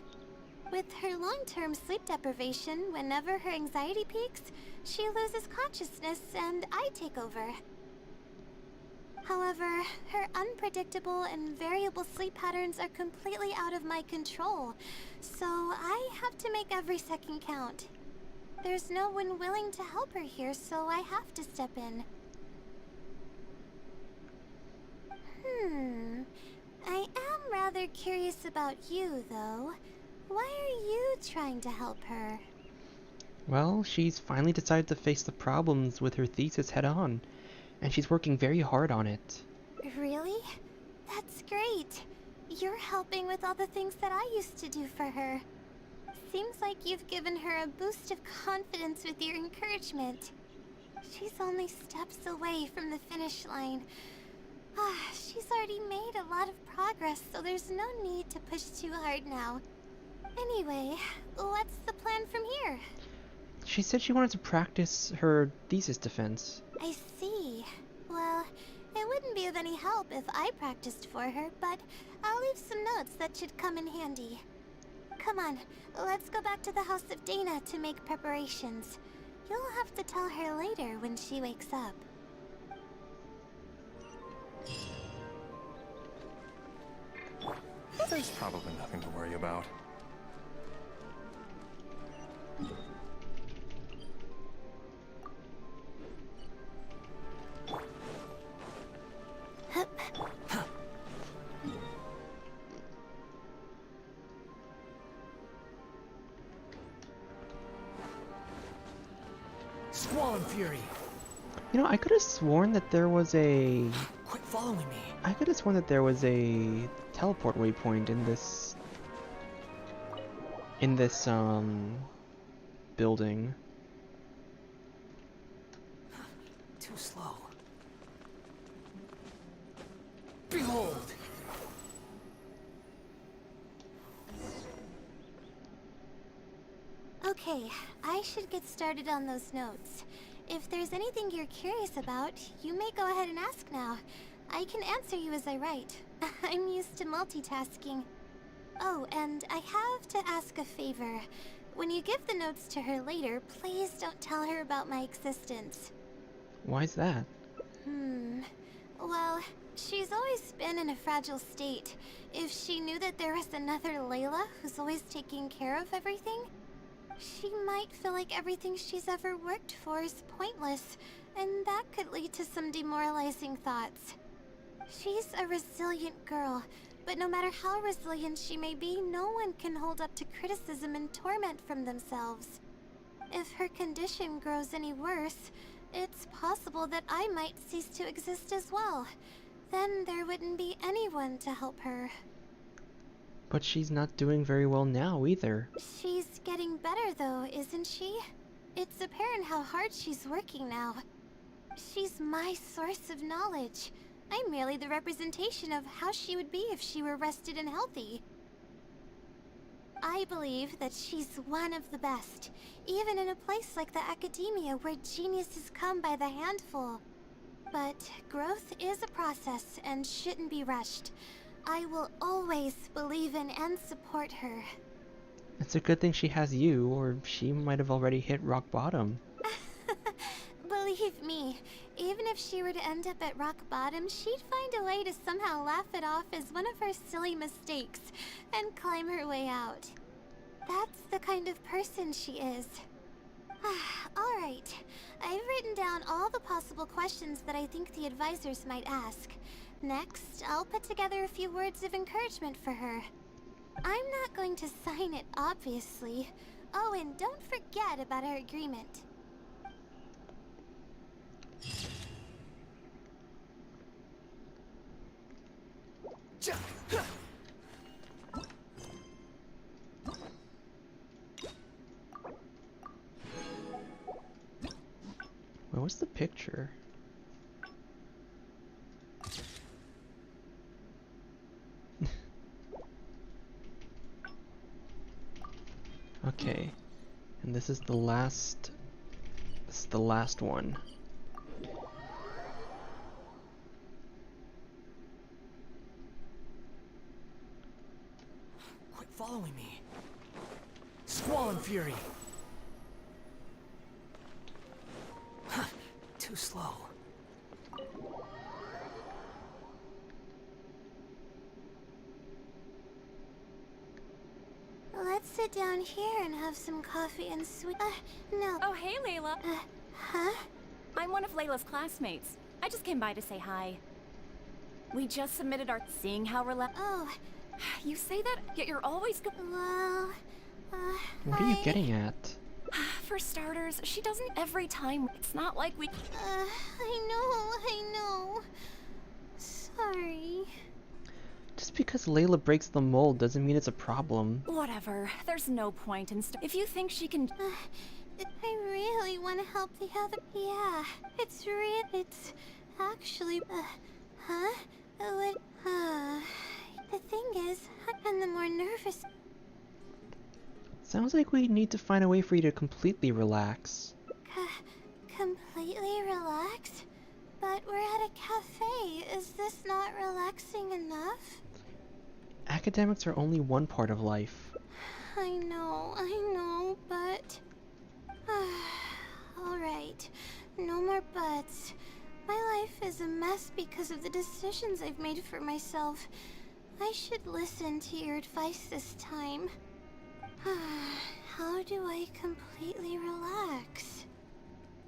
With her long-term sleep deprivation, whenever her anxiety peaks, she loses consciousness and I take over. However, her unpredictable and variable sleep patterns are completely out of my control, so I have to make every second count. There's no one willing to help her here, so I have to step in. I am rather curious about you, though. Why are you trying to help her? Well, she's finally decided to face the problems with her thesis head-on, and she's working very hard on it. Really? That's great. You're helping with all the things that I used to do for her. Seems like you've given her a boost of confidence with your encouragement. She's only steps away from the finish line. She's already made a lot of progress, so there's no need to push too hard now. Anyway, what's the plan from here? She said she wanted to practice her thesis defense. I see. Well, it wouldn't be of any help if I practiced for her, but I'll leave some notes that should come in handy. Come on, let's go back to the House of Dana to make preparations. You'll have to tell her later when she wakes up. There's probably nothing to worry about. Squall and fury. You know, I could have sworn that there was a... Quit following me. I could have sworn that there was a teleport waypoint in this... building. Too slow. Behold! Okay, I should get started on those notes. If there's anything you're curious about, you may go ahead and ask now. I can answer you as I write. I'm used to multitasking. Oh, and I have to ask a favor. When you give the notes to her later, please don't tell her about my existence. Why's that? Well, she's always been in a fragile state. If she knew that there was another Layla who's always taking care of everything, she might feel like everything she's ever worked for is pointless, and that could lead to some demoralizing thoughts. She's a resilient girl, but no matter how resilient she may be, no one can hold up to criticism and torment from themselves. If her condition grows any worse, it's possible that I might cease to exist as well. Then there wouldn't be anyone to help her. But she's not doing very well now either. She's getting better though, isn't she? It's apparent how hard she's working now. She's my source of knowledge. I'm merely the representation of how she would be if she were rested and healthy. I believe that she's one of the best, even in a place like the academia where geniuses come by the handful. But growth is a process and shouldn't be rushed. I will always believe in and support her. It's a good thing she has you, or she might have already hit rock bottom. Believe me, even if she were to end up at rock bottom, she'd find a way to somehow laugh it off as one of her silly mistakes and climb her way out. That's the kind of person she is. Alright, I've written down all the possible questions that I think the advisors might ask. Next, I'll put together a few words of encouragement for her. I'm not going to sign it, obviously. Oh, and don't forget about our agreement. Where was the picture? Okay, and this is the last. This is the last one. Quit following me. Squall and fury. Too slow. Let's sit down here and have some coffee and sweet. No. Oh, hey, Layla. Huh? I'm one of Layla's classmates. I just came by to say hi. We just submitted our seeing how Oh. You say that, yet you're always Well, What are you getting at? For starters, she doesn't every time. It's not like we... I know. Sorry. Just because Layla breaks the mold doesn't mean it's a problem. Whatever. There's no point in if you think she can... I really want to help the other... Yeah, it's actually... Huh? The thing is, I'm the more nervous... Sounds like we need to find a way for you to completely relax. Completely relax? But we're at a cafe. Is this not relaxing enough? Academics are only one part of life. I know, but... Alright, no more buts. My life is a mess because of the decisions I've made for myself. I should listen to your advice this time. How do I completely relax?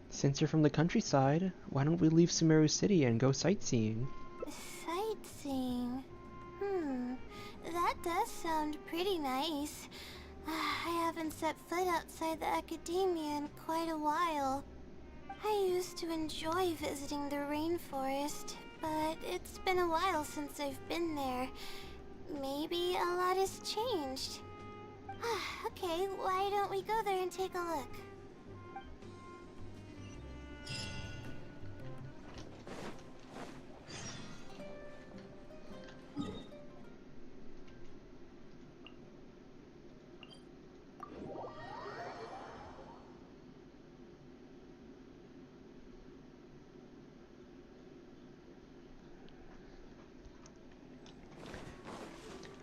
Since you're from the countryside, why don't we leave Sumeru City and go sightseeing? Sightseeing? That does sound pretty nice. I haven't set foot outside the academia in quite a while. I used to enjoy visiting the rainforest, but it's been a while since I've been there. Maybe a lot has changed. Okay, why don't we go there and take a look?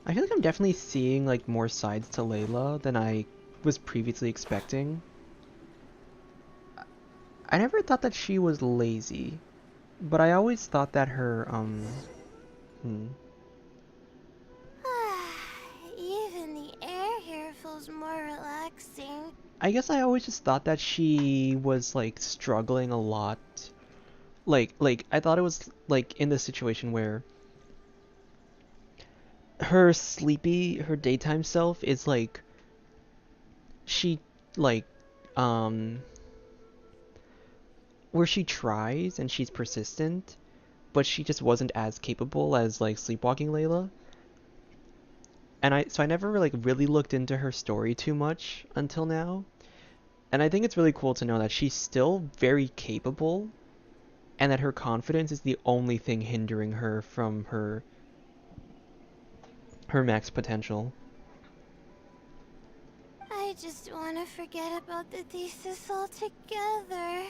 I feel like I'm definitely seeing like more sides to Layla than I was previously expecting. I never thought that she was lazy, but I always thought that her Even the air here feels more relaxing. I guess I always just thought that she was like struggling a lot. Like I thought it was like in the situation where her daytime self is like she like where she tries and she's persistent, but she just wasn't as capable as like sleepwalking Layla. And I never like really looked into her story too much until now. And I think it's really cool to know that she's still very capable and that her confidence is the only thing hindering her from her max potential. I just want to forget about the thesis altogether.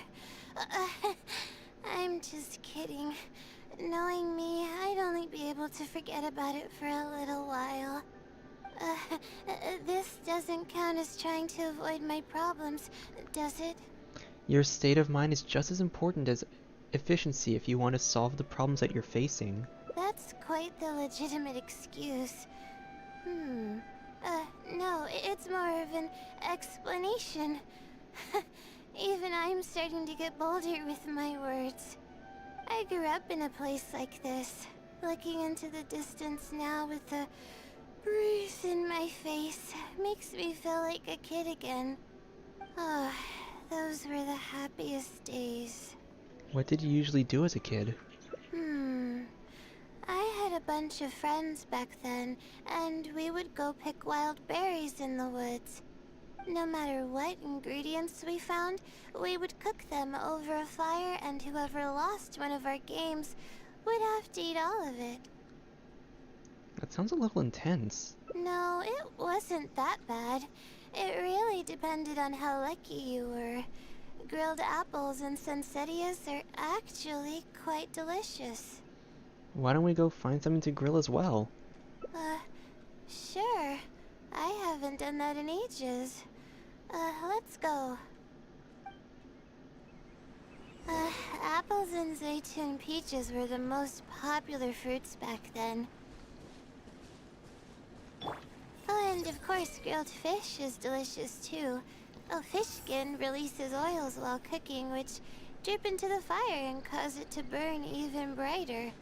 I'm just kidding. Knowing me, I'd only be able to forget about it for a little while. This doesn't count as trying to avoid my problems, does it? Your state of mind is just as important as efficiency if you want to solve the problems that you're facing. That's quite the legitimate excuse. No, it's more of an explanation. Even I'm starting to get bolder with my words. I grew up in a place like this, looking into the distance now with the breeze in my face makes me feel like a kid again. Oh, those were the happiest days. What did you usually do as a kid? I had a bunch of friends back then, and we would go pick wild berries in the woods. No matter what ingredients we found, we would cook them over a fire, and whoever lost one of our games would have to eat all of it. That sounds a little intense. No, it wasn't that bad. It really depended on how lucky you were. Grilled apples and sensettias are actually quite delicious. Why don't we go find something to grill as well? Sure. I haven't done that in ages. Let's go. Apples and Zaytun peaches were the most popular fruits back then. Oh, and of course grilled fish is delicious too. Oh, fish skin releases oils while cooking, which drip into the fire and cause it to burn even brighter.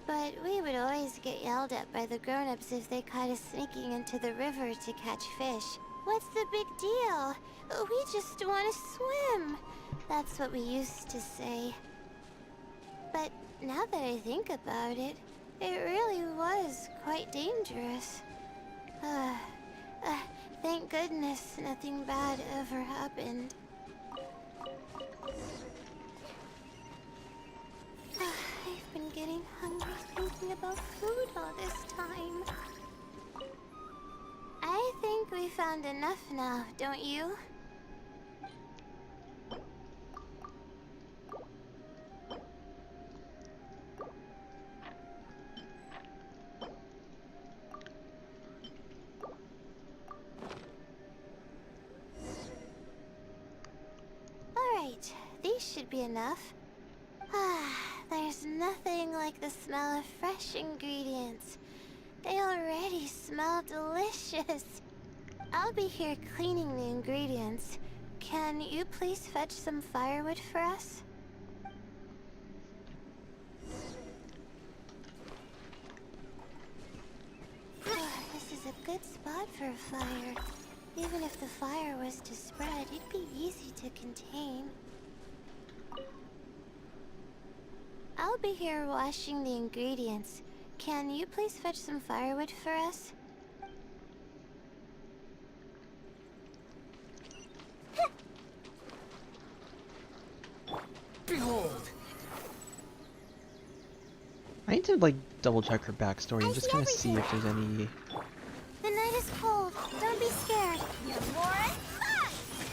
But we would always get yelled at by the grown-ups if they caught us sneaking into the river to catch fish. What's the big deal? We just want to swim. That's what we used to say. But now that I think about it, it really was quite dangerous. Thank goodness nothing bad ever happened. I've been getting hungry thinking about food all this time. I think we found enough now, don't you? Alright, these should be enough. There's nothing like the smell of fresh ingredients. They already smell delicious. I'll be here cleaning the ingredients. Can you please fetch some firewood for us? This is a good spot for a fire. Even if the fire was to spread, it'd be easy to contain. I'll be here washing the ingredients. Can you please fetch some firewood for us? Behold! I need to like double check her backstory and just kind of see if there's any. The night is cold. Don't be scared. You're warm?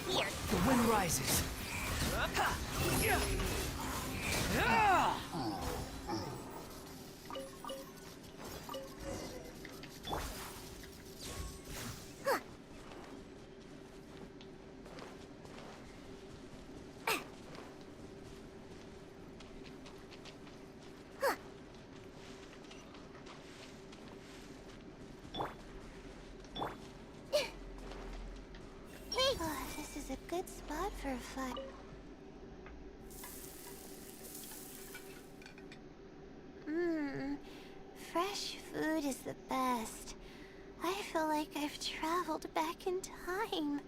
Here. The wind rises. This is a good spot for a fire. Fresh food is the best. I feel like I've traveled back in time.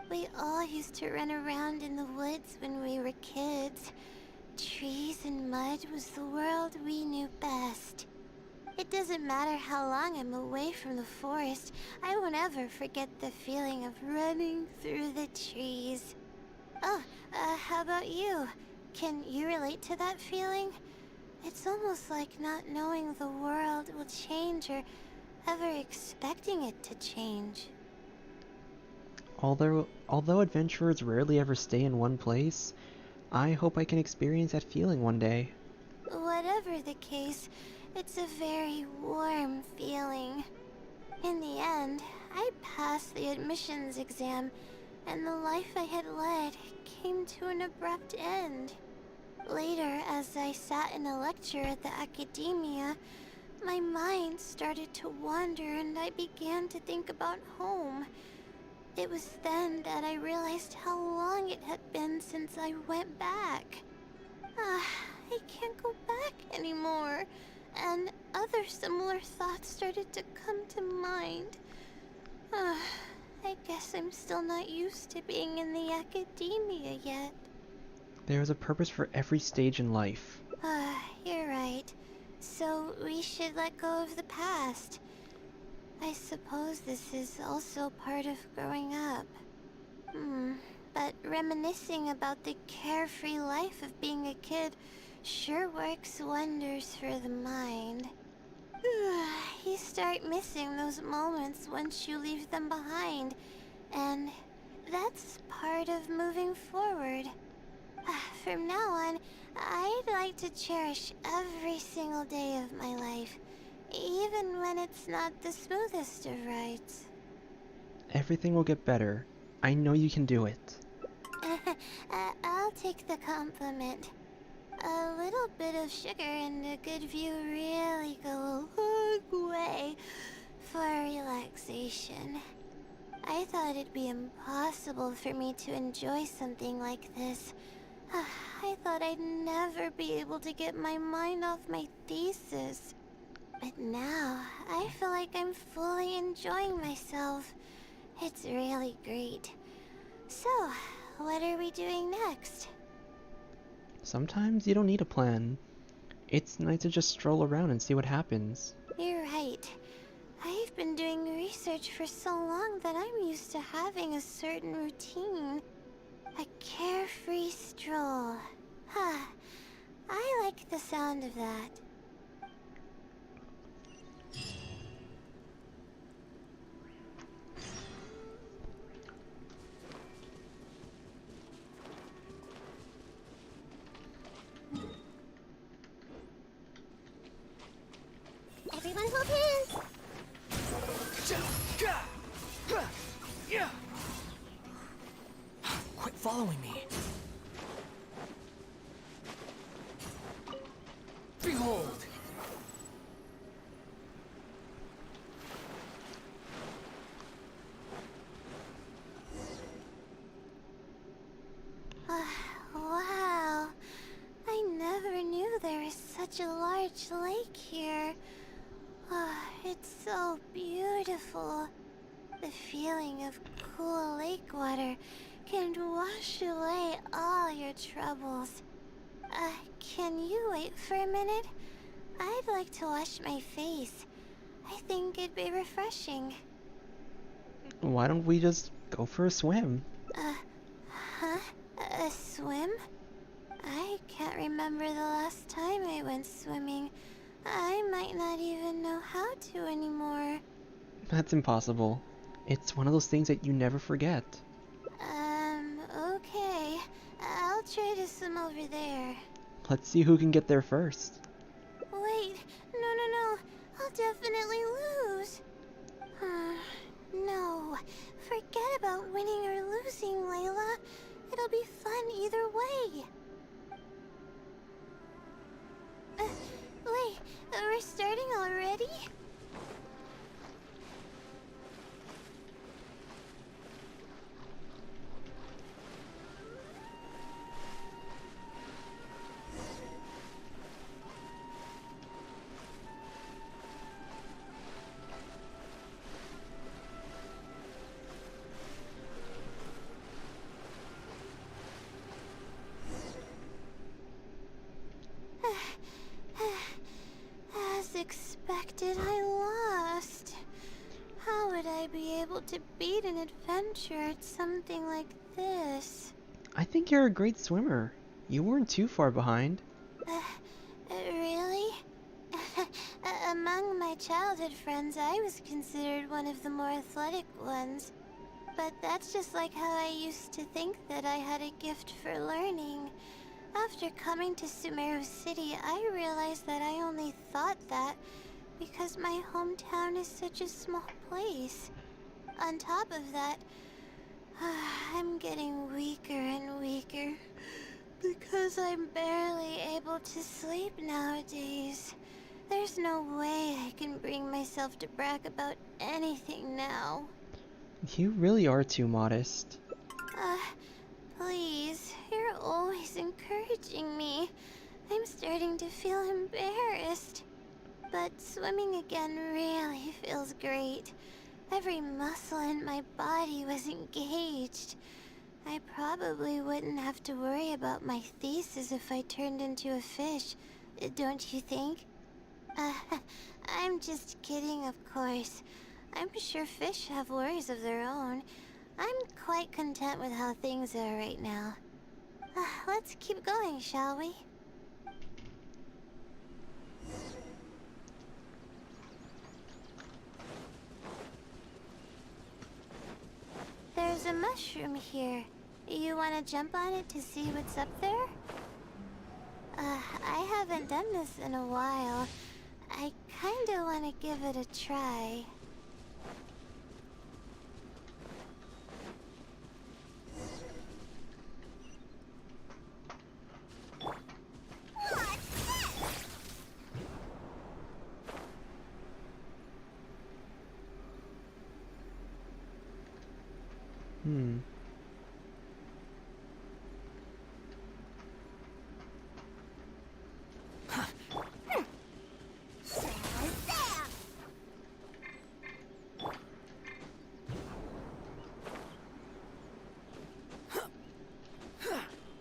We all used to run around in the woods when we were kids. Trees and mud was the world we knew best. It doesn't matter how long I'm away from the forest, I won't ever forget the feeling of running through the trees. Oh, how about you? Can you relate to that feeling? It's almost like not knowing the world will change or ever expecting it to change. Although adventurers rarely ever stay in one place, I hope I can experience that feeling one day. Whatever the case, it's a very warm feeling. In the end, I passed the admissions exam, and the life I had led came to an abrupt end. Later, as I sat in a lecture at the academia, my mind started to wander and I began to think about home. It was then that I realized how long it had been since I went back. I can't go back anymore. And other similar thoughts started to come to mind. I guess I'm still not used to being in the academia yet. There is a purpose for every stage in life. You're right. So we should let go of the past. I suppose this is also part of growing up. But reminiscing about the carefree life of being a kid sure works wonders for the mind. You start missing those moments once you leave them behind, and that's part of moving forward. From now on, I'd like to cherish every single day of my life, even when it's not the smoothest of rides. Everything will get better. I know you can do it. I'll take the compliment. A little bit of sugar and a good view really go a long way for relaxation. I thought it'd be impossible for me to enjoy something like this. I thought I'd never be able to get my mind off my thesis. But now, I feel like I'm fully enjoying myself. It's really great. So, what are we doing next? Sometimes you don't need a plan. It's nice to just stroll around and see what happens. You're right. I've been doing research for so long that I'm used to having a certain routine. A carefree stroll. I like the sound of that. Everyone hold hands! Quit following me. Wow. I never knew there was such a large lake here. It's so beautiful. The feeling of cool lake water can wash away all your troubles. Can you wait for a minute? I'd like to wash my face. I think it'd be refreshing. Why don't we just go for a swim? Huh? A swim? I can't remember the last time I went swimming. I might not even know how to anymore. That's impossible. It's one of those things that you never forget. Okay. I'll try to swim over there. Let's see who can get there first. Wait, no. I'll definitely lose. No. Forget about winning or losing, Layla. It'll be fun either way. Wait, we're starting already? As expected, I lost. How would I be able to beat an adventure at something like this? I think you're a great swimmer. You weren't too far behind. Really? Among my childhood friends, I was considered one of the more athletic ones. But that's just like how I used to think that I had a gift for learning. After coming to Sumeru City, I realized that I only thought that because my hometown is such a small place. On top of that, I'm getting weaker and weaker because I'm barely able to sleep nowadays. There's no way I can bring myself to brag about anything now. You really are too modest. Please, you're always encouraging me. I'm starting to feel embarrassed. But swimming again really feels great. Every muscle in my body was engaged. I probably wouldn't have to worry about my thesis if I turned into a fish, don't you think? I'm just kidding, of course. I'm sure fish have worries of their own. I'm quite content with how things are right now. Let's keep going, shall we? There's a mushroom here. You want to jump on it to see what's up there? I haven't done this in a while. I kinda want to give it a try.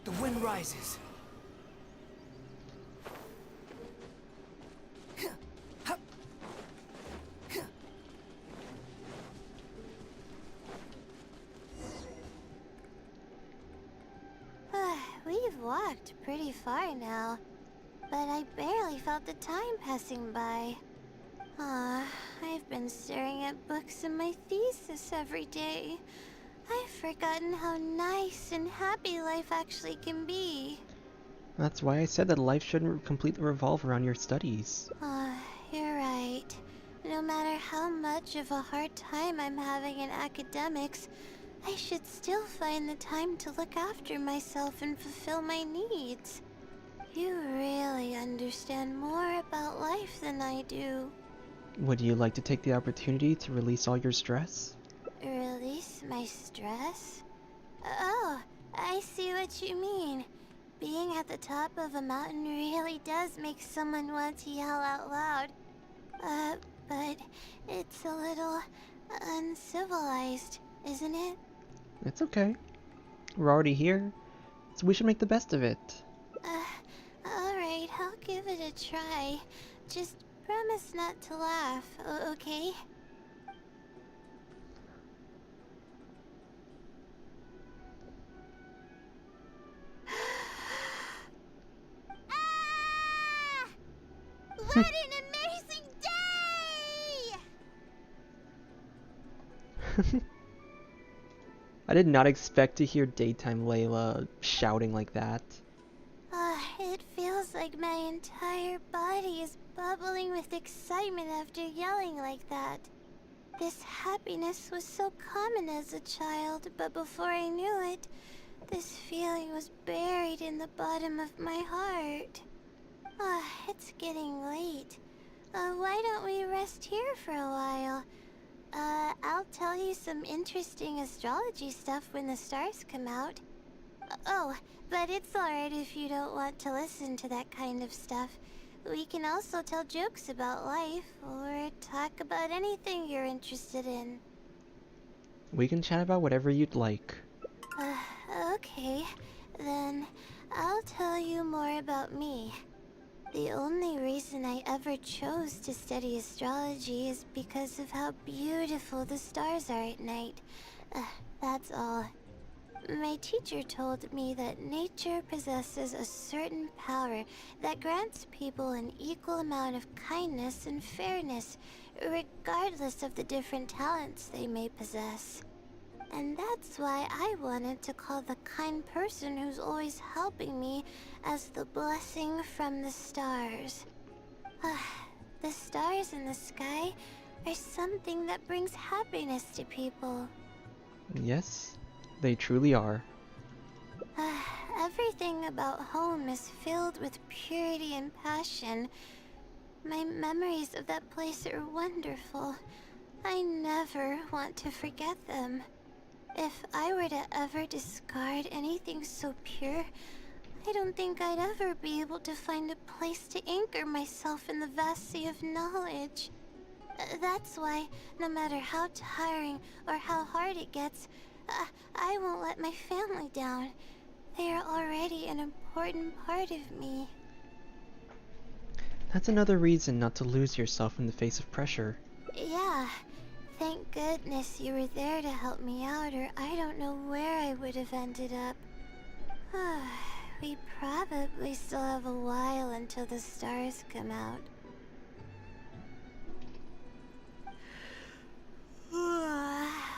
The wind rises. We've walked pretty far now, but I barely felt the time passing by. I've been staring at books in my thesis every day. I've forgotten how nice and happy life actually can be. That's why I said that life shouldn't completely revolve around your studies. You're right. No matter how much of a hard time I'm having in academics, I should still find the time to look after myself and fulfill my needs. You really understand more about life than I do. Would you like to take the opportunity to release all your stress? Release my stress? Oh, I see what what you mean. Being at the top of a mountain really does make someone want to yell out loud. But it's a little uncivilized, isn't it? It's okay. We're already here, so we should make the best of it. Alright, I'll give it a try. Just promise not to laugh, okay? What an amazing day! I did not expect to hear daytime Layla shouting like that. It feels like my entire body is bubbling with excitement after yelling like that. This happiness was so common as a child, but before I knew it, this feeling was buried in the bottom of my heart. It's getting late. Why don't we rest here for a while? I'll tell you some interesting astrology stuff when the stars come out. Oh, but it's alright if you don't want to listen to that kind of stuff. We can also tell jokes about life, or talk about anything you're interested in. We can chat about whatever you'd like. Okay. Then I'll tell you more about me. The only reason I ever chose to study astrology is because of how beautiful the stars are at night. That's all. My teacher told me that nature possesses a certain power that grants people an equal amount of kindness and fairness, regardless of the different talents they may possess. And that's why I wanted to call the kind person who's always helping me as the blessing from the stars. The stars in the sky are something that brings happiness to people. Yes, they truly are. Everything about home is filled with purity and passion. My memories of that place are wonderful. I never want to forget them. If I were to ever discard anything so pure, I don't think I'd ever be able to find a place to anchor myself in the vast sea of knowledge. That's why, no matter how tiring or how hard it gets, I won't let my family down. They are already an important part of me. That's another reason not to lose yourself in the face of pressure. Yeah. Thank goodness you were there to help me out, or I don't know where I would have ended up. We probably still have a while until the stars come out.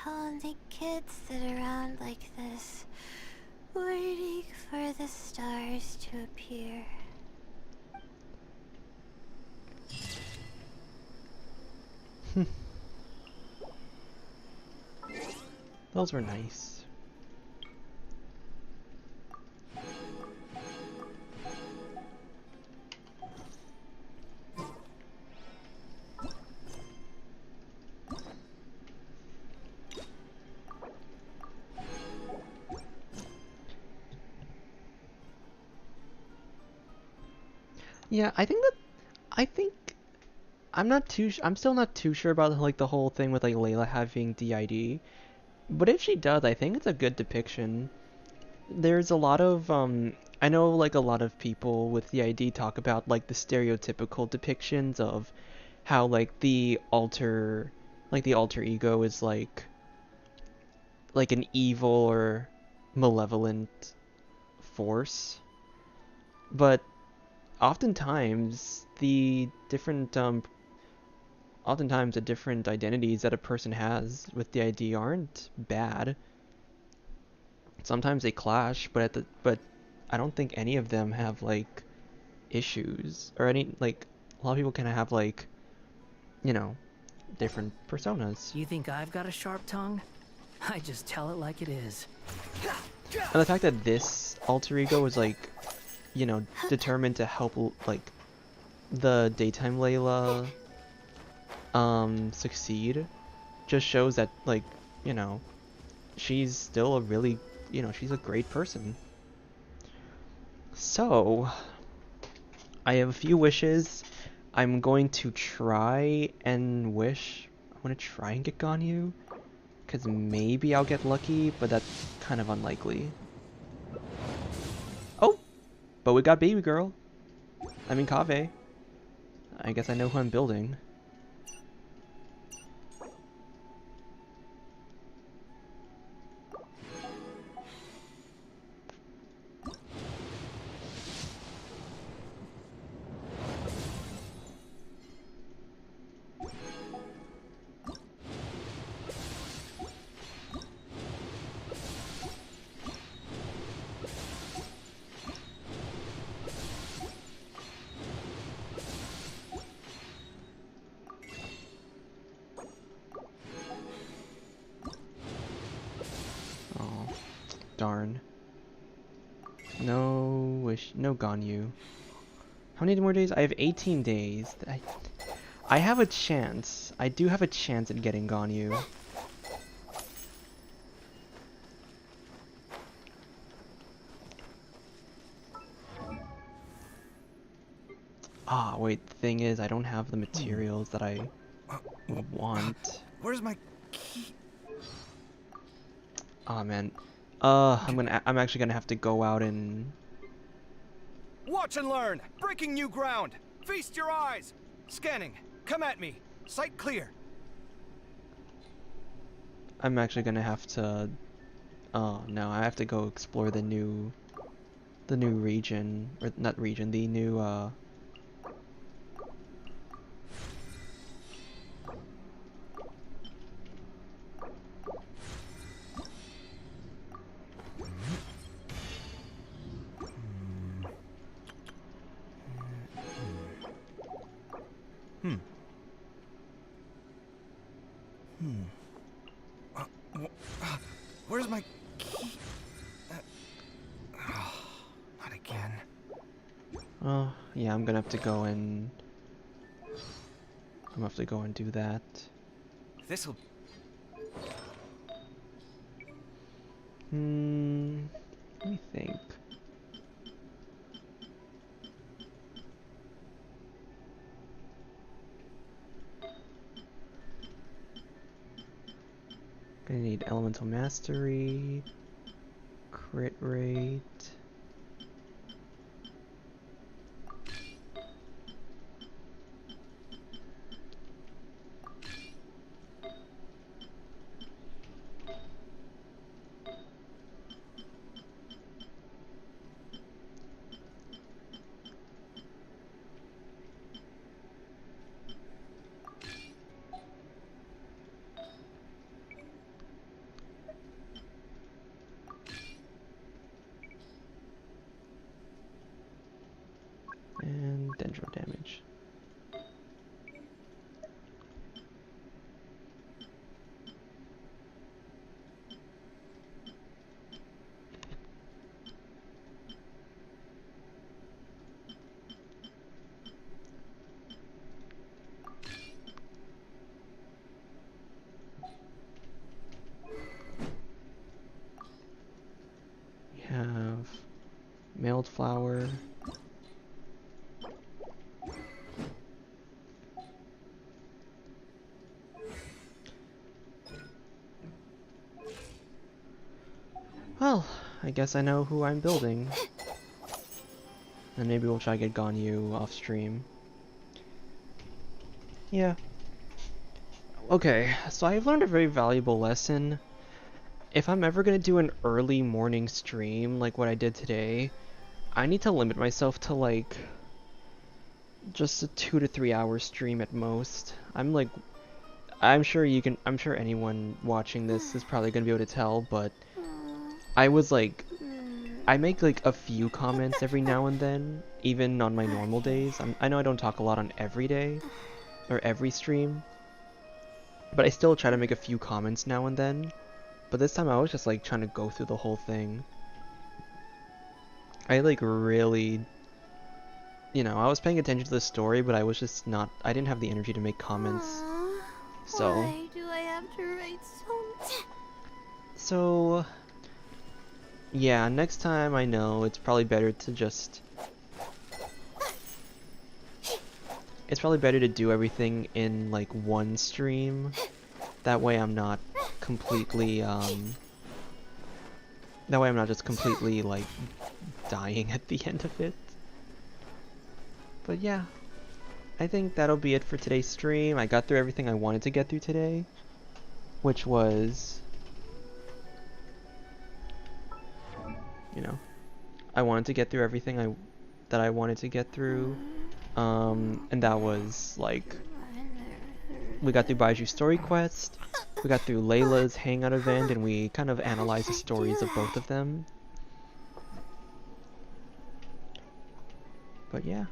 Only kids sit around like this, waiting for the stars to appear. Those were nice. Yeah, I'm still not too sure about like the whole thing with like Layla having DID. But if she does, I think it's a good depiction. There's a lot of I know like a lot of people with DID talk about like the stereotypical depictions of how like the alter ego is like an evil or malevolent force. But oftentimes the different identities that a person has with the ID aren't bad. Sometimes they clash, but I don't think any of them have like issues or any like a lot of people kind of have like, you know, different personas. You think I've got a sharp tongue? I just tell it like it is. And the fact that this alter ego is like, you know, determined to help like the daytime Layla succeed just shows that like, you know, she's still a really, you know, she's a great person. So, I have a few wishes. I'm going to try and wish. I want to try and get Ganyu, because maybe I'll get lucky, but that's kind of unlikely. Oh! But we got Baby Girl. I mean Kaveh. I guess I know who I'm building. Darn. No Ganyu. How many more days? I have 18 days. I have a chance. I do have a chance at getting Ganyu. Ah, wait, the thing is, I don't have the materials that I want. Where's my key? Aw, man. I'm actually gonna have to go out and... Watch and learn! Breaking new ground! Feast your eyes! Scanning! Come at me! Sight clear! I'm actually gonna have to... Oh, no, I have to go explore the new region, or not region, the new, Where's my key? Not again. Oh, yeah, I'm gonna have to go and... I'm gonna have to go and do that. This'll... Let me think. Gonna need elemental mastery, crit rate. And dendro damage. We have mailed flower. Well, I guess I know who I'm building. And maybe we'll try to get Ganyu off stream. Yeah. Okay, so I've learned a very valuable lesson. If I'm ever gonna do an early morning stream like what I did today, I need to limit myself to like just a 2 to 3 hour stream at most. I'm sure anyone watching this is probably gonna be able to tell, but I make like a few comments every now and then, even on my normal days. I know I don't talk a lot on every day, or every stream, but I still try to make a few comments now and then. But this time I was just like trying to go through the whole thing. I like really, I was paying attention to the story, but I was just not, I didn't have the energy to make comments. So. Why do I have to write so much? So, yeah, next time I know it's probably better to just... It's probably better to do everything in like one stream. That way I'm not completely, that way I'm not just completely like dying at the end of it. But yeah, I think that'll be it for today's stream. I got through everything I wanted to get through today, which was, you know, I wanted to get through everything that I wanted to get through. And that was like, we got through Baizhu's story quest, we got through Layla's hangout event, and we kind of analyzed the stories of both of them. But yeah,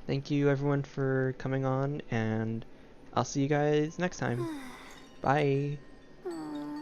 thank you everyone for coming on, and I'll see you guys next time. Bye!